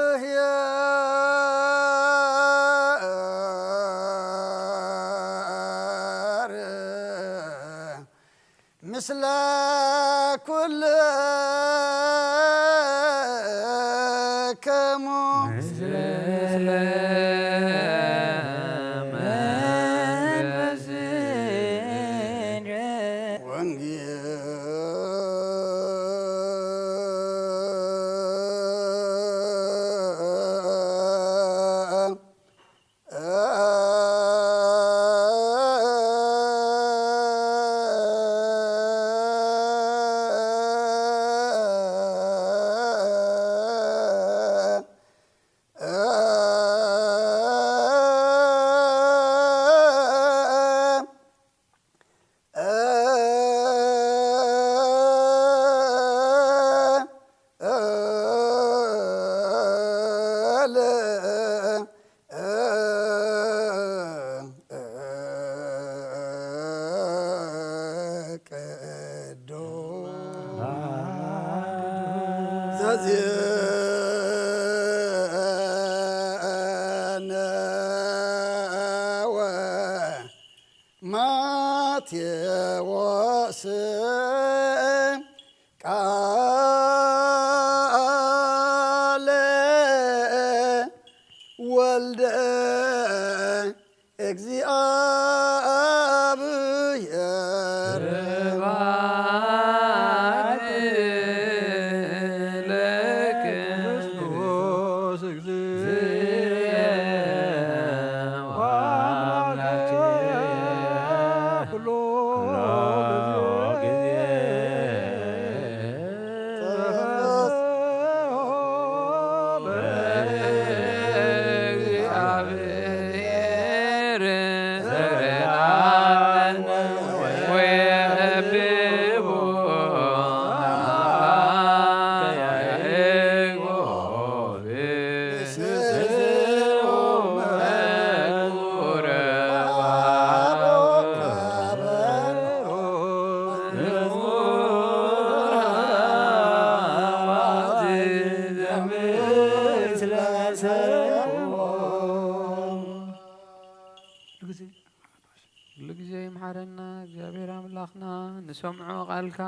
نسمعو قالك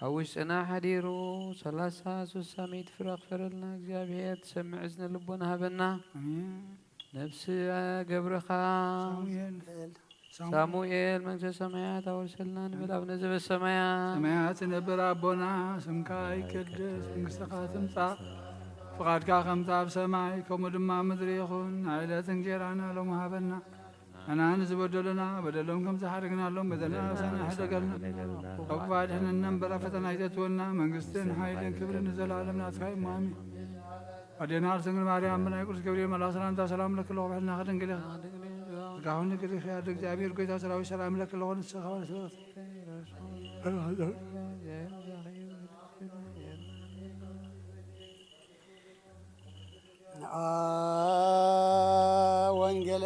هوشنا حديرو ثلاثة سوساميت فرق فرلنا እግዚአብሔር تسمع إذن لبنا هبنا نفس قبرخا ሳሙኤል መንግሥተ ሰማያት አወርሰልና ንበል አቡነ ዘበሰማያት ሰማያት ነበር አቦና ስምካ ይቀደስ መንግሥትካ ትምጻእ ፍቃድካ ከምቲ ኣብ ሰማይ ከምኡ ድማ ምድሪ ይኹን ዕለት እንጀራና ሎሚ ሃበና أنا نزبدلنا بدلهم كم زحرقنا لهم بدلنا سنة حدقلنا أقفاد إحنا ننبر فتنا يتتونا من قصتين حايلين كبر نزل عالمنا تخيم مامي أدينا أرسل مريم بنا يقول كبري ملا سلام تا سلام لك الله وحنا خدن قلي قاعون قلي خيار دك جابير قيتا سلام لك الله ونسخوا سلام ወንጌል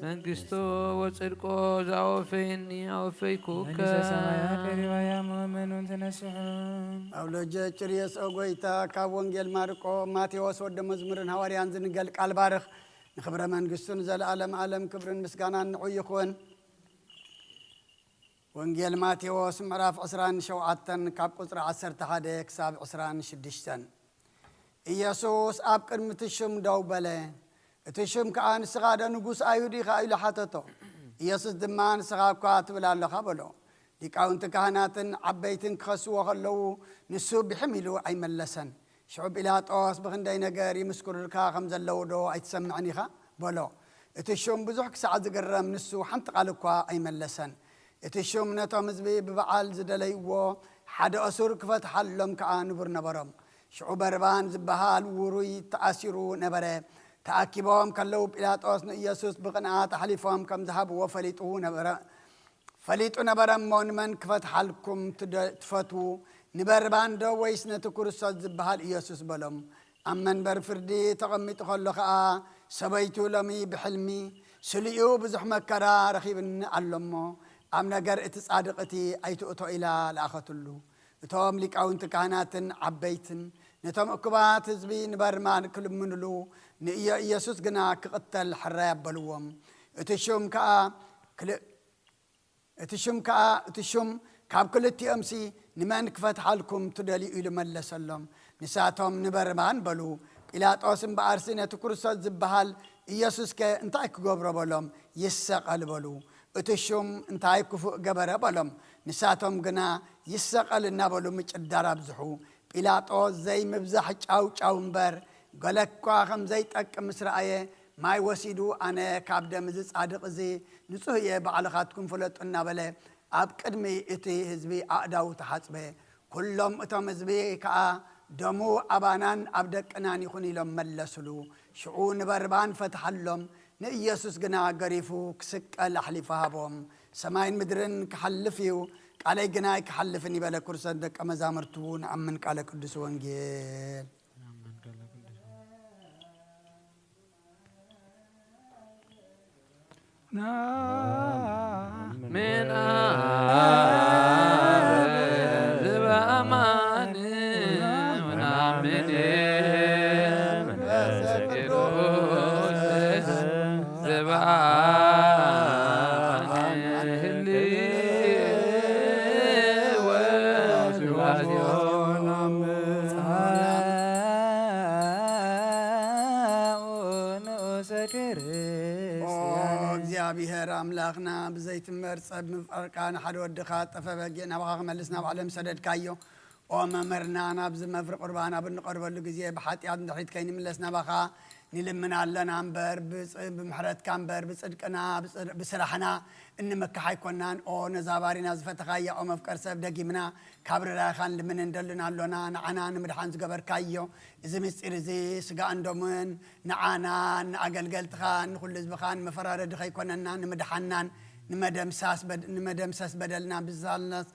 መንግሥቶ ወጽድቆ ዘአወፈይኒ አወፈይኩከ ሰማያት ሪባያ መመኑን ተነስሑን አውሎጀ ጭርየስ ኦጎይታ ካብ ወንጌል ማርቆ ማቴዎስ ወደ መዝሙርን ሐዋርያን ዝንገል ቃል ባርኽ ንኽብረ መንግሥቱን ዘለዓለም ዓለም ክብርን ምስጋናን ንዑ ይኹን። ወንጌል ማቴዎስ ምዕራፍ 27 ካብ ቁፅሪ 11 ክሳብ 26 ኢየሱስ ኣብ ቅድሚ እቲ ሽም ደው በለ። እቲ ሽም ከዓ ንስኻ ደ ንጉስ ኣይሁድ ኢኻ ኢሉ ሓተቶ። ኢየሱስ ድማ ንስኻ እኳ ትብል ኣለኻ በሎ። ሊቃውንቲ ካህናትን ዓበይትን ክኸስዎ ከለዉ ንሱ ብሕም ኢሉ ኣይመለሰን። ሽዑ ጲላጦስ ብክንደይ ነገር ይምስክሩልካ ከም ዘለዉ ዶ ኣይትሰምዕን ኢኻ በሎ። እቲ ሽም ብዙሕ ክሳዕ ዝገረም ንሱ ሓንቲ ቃል እኳ ኣይመለሰን። እቲ ሽም ነቶም ህዝቢ ብበዓል ዝደለይዎ ሓደ እሱር ክፈትሓሎም ከዓ ንቡር ነበሮም። ሽዑ በርባን ዝበሃል ውሩይ ተኣሲሩ ነበረ። ተኣኪቦም ከለዉ ጲላጦስ ንኢየሱስ ብቕንዓት ኣሕሊፎም ከም ዝሃብዎ ፈሊጡ ነበረ እሞ ንመን ክፈትሓልኩም ትፈትዉ ንበርባን ዶ ወይስ ነቲ ክርስቶስ ዝበሃል ኢየሱስ በሎም። ኣብ መንበር ፍርዲ ተቐሚጡ ከሎ ከዓ ሰበይቱ ሎሚ ብሕልሚ ስልኡ ብዙሕ መከራ ረኺብኒ ኣሎሞ ኣብ ነገር እቲ ጻድቕ እቲ ኣይትእቶ ኢላ ለኣኸትሉ። እቶም ሊቃውንቲ ካህናትን ዓበይትን ነቶም እኩባት ህዝቢ ንበርማን ክልምንሉ ንኢየሱስ ግና ክቕተል ሕራ ያበልዎም። እቲ ሹም ካብ ክልቲኦምሲ ንመን ክፈትሓልኩም ትደልዩ ኢሉ መለሰሎም። نساتهم نبرمان بلو ጲላጦስ በአርሲነቱ ክርስቶስ ዝበሃል ኢየሱስ እንታይ ክገብሮ በሎም ይሰቀል በሉ እትሹም እንታይ ክፉእ ገበረ በሎም ንሳቶም ግና ይሰቀልና በሉ ምጭዳር አብዝሑ ጲላጦስ ዘይ ምብዛሕ ጫው እምበር ገለኳ ከም ዘይጠቅም ምስራየ ማይ ወሲዱ ኣነ ካብ ደም ዝጻድቕ እዚ ንጹህ የባዕልኻትኩም ፍለጡና በለ ኣብ ቅድሚ እቲ ህዝቢ ኣእዳው ተሓጽበ ኩሎም እቶም ህዝቢ ከዓ ደሙ አባናን አብደቅናን ይኹን ኢሎም መለሱሉ ሽዑ ንበርባን ፈትሐሎም ንኢየሱስ ግና ገሪፉ ክስቀል አሕሊፉ ሃቦም ሰማይን ምድርን ክሐልፍዩ ቃለይ ግና ክሐልፍን ይበለ ክርስቶስ ደቀ መዛሙርቱ ንአምን ቃለ ቅዱስ ወንጌል من እግዚአብሔር አምላክና በዘይት መርጸብ መፍርቃና ሓደ ወድኻ ጠፈበጌና ባኻ መልስና ባለም ሰደድካዮ ኦ መመርና ናብዝ መፍር ቁርባና ብንቀርበሉ ጊዜ በኃጢአት እንደሕት ከይን ምለስና ባኻ ንልምናለና አንበር ብምሕረት ካንበር በጽድቅና በስራህና እንመካህ አይኮናን ኦ ነዛባሪና ዝፈተኻያ ኦ መፍቀር ሰብ ደጊምና ካብራኻን ለምን እንደልናለና ነዓና ንምድሓን ዝገበርካዮ እዚ ምስጢር እዚ ስጋ እንደምን ነዓና አገልገልትኻን ሁሉ ዝብኻን መፈራረድ ኸይኮነና ንምድሓናን ንመደምሰስ በደልና ብዛልናስ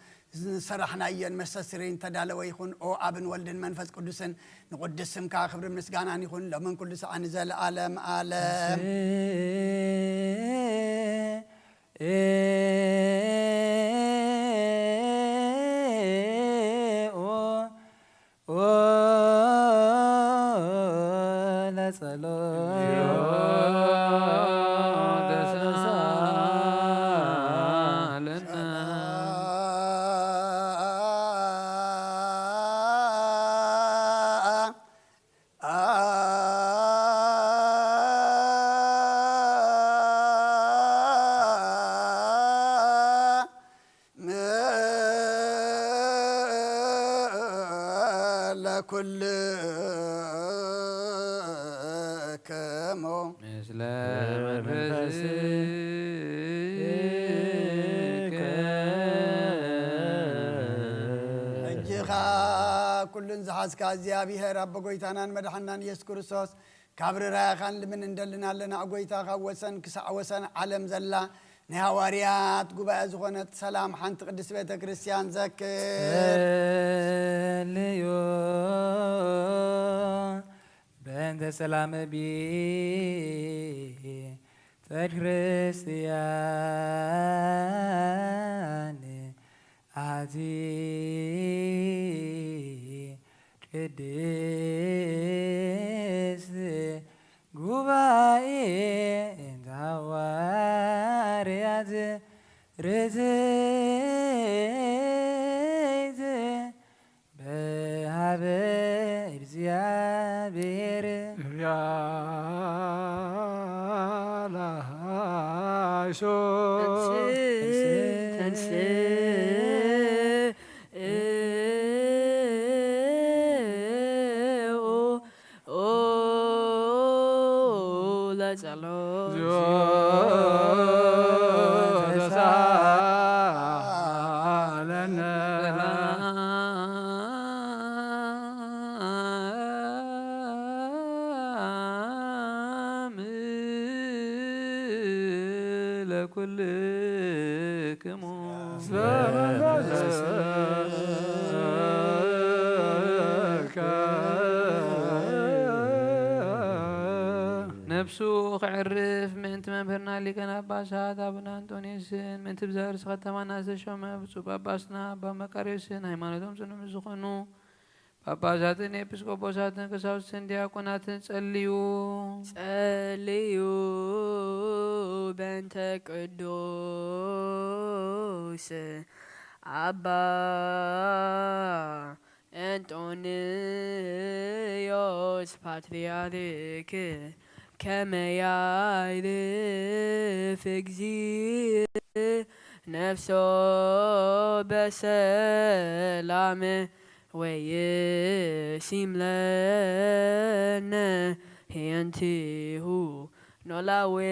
سرحنا أيان مسسرين تدالوا يخون أو أبن ولدن منفس قدسن نقدس سمكا خبر مسجانا يخون لمن كل سعان زال عالم عالم لا كل كمو مثل منفسك እጅኻ ኩሉን ዝሓዝካ እግዚአብሔር አብ ጎይታናን መድሓናን ኢየሱስ ክርስቶስ ካብራኻን ለምን እንደልናለና ጎይታኻ ወሰን ክሳዕ ወሰን ዓለም ዘላ نهواريات قبائل زخونة سلام حانت قدس بيت كريستيان ذكر ليو بنت سلام بي تد كريستيان عزي قدس قبائل هواريات رزيت بهابر زيابير يا الله شو نفسو خعرف من تمبرنا اللي كان أباسات أبنا أنتونيسن من تبزار سختمان ناس شومه بسوق أباسنا بمكاريسن هيمانتهم سنو مزخنو أباساتن إبسكوبوساتن كساوسن دياكوناتن صليو بنت قدوس أبا Antonios Patriarch كميعرف جزير نفسه بسلام ويسيم لنا هينته نلاوه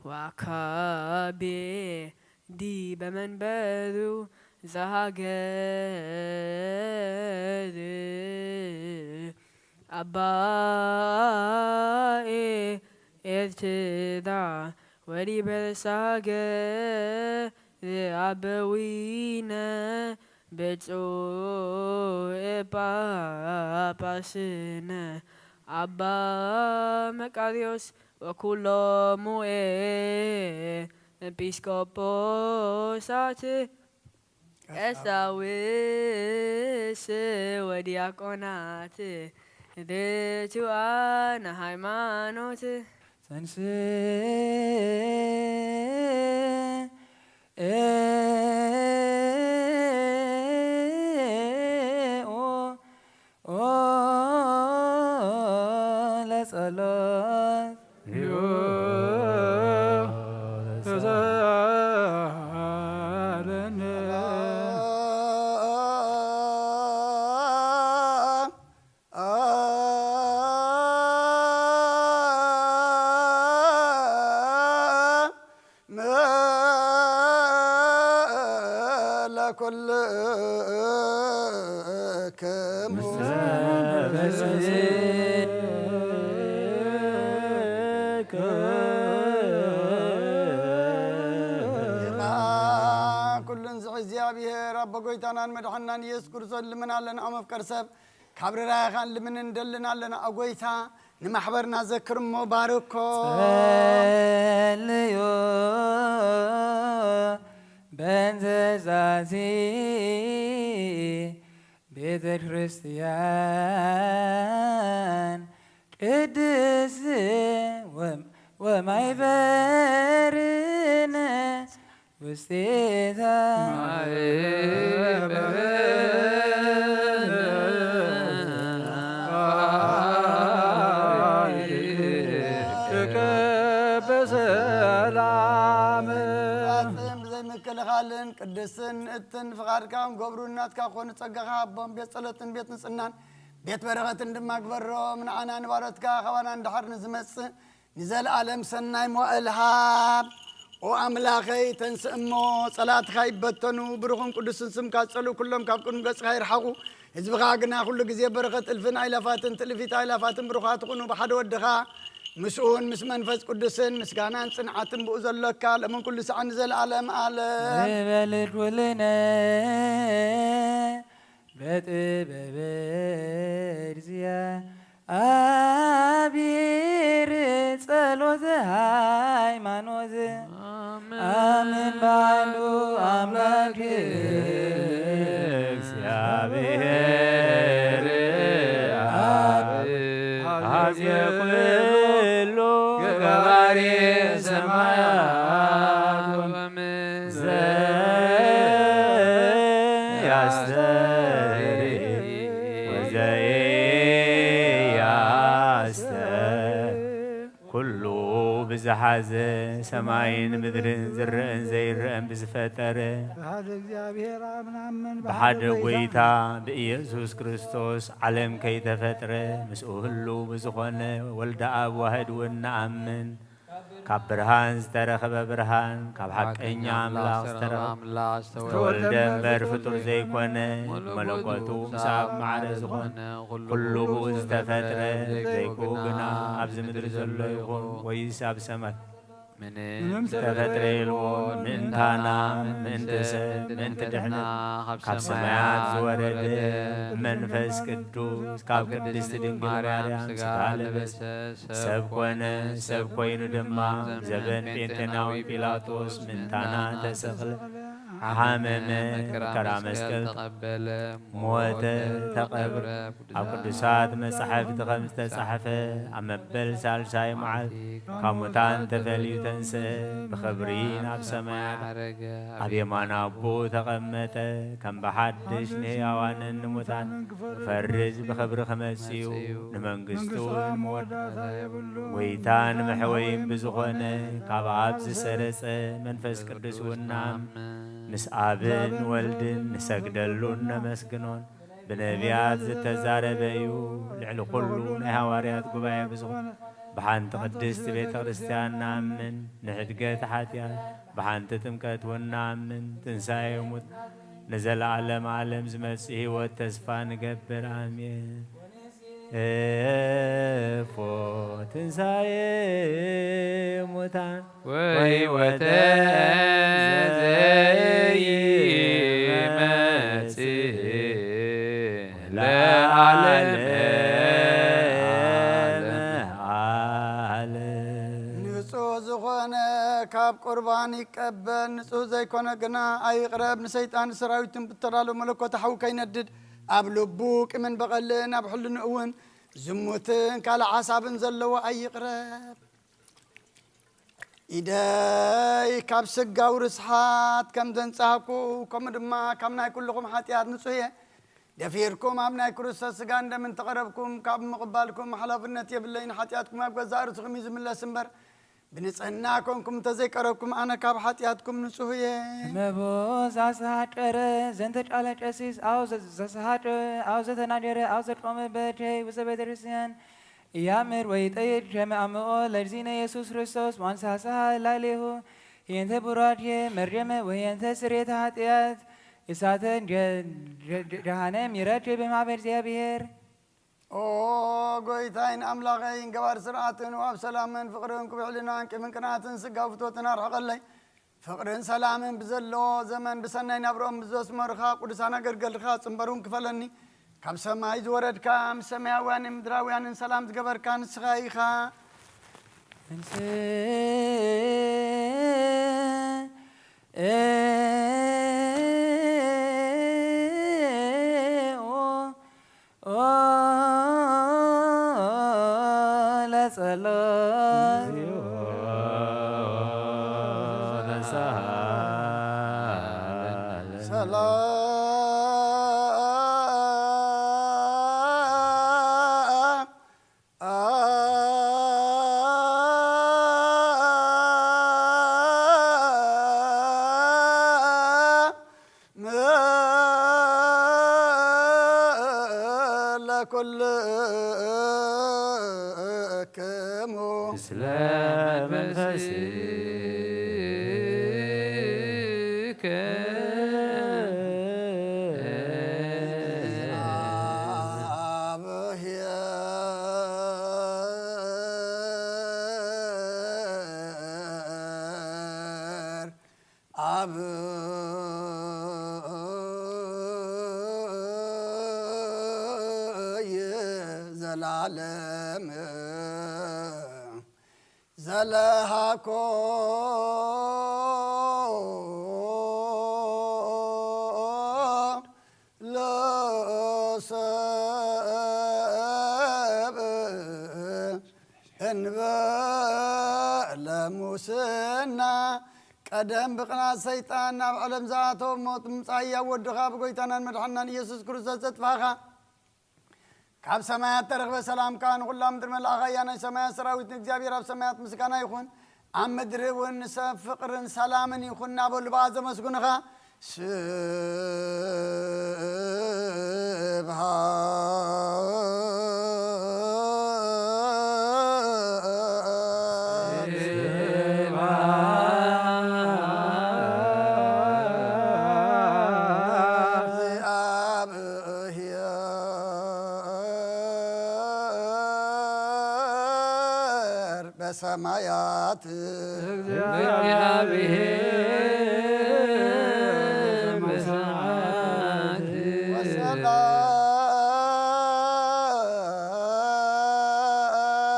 وعكابي دي بمن بذو زهاجر أبائي ارتدع ولي برساجر أبوينا بتسوء باباسنا أبا مكاريوس وكل موئي Episcoposat Esawis Wadiakonat Detuan Haimanot Sense let's alone ጎይታናን መድኃናን ኢየሱስ ክርስቶስ ልመናለን አመፍቀር ሰብ ካብረ ራኻን ልምን እንደልናለን አጎይታ ንማሕበርና ዘክርሞ ባርኮ ጸልዮ በንዘዛዚ ቤተ ክርስቲያን ቅድስ ወማይበርነ ውስቴታ መከለኻልን ቅድስን እትን ፍቃድካም ገብሩናትካ ኮኑ ጸጋኻ አቦም ቤት ጸሎትን ቤት ንጽናን ቤት በረኸትን ድማ ግበሮም ንዓና ንባሮትካ ኸባና እንድሓር ንዝመጽእ ንዘለዓለም ሰናይ መዋዕልሃብ ኦ አምላኸይ ተንስእ እሞ ጸላትኻ ይበተኑ ብሩኽን ቅዱስን ስምካ ጸሉ ኩሎም ካብ ቅድሚ ገጽኻ ይርሓቑ ህዝብኻ ግና ኩሉ ግዜ በረኸት እልፍን ኣይላፋትን ትልፊት ኣይላፋትን ብሩኻት ይኹኑ ብሓደ ወድኻ مسؤون مس منفس قدسن مسكانان صنعتن بو زلك لمن كل ساعه نزل عالم عالم بلد ولنا بتبرزيا أبير ጸሎት ሃይማኖት አሜን ባሉ አምላክ እግዚአብሔር አብ ገባሬ ሰማያት ዘያስተሪ ወዘያስተር ኩሉ ብዝሓዘ ሰማይን ምድርን ዝርአን ዘይርአን ብዝፈጠረ ብሓደ ጎይታ ብኢየሱስ ክርስቶስ ዓለም ከይተፈጥረ ምስኡ ህሉ ብዝኾነ ወልደ አብ ዋህድ እውን ንኣምን ካብ ብርሃን ዝተረኸበ ብርሃን ካብ ሓቀኛ ኣምላኽ ዝተወልደ እምበር ፍጡር ዘይኮነ መለኮቱ ምስ ኣብ ማዕረ ዝኾነ ኩሉ ብኡ ዝተፈጥረ ዘይክኡ ግና ኣብዚ ምድሪ ዘሎ ይኹን ወይስ ኣብ ሰማይ ምንም ዝተፈጥረ የልዎ ምእንታና ምእንቲ ሰብ ምእንቲ ድሕነት ካብ ሰማያት ዝወረደ መንፈስ ቅዱስ ካብ ቅድስቲ ድንግል ማርያም ዝተሃለበ ሰብ ኮነ ሰብ ኮይኑ ድማ ዘበን ጴንጤናዊ ጲላጦስ ምእንታና ተሰቕለ حامم مكرا مسكل تقبل موت تقبر أو قدسات مصحف تخمس تصحفة أمبل سالساي معل كمتان تفليو تنسى بخبرين أب سماء أبي ما نابو تقمت كم بحدش نهيوان النموتان فرز بخبر خمسيو نمنقستو الموت ويتان محوين بزغنة كابعاب زسرس منفس قدس ونام نسابن ولدن نسجدلون نمسكنون بنبيات زتزاربيو لعلو كلون هواريات قبايا بزغن بحانت قدست بيت كريستيان نامن نحدقت حاتيا بحانت تمكت ونامن تنساي ومت نزل عالم زمسيه والتسفى نقبر آمين فو تنساي متان وي وتزي مسيح لا عالم ንጹህ ዝኾነ ካብ ቁርባን ይቀበል ንጹህ ዘይኮነ ግና ኣይቕረብ ንሰይጣን ሰራዊትን ብተላሎ መለኮት ሓው ከይነድድ ኣብ ልቡ ቅምን በቐልን ኣብ ሕልኑ እውን ዝሙትን ካልእ ሓሳብን ዘለዎ ኣይቕረብ ኢደይ ካብ ስጋው ርስሓት ከም ዘንጻሕኩ ከምኡ ድማ ካብ ናይ ኩልኹም ሓጢኣት ንጹህ እየ ደፊርኩም ኣብ ናይ ክርስቶስ ስጋ እንደምን ተቐረብኩም ካብ ምቕባልኩም ሓላፍነት የብለይን ሓጢኣትኩም ኣብ ገዛ ርእስኹም እዩ ዝምለስ እምበር ብንጽህና ኮንኩም እንተዘይቀረብኩም ኣነ ካብ ሓጢኣትኩም ንጹህ እየ መቦ ዛሰሃጨረ ዘንተጫለ ጨሲስ ኣው ዘሰሃጨ ኣው ዘተናደረ ኣው ዘጮመ በደይ ውስተ ቤተ ክርስቲያን እያምር ወይ ጠይድ ሸመአምኦ ለርዚነ ኢየሱስ ክርስቶስ ዋንሳሳሃ ላሌሁ የንተ ቡራድየ መርየመ ወየንተ ስሬተ ኃጢአት እሳተን ጀሃነም ይረድ በማህበር እግዚአብሔር ኦ ጎይታይን አምላኸይን ገባር ስርዓትን ወአብ ሰላምን ፍቅርን ክብዕልናን ቅምን ቅንዓትን ስጋው ፍትወትን አርሐቀለይ ፍቅርን ሰላምን ብዘለዎ ዘመን ብሰናይ ናብሮም ብዘስመርኻ ቅዱሳን አገልገልካ ጽንበሩን ክፈለኒ ካብ ሰማይ ዝወረድካ ምስ ሰማያውያንን ምድራውያንን ሰላም ዝገበርካ ንስኻ ኢኻ ዘላለም ዘለሃኮ ለሰብ እንበለ ሙስና ቀደም ብቕናት ሰይጣን ናብ ዓለም ዝኣተወ ሞት ምምፃእ እያወድኻ ብጎይታናን መድሓናን ኢየሱስ ክርስቶስ ዘጥፋኻ ካብ ሰማያት ተረኽበ ሰላምካ ንኹላ ምድሪ መልኣኻ እያ ናይ ሰማያት ሰራዊት ንእግዚአብሔር ኣብ ሰማያት ምስጋና ይኹን ኣብ ምድሪ እውን ሰብ ፍቕርን ሰላምን ይኹን እናበሉ በኣ ዘመስግኑኻ በሰማያት እግዚአብሔር በሰማያት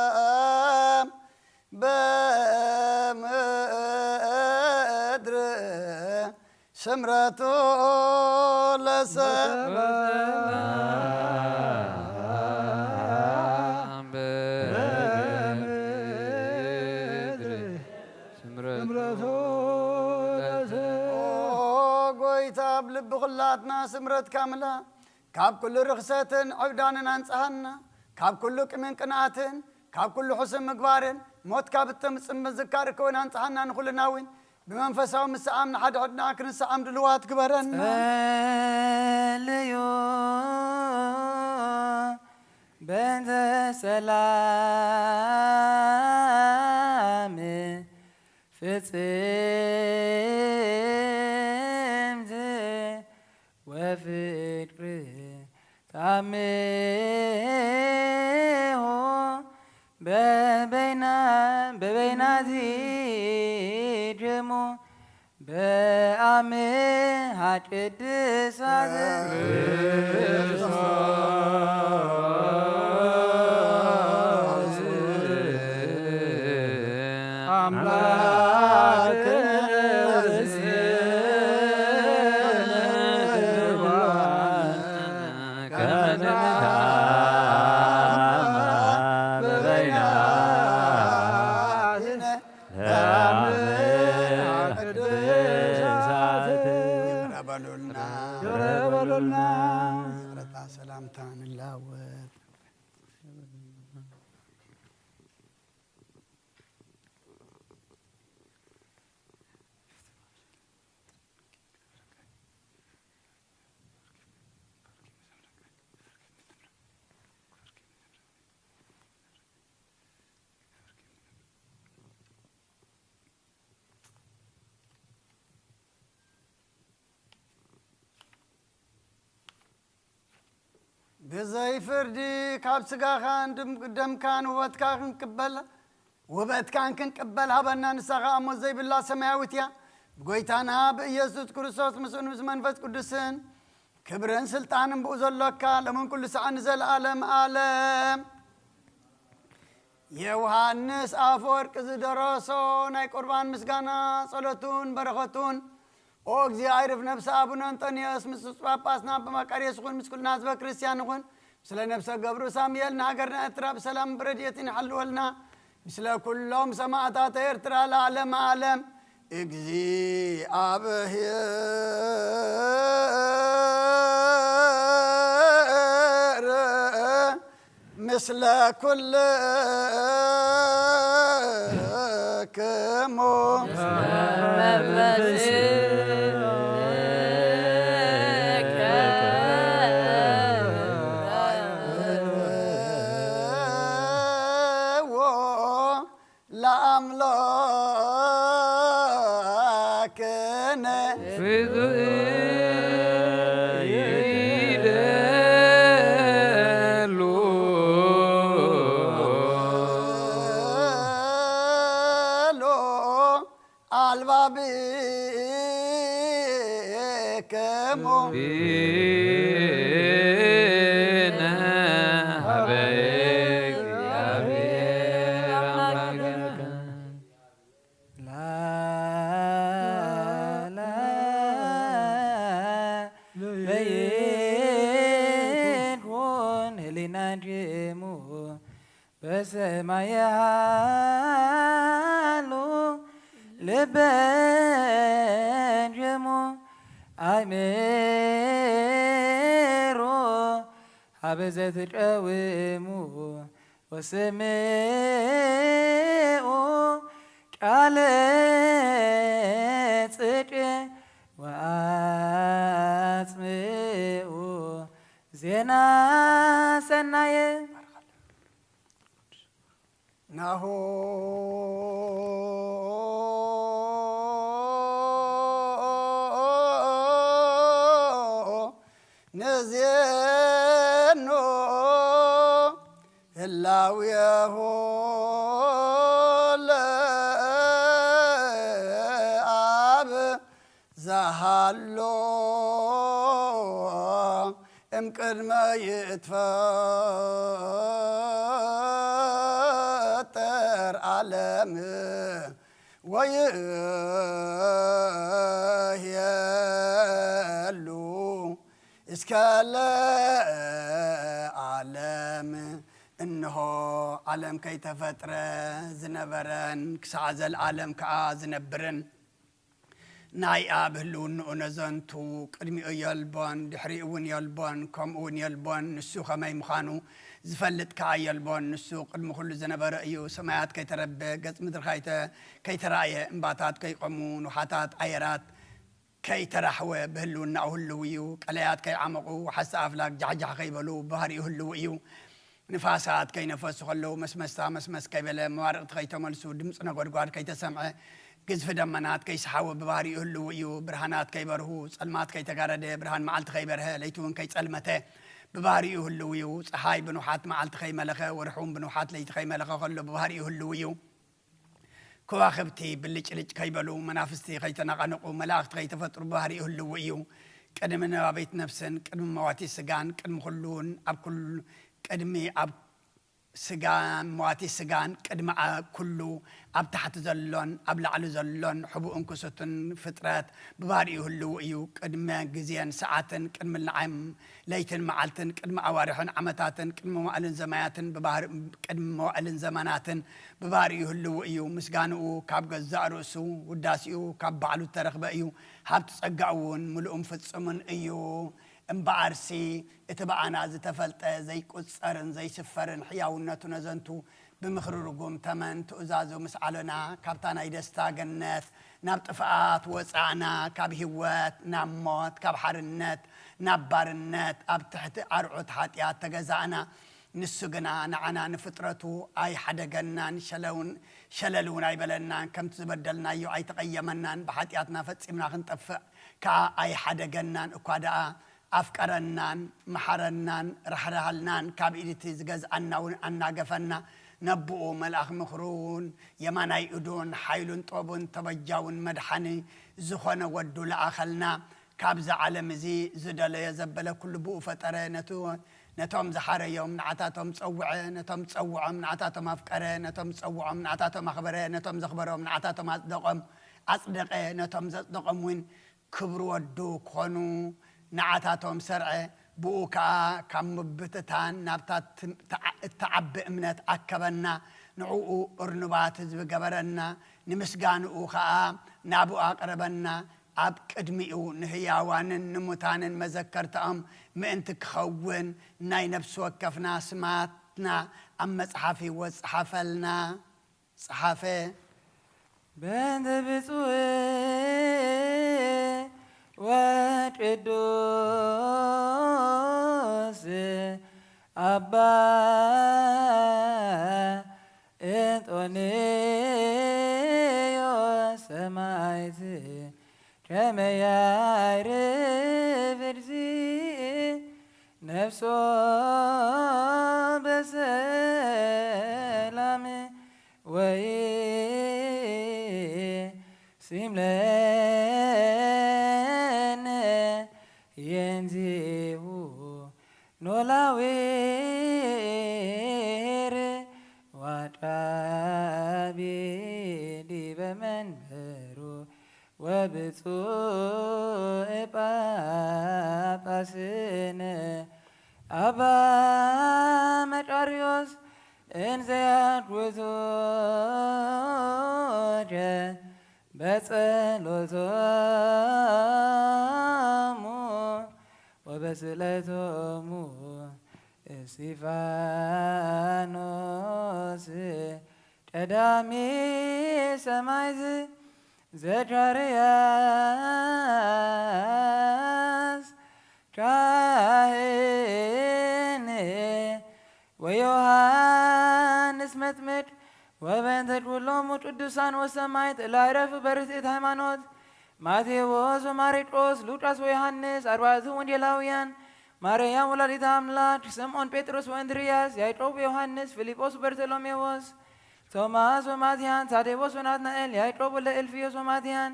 ወሰላም በምድር سمرتو لسبب بغلاتنا سمرت كاملة كاب كل رخصة عبدان أنصحنا كاب كل كمن قناتن كاب كل حسن مقبارن موت كاب التمس مذكر كون أنصحنا نقول ناوين بمنفسه مسعام نحد عدنا كنسعام دلوات كبرنا ليو بنت سلام وفكر تعميه ببينا جمو بأمي هاتد سلامتان الله بزي فردي كاب سقاخان دم كان وبت كان كبل وبت كان كنقبل هبنا نسخا امو زي بالله سماويتيا بقيتانا بإيسوس كريستوس مسؤول منفس قدسن كبرن سلطان بوزلك لمن كل ساعه نزل عالم يوحنس افورك زدرسو ناي قربان مسغانا صلاتون بركتون او እግዚአብሔር ነፍስ አቡነ አንጦኒዮስ ምስስ ጳጳስና በማቃሪስ ኹን ምስኩልና ህዝበ ክርስቲያን ኹን ስለ ነፍሰ ገብሩ ሳሙኤል ናገርና ኤርትራ በሰላም ብረድየትን ሐልወልና ምስለ ኩሎም ሰማዕታት ኤርትራ ለዓለም ዓለም እግዚአብሔር ምስለ ኩልክሙ በሰማያሉ ለበንጀሞ አይሜሮ ሀበዘት ጨውሙ ወስምዑ ቃለ ጽድቅ ወአጽምዑ ዜና ሰናየ ናሆ ነዜኖ ህላዌሆ ለአብ ዘሃሎ እምቅድመ ይትፈጠር ዓለም ወይህየ إنه عالم كي تفتر زنبرن كسعز العالم كعزنبرن ناي أبهلون ونزنتو قدمي يلبون دحريون يلبون كمون يلبون نسوخ ما يمخانو زفلت كعي يلبون نسوق قدم كل زنبر أيو سماعات كي تربى قد مدر كي تراية انباتات كي قمون وحاتات عيرات كي ترحوه بهلون نعهلويو قليات كي عمقو وحس أفلاك جعجع خيبلو بهاري هلويو نفاسات كي نفسو خلو مسمس كي بلا موارق كي تملسو دمسنا قرقار كي تسمعه قزف دمنات كي سحاوه بباري هلويو برهانات كي برهو سلمات كي تقارده برهان معالت خي برها ليتون كي سلمته بباري هلويو صحاي بنوحات معالت خي ملخه ورحوم بنوحات ليت خي ملخه خلو بباري هلويو كواخبتي باللج كي بلو منافستي كي تنقنقو ملاخت كي تفطر بباري هلويو قدمنا بيت نفسن قدم مواتي سجان قدم خلون أب كل قدمي أب سجان مواتي سجان قدم كله أب تحت زلون أب لعلو زلون حبو انكستن فترات بباري هلويو قدم جزيان ساعتن قدم العام ليتن معلتن قدم أوارحن عمتاتن قدم موالن زماناتن ببار قدم موالن زماناتن بباري هلويو مسجانو كاب جزارسو وداسيو كاب بعلو ترخبأيو هابت صقعون ملؤم فتصمن أيو امبارسي اتبعنا زي تفلت زي قصرن زي سفرن حياونتو نزنتو بمخررقوم تمن تؤزازو مسعلنا كابتانا يدستا جنات ناب طفقات وصعنا كاب هوات ناب موت كاب حرنت ناب بارنت اب تحت ارعوت حاتيات تجزعنا نسجنا نعنا نفطرتو اي حدا جنان شللون اي بلنا كم تبدلنا يو اي تقيمنا بحاتياتنا فتسمنا خنطفق كا اي حدا جنان اكوادا أفكارنان محرنان رحرهلنان كابيدتي زجاز أنا قفنا نبؤ ملأخ مخرون يماناي أدون حيلون طوبون تبجاون مدحني زخنا ودو لأخلنا كابز على مزي زدل يزبل كل بؤ فترة نتوم زحارة يوم نعتاتهم تصوعة نتوم تصوعة من عتاتهم أفكاره نتوم تصوعة من عتاتهم أخباره نتوم زخبره من عتاتهم أصدقه نتوم زدقم وين كبروا ودو كونو نعتاتهم سرعة بوكا كم بتتان نبتات تعب امنت أكبرنا نعوء أرنبات زبقبرنا نمسقان أوخا نابو أقربنا أب قدميو نهياوان نموتان مذكرتهم مئنتك خون ناي نفس وكفنا سماتنا أما صحافي وصحافلنا صحافي بند بسوي وقدوس أبا إنتونيو سمايتي كما يعرف رزي نفسه بسلام وي سيملان ينزيو نولاوير وطابي دي بمنبرو وبتوء باباسن أبا مجاريوس إن زياد وزوجة بسألوتمو وبسلتمو استيفانوس قدامي سمايز زكرياس كاهن ويوحنس متمر وبنت كلهم قدوسان وسمايت لا يعرف برثت هيمانوت ماتيوس ومارقس لوقاس ويوحنس أربعة وندلاويان مريم ولدت أملاك سمعون بطرس وأندرياس يعقوب ويوحنس فيليبوس وبرتولوميوس توماس وماتيان تاديوس وناتنائيل يعقوب وإلفيوس وماتيان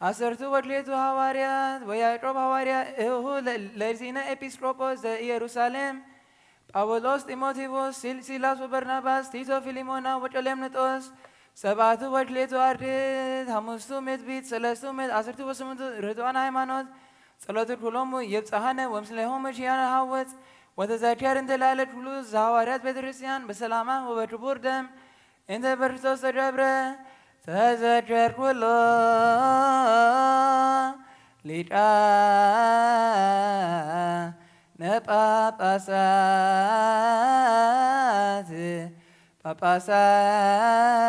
عشرة وثلاثة حواريات ويعقوب حواريا هو لرزينا إبيسكوبوس يروشاليم ጳውሎስ ጢሞቴዎስ ሲላስ ወበርናባስ ቲቶ ፊሊሞና ወጨሌምንጦስ ሰባቱ ወክሌቱ አርድእት ሐሙስቱ ምትቢት ሰለስቱ ምት አስርቱ ወስምንቱ ርቱዓን ሃይማኖት ጸሎቱ ኩሎሙ ይብጽሐነ ወምስሌሆሙ ሺያነ ሐወፅ وتذكر انت لالت فلوس زهوارات بترسيان بسلامة وبكبور دم انت برسوس جبرة تذكر كله ليجا نباباسات باباسات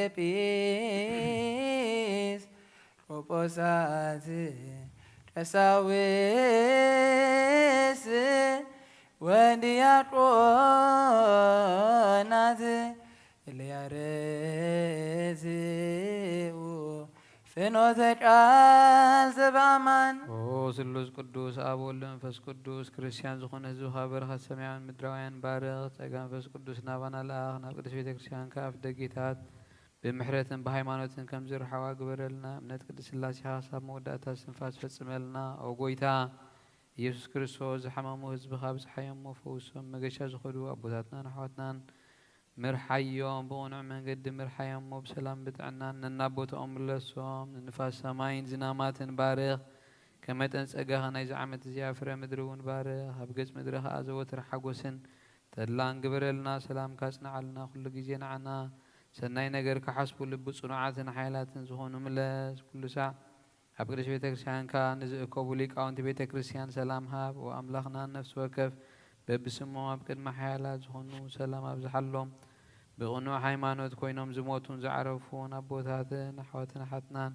epis proposat esawis wendiakonat eliarez ፍኖተ ቃል ዘበአማን ኦ ስሉስ ቅዱስ አብ ወልድ መንፈስ ቅዱስ ክርስቲያን ዝኾነ ህዝቢ በረኸት ሰማያውያን ምድራውያን ባርኽ ጸጋ መንፈስ ቅዱስ ናባና ለኣኽ ናብ ቅዱስ ቤተ ክርስቲያን ከኣፍ ደጌታት ብምሕረትን ብሃይማኖትን ከም ዝርሓዋ ግበረልና እምነት ቅዱስ ስላሴ ሓሳብ መወዳእታ ስንፋስ ፈጽመልና ኦ ጎይታ ኢየሱስ ክርስቶስ ዝሓመሙ ህዝብኻ ብፅሓዮሞ ፈውሶም መገሻ ዝኸዱ ኣቦታትናን ኣሕዋትናን ምርሓዮም ብቕኑዕ መንገዲ ምርሓዮሞ ብሰላም ብጥዕናን ነናቦቶኦም ምለሶም ንንፋስ ሰማይን ዝናማትን ባርኽ ከም መጠን ጸጋኻ ናይዚ ዓመት እዚኣ ፍረ ምድሪ እውን ባርኽ ኣብ ገጽ ምድሪ ኸኣ ዘወትር ሓጐስን ተድላን ግበረልና ሰላምካ ጽንዓልና ኩሉ ግዜ ንዓና ሰናይ ነገር ክሓስቡ ልቢ ጽኑዓትን ሓይላትን ዝኾኑ ምለስ ኩሉ ሳዕ ኣብ ቅዱስ ቤተ ክርስቲያንካ ንዝእከቡ ሊቃውንቲ ቤተ ክርስቲያን ሰላም ሃብ ወኣምላኽና ነፍሲ ወከፍ በብስሞም ኣብ ቅድሚ ሓያላት ዝኾኑ ሰላም ኣብዝሓሎም ብቕኑዕ ሃይማኖት ኮይኖም ዝሞቱን ዝዓረፉን ኣቦታትን ኣሕዋትን ሓትናን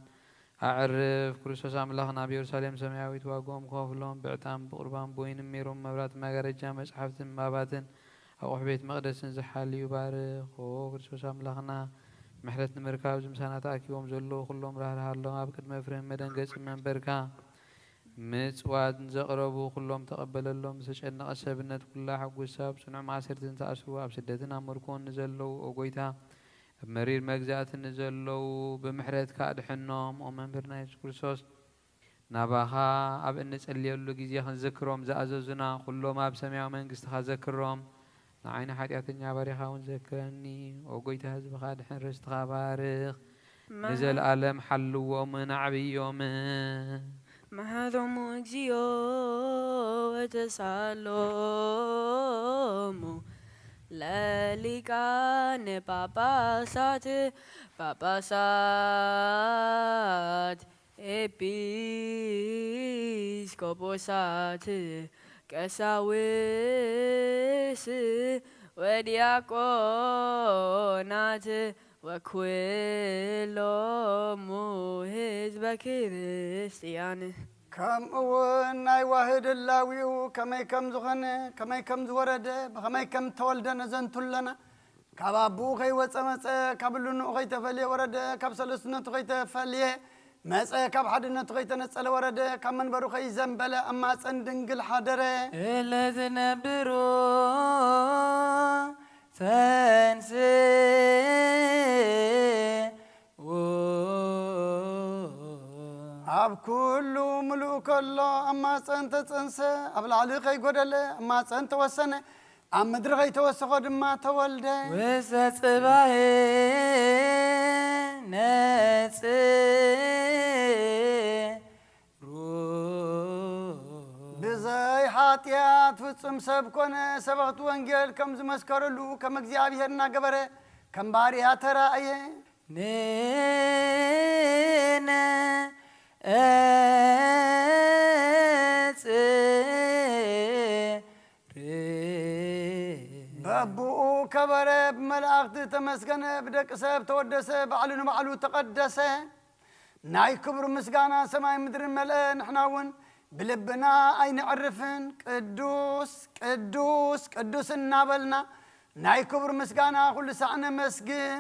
ኣዕርፍ ክርስቶስ ኣምላኽና ኣብ ኢየሩሳሌም ሰማያዊት ዋግኦም ከፍሎም ብዕጣን ብቁርባን ቦይንን ሜሮም መብራት መጋረጃ መጽሓፍትን ምባባትን ኣቑሑ ቤት መቕደስን ዝሓልዩ ባርኽ ኦ ክርስቶስ ኣምላኽና ምሕረት ንምርካብ ዝምሳና ተኣኪቦም ዘለዉ ኩሎም ራህርሃሎም ኣብ ቅድመ ፍርህን መደንገፅን መንበርካ ምጽዋት ዘቕረቡ ኩሎም ተቐበለሎም ዝተጨነቐ ሰብነት ኩላ ሓጉሳ ኣብ ጽኑዕ ማእሰርትን ተኣስሩ ኣብ ስደትን ኣብ ምርኮን ንዘለዉ ኦ ጎይታ ኣብ መሪር መግዛእትን ንዘለዉ ብምሕረትካ ኣድሕኖም ኦ መምህርና ኢየሱስ ክርስቶስ ናባኻ ኣብ እንጸልየሉ ግዜ ክንዝክሮም ዝኣዘዙና ኩሎም ኣብ ሰማያዊ መንግስትኻ ዘክሮም ንዓይኒ ሓጢኣተኛ ባሪኻ እውን ዘክረኒ ኦ ጎይታ ህዝብኻ ድሕን ርስትኻ ባርኽ ንዘለኣለም ሓልዎምን ኣዕብዮምን መሃሮሙ እግዚኦ ወተሳሎሙ ለሊቃነ ጳጳሳት ኤጲስቆጶሳት ቀሳውስት ወዲያቆናት ወኩሎሙ ህዝበ ክርስቲያን ከምኡውን ናይ ዋህድ ላዊኡ ከመይ ከም ዝኾነ ከመይ ከም ዝወረደ ብኸመይ ከም ተወልደነ ዘንቱለና ካብ ኣቡኡ ከይወፀ መፀ ካብ ልኑኡ ከይተፈልየ ወረደ ካብ ሰለስትነቱ ከይተፈልየ መፀ ካብ ሓድነቱ ከይተነፀለ ወረደ ካብ መንበሩ ከይዘንበለ ኣማፀን ድንግል ሓደረ እለ ዝነብሩ ተንስ ኣብ ኩሉ ምሉእ ከሎ ኣማፀን ተፀንሰ ኣብ ላዕሊ ከይጎደለ ኣማፀን ተወሰነ ኣብ ምድሪ ከይተወሰኾ ድማ ተወልደ ውስተ ጽባሄ ነጽሩ ብዘይ ሓጢኣት ፍጹም ሰብ ኮነ ሰበኽቲ ወንጌል ከም ዝመስከረሉ ከም እግዚኣብሔር እናገበረ ከም ባርያ ተራእየ ንነ በብኡ ከበረ ብመላእኽቲ ተመስገነ ብደቂ ሰብ ተወደሰ ባዕሉ ንባዕሉ ተቐደሰ ናይ ክብሩ ምስጋና ሰማይ ምድርን መልአ ንሕና እውን ብልብና ኣይንዕርፍን ቅዱስ ቅዱስ ቅዱስ እናበልና ናይ ክብሩ ምስጋና ኩሉ ሳዕ ነመስግን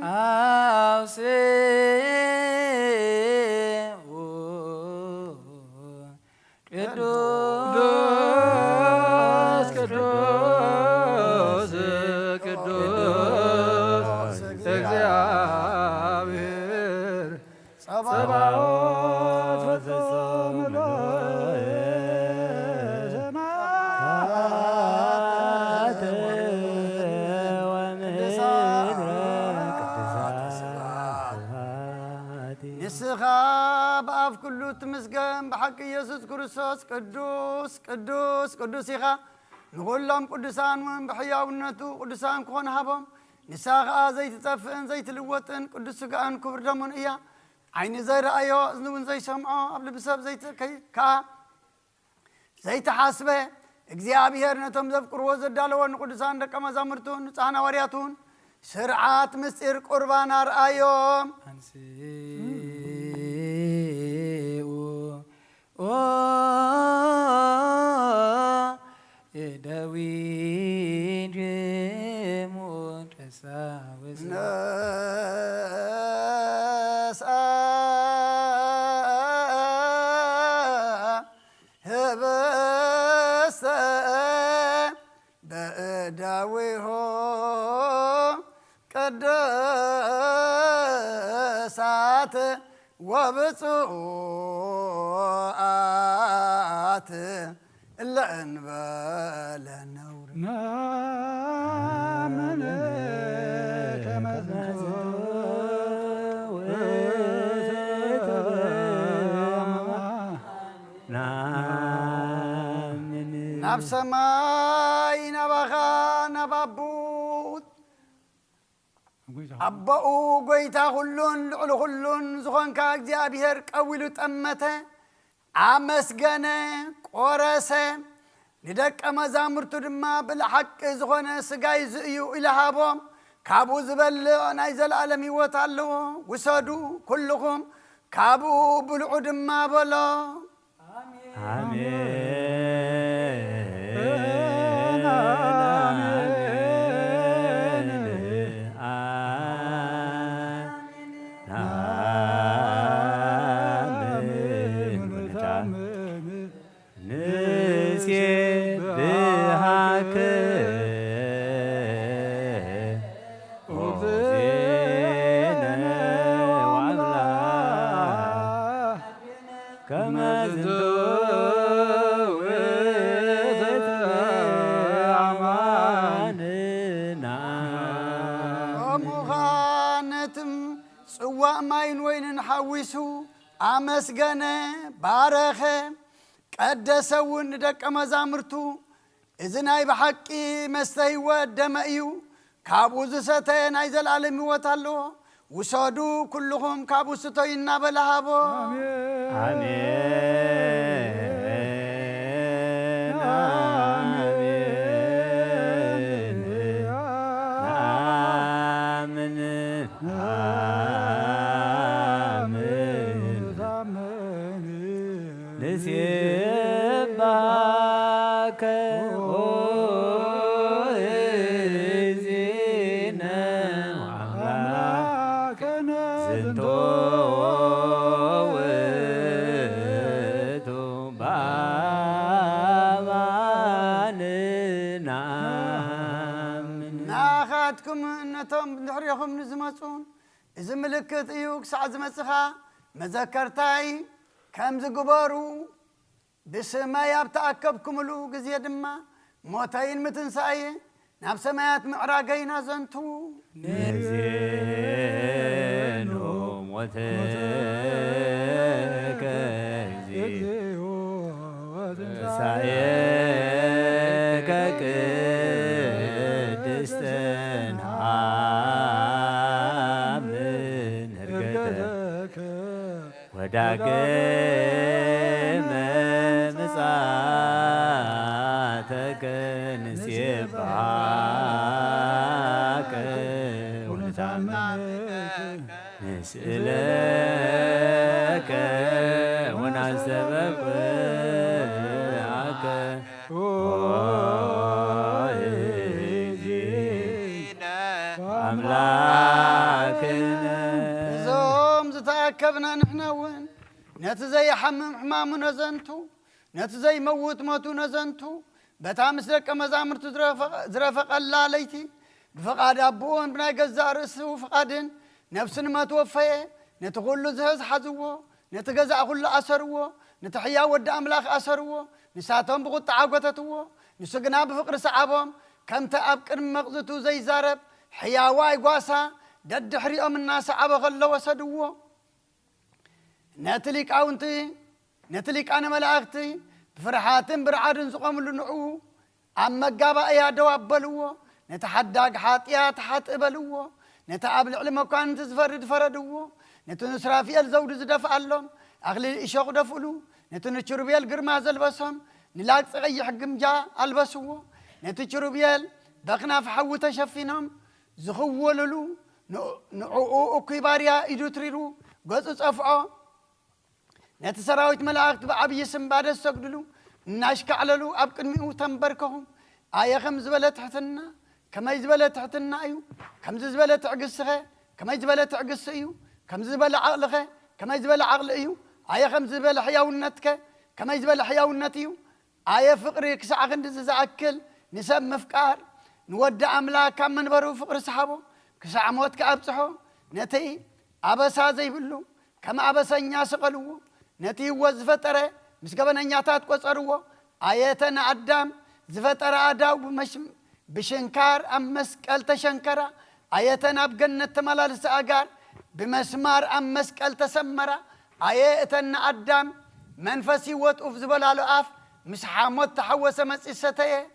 ቅዱስ ቅዱስ ቅዱስ እግዚአብሔር ጸባኦት ፍጹም ሰማያት ወምድር ቅዱሳት ንስኻ በኣፍ ኩሉ ትምስገን ብሓቂ ኢየሱስ ክርስቶስ ቅዱስ ቅዱስ ቅዱስ ኢኻ نقولهم قدسان وين بحياة ونتو قدسان كون هبهم نساغا زيت تفن زيت الوطن قدس قان كبر دمون إياه عيني زي رأيو أذنون زي سمعو قبل بسبب زيت كا زيت حاسبه እግዚአብሔር ነቶም ዘፍቅርዎ ዘዳለወን ቅዱሳን ደቀ መዛሙርቱን ንጹሐን ሐዋርያቱን ስርዓት ምስጢር ቁርባን አርአዮም አንስኡ ኦ የዳዊት ሞተሳ ወስነ ዳዊሆ ቅዱሳት ወብፁዓት ለእንበለ ነውር ናመነ ከመዝንቱ ናብ ሰማይ ናባኻ ናባቡት አባኡ ጎይታ ሁሉን ልዑል ሁሉን ዝኾንካ እግዚአብሔር ቀዊሉ ጠመተ አመስገነ ቆረሰ ንደቀ መዛሙርቱ ድማ ብልሐቂ ዝኾነ ስጋይ ዝእዩ ኢልሃቦም ካብኡ ዝበልዕ ናይ ዘለዓለም ሕይወት ኣለዎ ውሰዱ ኩልኹም ካብኡ ብልዑ ድማ በሎ አሜን ሐዊሱ አመስገነ ባረኸ ቀደሰውን ደቀ መዛሙርቱ እዝናይ በሐቂ መስተይወ ደመዩ ካብኡ ዝሰተየ ናይ ዘለዓለም ሕይወት ኣለዎ ውሰዱ ኩልኹም ካብኡ ስተዩና በላሃቦ ነቶም ድሕሪኹም ንዝመፁን እዚ ምልክት እዩ ክሳዕ ዝመፅኻ መዘከርታይ ከም ዝግበሩ ብሰማይ ኣብ ተኣከብኩምሉ ግዜ ድማ ሞተይን ምትንሳኤ ናብ ሰማያት ምዕራገይና ዘንቱ ነዜኑ ሞተከ እግዚኦ ትንሣኤከ ቅድስተ ነአምን ዕርገተከ ወዳግመ ምጽአተከ ንሴብሐከ ንስእለከ ወናስተበቅዓከ አምላክነ እዞም ዝተኣከብና ንሕና እውን ነቲ ዘይሐምም ሕማሙ ነዘንቱ ነቲ ዘይመውት ሞቱ ነዘንቱ በታ ምስ ደቀ መዛሙርቱ ዝረፈቐላ ለይቲ ብፍቓድ ኣቦን ብናይ ገዛእ ርእሱ ፍቓድን ነፍሲ ንመትወፈየ ነቲ ኩሉ ዝህዝ ሓዝዎ ነቲ ገዛእ ኩሉ ኣሰርዎ ነቲ ሕያው ወዲ ኣምላኽ ኣሰርዎ ንሳቶም ብቁጣ ዓጐተትዎ ንሱ ግና ብፍቕሪ ሰዓቦም ከምቲ ኣብ ቅድሚ መቕዝቱ ዘይዛረብ ሕያዋይ ጓሳ ደድሕሪኦም እናሰዓበ ከሎ ወሰድዎ ነቲ ሊቃውንቲ ነቲ ሊቃነ መላእኽቲ ብፍርሓትን ብርዓድን ዝቖምሉ ንዑ أما جابا يا دواب بلوه نتحدق حاتيات حات بلوه نتقابل علم كان تزفرد فردوه نتنسرا في الزود زدف علم أغلي إشاق دفلو نتنشربيال قرما زلبسهم نلاق صغي حقم جا البسوه نتشربيال بقنا في حوته شفينهم زخوللو نعو كباريا يدوتريرو قصص أفعو نتسراويت ملاقت بعبي اسم بعد السجدلو ناشك عللو أبكن مئو تنبركهم آية خمس بلت حتنا كما يزبلت حتنا أيو كم زبلت عقسخه كما يزبلت عقس أيو كم زبل عقلخه كما يزبل عقل أيو آية خمس زبل حياونتك كما يزبل حياونتيو آية فقري كسع غندز زعكل نسب مفكار نودع أملاك كم من برو فقر سحابو كسع موت كأبصحو نتي أبسا زي بلو كما أبسا الناس قلوه نتي وزفتره مسكبنا نياتات قصروه آياتنا عدام زفتره أداو بشنكار أم مسكال تشنكرا آياتنا بجنة ملال سأجار بمسمار أم مسكال تسمرا آياتنا عدام منفسي وطوف زبلالو آف مسحاموت تحوس مسيستيه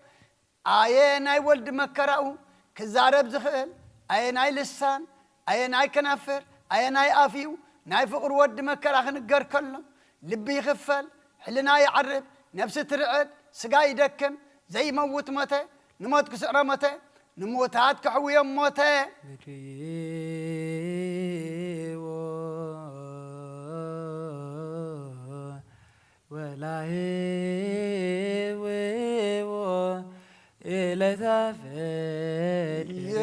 آيه ناي ولد مكراو كزارب زخل آيه ناي لسان آيه ناي كنافر آيه ناي آفيو ناي فقر ود مكرا خنقر كله لبي يخفل حلنا يعرب نفس ترعد سقا يدكم زي موت متى نموت كسعر متى نموت هات كحوية متى ولا إلى تفيد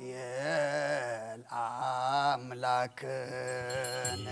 አማኑኤል አምላክነ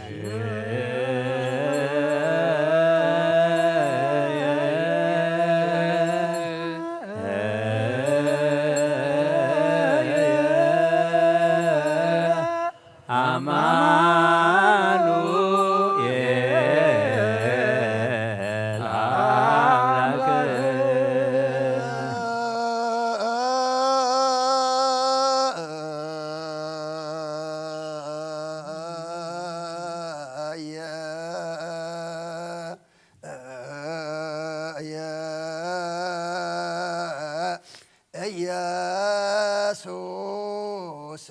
ኢየሱስ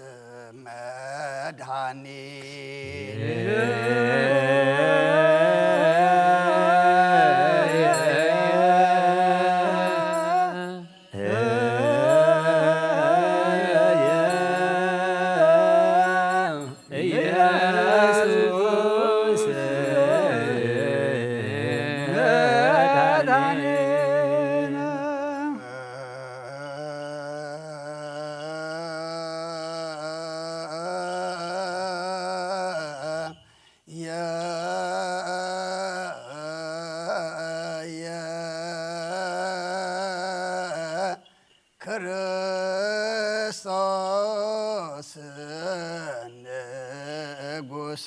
ክርስቶስ ንጉሥ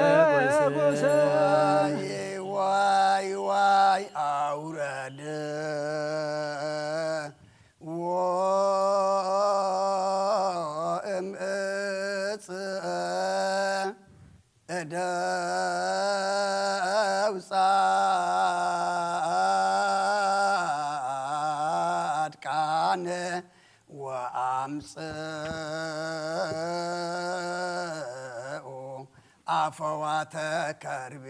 ክርስቶስ ዋይ ዋይ አውረድ ወእምዕፅ እደው ጻድቃነ ወአምጽኡ አፈዋተ ከርቤ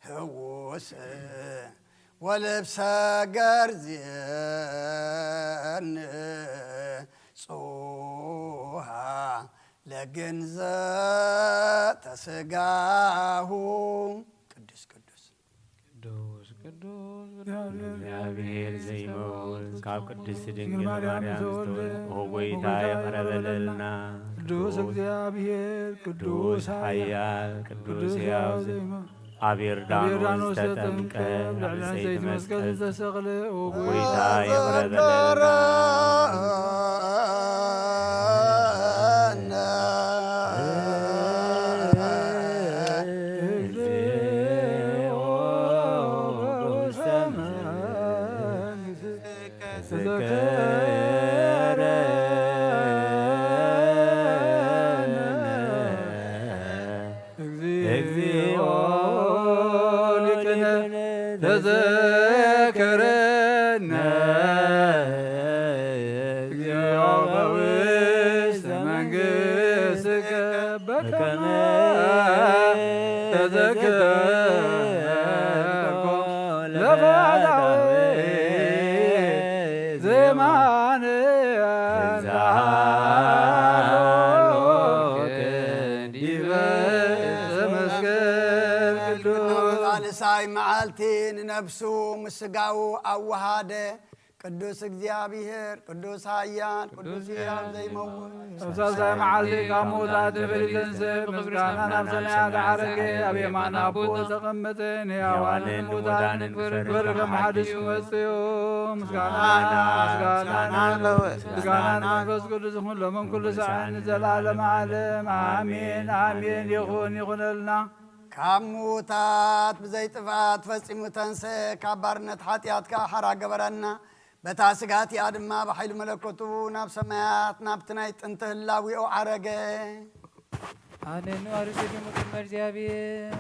ህውስ ወልብሰ ገርዜን ጹሃ ለግንዘተ ሥጋሁ ቅዱስ ቅዱስ ቅዱስ ቅዱስ እግዚአብሔር ዘይመውት ካብ ቅድስት ድንግል ማርያም ዝተወልደ ሆጎይታ የቀረበለልና ቅዱስ እግዚአብሔር ቅዱስ ኃያል ቅዱስ ሕያው አቤርዳኖስ ተጠምቀ ብዘይት መስቀል ዝተሰቕለ ሆጎይታ የቀረበለልና ተዘከረነ እግዚኦ በውስተ መንግሥትከ በከመ ተዘከርኮ ለባሕታዊ ዘየማነ ዲበ መስቀል ቅዱስ ሳይ መዓልቲ ንነፍሱ ምስጋው አዋሃደ ቅዱስ እግዚአብሔር ቅዱስ ኃያል ቅዱስ ሕያው ዘይመውት ተሳሳይ መዓልቲ ካብ ምውታት ንበሊትን ሰብ ምስጋና ናብ ሰማያት ዓረገ ኣብ የማነ ኣቦ ተቐመጠ ንሕያዋንን ሙታንን ክበር ከም ሓድሽ ክመጽዮ ምስጋና መንፈስ ቅዱስ ኩሎምን ኩሉ ሰዓት ንዘለዓለመ ዓለም ኣሜን ኣሜን ይኹን ይኹነልና ካብ ሙታት ብዘይ ጥፋት ፈጺሙ ተንሰ ካብ ባርነት ኃጢአትካ ሓራ ገበረና በታ ስጋትያ ድማ ብሓይሉ መለኮቱ ናብ ሰማያት ናብቲ ናይ ጥንቲ ህላዊኦ ዓረገ ኣነኑ ኣርሰዲሙ ቅድመ እግዚአብሔር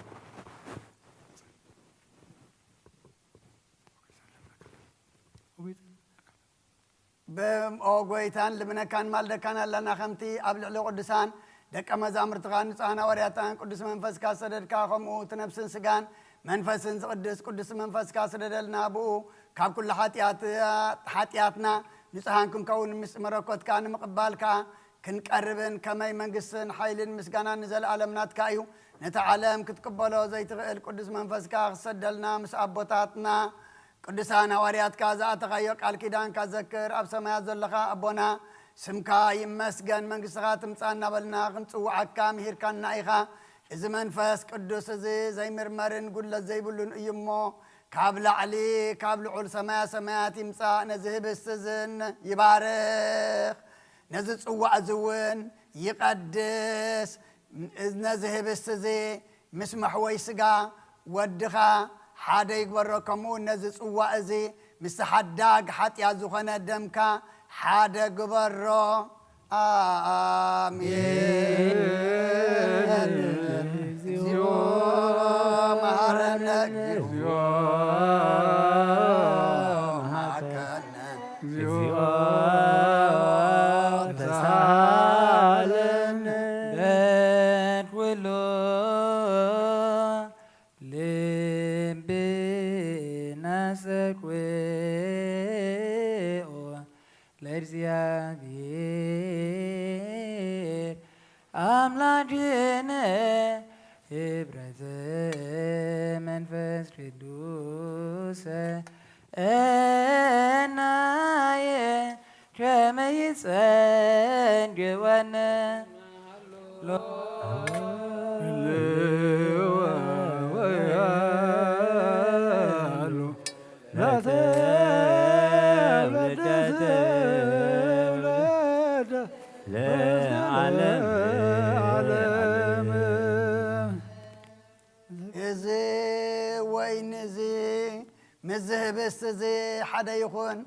በምኦ ጐይታን ልብነካን ማልደካን ኣለና ከምቲ ኣብ ልዕሊ ቅዱሳን ደቀ መዛሙርትኻ ንጹሓን ሐዋርያታን ቅዱስ መንፈስካ ሰደድካ ከምኡ እቲ ነፍስን ስጋን መንፈስን ዝቅድስ ቅዱስ መንፈስካ ሰደደልና ብኡ ካብ ኩሉ ሓጢአትና ንጹሓን ክንከውን ምስ መለኮትካ ንምቕባልካ ክንቀርብን ከመይ መንግስትን ሓይልን ምስጋናን ንዘለዓለምናትካ እዩ ነቲ ዓለም ክትቅበሎ ዘይትኽእል ቅዱስ መንፈስካ ክሰደልና ምስ ኣቦታትና ቅዱሳን ሐዋርያትካ ዝኣተኻዮ ቃል ኪዳንካ ዘክር ኣብ ሰማያት ዘለኻ ኣቦና ስምካ ይመስገን መንግሥትኻ ትምጻእ እናበልና ክንጽውዓካ ምሂርካና ኢኻ እዚ መንፈስ ቅዱስ እዚ ዘይምርመርን ጉድለት ዘይብሉን እዩ እሞ ካብ ላዕሊ ካብ ልዑል ሰማያት ይምጻእ ነዚ ህብስት እዝን ይባርኽ ነዚ ጽዋዕ እዚ እውን ይቐድስ ነዚ ህብስት እዚ ምስ መሕወይ ስጋ ወድኻ ሓደ ይግበሮ ከምኡ ነዚ ጽዋዕ እዚ ምስ ሓዳግ ሓጢአት ዝኾነ ደምካ ሓደ ግበሮ አሜን እግዚኦ መሐረነ እግዚኦ መሐከነ እግዚኦ ተሳለነ በትውሎ ልብና ሰቅውኦ ለእግዚአብሔር አምላክነ ህብረተ መንፈስ ቅዱስ እናየ ከመ ይጸግወነ እዚ ወይን እዚ ምዝ ህብስት እዚ ሓደ ይኹን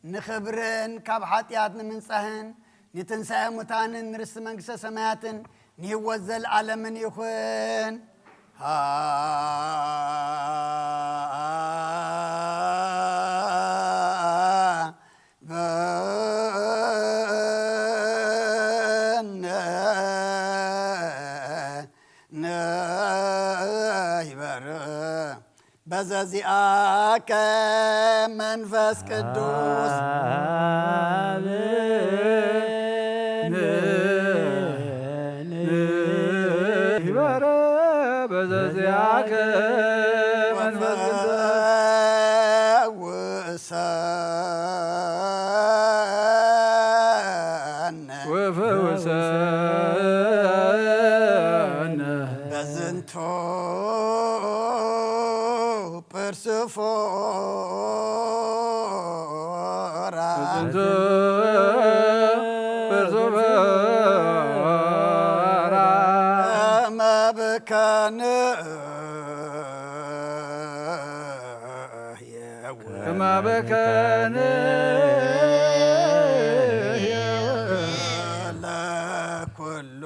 ንኽብርን ካብ ሓጢአት ንምንጻህን ንትንሣኤ ሙታንን ንርስቲ መንግሥተ ሰማያትን ንህይወት ዘለዓለምን ይኹን በዘዚአከ መንፈስ ቅዱስ ይበረ በዘዚአከ መንፈስ ቅዱስ وسنة بزنتو برسفورا بزنتو برسفورا ما بكان ما بكان لكل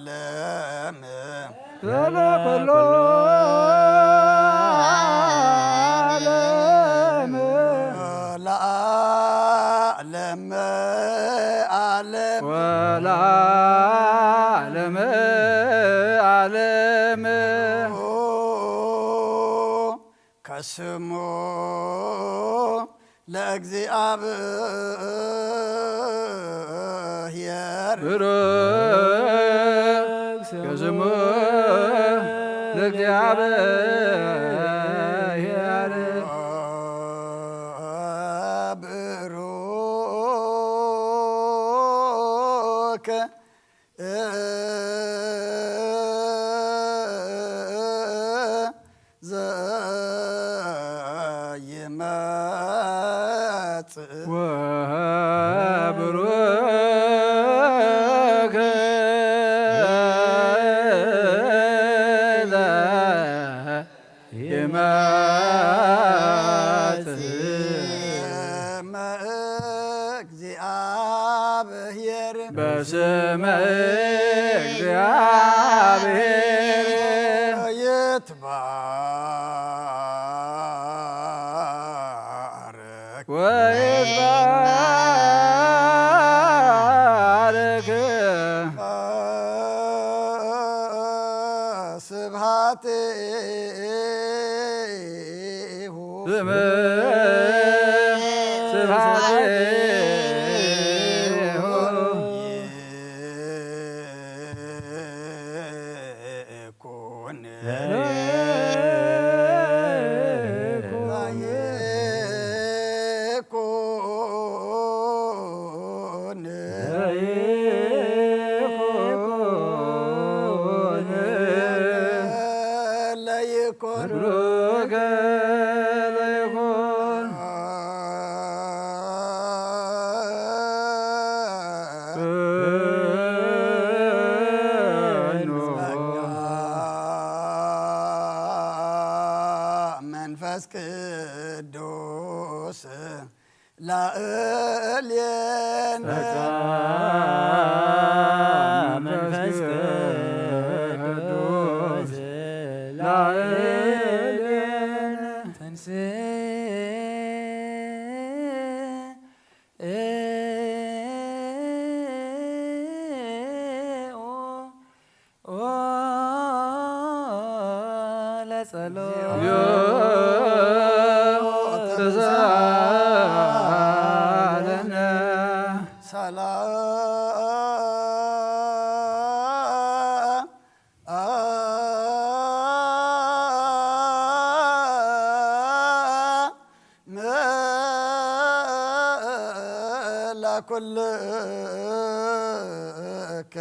عالم لكل عالم لا أعلم أعلم ولا أعلم أعلم كسمو لأግዚአብሔር ብሩክ ከስሙ ለእግዚአብሔር ብሩክ ዘይመጽእ ወብሩክ ዘይመጽእ እግዚአብሔር በስመ እግዚአብሔር ይትባረክ ወይትባረክ ስብሐቲሁ ስብሐቲሁ ይኩን ይኩን ለይኩን ብሩክ ለይኩን መንፈስ ቅዱስ ላዕሌነ መንፈስ ቅዱስ ላዕሌነ ተዛለነ ለኩልከ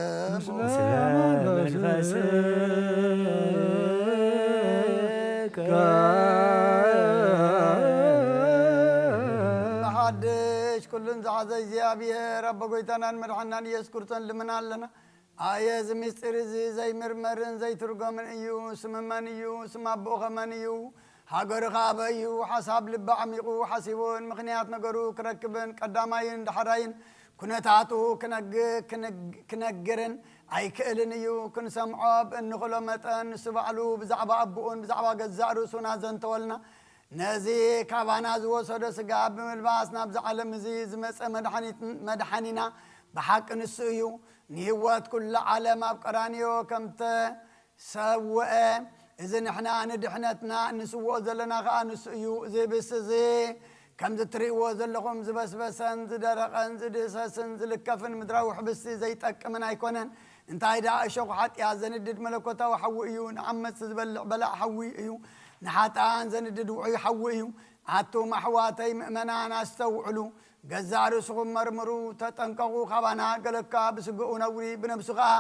ሓድሽ ኩሉን ዝሓዘ እግዚኣብሔር ኣቦ ጎይታናን መድሓናን ኢየሱስ ክርስቶስ ልምና ኣለና ኣየ እዚ ምስጢር እዚ ዘይምርመርን ዘይትርጎምን እዩ ስምመን እዩ ስም ኣቦኡ ኸመን እዩ ሃገርኻ ኣበይ እዩ ሓሳብ ልቢ ዓሚቑ ሓሲቡን ምኽንያት ነገሩ ክረክብን ቀዳማይን ዳሕራይን ኩነታቱ ክነግርን ኣይክእልን እዩ ክንሰምዖ እንኽእሎ መጠን ንሱ ባዕሉ ብዛዕባ ኣቦኡን ብዛዕባ ገዛእ ርእሱን ኣዘንተወልና ነዚ ካባና ዝወሰዶ ስጋ ብምልባስ ናብዚ ዓለም እዚ ዝመፀ መድሓኒና ብሓቂ ንሱ እዩ ንህይወት ኩሉ ዓለም ኣብ ቀራንዮ ከምተ ሰውአ እዚ ንሕና ንድሕነትና ንስውኦ ዘለና ከዓ ንሱ እዩ እዚ ብስ እዚ ከምዚ ትርእይዎ ዘለኹም ዝበስበሰን ዝደረቐን ዝድሰስን ዝልከፍን ምድራዊ ሕብስቲ ዘይጠቅምን ኣይኮነን እንታይ ዳ እሾኽ ሓጢኣት ዘንድድ መለኮታዊ ሓዊ እዩ ንዓመፅ ዝበልዕ በላዕ ሓዊ እዩ ንሓጣን ዘንድድ ውዑይ ሓዊ እዩ ኣቱም ኣሕዋተይ ምእመናን ኣስተውዕሉ ገዛዕ ርእስኹም መርምሩ ተጠንቀቑ ካባና ገለካ ብስግኡ ነውሪ ብነብሱ ኸዓ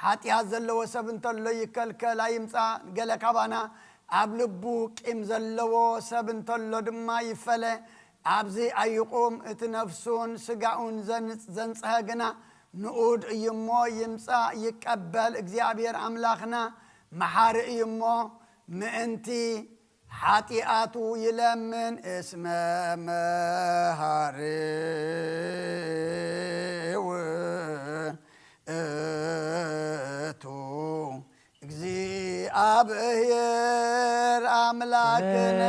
ሓጢኣት ዘለዎ ሰብ እንተሎ ይከልከል ኣይምፃእ ገለ ካባና ኣብ ልቡ ቂም ዘለዎ ሰብ እንተሎ ድማ ይፈለ ኣብዚ ኣይቁም እቲ ነፍሱን ስጋኡን ዘንጽሐ ግና ንኡድ እዩ እሞ ይምፃእ ይቀበል እግዚአብሔር ኣምላኽና መሓሪ እዩ እሞ ምእንቲ ሓጢኣቱ ይለምን እስመ መሃሪ ውእቱ እግዚአብሔር አምላክነ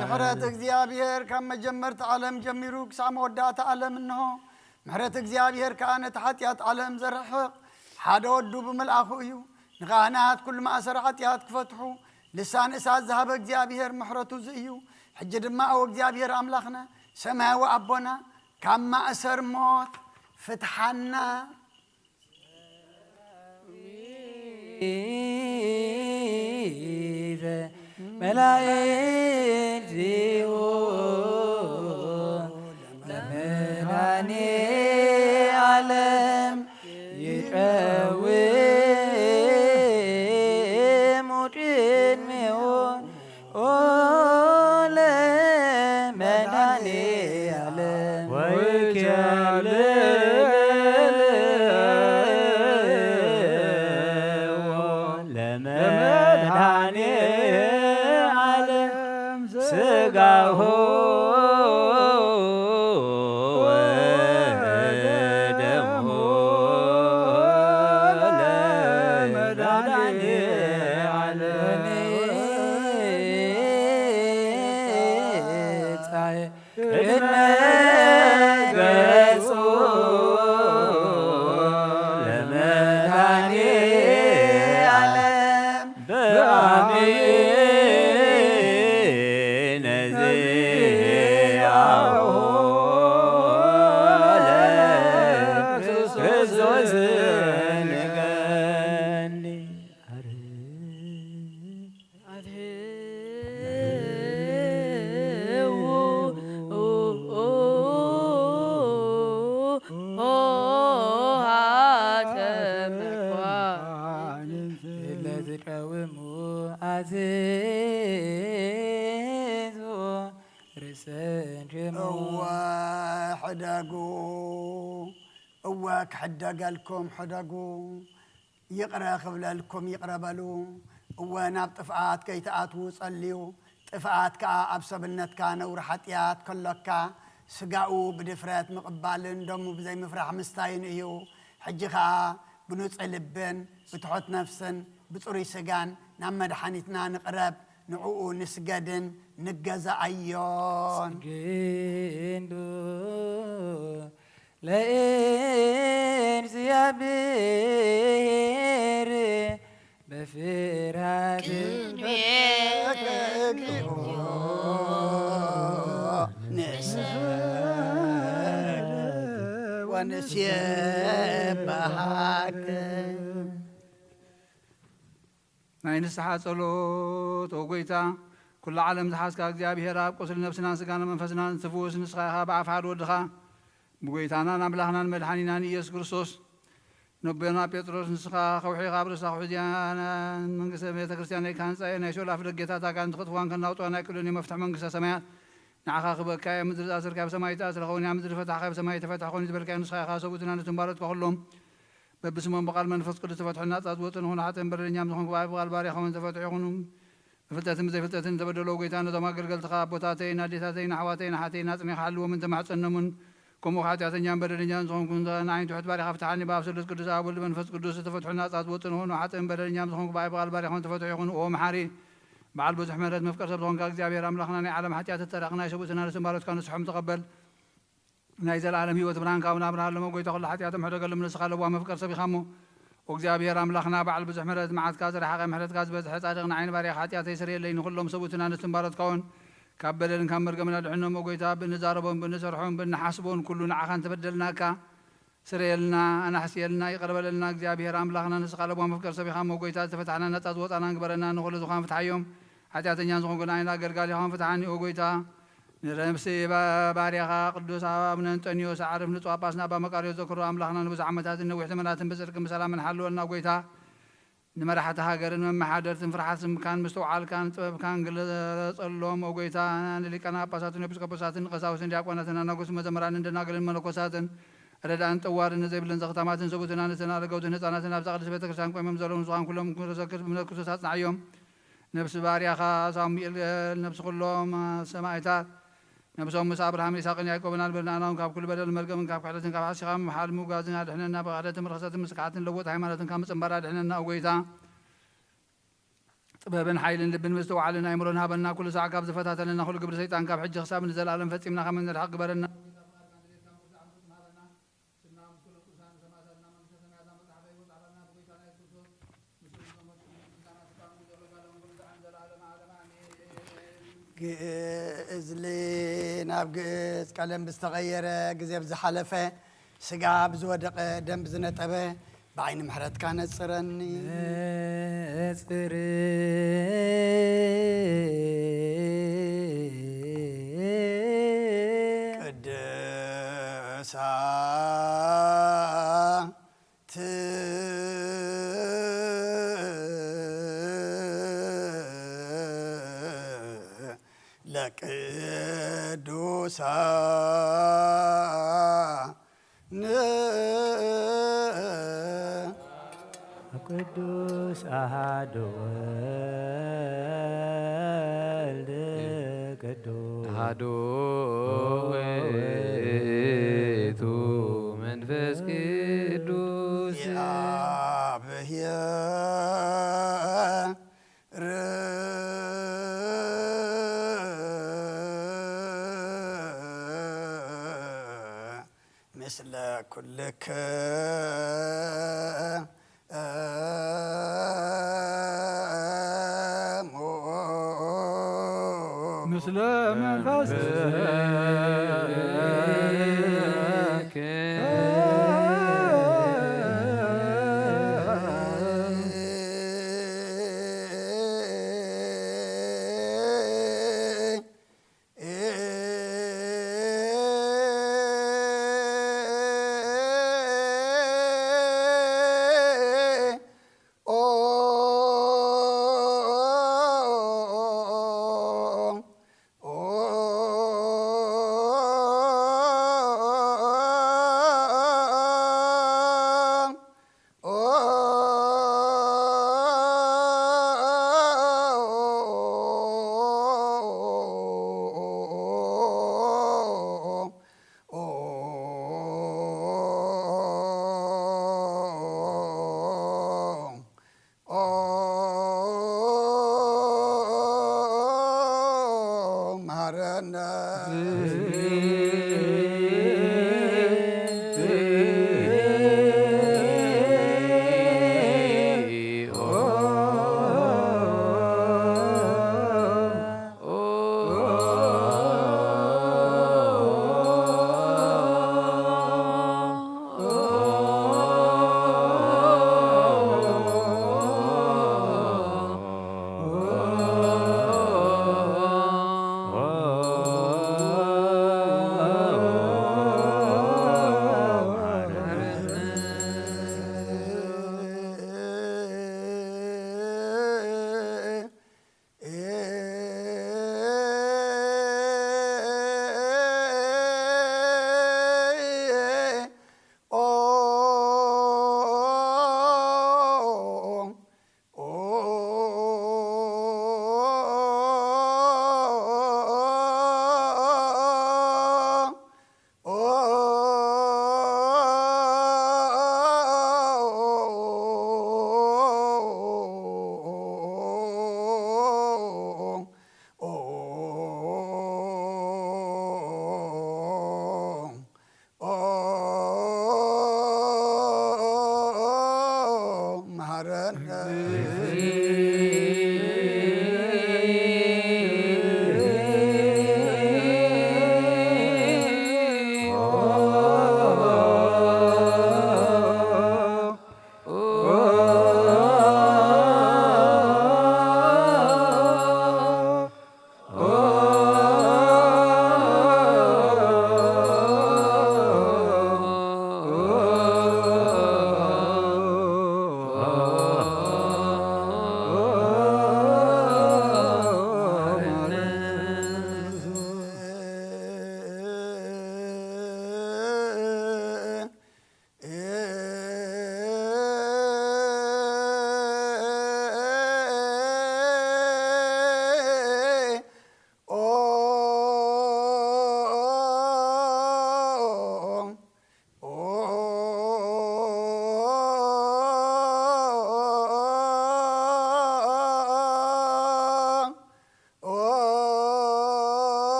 ምሕረት እግዚአብሔር ካብ መጀመርት ዓለም ጀሚሩ ክሳብ መወዳእታ ዓለም እንሆ ምሕረት እግዚአብሔር ከዓ ነቲ ሓጢኣት ዓለም ዘርሕቕ ሓደ ወዱ ብምልኣኹ እዩ ንኻህናት ኩሉ ማእሰር ሓጢኣት ክፈትሑ ልሳን እሳት ዝሃበ እግዚአብሔር ምሕረቱ እዚ እዩ ሕጂ ድማ ኣብ እግዚአብሔር ኣምላኽና ሰማያዊ ኣቦና ካብ ማእሰር ሞት ፍትሓና መላእክት ለመድኃኔ ዓለም ይቀውሙ ቅድሜሁ ለመድኃኔ ዓለም ለመድኃኔ ስጋሁ ወደሙ ለመድኃኔ ዓለም ቅድመ ገጹ ለመድኃኔ ዓለም حدقوا أواك حدق لكم حدقوا يقرأ خبل لكم يقرأ بلو وانا بطفعات كي تأتوا صليوا طفعات كا أبسب النت كان ورحتيات كلك سقاو بدفرات مقبالن دمو بزي مفرح مستاين إيو حجخا بنوت قلبن بتحط نفسن بطري سقان نعم مدحانيتنا نقرب نعوء نسجدن نجزا أيون سجندو لئن زيابير بفرات ونسيبهاك ناين السحات صلوت وقويتا كل عالم زحاسك እግዚአብሔር አብ ቁስል ነፍስና ስጋና መንፈስና ትፉስ ንስኻኻ በአፍሓድ ወድኻ ብጎይታና ናምላኽናን መድሓኒናን ኢየሱስ ክርስቶስ ነቢና ጴጥሮስ ንስኻ ከውሒኻ ብርሳ ሑዝያና መንግስተ ቤተ ክርስቲያን ናይ ካህንፃየ ናይ ሾላፍ ደጌታት ኣጋን ትኽጥፍዋን ከናውጥዋ ናይ ቅሉን የመፍትሒ መንግስተ ሰማያት ንዓኻ ክበካየ ምድሪ ዝኣስርካ ብሰማይ ተኣስረኸውን ያ ምድሪ ፈታሕካ ብሰማይ ተፈትሐ ኮይኑ ዝበልካዮ ንስኻ ኢኻ ሰቡእትና ነትንባረትካ ኩሎም በብስሞም በቃል መንፈስ ቅዱስ ተፈትሑና ጻጽወጥን ሆነ ሓጥን በደለኛም ዝኾንኩ በቃል ባሪያኸውን ተፈትሑ ይኹኑ بفتاتم زي فتاتم تبدلوا قيتان زما قلقلت خابوتاتين اديتاتين حواتين حاتين ناصني خالو من تمحصنمن كم خاتياتن جان بدلنيان زون كنت ناين تحت باري خفتحني باب سلس قدس ابو المنفس قدس تفتحنا ጻጽወጥን ሆነ ሓጥን በደለኛም ዝኾንኩ በቃል ባሪያኸውን ተፈትሑ ይኹኑ ኦ መሐሪ በዓል ብዙሕ ምሕረት መፍቀር ሰብ ዝኾንካ እግዚአብሔር አምላኽና ናይ ዓለም ኃጢአት ተጠራቕና ይሰቡትና ንስማሮት ካን ንስሖም ተቀበል ናይ ዘለዓለም ህይወት ብርሃን ካብና ብርሃን ጎይታ ኩሉ ኃጢአቶም ሕደገለም ንስኻ ለዋ መፍቀር ሰብ ኢኻሞ وእግዚአብሔር አምላኽና በዓል ብዙሕ ምሕረት መዓትካ ዝረሓቐ ምሕረትካ ዝበዝሐ ጻድቕ ንዓይኒ ባሪያኻ ኃጢአት ይስርየለይ ንኹሎም ሰቡእትና ንትንባረትካውን ካብ በደልን ካብ መርገምና ድሕኖም ጎይታ ብንዛረቦም ብንሰርሖም ብንሓስቦን ኩሉ ንዓኻ እንተበደልናካ ስርየልና ኣናሕስየልና ይቕርበለልና እግዚአብሔር አምላኽና ንስኻ ለዋ መፍቀር ሰብ ኢኻሞ ጎይታ ዝተፈታሕና ነፃ ዝወጣና ንግበረና ንኹሉ ዝኾን ፍትሓዮም ኃጢአተኛን ዝኾንኩ ንዓይና ኣገልጋሊ ኢኻውን ፍትሓኒ ኦ ጎይታ ንረምሲ ባሪያኻ ቅዱስ አቡነ አንጦኒዮስ ዓርፍ ንጹሕ ጳጳስና አባ መቃርዮስ ዘክሮ አምላኽና ንብዙሕ ዓመታትን ነዊሕ ዘመናትን ብጽድቅን ብሰላምን ሓልወና ጎይታ ንመራሕቲ ሃገርን መመሓደርትን ፍርሓት ስምካን ምስትውዓልካን ጥበብካን ግለጸሎም ኦ ጎይታ ንሊቃነ ጳጳሳትን ኤጲስቆጶሳትን ቀሳውስትን ዲያቆናትን ኣናጉስ መዘምራንን ደናግልን መነኮሳትን ረዳእን ጥዋርን ዘይብልን ዘኽታማትን ሰቡእትን ኣንስትን ኣረጋውትን ህፃናትን ኣብ ቅድስት ቤተ ክርስቲያን ቆይሞም ዘለውን ዝኾን ኩሎም ክረሰክር ብእምነት ክርስቶስ ኣጽናዕዮም ነብሲ ባሪያኻ ሳሙኤል ነብሲ ኩሎም ሰማዕታት نبسهم موسى أبراهام إسحاق يعقوب نالبرنا أنهم كاب كل بدل مرقم كاب حدث كاب عشقام محل موجازين دحنا بقعدة مرخصة مسكعة لوت حيمانة كام سنبرا دحنا وقيتا طبعا حيل لبن مستوى علينا يمرنا بنا كل ساعة كاب زفتات لنا خلق برسيتان كاب حج حساب نزل عالم فتيمنا خمن الحق برنا إزلي نابجز كلام بستغير جزيب زحلفة سجاب زودق دم بزنتبه بعين محرت كانت سرني قدسا قدوسا ቅዱስ አሐዱ ወልድ ቅዱስ አሐዱ ውእቱ መንፈስ ቅዱስ مثل كلك مثل منفسك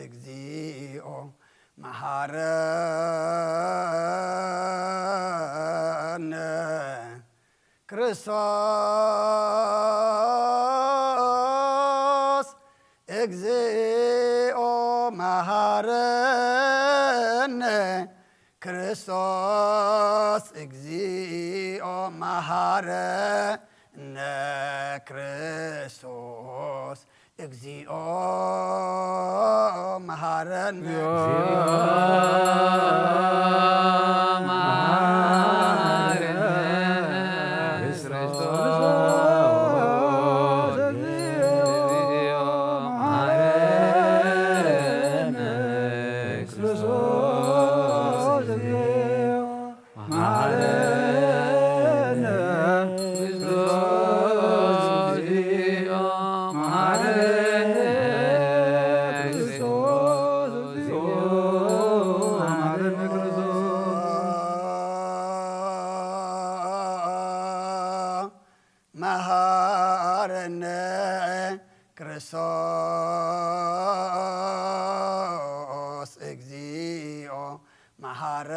እግዚኦ መሐረነ ክርስቶስ እግዚኦ መሐረነ ክርስቶስ እግዚኦ መሐረነ ክርስቶስ እግዚኦ መሐረነ መሐረነ ክርስቶስ እግዚኦ መሐረነ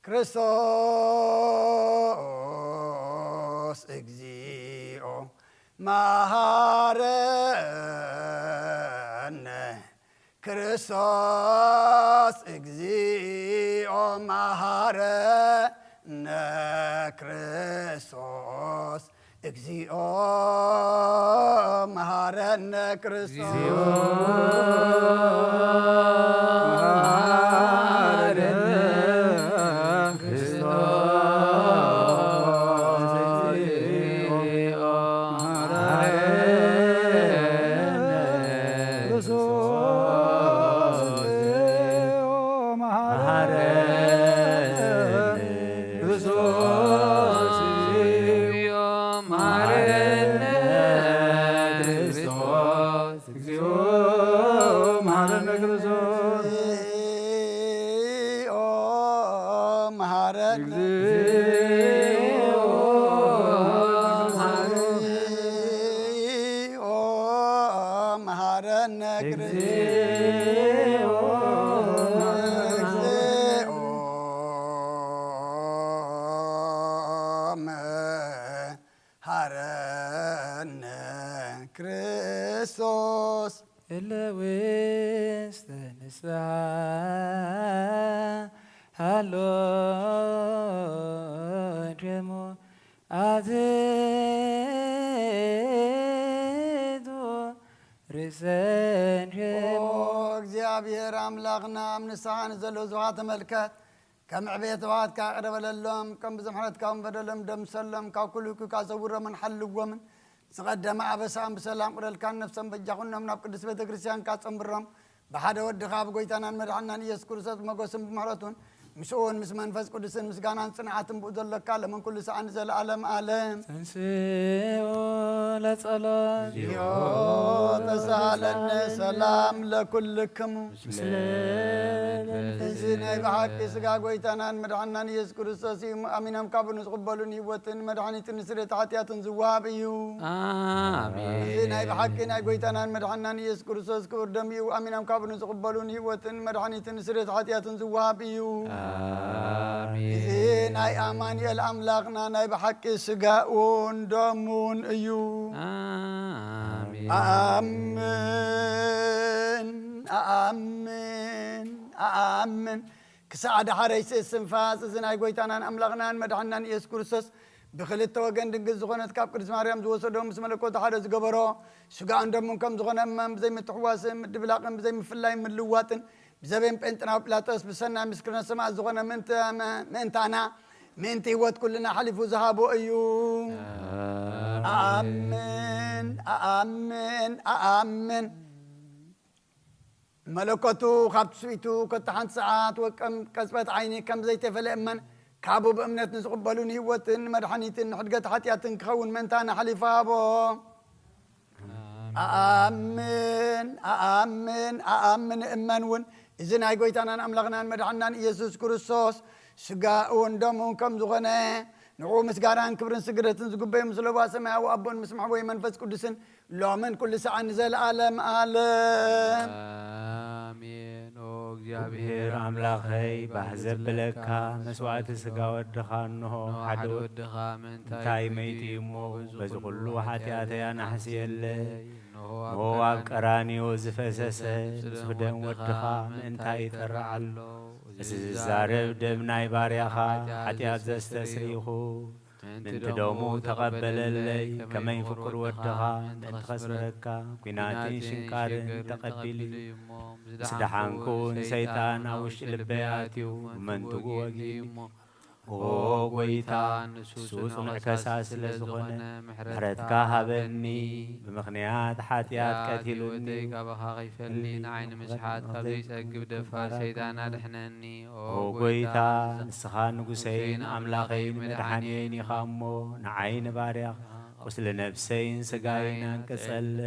ክርስቶስ እግዚኦ መሐረነ ክርስቶስ እግዚኦ መሐረነ ክርስቶስ እግዚኦ መሐረነ መሐረነ ክርስቶስ እለውስተ ንስሐ ሃሎ ደሞ አትቶ ርእሰን ደሞ እግዚአብሔር አምላኽና ኣብ ንስሓን ዘሎ ዝውሃ ተመልከት كم عبيت وعد كأقرب لهم كم بزمحرت كم بدلهم دم سلم كأكلك كأزور من حل ومن سقدم عبسام بسلام قرل كان نفسهم بجاهنا من أبكر دسبة كريستيان كاتم برام بحدا ود خاب قويتنا مرحنا يذكر سات مقسم بمحرتون مسؤول مسمن فز قدسن مسجانا صنعتم بودل كلام من كل ساعة نزل عالم عالم لا صلاة يا تسالنا سلام لكلكم إنسان بحق سجا قويتنا مرحنا يذكر ساسي أمينهم كابن سقبلون يوتن مرحني تنسرت حتيات زوابيو آمين إنسان بحق قويتنا مرحنا يذكر ساس كوردم يو أمينهم كابن سقبلون يوتن مرحني تنسرت حتيات زوابيو آمين ناي أماني الأملاقنا ناي بحق سجاون دمون أيو آمين آمين آمين آمين كسعد حريس السنفاس زناي قويتانا أملاقنا مدحنا يسكرسس بخلت توجن دنجز زغنت كاب كريس مريم زوسدهم اسم ملكوت حارس جبرو سجان دمون كم زغنا أمام زي متحواسم دبلاقم زي مفلاي من لواتن بزبين بنتنا وبلاتوس بسنا مسكنا سماع زغنا منتانا منتي وات كلنا حلف وذهابوا أيو آمين آمين آمين ملكوتو خبط سويتو كتحن ساعات وكم كسبت عيني كم زي تفلأمن كابو بأمنة نسقبلوني واتن مرحنيتن حدقت حتياتن كخون منتانا حلفابو آمين آمين آمين إمانون إذن هاي قويتانا أملغنا مدحنا يسوس كريستوس سقاون دمون كم زغنا نعو مسقاران كبرن سقرتن زقبين مسلوبا سماء وأبون مسمحوي منفس قدسن لومن كل ساعة نزل عالم عالم آمين እግዚአብሔር አምላኸይ ባሕዘብለካ መስዋዕቲ ሥጋ ወድኻ እንሆ ሓደ ወድኻ እንታይ መይቲ እሞ በዚ ኩሉ ኃጢአተያ ናሕስየለይ እነሆ ኣብ ቀራንዮ ዝፈሰሰ ንጹህ ደም ወድኻ ምእንታይ ይጠርዓሎ እዚ ዝዛረብ ደም ናይ ባርያኻ ኃጢአት ዘስተስሪኹ ምንቲ ደሙ ተቐበለለይ ከመይ ፍቁር ወድኻ ምእንቲ ኸስረካ ኲናትን ሽንቃርን ተቐቢል ስደሓንኩን ሰይጣን ኣብ ውሽጢ ልበይ ኣትዩ መንትጉ ወጊኒ ኦ ጐይታ ንሱ ጽኑዕ ከሳስ ስለ ዝኾነ ምሕረትካ ሃበኒ ብምኽንያት ኃጢአት ቀቲሉኒ ካባኻ ኸይፈሊ ንዓይኒ ምስሓት ካብ ዘይጸግብ ደፋር ሰይጣን ኣድሕነኒ ኦ ጐይታ ንስኻ ንጉሰይን ኣምላኸይን መድሓንየይን ኢኻ እሞ ንዓይኒ ባርያኻ ቁስሊ ነፍሰይን ሥጋይን አንቅጸለ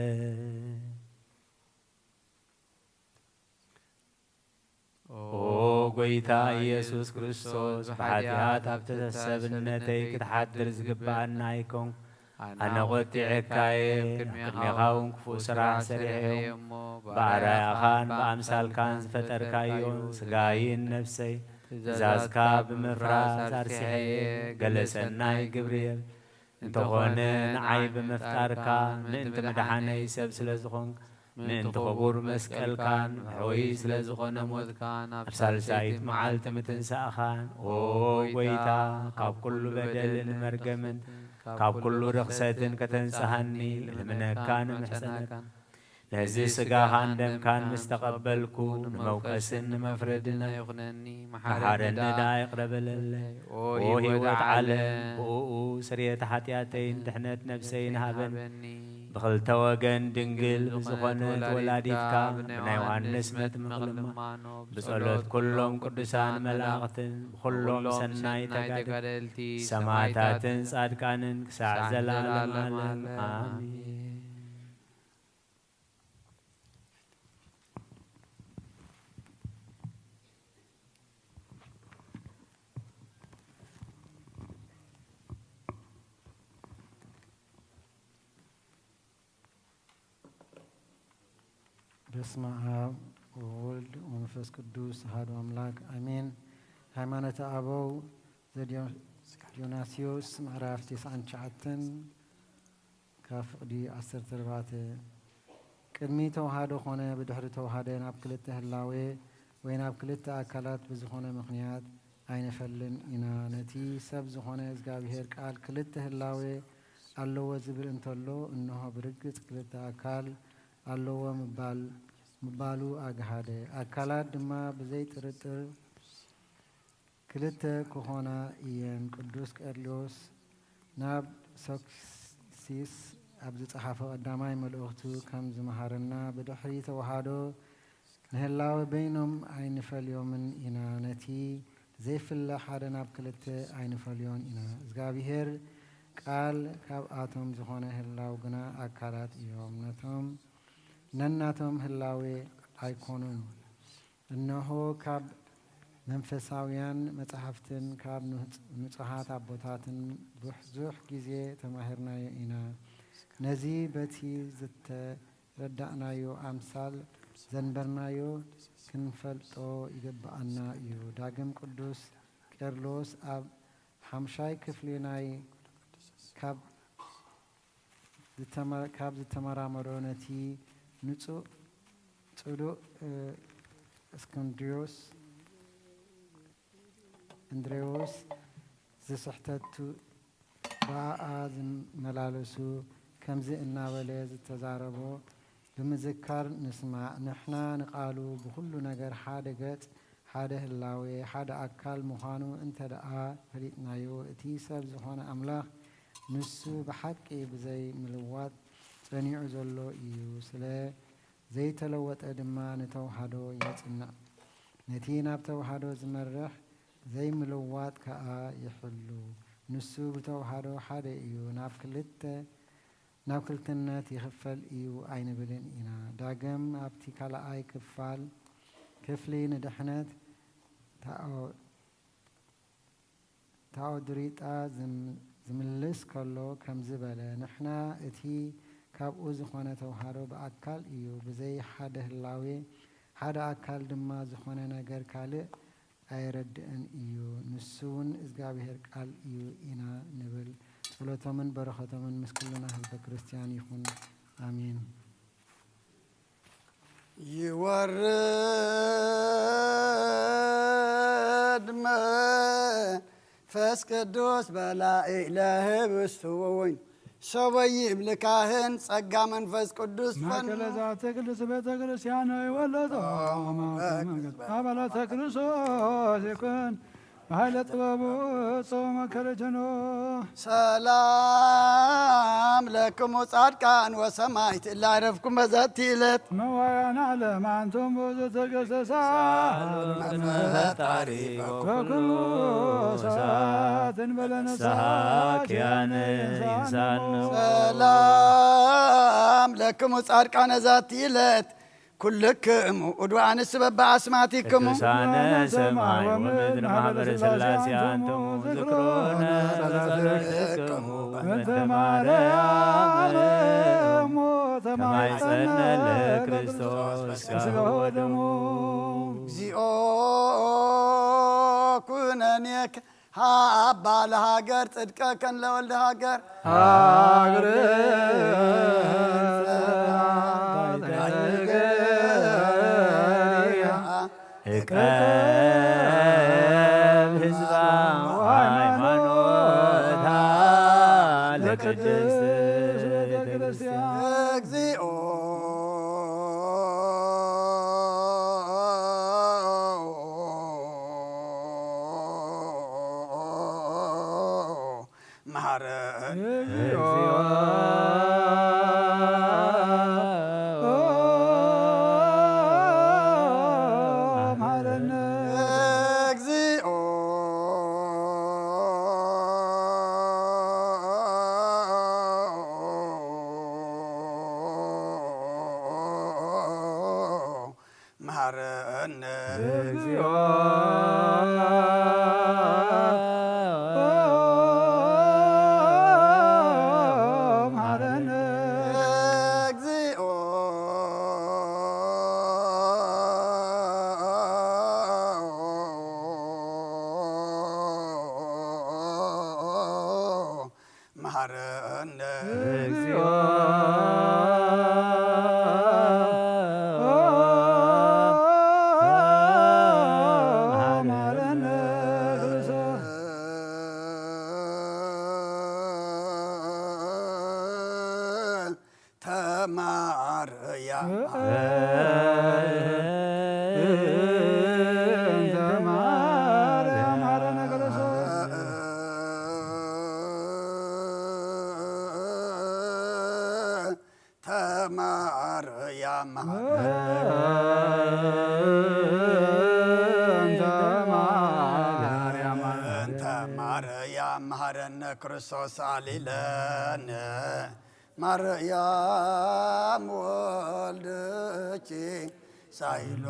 ኦ ጐይታ ኢየሱስ ክርስቶስ ብኃጢአት ኣብ ተሰብነተይ ክትሓድር ዝግባአና ኣይኮንኩ ኣነ ቈጢዕካየ ቅድሜኻ እውን ክፉእ ስራሕ ሰሪሐዮም ብኣርአያኻን ብኣምሳልካን ዝፈጠርካዮም ሥጋይን ነፍሰይ ትእዛዝካ ብምፍራስ ኣርሲሐየ ገለ ሰናይ ግብርየ እንተኾነ ንዓይ ብምፍጣርካ ምእንቲ መድሓነይ ሰብ ስለ ዝኾንካ ምእንቲ ኽቡር መስቀልካን ሕወይ ስለ ዝኾነ ሞትካን ኣብ ሳልሳይት መዓልቲ ምትንሳእኻን ኦ ጐይታ ካብ ኩሉ በደልን መርገምን ካብ ኩሉ ርኽሰትን ከተንጽሐኒ ልምነካን ምሕፀነካን ነዚ ሥጋኻን ደምካን ምስ ተቐበልኩ ንመውቀስን ንመፍረድን ኣይኹነኒ መሓረኒ ዳ ይቕረበለለይ ኦ ሕይወት ዓለም ብእኡ ስርየት ኃጢአተይን ድሕነት ነፍሰይን ሃበኒ ብኽልተ ወገን ድንግል ብዝኾነት ወላዲትካ ብናይ ዮሃንስ መጥምቕ ብጸሎት ኩሎም ቅዱሳን መላእኽትን ብኹሎም ሰናይ ተጋደልቲ ሰማዕታትን ጻድቃንን ክሳዕ ዘላለም ዓለም አሜን። በስመ አብ ወወልድ ወመንፈስ ቅዱስ አሐዱ አምላክ አሜን። ሃይማኖተ አበው ዘዲዮናስዮስ ምዕራፍ 99 ካብ ፍቕዲ 14 ቅድሚ ተዋህዶ ኾነ ብድሕሪ ተዋህደ ናብ ክልተ ህላዌ ወይ ናብ ክልተ ኣካላት ብዝኾነ ምኽንያት ኣይንፈልን ኢና። ነቲ ሰብ ዝኾነ እግዚኣብሔር ቃል ክልተ ህላዌ ኣለዎ ዝብል እንተሎ እንሆ ብርግጽ ክልተ ኣካል ኣለዎ ምባሉ ኣግሃደ። ኣካላት ድማ ብዘይ ጥርጥር ክልተ ክኾና እየን። ቅዱስ ቄርሎስ ናብ ሶክሲስ ኣብ ዝጸሓፈ ቀዳማይ መልእኽቱ ከም ዝመሃረና ብድሕሪ ተዋህዶ ንህላዌ በይኖም ኣይንፈልዮምን ኢና። ነቲ ዘይፍለ ሓደ ናብ ክልተ ኣይንፈልዮን ኢና። እግዚኣብሔር ቃል ካብኣቶም ዝኾነ ህላው ግና ኣካላት እዮም። ነናቶም ህላዌ ኣይኮኑን። እነሆ ካብ መንፈሳውያን መጻሕፍትን ካብ ንጹሓት ኣቦታትን ብዙሕ ጊዜ ተማሂርናዮ ኢና። ነዚ በቲ ዝተረዳእናዮ ኣምሳል ዘንበርናዮ ክንፈልጦ ይግብአና እዩ። ዳግም ቅዱስ ቄርሎስ ኣብ 5 ክፍሊ ናይ ካብ ዝተመራመሮ ነቲ ጽዱቕ እንድሬዎስ ዝስሕተቱ ብኣኣ ዝመላለሱ ከምዚ እናበለ ዝተዛረቦ ብምዝካር ንስማዕ። ንሕና ንቃሉ ብኩሉ ነገር ሓደ ገጽ ሓደ ህላዌ ሓደ ኣካል ምዃኑ እንተ ደኣ ፈሊጥናዮ እቲ ሰብ ዝኾነ ኣምላኽ ንሱ ብሓቂ ብዘይ ምልዋጥ ጸኒዑ ዘሎ እዩ። ስለ ዘይተለወጠ ድማ ንተዋህዶ የጽንዕ። ነቲ ናብ ተዋህዶ ዝመርሕ ዘይምልዋጥ ከዓ ይሕሉ። ንሱ ብተዋህዶ ሓደ እዩ። ናብ ክልትነት ይኽፈል እዩ ኣይንብልን ኢና። ዳግም ኣብቲ ካልኣይ ክፍሊ ንድሕነት ታኦድሪጣ ዝምልስ ከሎ ከም ዝበለ ንሕና እቲ ካብኡ ዝኾነ ተዋህዶ በአካል እዩ ብዘይ ሓደ ህላዌ ሓደ አካል ድማ ዝኾነ ነገር ካልእ አይረድእን እዩ ንሱ እውን እግዚአብሔር ቃል እዩ ኢና ንብል ጸሎቶምን በረኸቶምን ምስ ኩልና ህዝበ ክርስቲያን ይኹን አሜን። ይወርድ መንፈስ ቅዱስ በላዒ ለህብስቱ ወወይኑ ሰበይ ይምልካህን ጸጋ መንፈስ ቅዱስ ማእከለ ዛተ ቅድስት ቤተ ክርስቲያን ይወለዶ አባላተ ክርስቶስ ይኩን በኃይለ ጥበቡ ጾመ ከረጀኖ ሰላም ለክሙ ጻድቃን ወሰማዕት ላዕረፍኩም በዛቲ ዕለት መዋያን ዓለም አንቱም ብዙ ተገሰሳ ፈጣሪ በኩሉ ሰዓት እንበለ ንስሐ ኪያነ ይንሳኑ ሰላም ለክሙ ጻድቃነ ዛቲ ዕለት ኩልክሙ ኡድዋንስ በበአስማቲክሙ ቅዱሳነ ሰማይ ወምድር ማኅበረ ሥላሴ አንትሙ ዝክሮነ ጸሎትክሙ በእንተ ማርያም ተማይጸነ ለክርስቶስ ሥጋሁ ወደሙ እግዚኦ ኩነኔከ ሀባ ለሀገር ጽድቀከን ለወልደ ሀገር ሀገር እቀብ ሕዝባ ሃይማኖታ ለቅድስት ቤተ ክርስቲያን እግዚኦ መሐረን እግዚኦ መሐረነ እግዚኦ መሐረነ እግዚኦ መሐረነ እግዚኦ መሐረነ ክርስቶስ ተማርያ እንተ ማርያም መሐረነ ክርስቶስ ተማርያም እንተ ማርያም እንተ ማርያም መሐረነ ክርስቶስ አሊለነ ማርያም ወልድኪ ሳይሎ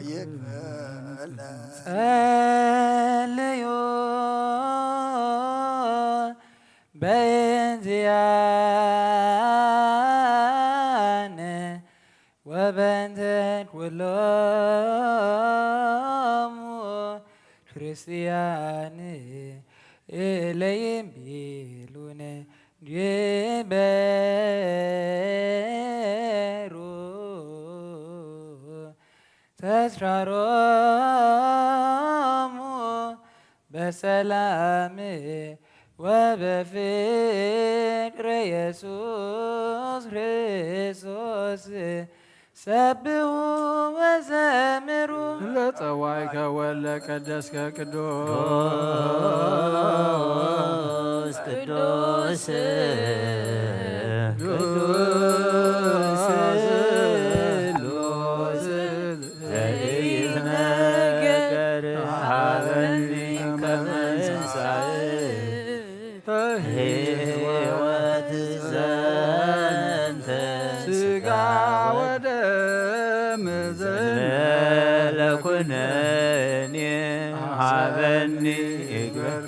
ይክፈለ ጸልዩ በእንቲአነ ወበእንተ ኩሎሙ ክርስቲያን እለይምቢሉነ ጅበሩ ተስራሮሙ በሰላም ወበፍቅረ ኢየሱስ ክርስቶስ ሰብሑ ወዘምሩ ለጸዋዕከ ወለቀደስከ ቅዱስ ቅዱስ ቅዱስ ስሉስ ዘይትነገር ሀበኒ ከመ እንሣእ ሕይወት ዘንተ ሥጋ ወደም ለኩነኔ ሀበኒ እግበር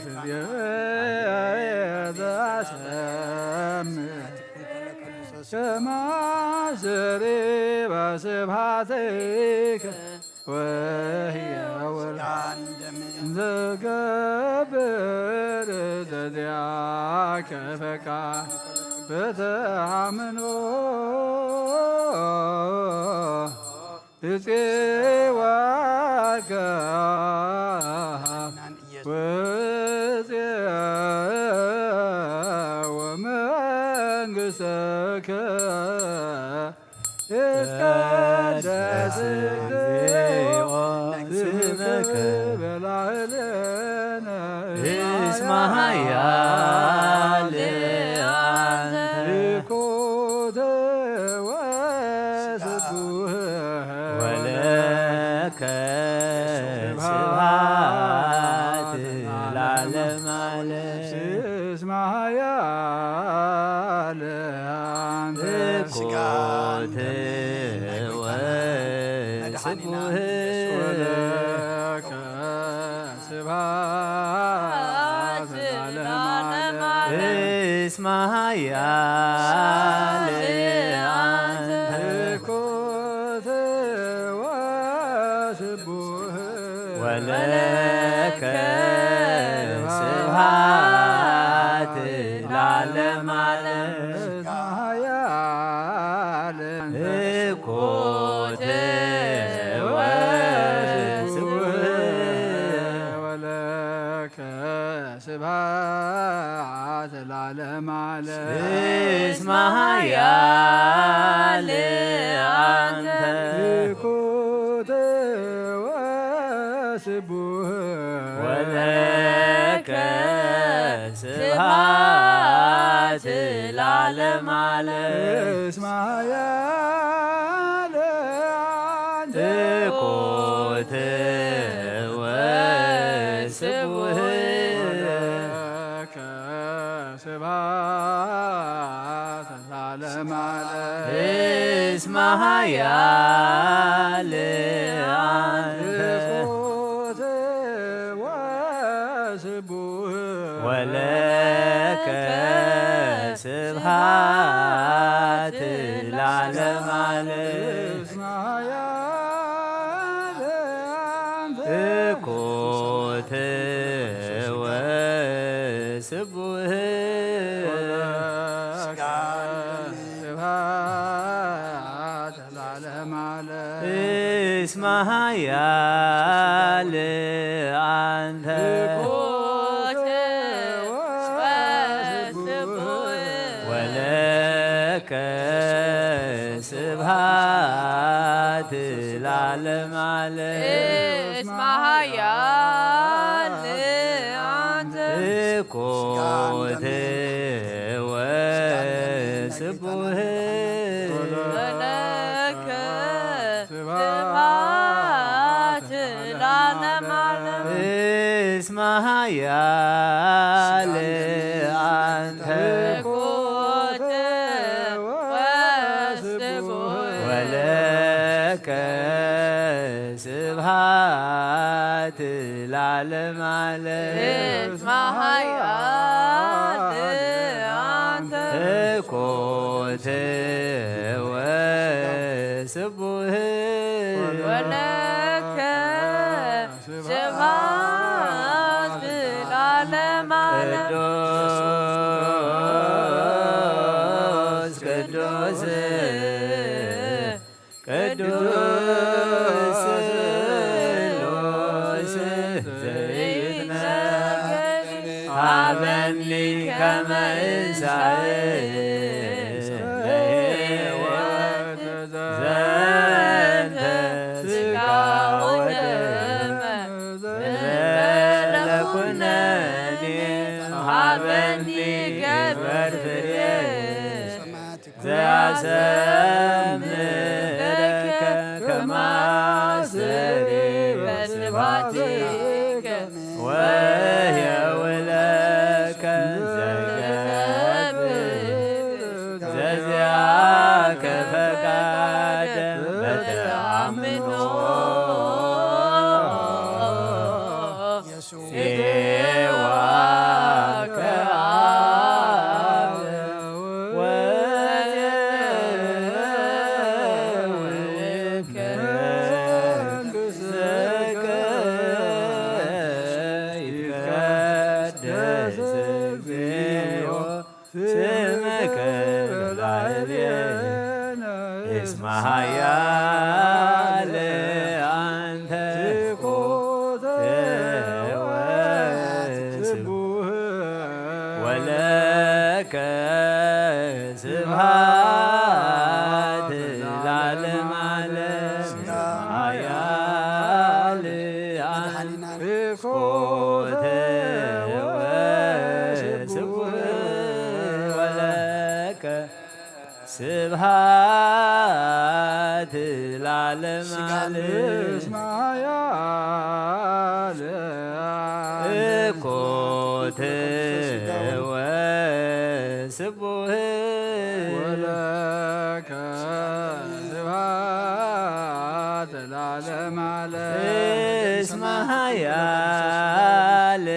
ከማስሬ በስብሐትከ ወሕያው ዘገብር ዘዚአከ ፈቃድ በተአምኖ እፄዋከ ወመንግሥተከ ይትቀደስ ስምከ በላዕሌነ እስመ ኃያል ይኩት ወስቡሕ ወለከ ስብሐት ለዓለመ ዓለም እስመ ኃያል አንተ ኮት ወስቡሕ ወለከ ስብሐት ለዓለመ ዓለም እስመ ኃያል አንተ ይኩት ወስቡሕ ወለከ ስብሐት ለዓለመ ዓለም ኃያል ኮት ወስቡሕ ወለከ ስብሐት ለዓለመ ዓለም እስመ ኃያል አንተ ይኩት ወስቡሕ ወለከ ስብሐት ለዓለመ ዓለም እስመ ኃያል አንተ ኮት ወስቡሕ ወለከ ስብሐት ለዓለመ ዓለም እስመ ኃያል አንተ ይኩት ወስቡሕ ወለከ ስብሐት ለዓለመ ዓለም እስመ ኃያል አንተ ኮት ወስቡሕ ወለከ ስብሐት ለዓለመ ዓለም እስመ ኃያል አንተ ወለከ ስብሐት ለዓለመ ዓለም እስመ ኃያል አንተ ኮት ወስቡሕ ወለከ ስብሐት ለዓለመ ዓለም እስመ ኃያል አንተ ኮት ወስቡሕ ወለከ ስብሐት ለዓለመ ዓለም እስመ ኃያል አንተ ኮት ወስቡሕ ወለከ ስብሐት ለዓለመ ዓለም ቅዱስ ቅዱስ ስሉስ ዘይትነገር ሀበኒ ከመ እንሣእ ለሕይወት ዘንተ ሥጋ ወደም ዘእንበለ ኩነኔ ሀበኒ ገበር ፍሬ ዘያሰምረከ ከማሰሬ በስብሐቲከ ወሕያው ለከ ዘገብር እስመ ኃያል አንተ ትኩት ወስቡህ ወለከ ስብሐት ለዓለመ ዓለም ኃያል አንተ ትኩት ወስቡህ ወለከ ስብሐት ለዓለመ ዓለም እኮት ወስቡህ ወለከ ስብሐት ለዓለመ ዓለም እስመ ኃያል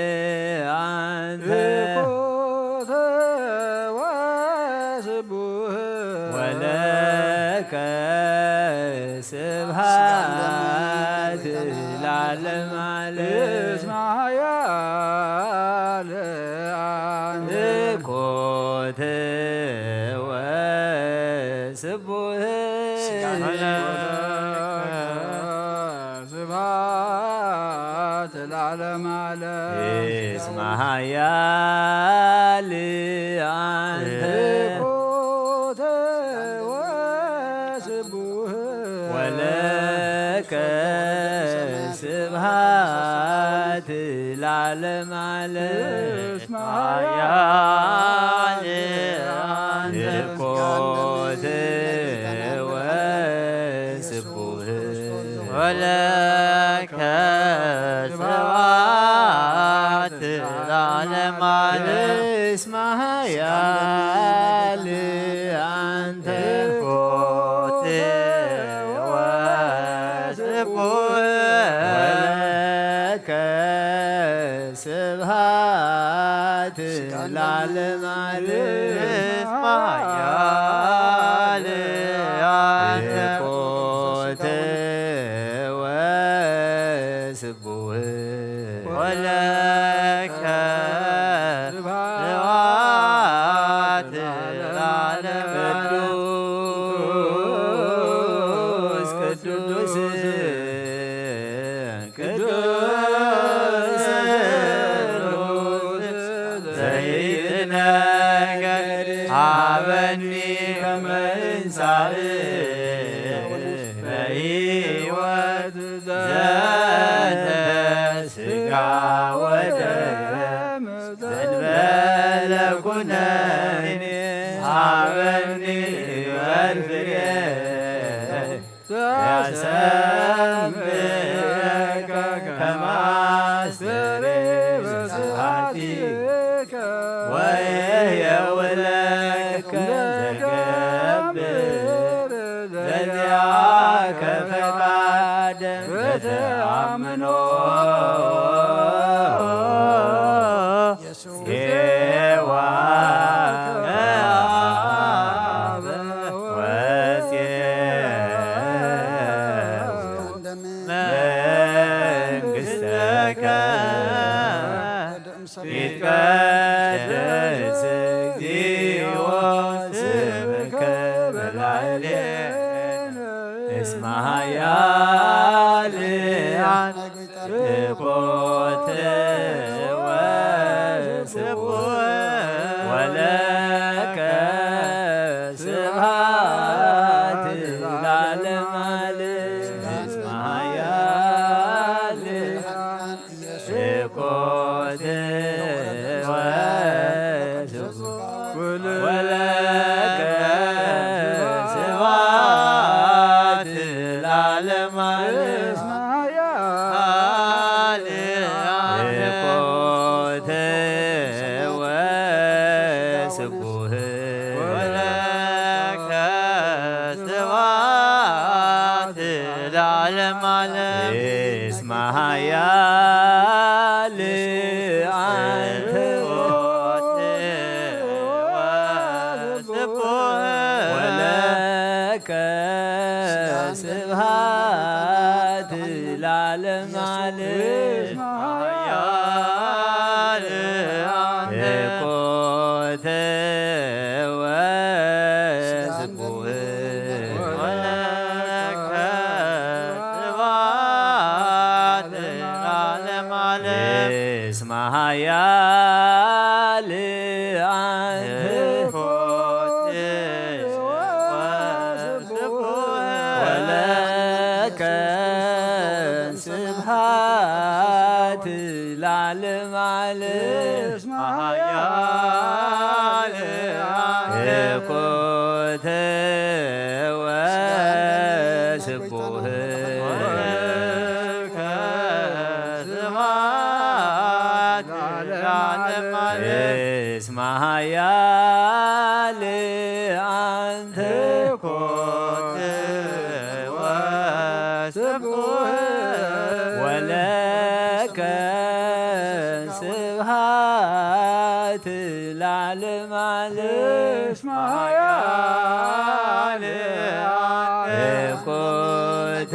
አንተ ትኩት ወስቡህ ወለከ ስብሐት ለዓለመ ዓለም እስመ ኃያል አንተ እኮት ወስቡህ ስብሐት ለዓለመ ዓለም እስመ ኃያል አንተ ትኩት ወስቡህ ወለከ ስብሐት ለዓለመ ዓለም እስመ ኃያል አንተ እኮት ወስቡህ ወለከ ስብሐት ለዓለመ ዓለም እስመ ኃያል አንተ ኮት ወስቡህ ወለከ ስብሐት ለዓለመ ዓለም እስመ ኃያል አንተ እኮት ወስቡህ ወለከ ስብሐት ለዓለመ ቅዱስ ቅዱስ ዘይትነገር ሀበኒ ከመ እንሣእ በሕይወት ዘንተ ሥጋ ወደም ዘእንበለ ኩነኔ ሀበኒ በልፍሬ ያሰምከ ከመ አስተርእዮ ወየውለከ ዘገብር ዘዚአከ ፈቃደ በተአምኖ መንግሥተከ ይትቀደስ እግዚኦ ስምከ በላዕሌነ እስመ ኃያል ትኮት ወስቡህ ወለከ ስብሐት ለዓለመ ዓለም እስመ ኃያል ትኮት ወለከ ስብሐት ለዓለመ ዓለም ትኮት ወስቡህ ወለከ ስብሐት ለዓለመ ዓለም እስመ ኃያል አንተ ወለከ ስብሐት ለዓለመ ዓለም ትኮት ወስቡህ ስብሃት ለዓለም ዓለም እስመ ኃያል ኮተ ወስቡህ እስመ ኃያል አንተ ኮተ ወስቡህ ወለከ ስብሃት ለዓለም ዓለም እስመ ኃያል ኮተ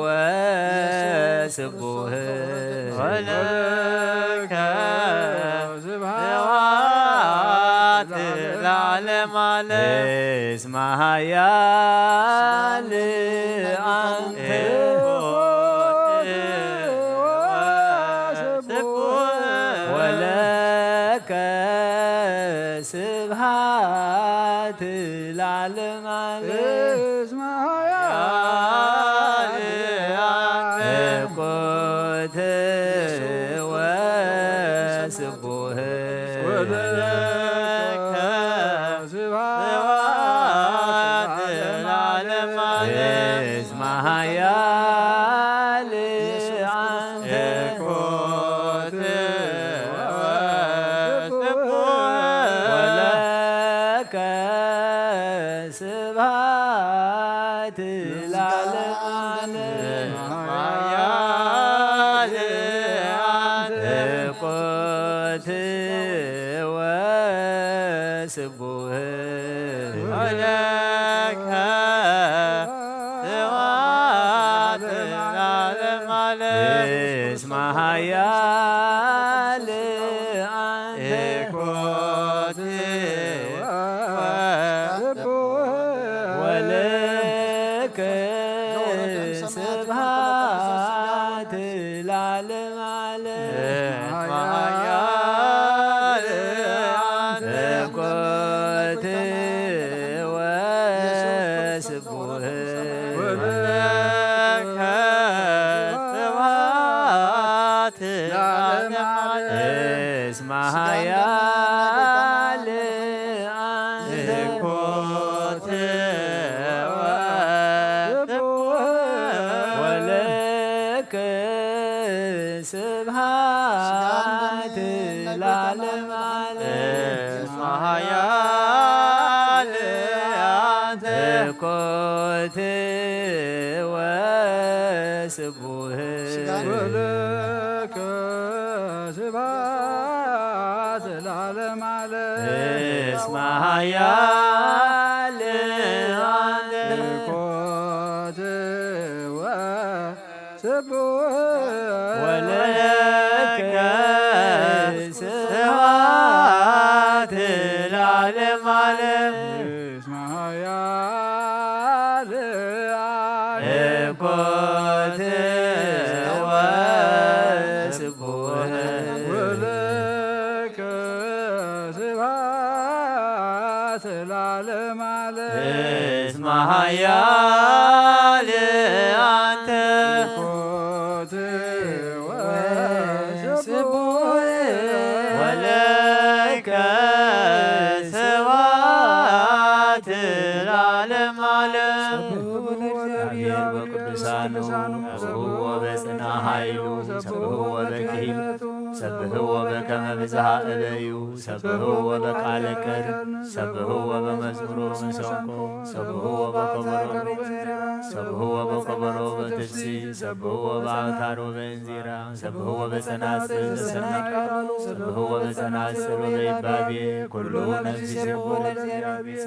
ወስቡህ ወለከ ስብሃት ለዓለም ዓለም እስመ ኃያል አንተ ወለከ ስብሃት ለዓለም ዓለም እስመ ኃያል ኮተ ወስቡህ ወለከ ስብሃት ለዓለም ዓለም እስመ ኃያል አንተ ኮተ ወለከ ስብሃት ለዓለም ዓለም ኃያል አንተ ኮተ ወስቡህ ወለከ ስብሃት ለዓለም ዓለም እስመ ኃያል አንተ ኮተ ወለከ ስብሃት ለዓለም ዓለም ኃያል አንተ ኮተ ወስቡህ ወለከ ስብሃት ለዓለም ዓለም እስመ ኃያል አንተ ኮተ ወለከ ስብሃት ለዓለም ዓለም እስመ ኃያል አንተ ኮተ ወስቡህ ወለከ ስብሃት ለዓለም ዓለም እስመ ኃያል አንተ ኮተ ወስቡህ ወለከ ስብሃት ለዓለም ዓለም እስመ ኃያል ኮተ ወስቡህ ወለከ ስብሃት ለዓለም ዓለም እስመ ኃያል አንተ ኮተ ወስቡህ ወለከ ስብሃት ለዓለም ዓለም እግዚአብሔር በቅዱሳኑ ሰብሕዎ በጽና ኃይሉ ሰብሕዎ በክሂል ሰብሕዎ በከመ ብዝሃ እበዩ ሰብሕዎ በቃለ ቀርብ ሰብሕዎ በመዝሙሮ መሰንቆ ሰብሕዎ በከበሮ ሰብሕዎ በከበሮ በትፍሲ ሰብሕዎ በአውታሮ በእንዚራ ሰብሕዎ በጸናጽል በሰናይ ሰብሕዎ በጸናጽል ወበይባቤ ኩሉ ነፍስ ይሴብሖ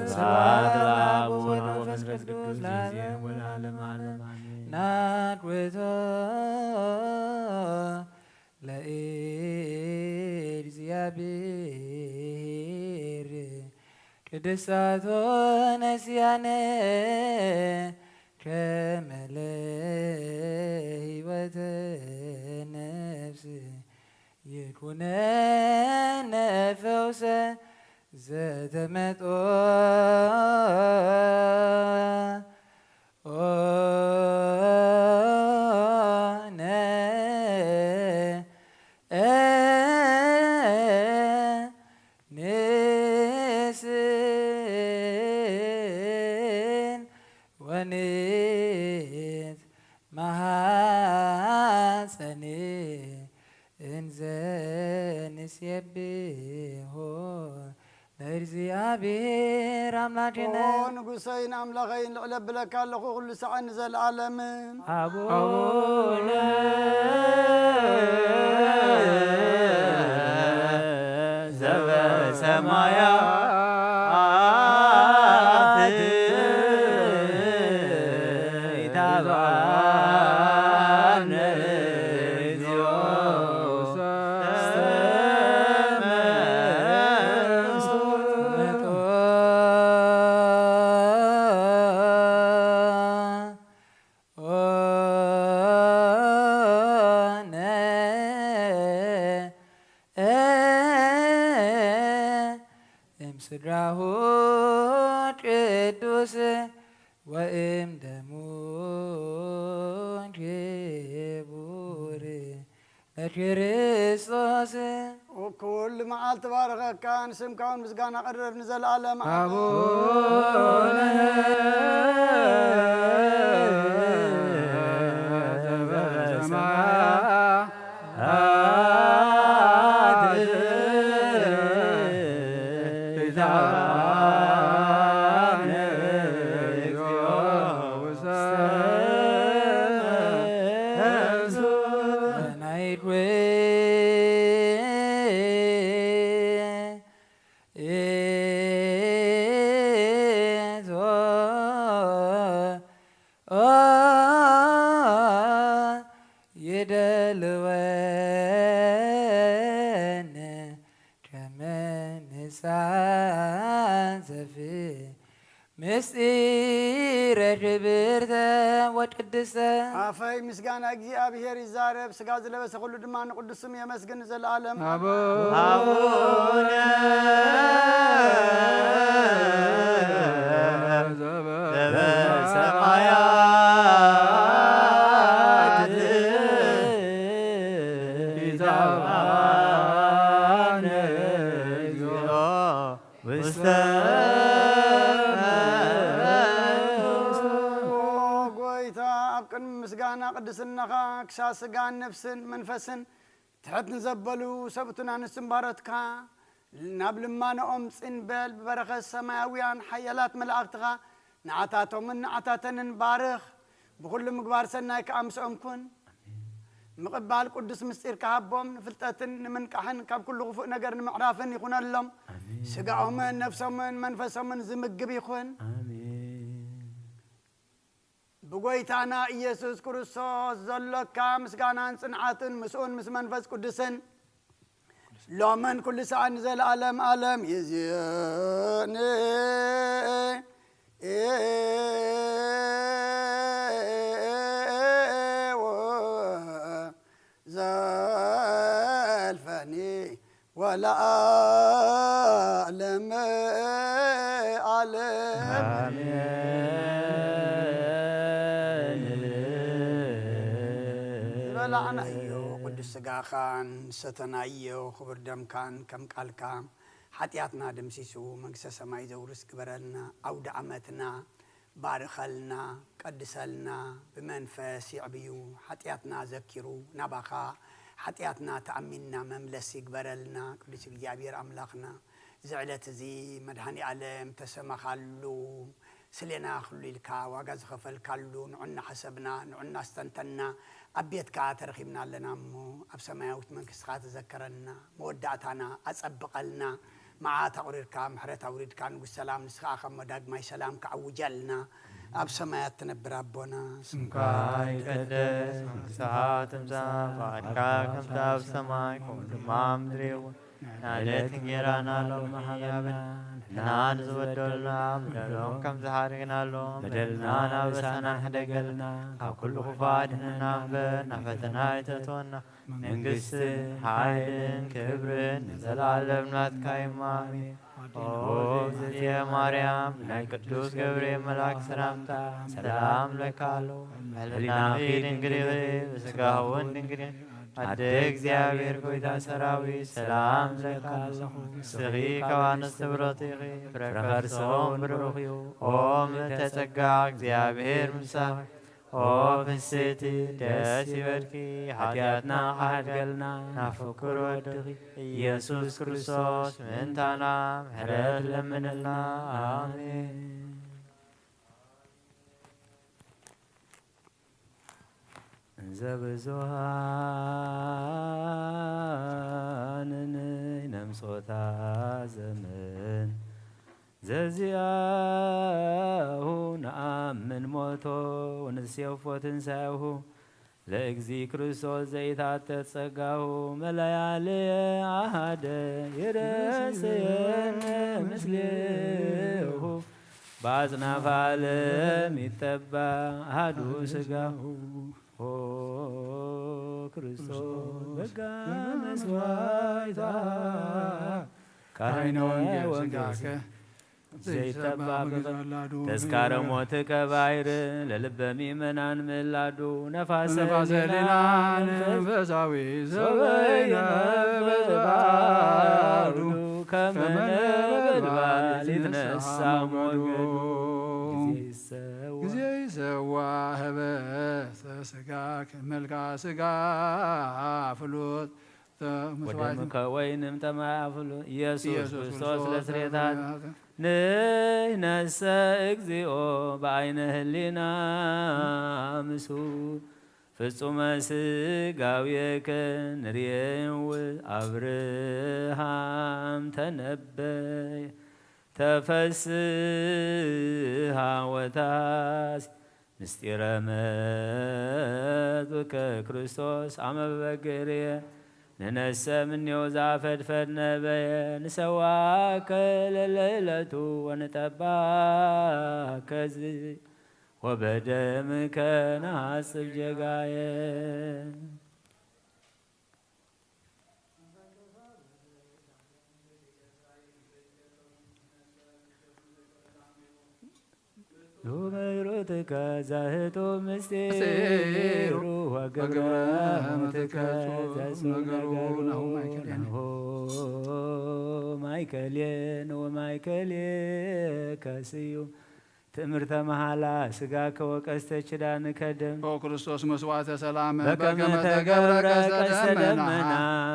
ስብሐት ለአብ ወወልድ ወመንፈስ ቅዱስ ጊዜም ወለዓለመ ዓለም አሜን። ናድወቶ ለእግዚአብሔር ቅድሳቶ ነስያነ ከመ ለሕይወተ ነፍስ ይኩነነ ፈውሰ ዘተመጦ ጾንት ማሐፀን እንዘ ንሴብሖ ለእግዚአብሔር አምላክነ ንጉሰይን አምላኸይን ልዕለ ብለካ ኣለኹ ኩሉ ሰዓን ዘለዓለምን አቡነ ዘበሰማያት ይትባረክ እግዚኦ ስድራሁ ቅዱስ ወእም ደሙ ክቡር ለክርስቶስ وكل معال تبارك كان سمكون مسقانا قرب نزل عالم የደልወነ ከመንሳዘፍ ምስጢረ ክብርተ ወቅድስተ አፈይ ምስጋና እግዚአብሔር ይዛረብ ስጋ ዝለበሰ ሁሉ ድማ ንቅዱስ ስም የመስግን ዘለዓለም አቡነ ዘበሰማያት ይትባረክ እግዚኦ ውስተ ምስጋና ቅድስናኻ ክሳ ስጋን ነፍስን መንፈስን ትሕት ንዘበሉ ሰብቱን አንስትን ባረትካ ናብ ልማኖኦም ጽንበል ብበረኸት ሰማያውያን ሓያላት መላእክትኻ ንዓታቶምን ንዓታተንን ባርኽ ብኩሉ ምግባር ሰናይ ከኣምስኦም ኩን ምቕባል ቅዱስ ምስጢር ካሃቦም ንፍልጠትን ንምንቃሕን ካብ ኩሉ ክፉእ ነገር ንምዕራፍን ይኹነሎም ስጋኦምን ነፍሶምን መንፈሶምን ዝምግብ ይኹን ብጎይታና ኢየሱስ ክርስቶስ ዘለካ ምስጋናን ጽንዓትን ምስኡን ምስ መንፈስ ቅዱስን ሎምን ኩሉ ሰዓን ዘለዓለም ዓለም ይዝየኒ ዘልፈኒ ወለዓለም ዓለም بلعنا أيو قدس سجاخان ستنا أيو خبر دم كان كم قالكا حتياتنا دم سيسو مقصة سماي زورس كبرلنا أو دعمتنا بارخلنا قدسلنا بمنفس يعبيو حتياتنا ذكرو نبخا حتياتنا تأمنا مملسي كبرلنا قدس الجابير أملاقنا زعلت زي مدهني علم تسمى خلو سلينا خلو الكا واجز خفل كلو نعنا حسبنا نعنا استنتنا أبيتك ترخيبنا لنا مو أبسماوت من كسخات ذكرنا مودعتنا أسبقلنا مع تقريرك محرة توريدك نقول سلام نسخة مداق ما سلام كعوجلنا أبسماوت تنبر ربنا سمكاي قدس ساعات مساء فاتكاكم تاب سمايكم تمام دريو نالت نجيرانا لهم حيابنا نان زودلنا بدلهم كم زهارنا لهم بدلنا نابسنا حدقلنا كل خفاتنا نفتنا يتتونا من قس حايل كبرن زلالبنا تكايمامي زيتي مريم ناي قدوس قبري ملاك سلامتا سلام لك آلو هلنا في دنقري بسقاون دنقري አደ እግዚአብሔር ጎይታ ሰራዊት ሰላም ዘይካለኹ ስኺ ከዋንስ ትብረቲኺ ፍረከርስኦም ብሩኽ እዩ ኦ ምልዕተ ጸጋ እግዚአብሔር ምሳኺ ኦ ፍስቲ ደስ ይበልኪ ኃጢአትና ካሕድገልና ናፍቅር ወድኺ ኢየሱስ ክርስቶስ ምንታና ምሕረት ለምንልና አሜን። እንዘ ብዙኃንን ነምጾታ ዘመን ዘዚአሁ ነአምን ሞቶ ወንሴፎ ትንሣኤሁ ለእግዚ ክርስቶስ ዘይታተት ጸጋሁ መላያልየ አሃደ ይረስየነ ምስሌሁ በአጽናፈ ዓለም ይጠባ አሐዱ ሥጋሁ ኦ ክርስቶስ በጋ መስዋዕታ ካህነ ወንጌል ዘይጠባ ተስካረ ሞትከ ባሕር ለልበ ምእመናን ምዕላዱ ነፋሰ ሊናን መንፈሳዊ ዘበይነ በባሕሩ ከመ ነበልባል ይትነሣ ሞገዱ ጊዜ ይሰዋ ህበተ ሥጋ ከመልካ ሥጋ ፍሉጥ ወደምከ ወይንም ተማፍሉ ኢየሱስ ክርስቶስ ለስሬታት ንሕነሰ እግዚኦ በአይነ ህሊና ምሱ ፍጹመ ሥጋዌከ ንርየው አብርሃም ተነበየ ተፈስሐ ወታስ ምስጢረ መጥብከ ክርስቶስ አመ በበግርየ ንነሰ ምኔው ዛፈድፈድ ነበየ ንሰዋከ ለለዕለቱ ወንጠባከ ወበደምከ ነሐጽብ ጀጋየ ኑመሮትከ ዛህቶ ምስጢሩ ወግብረትከ ዘሱነገሩ ማይከሌን ወማይከሌ ከስዩም ትምህርተ መሐላ ሥጋ ከወቀስተ ኪዳን ከደም ኦ ክርስቶስ መስዋዕተ ሰላም በከመ ተገብረ ቀስተ ደመና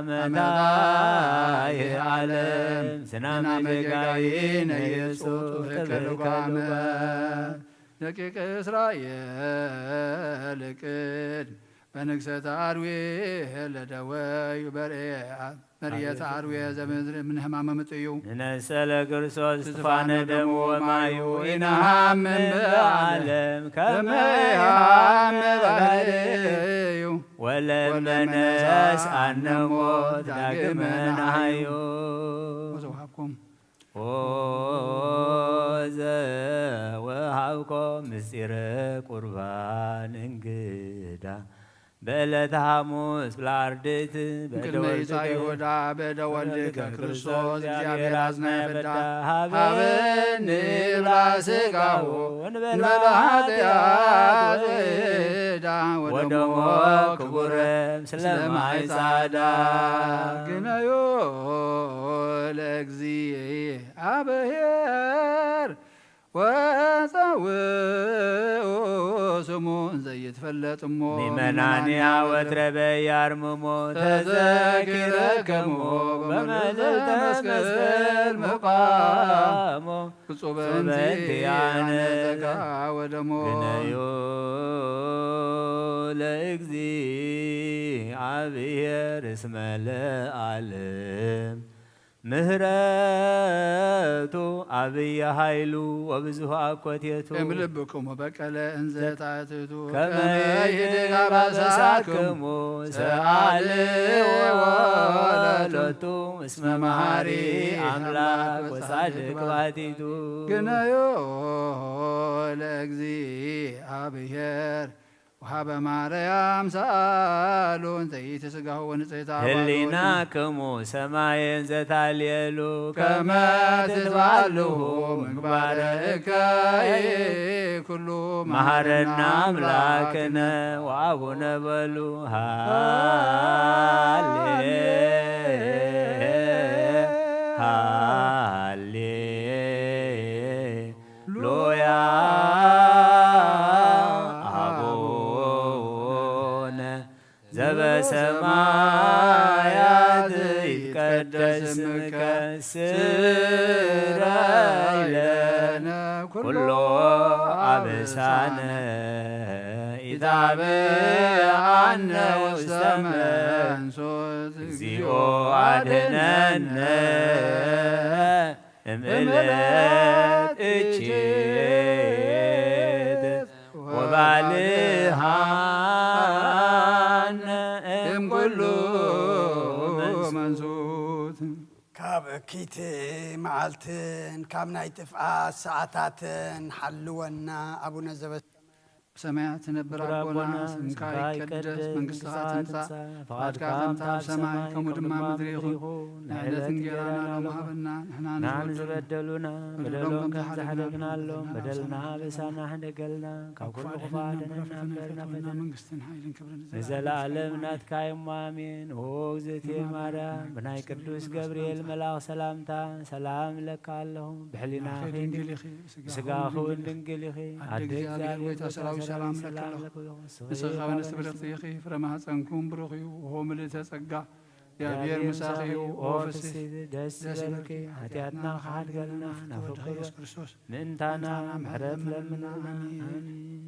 መታየ ዓለም ዝናመ ጀጋይነ የጾቱ ተበልጓመ ደቂቀ እስራኤል ቅድም በንግሰተ አርዌ ለደወዩ መርየተ አርዌ ዘምድር ምን ሕማመ ምጥዩ ንነሰ ለክርስቶስ ስፋነ ደሙ ወማዩ ኢነሐምን በዓለም ከመ ይሐምር ባህርዩ ወለመነስአነ ሞት ዳግመ ነሐዩ ወዘውሃብኩም ኦ ዘወሃብኮም ምስጢረ ቁርባን እንግዳ በዕለተ ሐሙስ ለአርድእት ቅድመ ይጻ ይሁዳ በደወልከ ክርስቶስ እግዚአብሔር አዝናየ ፈዳ ሀበኒ ራስጋሁ እንበላ ኃጢአት ዕዳ ወደሞ ክቡርም ስለማይጻዳ ግነዮ ለእግዚአብሔር ወፀውኡ ስሙን ዘይትፈለጥሞ ምእመናንያ ወትረ በያርምሞ ተዘኪረከሞ በመልዕልተ መስቀል መቃሞ ፍጹም በእንቲአነ ጸጋ ወደሞ ግነዮ ለእግዚአብሔር እስመ ለዓለም ምህረቱ አብየ ኃይሉ ወብዙኃ አኮቴቱ እምልብክሙ በቀለ እንዘ ታሕቲቱ ከመ ይድጋባሳክሙ ሰአልዎ ሎቱ እስመ መሐሪ አምላክ ወጻድቅ ባሕቲቱ ግነዮ ለእግዚአብሔር وهب ማርያም ሳሉን ዘይት ስጋሁ ወንጽሕታ ህሊናክሙ ሰማይን ዘታልየሉ ከመ ትትባልሁ ምግባረ እከይ ኩሉ መሐረና አምላክነ ወአቡነ በሉ ሃሌሉያ አቡነ ዘበሰማያት ይትቀደስ ስምከ ስራይ ለነ ኩሎ አበሳነ ኢታብአነ ውስተ መንሱት እግዚኦ አድኅነነ እምዕለት እቼት ወባልሃነ እምኩሉ መንሱት ካብ እኪት መዓልትን ካብ ናይ ጥፍኣት ሰዓታትን ሓልወና አቡነ ሰማያት ነበር አቦና ስምካ ይቀደስ መንግሥትኻ ትምጻእ ፈቃድካ ከምታ ኣብ ሰማይ ከምኡ ድማ ምድሪ ይኹን ንዕለት እንጀራና ሎሚ ሃበና ንሕና ዝበደሉና በደሎም ከም ዝሓደግናሎም በደልና በሳና ሕደገልና ካብ ኩሉ ክፉእ አድነና እምበልና ፈተና መንግስትን ሓይልን ክብርን ንዘለዓለም ናትካ እሞ አሜን። ኦ እግዝእትየ ማርያም ብናይ ቅዱስ ገብርኤል መልአክ ሰላምታ ሰላም ለካ ኣለኹ ብሕሊናኺ ብስጋኺ እውን ድንግል ኢኺ ኣደ እግዚአብሔር ሰላም ለከ ንስኻ ወንስትብርኽቲ ኢኺ ፍረ ማኅፀንኩም ብሩኽ እዩ ወሆ ምልዕተ ጸጋ እግዚአብሔር ምሳኺ እዩ ኦ ፍስሕት ደስ ይበልኪ ኃጢአትና ካሓድገልና ናብ ፍቅር ክርስቶስ ምእንታና ምሕረት ለምና አሜን።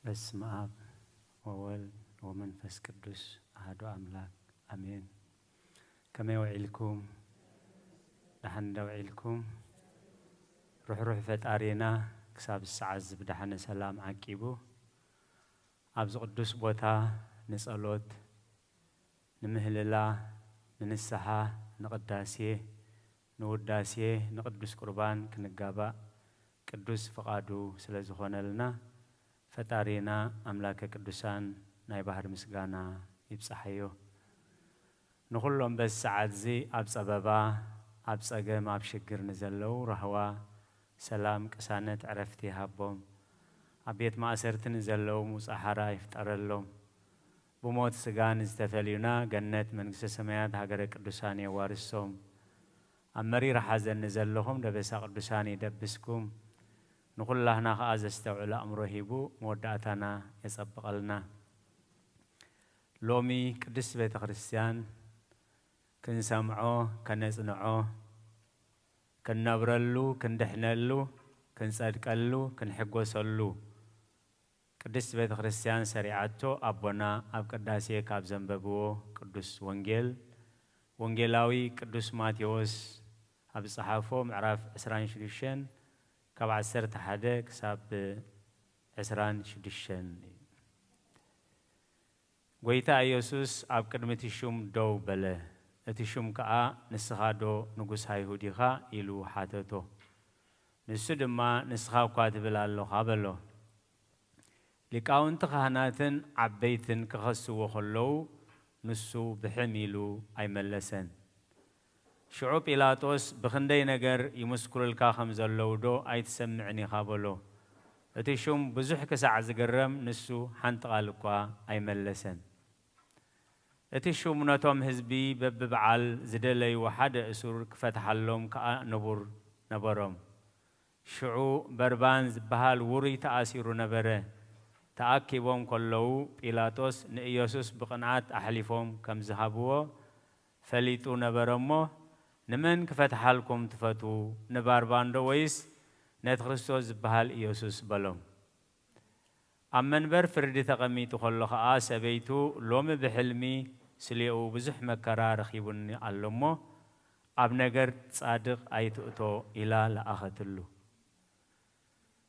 በስመ አብ ወወልድ ወመንፈስ ቅዱስ አሐዱ አምላክ አሜን። ከመይ ውዒልኩም ደሓን ደውዒልኩም ሩሕሩሕ ፈጣሪና ክሳብ ሰዓት ዝብዳሕነ ሰላም ዓቂቡ ኣብዚ ቅዱስ ቦታ ንጸሎት ንምህልላ ንንስሓ ንቅዳሴ ንውዳሴ ንቅዱስ ቁርባን ክንጋባእ ቅዱስ ፍቓዱ ስለ ዝኾነልና ፈጣሪና ኣምላከ ቅዱሳን ናይ ባህር ምስጋና ይብፅሓዮ። ንኹሎም በዚ ሰዓት እዚ ኣብ ፀበባ ኣብ ፀገም ኣብ ሽግር ንዘለዉ ረህዋ ሰላም ቅሳነት ዕረፍቲ ይሃቦም። ኣብ ቤት ማእሰርቲ ንዘለዉ ሙፃሓራ ይፍጠረሎም። ብሞት ስጋን ዝተፈልዩና ገነት መንግስተ ሰማያት ሃገረ ቅዱሳን የዋርሶም። ኣብ መሪር ሓዘን ንዘለኹም ደበሳ ቅዱሳን ይደብስኩም። ንኹላህና ከዓ ዘስተውዕሎ ኣእምሮ ሂቡ መወዳእታና የጸብቐልና። ሎሚ ቅድስት ቤተ ክርስቲያን ክንሰምዖ ከነጽንዖ ክንነብረሉ ክንድሕነሉ ክንጸድቀሉ ክንሕጐሰሉ ቅድስት ቤተ ክርስቲያን ሰሪዓቶ ኣቦና ኣብ ቅዳሴ ካብ ዘንበብዎ ቅዱስ ወንጌል ወንጌላዊ ቅዱስ ማቴዎስ ኣብ ዝጸሓፎ ምዕራፍ 26 ካብ 11 ክሳብ 26 ጎይታ ኢየሱስ ኣብ ቅድሚ እቲ ሹም ደው በለ። እቲ ሹም ከዓ ንስኻ ዶ ንጉስ ኣይሁድ ኢኻ ኢሉ ሓተቶ። ንሱ ድማ ንስኻ እኳ ትብል ኣለኻ በሎ። ሊቃውንቲ ካህናትን ዓበይትን ክኸስዎ ከለዉ ንሱ ብሕም ኢሉ ኣይመለሰን። ሽዑ ጲላጦስ ብክንደይ ነገር ይምስክሩልካ ከም ዘለዉ ዶ ኣይትሰምዕን ኢኻ በሎ። እቲ ሹም ብዙሕ ክሳዕ ዝግረም ንሱ ሓንቲ ቃል እኳ ኣይመለሰን። እቲ ሹም ነቶም ህዝቢ በብበዓል ዝደለይዎ ሓደ እሱር ክፈትሓሎም ከዓ ንቡር ነበሮም። ሽዑ በርባን ዝበሃል ውሩይ ተኣሲሩ ነበረ። ተኣኪቦም ከለዉ ጲላጦስ ንኢየሱስ ብቕንዓት ኣሕሊፎም ከም ዝሃብዎ ፈሊጡ ነበረ እሞ ንመን ክፈትሓልኩም ትፈቱ ንባርባን ዶ ወይስ ነቲ ክርስቶስ ዝበሃል ኢየሱስ በሎም። ኣብ መንበር ፍርዲ ተቐሚጡ ከሎ ከዓ ሰበይቱ ሎሚ ብሕልሚ ስሊኡ ብዙሕ መከራ ረኺቡኒ ኣሎ እሞ ኣብ ነገር ጻድቕ ኣይትእቶ ኢላ ለኣኸትሉ።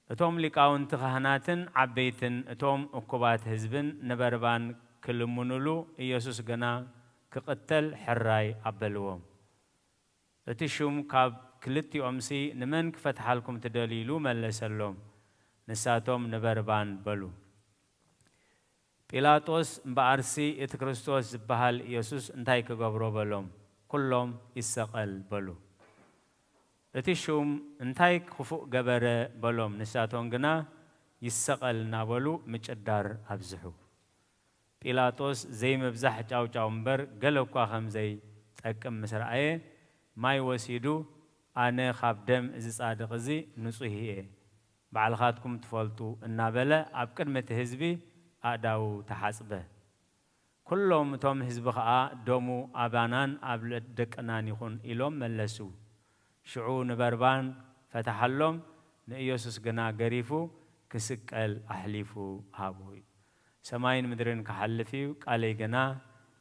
እቶም ሊቃውንቲ ካህናትን ዓበይትን እቶም እኩባት ህዝብን ንበርባን ክልምንሉ ኢየሱስ ገና ክቕተል ሕራይ ኣበልዎም። እቲ ሹም ካብ ክልቲኦምሲ ንመን ክፈትሓልኩም ትደልይሉ መለሰሎም። ንሳቶም ንበርባን በሉ። ጲላጦስ እምበኣርሲ እቲ ክርስቶስ ዝበሃል ኢየሱስ እንታይ ክገብሮ በሎም። ኩሎም ይሰቐል በሉ። እቲ ሹም እንታይ ክፉእ ገበረ በሎም። ንሳቶም ግና ይሰቐል እናበሉ ምጭዳር ኣብዝሑ። ጲላጦስ ዘይምብዛሕ ጫውጫው እምበር ገለ እኳ ከምዘይጠቅም ምስ ረአየ ማይ ወሲዱ ኣነ ካብ ደም እዚ ጻድቕ እዚ ንጹህ እየ ባዕልኻትኩም ትፈልጡ እናበለ ኣብ ቅድሚ እቲ ህዝቢ ኣእዳው ተሓጽበ። ኩሎም እቶም ህዝቢ ከዓ ደሙ ኣባናን ኣብ ደቅናን ይኹን ኢሎም መለሱ። ሽዑ ንበርባን ፈታሓሎም፣ ንኢየሱስ ግና ገሪፉ ክስቀል ኣሕሊፉ ሃቦ እዩ። ሰማይን ምድርን ክሓልፍ እዩ ቃለይ ግና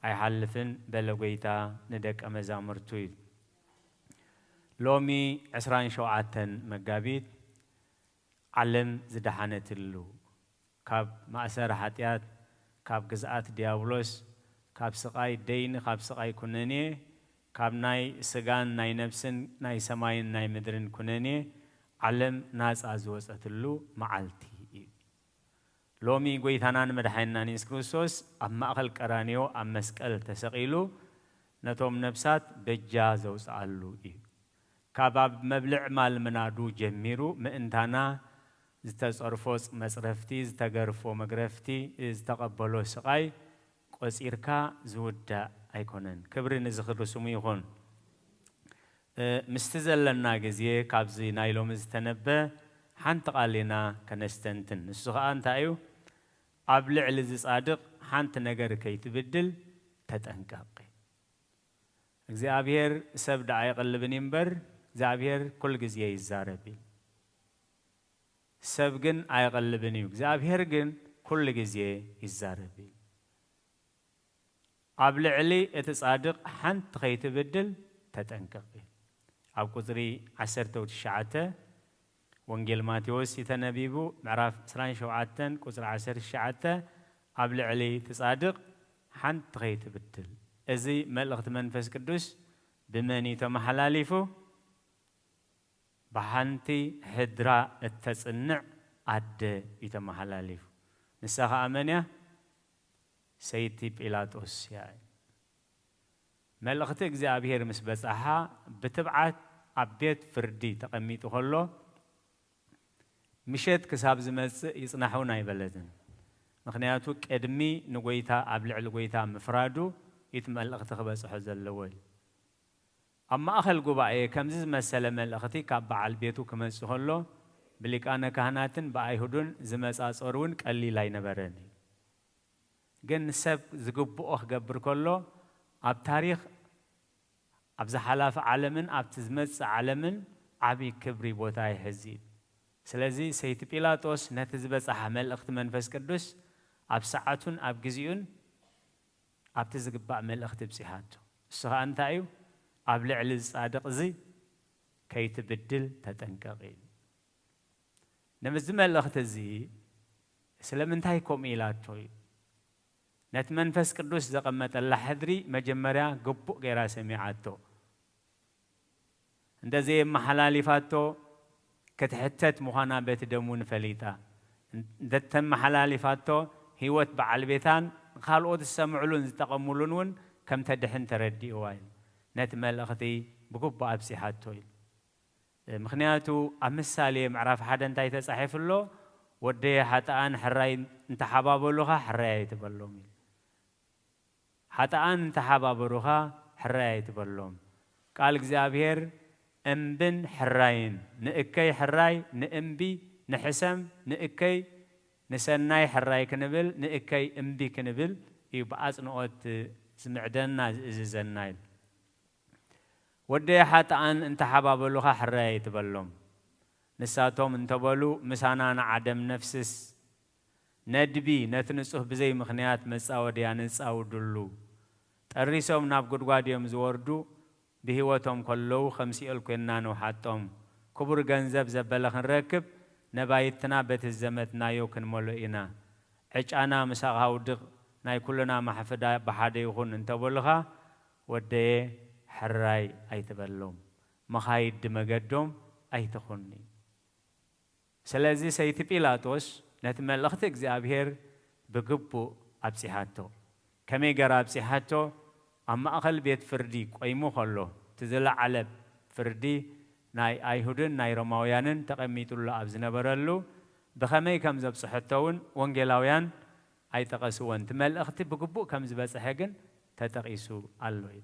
ኣይሓልፍን በለ ጎይታ ንደቀ መዛሙርቱ እዩ። ሎሚ 27 መጋቢት ዓለም ዝደሓነትሉ ካብ ማእሰር ሓጢኣት ካብ ግዝኣት ዲያብሎስ ካብ ስቃይ ደይኒ ካብ ስቃይ ኩነኔ ካብ ናይ ስጋን ናይ ነፍስን ናይ ሰማይን ናይ ምድርን ኩነኔ ዓለም ናፃ ዝወፀትሉ መዓልቲ እዩ። ሎሚ ጎይታናን መድሓኒናን ኢየሱስ ክርስቶስ ኣብ ማእኸል ቀራንዮ ኣብ መስቀል ተሰቂሉ ነቶም ነፍሳት በጃ ዘውፅኣሉ እዩ። ካብ ኣብ መብልዕ ማልምናዱ ጀሚሩ ምእንታና ዝተጸርፎ መጽረፍቲ ዝተገርፎ መግረፍቲ ዝተቐበሎ ስቃይ ቆፂርካ ዝውዳእ ኣይኮነን። ክብሪ ንዝኽሪ ስሙ ይኹን። ምስቲ ዘለና ግዜ ካብዚ ናይ ሎሚ ዝተነበ ሓንቲ ቃሊና ከነስተንትን። ንሱ ከዓ እንታይ እዩ? ኣብ ልዕሊ ዝጻድቕ ሓንቲ ነገር ከይትብድል ተጠንቀቕ። እግዚአብሔር ሰብ ዳ ኣይቐልብን እምበር እግዚአብሔር ኩል ግዜ ይዛረብ። ሰብ ግን ኣይቐልብን እዩ። እግዚአብሔር ግን كل جزية يزارب قبل علي اتصادق حنت خيت بدل تتنكق أو قدري عسرته وتشعته وانجيل ماتيوس يتنبيبو معرف سران شوعاتن قدر عسر الشعته قبل علي تصادق حنت خيت بدل ازي ملغت منفس قدوس بمني تمحلاليفو بحنتي هدرا التصنع عد يتمحلاليفو نساها أمانيا سيدي بيلاطوس يعني ملغت እግዚአብሔር ምስ በጻሓ بتبعت عبيت فردي تقميتو هلو مشيت كساب زمص يصنحون አይበለዝን ምክንያቱ ቀድሚ ንጎይታ ኣብ ልዕሊ ጎይታ ምፍራዱ ይትመልእኽቲ ክበጽሖ ዘለዎ ኣብ ማእኸል ጉባኤ ከምዚ ዝመሰለ መልእኽቲ ካብ በዓል ቤቱ ክመጽእ ከሎ ብሊቃነ ካህናትን ብኣይሁድን ዝመጻጸሩን ቀሊል ኣይነበረን ግን ሰብ ዝግብኦ ክገብር ከሎ ኣብ ታሪኽ ኣብ ዝሓለፈ ዓለምን ኣብ ዝመጽእ ዓለምን ዓብይ ክብሪ ቦታ ይሕዝ ስለዚ ሰይቲ ጲላጦስ ነቲ ዝበጽሐ መልእኽቲ መንፈስ ቅዱስ ኣብ ሰዓቱን ኣብ ግዜኡን ኣብቲ ዝግባእ መልእኽቲ ብጽሓቶ እሱ ኸ እንታይ እዩ ኣብ ልዕሊ ዝጻድቕ እዚ ከይትብድል ተጠንቀቕ ነምዚ መልእኽቲ እዚ ስለምንታይ ከምኡ ኢላቶ እዩ ነቲ መንፈስ ቅዱስ ዘቐመጠላ ሕድሪ መጀመርያ ግቡእ ገይራ ሰሚዓቶ እንደዚ መሓላሊፋቶ ክትሕተት ምዃና ቤት ደሙን ፈሊጣ እንደተመሓላሊፋቶ ህይወት በዓል ቤታን ካልኦት ዝሰምዑሉን ዝጠቐሙሉን እውን ከም ተድሕን ተረዲእዋ እዩ ነቲ መልእኽቲ ብግቡእ ኣብፂሓቶ እዩ ምክንያቱ ኣብ ምሳሌ ምዕራፍ 1 እንታይ ተጻሒፉሎ ወደየ ሓጥኣን ሕራይ እንተሓባበሉኻ ሕራይ ኣይትበሎም እዩ ሓጥኣን እንተሓባበሩኻ ሕራይ ኣይትበሎም ቃል እግዚአብሔር እምብን ሕራይን ንእከይ ሕራይ ንእምቢ ንሕሰም ንእከይ ንሰናይ ሕራይ ክንብል ንእከይ እምቢ ክንብል እዩ ብኣጽንኦት ዝምዕደና ዝእዝዘና እዩ ወደየ ሓጥኣን እንተሓባበሉኻ ሕራይ ኣይትበሎም ንሳቶም እንተበሉ ምሳና ንዓደም ነፍስስ ነድቢ ነቲ ንጹህ ብዘይ ምኽንያት መጻወድያ ንጻውድሉ ጠሪሶም ናብ ጉድጓድ እዮም ዝወርዱ ብህይወቶም ከለዉ ከምሲኤል ኮይንና ንውሓጦም ክቡር ገንዘብ ዘበለ ክንረክብ ነባይትና በቲ ዘመትናዮ ክንመሎ ኢና ዕጫና ምሳኻ ውድቕ ናይ ኩልና ማሕፈዳ ብሓደ ይኹን እንተበሉኻ ወደየ ሕራይ ኣይትበሎም መኻይድ መገዶም ኣይትኹኒ ስለዚ ሰይቲ ጲላጦስ ነቲ መልእኽቲ እግዚኣብሔር ብግቡእ ኣብፂሓቶ ከመይ ገራ ኣብፂሓቶ ኣብ ማእኸል ቤት ፍርዲ ቆይሙ ከሎ እቲ ዝለዓለ ፍርዲ ናይ ኣይሁድን ናይ ሮማውያንን ተቐሚጡሉ ኣብ ዝነበረሉ ብኸመይ ከም ዘብፅሐቶ እውን ወንጌላውያን ኣይጠቐስዎን እቲ መልእኽቲ ብግቡእ ከም ዝበፅሐ ግን ተጠቒሱ ኣሎ እዩ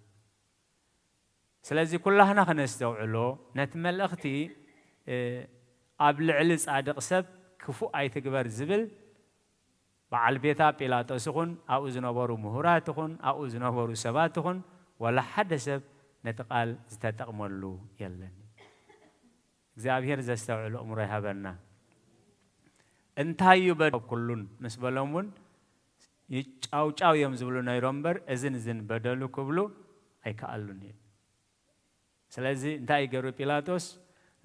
ስለዚ ኩላህና ክነስተውዕሎ ነቲ መልእኽቲ ኣብ ልዕሊ ጻድቕ ሰብ ክፉእ ኣይትግበር ዝብል በዓል ቤታ ጲላጦስ ይኹን ኣብኡ ዝነበሩ ምሁራት ይኹን ኣብኡ ዝነበሩ ሰባት ይኹን ወላ ሓደ ሰብ ነቲ ቃል ዝተጠቕመሉ የለን እግዚኣብሔር ዘስተውዕሎ እምሮ ይሃበና እንታይ እዩ በደሉ ኩሉን ምስ በሎም እውን ይጫውጫው እዮም ዝብሉ ነይሮም እምበር እዝን እዝን በደሉ ክብሉ ኣይከኣሉን እዩ ስለዚ እንታይ ገይሩ ጲላጦስ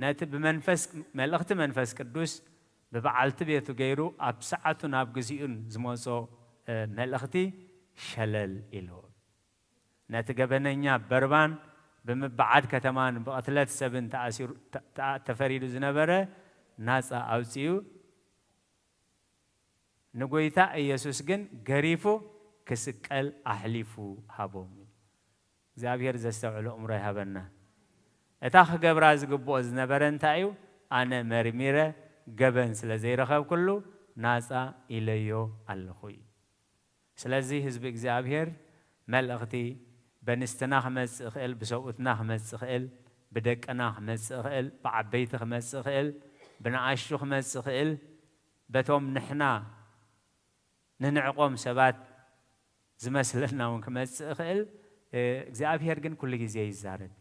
ነቲ ብመንፈስ መልእኽቲ መንፈስ ቅዱስ ببعالت بيتو غيرو اب ساعتو ناب غزيون زموصو ملختي شلل إلو نتقبننيا بربان بمبعاد كتمان بقتلت سبن تأثير تفريدو زنبرة ناسا أوسيو نقويتا يسوس جن غريفو كسكال أحليفو هابوم زابير زستوعلو أمره هبنا اتاخ قبراز قبوز نبرن تايو أنا مرميرة قبن سلازي رخب كله ناسا إليو اللخوي سلازي حزب زابير ملغتي بنستنا خمس خيل بسوقتنا خمس خيل بدكنا خمس خيل بعبيت خمس خيل بنعشو خمس خيل بتوم نحنا ننعقوم سبات زمسلنا ونخمس خيل زابير جن كل جزء يزارب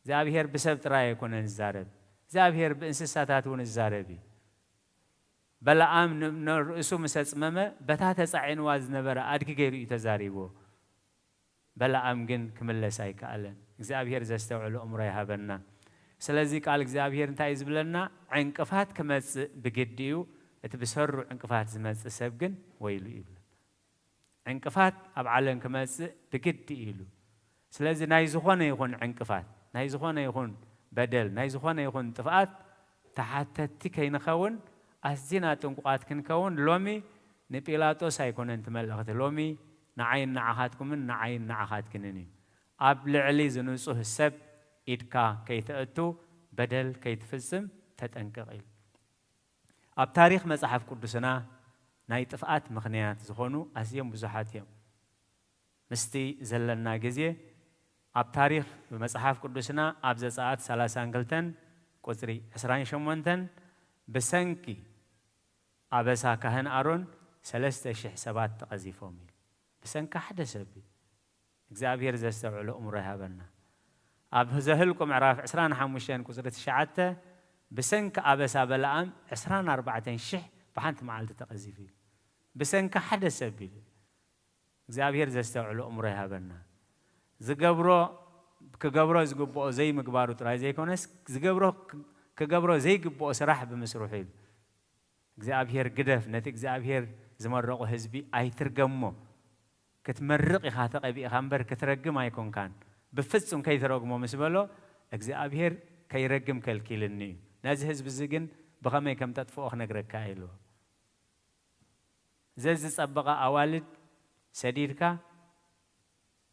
زابير بسبت راي يكون الزارب زابير بإنساساتون الزاربي بلعام نرأسو مساس ماما بتاتا سعين واز نبرا أدك غيرو يتزاريبو بلعام جن كمل سايك ألن إخزابير زستوعلو أمره هابنا سلازي قال إخزابير انتايز بلنا عنكفات كمس بجديو اتبسروا عنكفات زمس سبجن ويلو يبل عنكفات أبعلن كمس بجديلو سلازي نايزخونه يكون عنكفات نايزخونه يكون بدل نايزخونه يكون تفات تحتتي كين خون أسجنا تنقات كنكون لومي نبيلاتوس هيكون أنت ملقت لومي نعين نعهاتكم من نعين نعهات كنني أبل علي زنوسه السب إدكا كي تأتو بدل كي تفسم تتنقل أب تاريخ مصحف قدسنا ناي تفقات مخنيات زخونو أسيم بزحاتيم مستي زلنا جزيه أب تاريخ مصحف قدسنا أب زساعات 30 قلتن قصري 28 بسنكي أبسا كهن أرون 3700 تقذيفهم بسنك حدا سبي إخزابير زستوعلو أمره هابنا أب زهلكم عراف 25 قصري شعته بسنك أبسا بلعام 24 شح بحنت معالت تقذيفي بسنك حدا سبي إخزابير زستوعلو أمره هابنا زقبرو كقبرو زقبو زي مقبارو تراي زي كونس زقبرو كقبرو زي قبو سراح بمسروحيل إخزابير قدف نت إخزابير زمرقو حزبي أي ترقمو كتمرق يخاطق أبي خامبر كترقم أيكون كان بفصم كي ترقمو مسبلو إخزابير كي يرقم كالكيلني ناز حزب الزقن بغمي كم تطفوخ نقرق كايلو زيز صبغا أوالد سديركا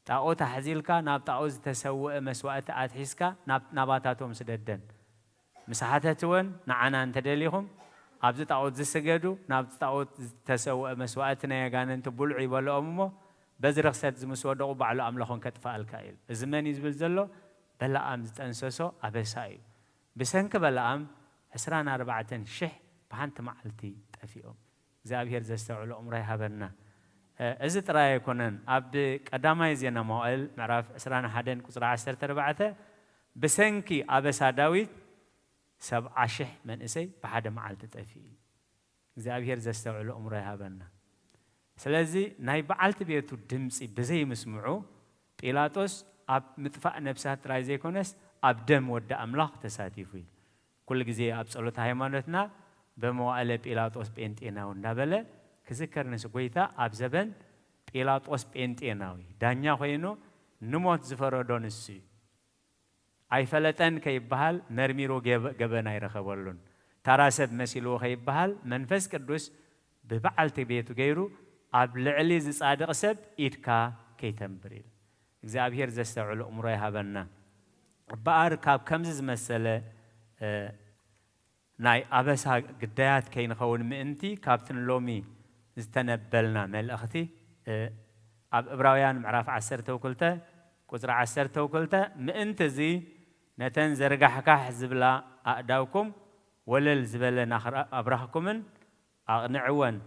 تاو تحزيلكا ناب تاوز تسوء مسوات أتحسكا نباتاتهم سددن مساحتهم نعنا أنت دليهم أبز تاوز السجدو ناب تاوز تسوء مسواتنا يجان أنت بلعي ولا أمه بزرق سد مسودو بعلى أملاخون كتفا الكائل الزمان يزبل زلو بلا أمز تنسسو أبساي بسنك بلا أم 24 شح بحنت معلتي تفيهم زابير زستوعلو أمره هبنا إذا ترى يكونن أب قدامي زينا موال معرف 21 قصر 10 بسنكي أبسا داويد 7 شح من إسي بحد معلت تفي زابير زستوعلو أمره هبنا سلازي ناي بعلت بيتو دمسي بزي مسمعو بيلاطوس أب متفق نفسها ترى زي كونس أب دم ود أملاخ تساتيفي كل جزء أب صلوت هيمانتنا بموال بيلاطوس بينتينا ونبله كذكر نسقيتا أبزبن بيلاطوس بينتيناوي دانيا خوينو نموت زفردون السي أي فلتن كيبهال مرميرو جبنا يرخبولون تراسب مسيلو كيبهال منفس كدوس ببعلت بيتو غيرو أبلعلي صادق سب إيدكا كيتمبريل إخزابير زستوعلو أمره هابنا بار كاب كمز مسألة ناي أبسها قدايات كين خون مئنتي كابتن لومي استنبلنا من الأختي إبراهيم معرف 10 توكلته قصر 10 توكلته مئنتزي نتن زرقحكا حزبلا أقداوكم ولا الزبالة نخر أبرهكمن أغنعون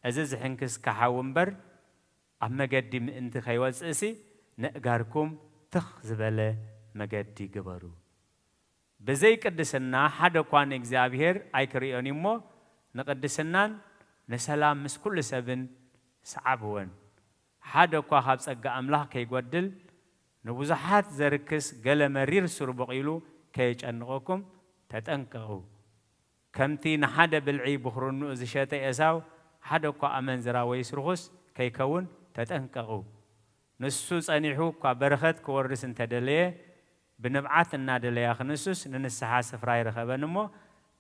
أزز حنكس كحاومبر أما قدي مئنت خيوز أسي نقاركم تخ زبالة مقدي قبرو بزي قدسنا حدا كوان إخزابير أي كريوني مو نقدسنان نسلام مس كل سبن سعبون حدا كوا خابس أجا أملاح كي يقدل نبوزحات زركس قال مرير سربقيلو كي يجأنقوكم تتنقعوا كمتي نحدا بالعي بخرونو زشاتي أساو حدا كوا أمن زراوي سرخص كي يكون تتنقعوا نسوس أنيحو كوا برخت كورس انتدليه بنبعات النادليه خنسوس ننسحا سفراي رخبنمو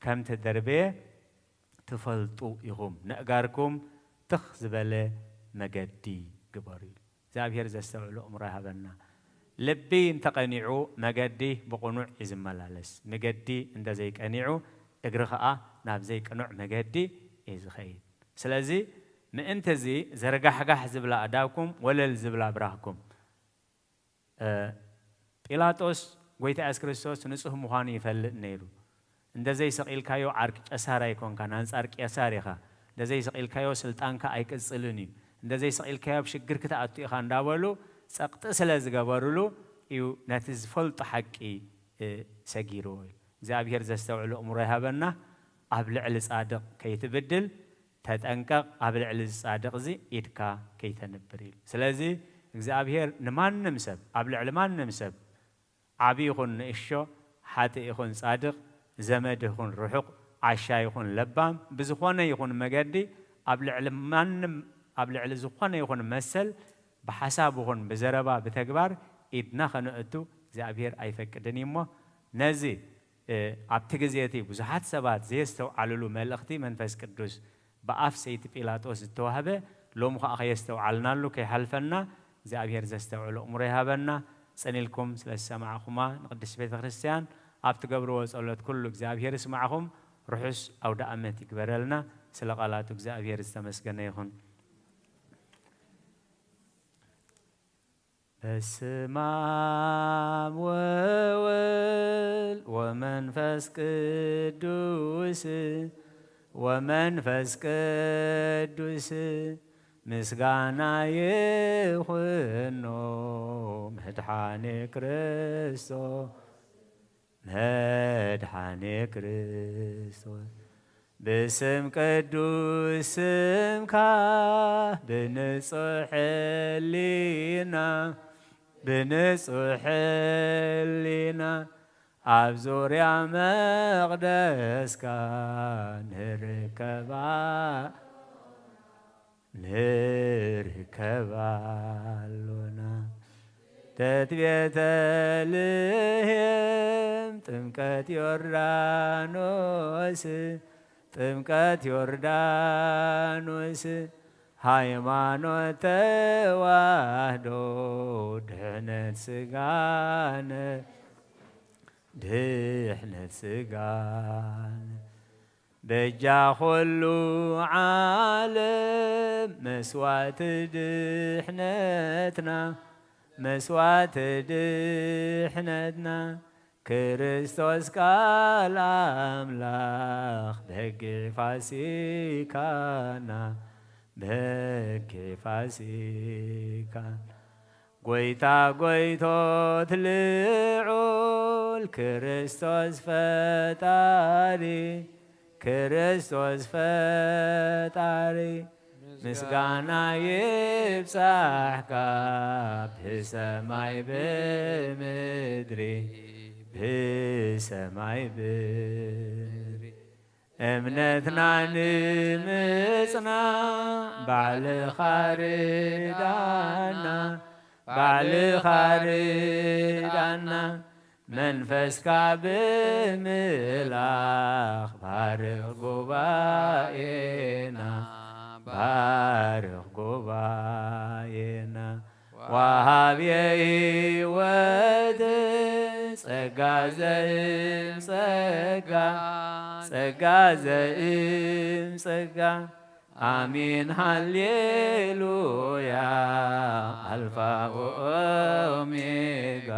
كم تدربيه تفلطو يقوم نقاركم تخزبله مجدي قبري زابير زستوعلو أمره هبنا لبي انتقنيعو مجدي بقنوع إزمالالس مجدي انت زيك أنيعو اقرخاء ناب زيك نوع مجدي إزخيد سلازي ما انت زي زرقا حقا حزبلا أداوكم ولا الزبلا براهكم بيلاطوس قويت أسكريستوس نسوه مخاني يفلق نيرو انت زي سقيل كايو عرق أسارة يكون كان هنس عرق أساريخا انت زي سقيل كايو سلطان كا أيك الصلوني انت زي سقيل كايو بشكر كتا أتو إخان داولو سقط سلاز قبارلو يو ناتز فلط حقي سجيرو زابير زستوعلو أمره هبنا أبلع الصادق كي تبدل تتأنقق أبلع الصادق زي إدكا كي تنبريل سلازي إغزابير نمان نمسب أبلع لمان نمسب عبي يخون إشو حتى يخون صادق زمد يخون رحق عشا يخون لبام بزخوانه يخون مجدي أبلع لمان أبلع لزخوانه يخون مسل بحساب يخون بزربا بتكبر إدنا خنقتو إغزابير أيفكدني مو نزي أبتغزيتي بزحات سبات زيستو عللو ملختي منفس قدوس بأف سيد بيلاطوس التوهبه لو مخ أخي يستو علنا له كي حلفنا زابير زستو علو أمرها بنا سنلكم سلسمعكما نقدس بيت كريستيان أبتقبروا وصلت كل زابير اسمعهم رحس أو دأمت يكبر لنا سلقالات زابير استمسكنا يخون بسمام وول ومنفس قدوس ومنفس قدوس مسغانا يخونو مدحاني كريستو مدحاني كريستو بسم قدوس سمكا بنصح لينا بنصح لينا أبزور يا مقدس كان نركبا لنا تتبيت لهم تمكت يوردانوس تمكت يوردانوس ሃይማኖት ተዋህዶ ድህነት ስጋነ ድህነት ስጋነ በጃ ሁሉ ዓለም መስዋዕት ድህነትና መስዋዕት ድህነትና ክርስቶስ ቃል አምላክ በግ ፋሲካና በግ ፋሲካ ጎይታ ጎይቶት ልዑል ክርስቶስ ፈጣሪ ክርስቶስ ፈጣሪ ምስጋና ይብጻሕካ ብሰማይ ብምድሪ ብሰማይ ብምድሪ እምነትና ንምጽና ባዕልኻ ርዳና ባዕልኻ ርዳና መንፈስካ ብምልኣኽ ባርኽ ጉባኤና ባርኽ ጉባኤና ወሃብየ ሕይወት ጸጋ ዘእምጸጋ ጸጋ ዘእምጸጋ አሜን ሃሌሉያ አልፋ ወኦሜጋ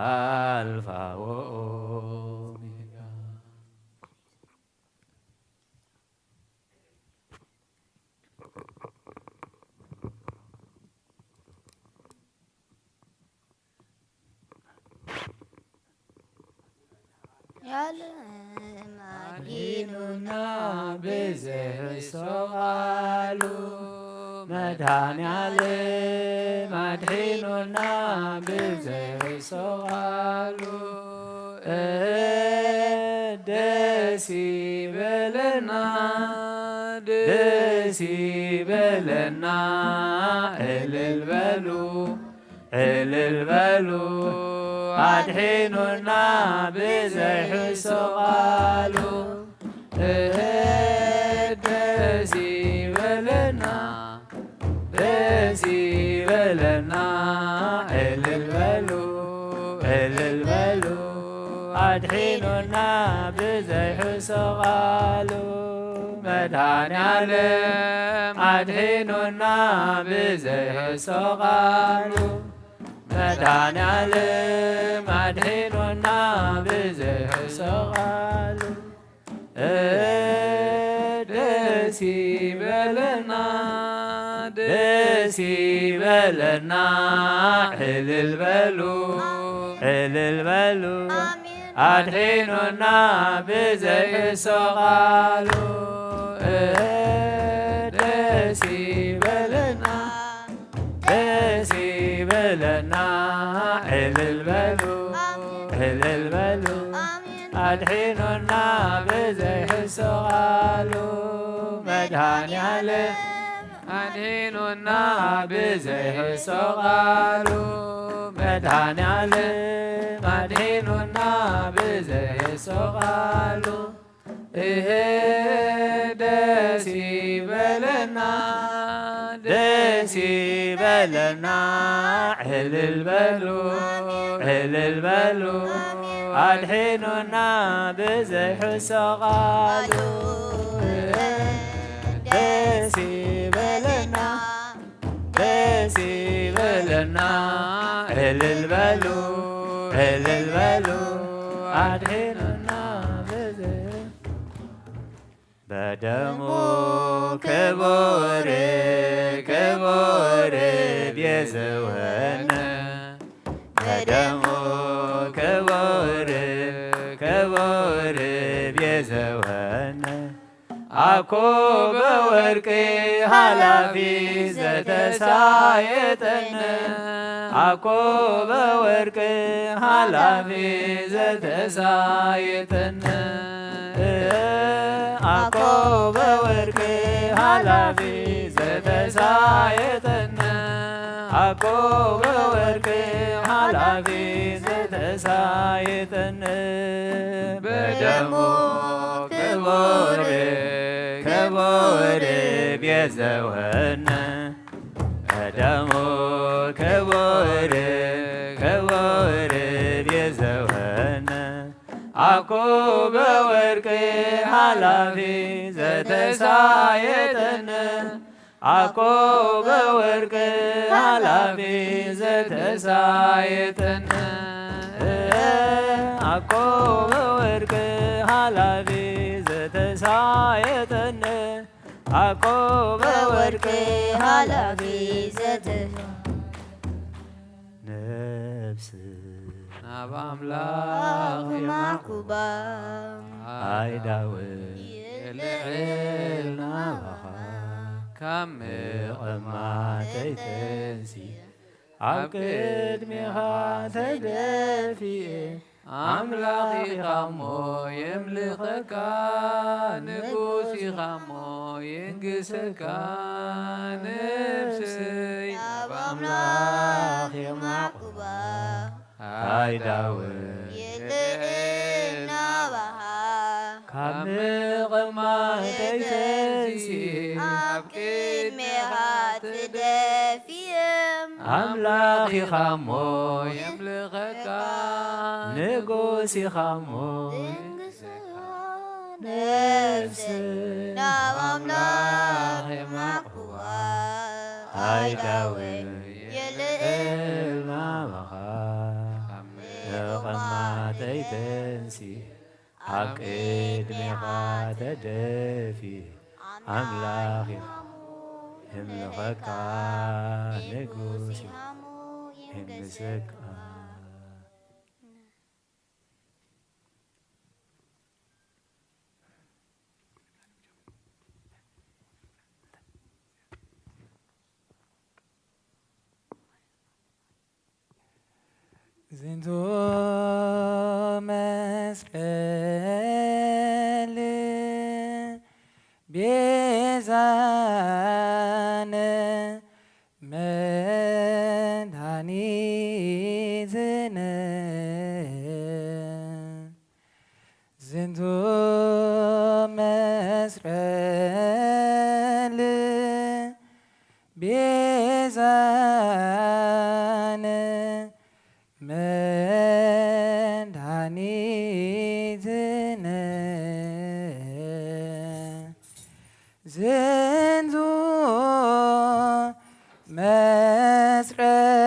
አልፋ ወኦሜጋ አድኑና ብዘይሰዋሉ መድኃኔዓለም አድኑና ብዘይሰዋሉ ደስ ይበለና ደስ ይበለና እልል በሉ እልል በሉ አድኑና ብዘይሰዋሉ ደስ ይበለና ደስ ይበለና እልል በሉ እልል በሉ አድኑና ብዘይሰዋሉ መድኃኔዓለም አድኑና ብዘይሰዋሉ መድኃኔዓለም አድኑና ብዘይሰዋሉ ደስ ይበለና ደስ ይበለና እልል በሉ እልል በሉ አድሒኑና ብዘይሕሶቓሉ ደስ ይበለና ደስ ይበለና ዕልል በሉ ዕልል በሉ አድሒኑና ብዘይሕሶቓሉ መድኃኔዓለም አድሒኑና ብዘይሕሶቓሉ መድኃኔዓለም አድሒኑና ብዘይሕሶቓሉ ደስ ይበለና ደስ ይበለና ዕልል በሉ ዕልል በሉ አድሒኑና ብዘይሕሶቓሉ ደስ ይበለና ደስ ይበለና ዕልል በሉ ዕልል በሉ አድሒኑና በደሙ ክቡር ክቡር ቤዝወነ በደሙ ክቡር ክቡር ቤዝወነ አኮ በወርቅ ኃላፊ ዘተሳየጠነ አኮ በወርቅ ኃላፊ ዘተሳየጠነ አኮ በወርቅ ኃላፊ ዘተሳየጠነ አኮ በወርቅ ኃላፊ ዘተሳየጠነ በደሙ ክቡር ክቡር ቤዝወነ በደሙ ክቡር ክቡር ቤዝወነ አኮ በወርቅ ኃላፊ ዘተሳየጠነ አኮ በወርቅ ኃላፊ ዘተሳየጠነ አኮ በወርቅ ኃላፊ ዘተሳየጠነ አኮ በወርቅ ኃላፊ ነፍስ ናብ አምላኽ የማኩባ አይዳውን የልዕል ናባኻ ካብ ምቕማተይ ተንሲ ኣብ ቅድሜኻ ተደፊኤ አምላኽ ኢኻ እሞ የምልኸካ ንጉስ ኢኻ እሞ የንግሰካ ነፍሰይ ናብ አምላኽ የማኩባ አይዳውን የልዕል ናባኻ ካብ ምቕማተይ ተንሲ ኣብ ቅድሜኻ ተደፊኤ አምላኽ ኢኻ እሞ የምልኸካ ንጉስ ኢኻ እሞ ነፍሰይ ናብ አምላኽ የማኩባ አይዳውን የልዕል ናባኻ ምቕማተይ ተንሲ ኣብ ቅድሜኻ ተደፊኤ አምላኽ ኢኻ የምልኸካ ንጉስ ኢኻ የንግሰካ ዝንቱ መስቀል ቤዛነ መድኃኒትነ ዝንቱ መስቀል ቤዛነ መድኃኒትነ ዝንቱ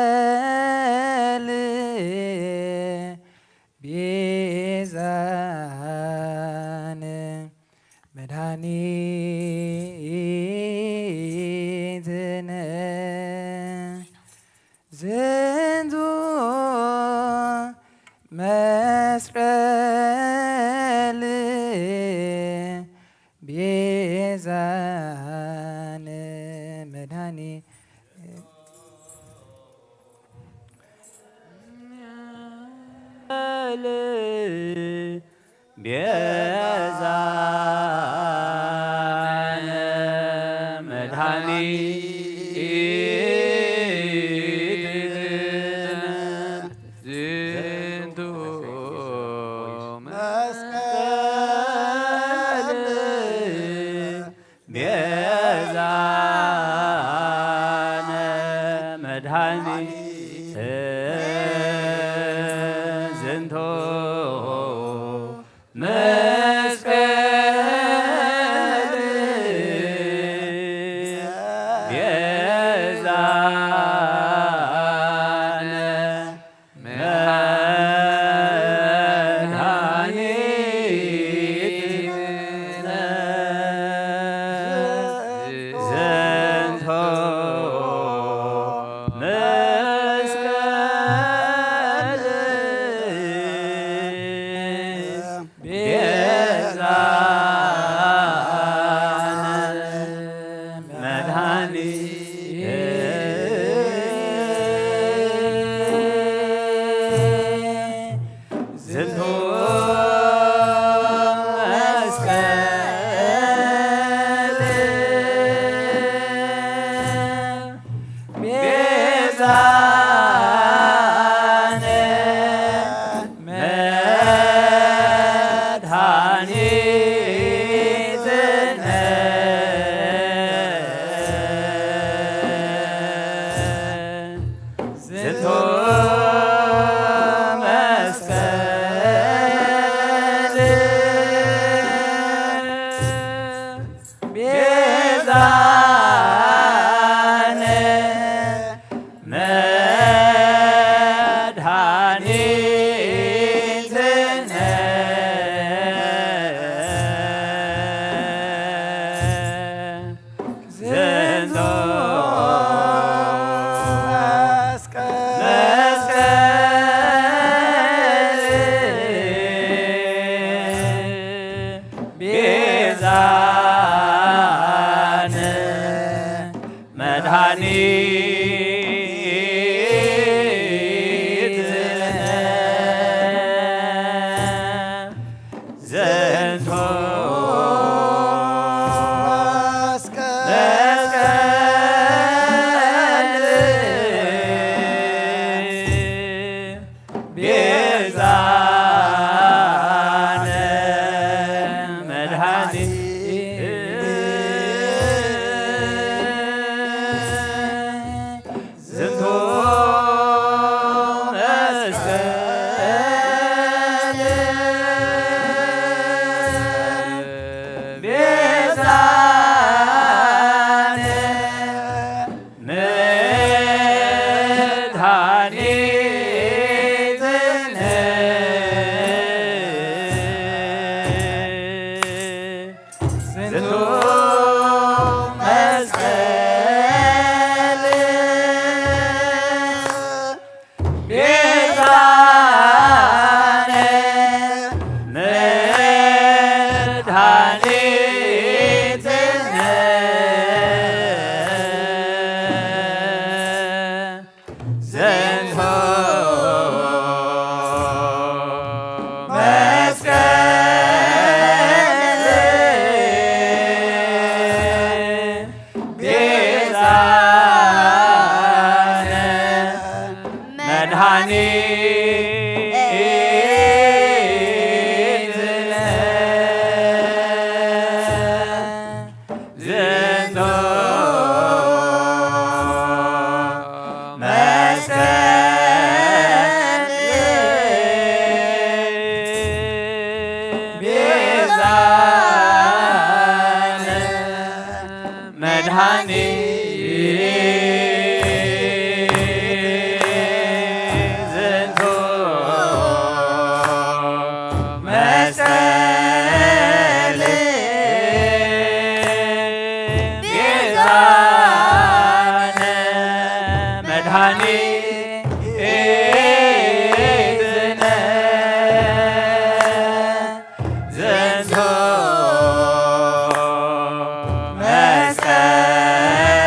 መስቀል ቤዛነ መድኃኒትነ ዝንቱ መስቀል ቤዛነ መድኃኒትነ ዝንቱ መስቀል ቤዛነ መድኃኒት ዝንቱ መስቀል ቤዛነ መድኃኒትነ ዝንቱ መስቀል ቤዛነ መድኃኒት ዝንቱ መስቀል ቤዛነ መድኃኒትነ ዝንቱ መስቀል ቤዛነ መድኃኒትነ ዝንቱ መስቀል ቤዛነ መድኃኒትነ ዝንቱ መስቀል ቤዛነ መድኃኒት ዝንቱ መስቀል ቤዛነ መድኃኒትነ ዝንቱ መስቀል ቤዛነ መድኃኒትነ ዝንቱ መስቀል ቤዛነ መድኃኒትነ ዝንቱ መስቀል ቤዛነ መድኃኒት ዝንቱ መስቀል ቤዛነ መድኃኒትነ ዝንቱ መስቀል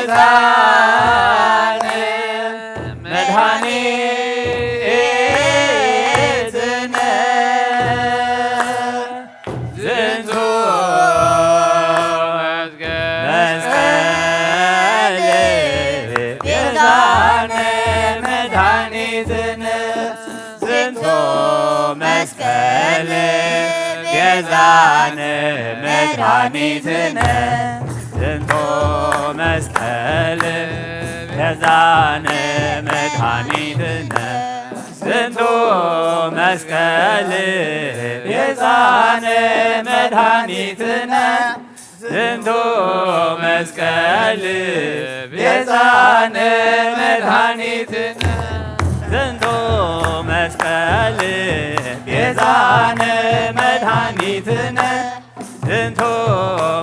ቤዛነ መድኃኒትነ ዝንቱ መስቀል ቤዛነ መድኃኒትነ ዝንቱ መስቀል ቤዛነ መድኃኒትነ ዝንቱ መስቀል ቤዛነ መድኃኒትነ ዝንቱ መስቀል ቤዛነ መድኃኒትነ ዝንቱ መስቀል ቤዛነ መድኃኒትነ ዝንቱ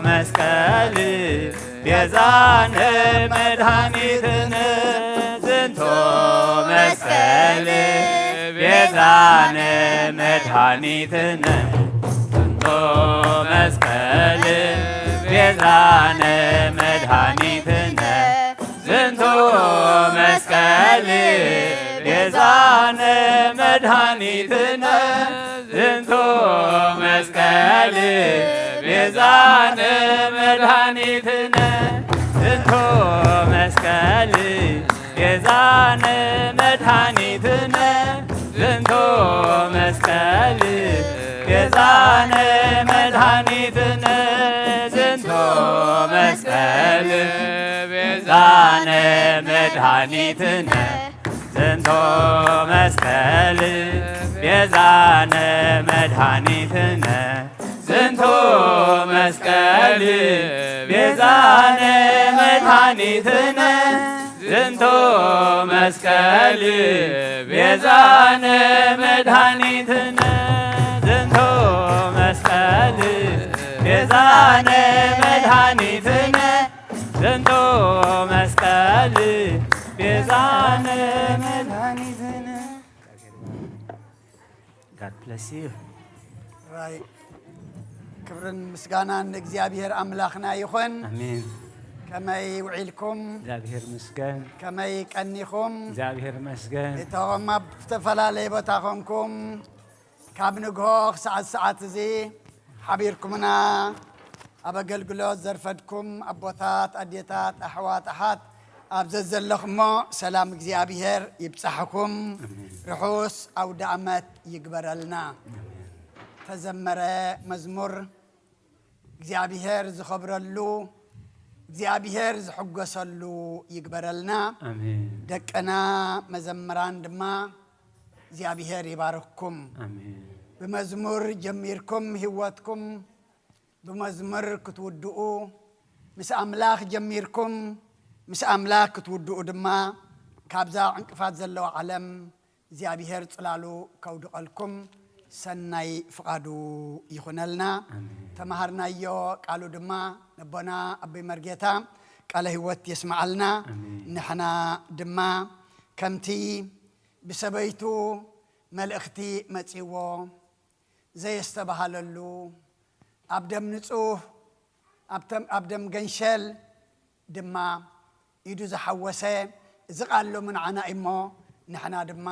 መስቀል ቤዛነ መድኃኒትነ ዝንቱ መስቀል ቤዛነ መድኃኒትነ ዝንቱ መስቀል ቤዛነ መድኃኒትነ ዝንቱ መስቀል ቤዛነ መድኃኒትነ ዝንቱ መስቀል ቤዛነ መድኃኒትነ ዝንቱ መስቀል ቤዛነ መድኃኒትነ ዝንቱ መስቀል ቤዛነ መድኃኒትነ ዝንቱ መስቀል ቤዛነ መድኃኒትነ ዝንቱ መስቀል ቤዛነ መድኃኒትነ ዝንቱ መስቀል ቤዛነ መድኃኒትነ ዝንቱ መስቀል ቤዛነ መድኃኒትነ ዝንቱ መስቀል ቤዛነ መድኃኒትነ ዝንቱ መስቀል ቤዛነ መድኃኒትነ ዝንቱ መስቀል ቤዛነ መድኃኒትነ God bless you. ራይ ክብርን ምስጋናን እግዚአብሔር አምላኽና ይኹን አሜን። ከመይ ውዒልኩም እግዚአብሔር ምስገን ከመይ ቀኒኹም እግዚአብሔር መስገን እቶም ኣብ ዝተፈላለየ ቦታ ኾንኩም ካብ ንግሆ ክሳዓት ሰዓት እዚ ሓቢርኩምና ኣብ ኣገልግሎት ዘርፈድኩም ኣቦታት ኣዴታት ኣሕዋት ኣሓት ኣብ ዘለኹሞ ሰላም እግዚአብሔር ይብጻሕኩም ርሑስ ኣውደ ዓመት ይግበረልና ተዘመረ መዝሙር እግዚአብሔር ዝኸብረሉ እግዚአብሔር ዝሕጎሰሉ ይግበረልና አሜን። ደቀና መዘምራን ድማ እግዚአብሔር ይባርክኩም አሜን። በመዝሙር ጀሚርኩም ህይወትኩም በመዝሙር ክትውድኡ ምስ አምላኽ ጀሚርኩም ምስ አምላኽ ክትውድኡ ድማ ካብዛ ዕንቅፋት ዘለዎ ዓለም እግዚአብሔር ጽላሉ ከውድቀልኩም ሰናይ ፍቃዱ ይኹነልና ተማሃርናዮ ቃሉ ድማ ነቦና አቢ መርጌታ ቃለ ህይወት ይስማዓልና ንሕና ድማ ከምቲ ብሰበይቱ መልእኽቲ መጺዎ ዘየስተባሃለሉ ኣብደም ንጹህ ኣብደም ገንሸል ድማ ኢዱ ዝሓወሰ ዝቃሎ ምንዓና እሞ ንሕና ድማ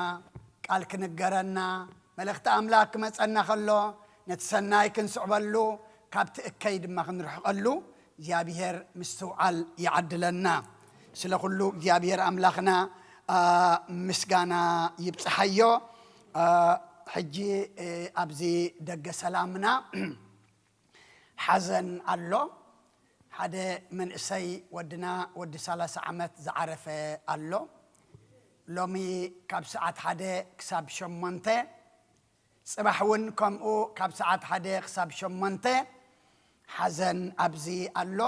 ቃል ክንገረና መልእኽቲ ኣምላክ ክመጸና ከሎ ነቲ ሰናይ ክንስዕበሉ ካብቲ እከይ ድማ ክንርሕቐሉ እግዚአብሔር ምስትውዓል ይዓድለና ስለ ኩሉ እግዚአብሔር ኣምላኽና ምስጋና ይብጽሐዮ ሕጂ ኣብዚ ደገ ሰላምና ሓዘን ኣሎ ሓደ መንእሰይ ወድና ወዲ 30 ዓመት ዝዓረፈ ኣሎ ሎሚ ካብ ሰዓት 1 ክሳብ 8 ጽባሕ እውን ከምኡ ካብ ሰዓት 1 ክሳብ 8 ሓዘን ኣብዚ ኣሎ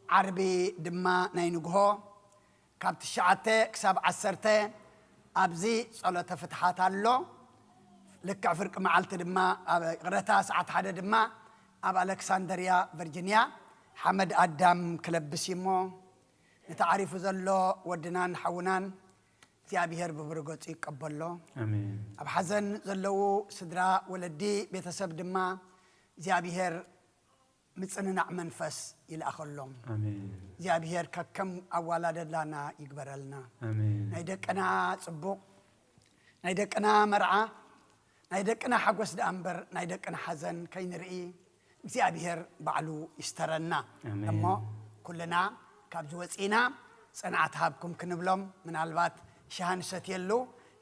ዓርቢ ድማ ናይ ንግሆ ካብ 9 ክሳብ 10 ኣብዚ ጸሎተ ፍትሓት ኣሎ ልክዕ ፍርቂ መዓልቲ ድማ ኣብ ቅረታ ሰዓት 1 ድማ ኣብ ኣሌክሳንደሪያ ቨርጂኒያ ሓመድ ኣዳም ክለብስ እሞ ነተዓሪፉ ዘሎ ወድናን ሓውናን እግዚአብሔር ብብርገጹ ይቀበሎ አሜን። ኣብ ሓዘን ዘለው ስድራ ወለዲ ቤተሰብ ድማ እግዚአብሔር مصنع منفس إلى أخلهم آمين እግዚአብሔር ከከም አዋላደላና ይግበረልና آمين ናይደቀና ጽቡቅ ናይደቀና መርዓ ናይደቀና ሓጎስ ዳንበር ናይደቀና ሐዘን ከይንርኢ እግዚአብሔር ባዕሉ ይስተረና እሞ ኩልና ካብዚ ወፂና ጽንዓት ሃብኩም ክንብሎም ምናልባት ሻሃንሰት የሉ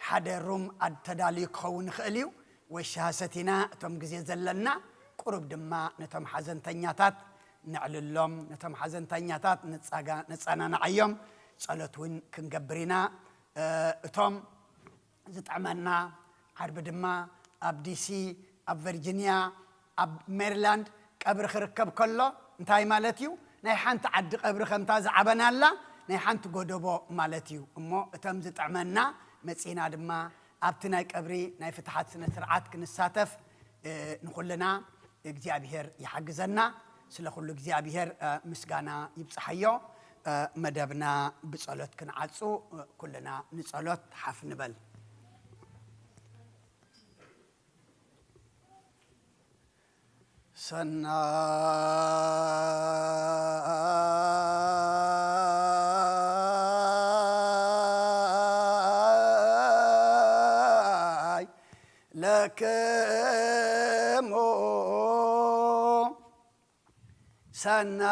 ሓደ ሩም አተዳልዩ ክኸውን ይኽእል እዩ ወይ ሻሃሰቲና እቶም ግዜ ዘለና ቁርብ ድማ ነቶም ሓዘንተኛታት نعللهم نتم حزن تانياتات نتصانا نعيم صلاتون كنجبرينا توم زت عملنا عرب دما اب دي سي اب فيرجينيا اب ميرلاند قبر خركب كله انتاي مالتيو ناي حنت عد قبر خمتا زعبنا لا ناي حنت غدبو مالتيو امو تم زت عملنا مصينا دما ابتناي قبري ناي فتحات سنه سرعات كنساتف نقولنا እግዚአብሔር يحجزنا سلا كل እግዚአብሔር مسغانا يبصحيو مدبنا بصلوت كنعصو كلنا نصلوت حف نبل سنا لك سناي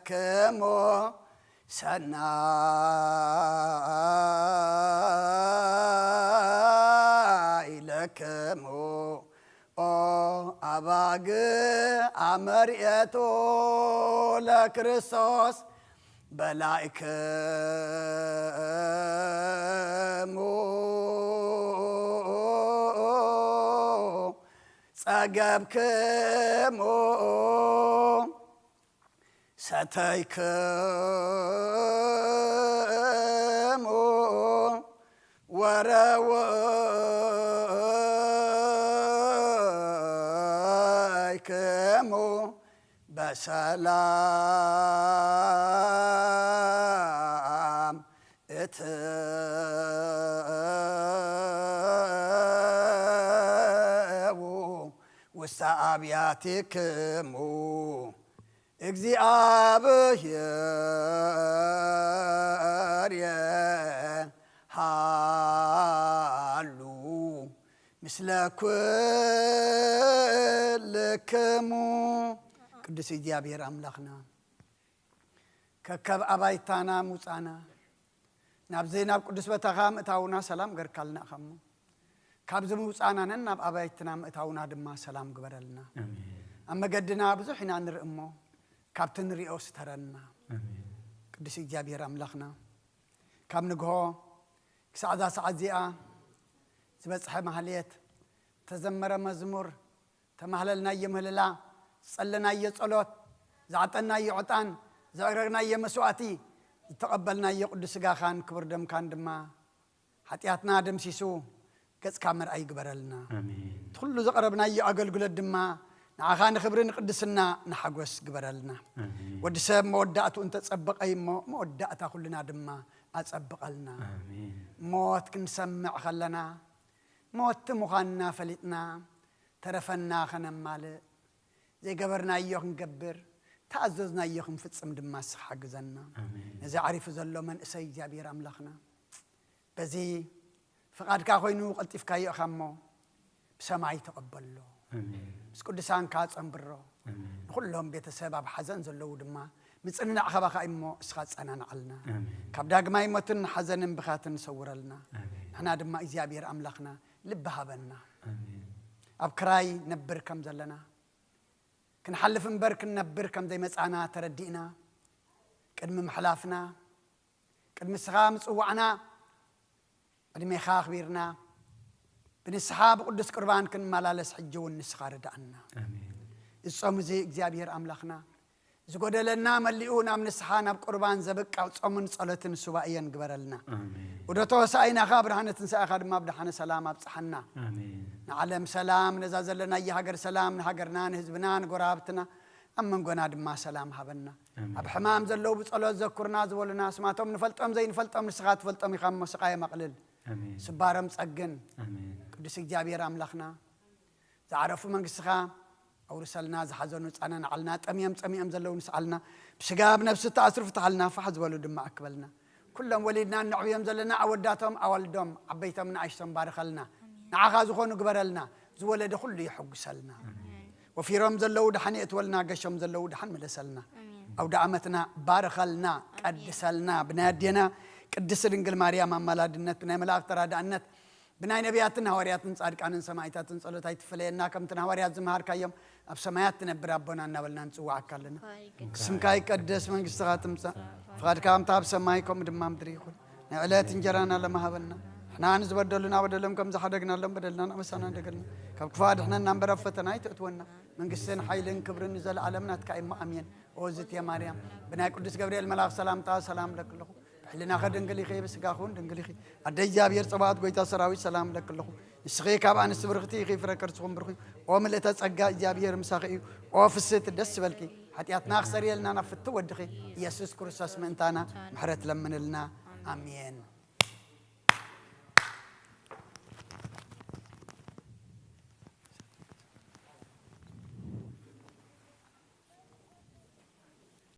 لكمو سناي لكمو او اباغ امريتو لكريستوس بلايكمو أجابكمو ستايكمو وراويكمو بسلام وسابياتكمو እግዚአብሔር ሃሉ ምስለ ኩልክሙ ቅዱስ እግዚአብሔር አምላክና ከከብ አባይታና ሙፃና ናብ ዘይናብ ቅዱስ በተኻ ምእታውና ሰላም ገርካልና ኸሙ ካብዚ ምውፃና ነን ናብ አባይትና ምእታውና ድማ ሰላም ግበረልና አመገድና ብዙሕ ኢና ንርእሞ ካብቲ ንሪኦ ስተረና ቅዱስ እግዚአብሔር አምላክና ካብ ንግሆ ክሳዕ እዛ ሰዓት እዚኣ ዝበፅሐ ማህሌት ተዘመረ መዝሙር ተማህለልናየ ምህልላ ዝፀለናየ ጸሎት ዝዓጠናየ ዕጣን ዘቕረብናየ መስዋእቲ ዝተቐበልናየ ቅዱስ ስጋኻን ክቡር ደምካን ድማ ሓጢኣትና ደምሲሱ ገጽካ መርአይ ግበረልና ኩሉ ዘቕረብናየ ኣገልግሎት ድማ ንዓኻ ንኽብሪ ንቅድስና ንሓጎስ ግበረልና ወዲ ሰብ መወዳእቱ እንተፀበቀ እሞ መወዳእታ ኩልና ድማ ኣፀብቀልና ሞት ክንሰምዕ ከለና ሞት ምዃንና ፈሊጥና ተረፈና ኸነማልእ ዘይገበርናዮ ክንገብር ተኣዘዝናዮ ክንፍፅም ድማ ስኻ ግዘና ነዚ ዓሪፉ ዘሎ መንእሰይ እግዚአብሔር ኣምላኽና በዚ ፍቓድካ ኮይኑ ቀልጢፍካዮ ኢኻ እሞ ብሰማይ ተቐበሎ ምስ ቅዱሳንካ ፀንብሮ ንኩሎም ቤተሰብ ኣብ ሓዘን ዘለዉ ድማ ምፅንናዕ ኸባኻ እሞ እስኻ ፀናንዓልና ካብ ዳግማይ ሞትን ሓዘንን ብኻትን ሰውረልና ንሕና ድማ እግዚአብሔር ኣምላኽና ልቢ ሃበና ኣብ ክራይ ነብር ከም ዘለና ክንሓልፍ እምበር ክንነብር ከም ዘይመፃና ተረዲእና ቅድሚ ምሕላፍና ቅድሚ ስኻ ምፅዋዕና ዕድሜኻ ኣኽቢርና ብንስሓ ብቅዱስ ቁርባን ክንመላለስ ሕጂ እውን ንስኻ ርዳእና እጾም እዚ እግዚአብሔር ኣምላኽና ዝጎደለና መሊኡ ናብ ንስሓ ናብ ቁርባን ዘበቃው ጾምን ጸሎትን ሱባኤን ግበረልና ወደቶ ሳይናኻ ብርሃነ ትንሣኤኻ ድማ ብድሓነ ሰላም ኣብፅሓና ንዓለም ሰላም ነዛ ዘለና የሃገር ሰላም ንሃገርና ንህዝብና ንጎራብትና ኣብ መንጎና ድማ ሰላም ሃበና ኣብ ሕማም ዘለው ብጸሎት ዘኩርና ዝበሉና ስማቶም ንፈልጦም ዘይንፈልጦም ንስኻ ትፈልጦም ኢኻ እሞ ስቃየ መቕልል ስባረም ፀግን ቅዱስ እግዚአብሔር አምላኽና ዝዓረፉ መንግሥትኻ ኣውርሰልና ዝሓዘኑ ህፃናን ዓልና ጠሚዮም ዘለዉ ንስኣልና ብስጋ ብነፍሲ ተኣስሩ ፍትሓልና ፋሕ ዝበሉ ድማ ኣክበልና ኩሎም ወሊድና ንዕብዮም ዘለና ኣወዳቶም ኣዋልዶም ዓበይቶም ንኣሽቶም ባርኸልና ንዓኻ ዝኾኑ ግበረልና ዝወለደ ኩሉ ይሕጉሰልና ወፊሮም ዘለዉ ድሓን እትወልና ገሾም ዘለዉ ድሓን መለሰልና ኣውደ ዓመትና ባርኸልና ቀድሰልና ብናይ ኣዴና ቅድስት ድንግል ማርያም ኣማላድነት ብናይ መላእክቲ ተራዳእነት ብናይ ነቢያትን ሃዋርያትን ጻድቃንን ሰማዕታትን ጸሎት ኣይትፈለየና ከምትን ሃዋርያት ዝመሃርካዮም ኣብ ሰማያት ትነብር ኣቦና እናበልና ንጽዋዓካ ኣለና ስምካ ይቀደስ መንግሥትኻ ትምጻእ ፍቓድካ ከምታ ኣብ ሰማይ ከምኡ ድማ ምድሪ ይኹን ናይ ዕለት እንጀራና ለማሃበልና ንሕና ንዝበደሉና በደሎም ከም ዝሓደግናሎም በደልና ንኣመሳና እንደገልና ካብ ክፉ ኣድሕነና እምበር ኣብ ፈተና ኣይተእትወና መንግሥትን ሓይልን ክብርን ንዘለዓለም ናትካ እሞ ኣሜን ኦ ዝትየ ማርያም ብናይ ቅዱስ ገብርኤል መልኣክ ሰላምታ ሰላም ለክለኹ حلنا خدن قلي خي بس كاخون دنقلي خي أدي جابير صباحت قويتا سراوي سلام لك الله السخي كابان السبرختي خي فركرت خون برخي وملت أسقى جابير مساخي وافست الدس بالكي حتى أتناخ سريلنا نفت ودخي يسوس كرساس من تانا محرت لمن لنا آمين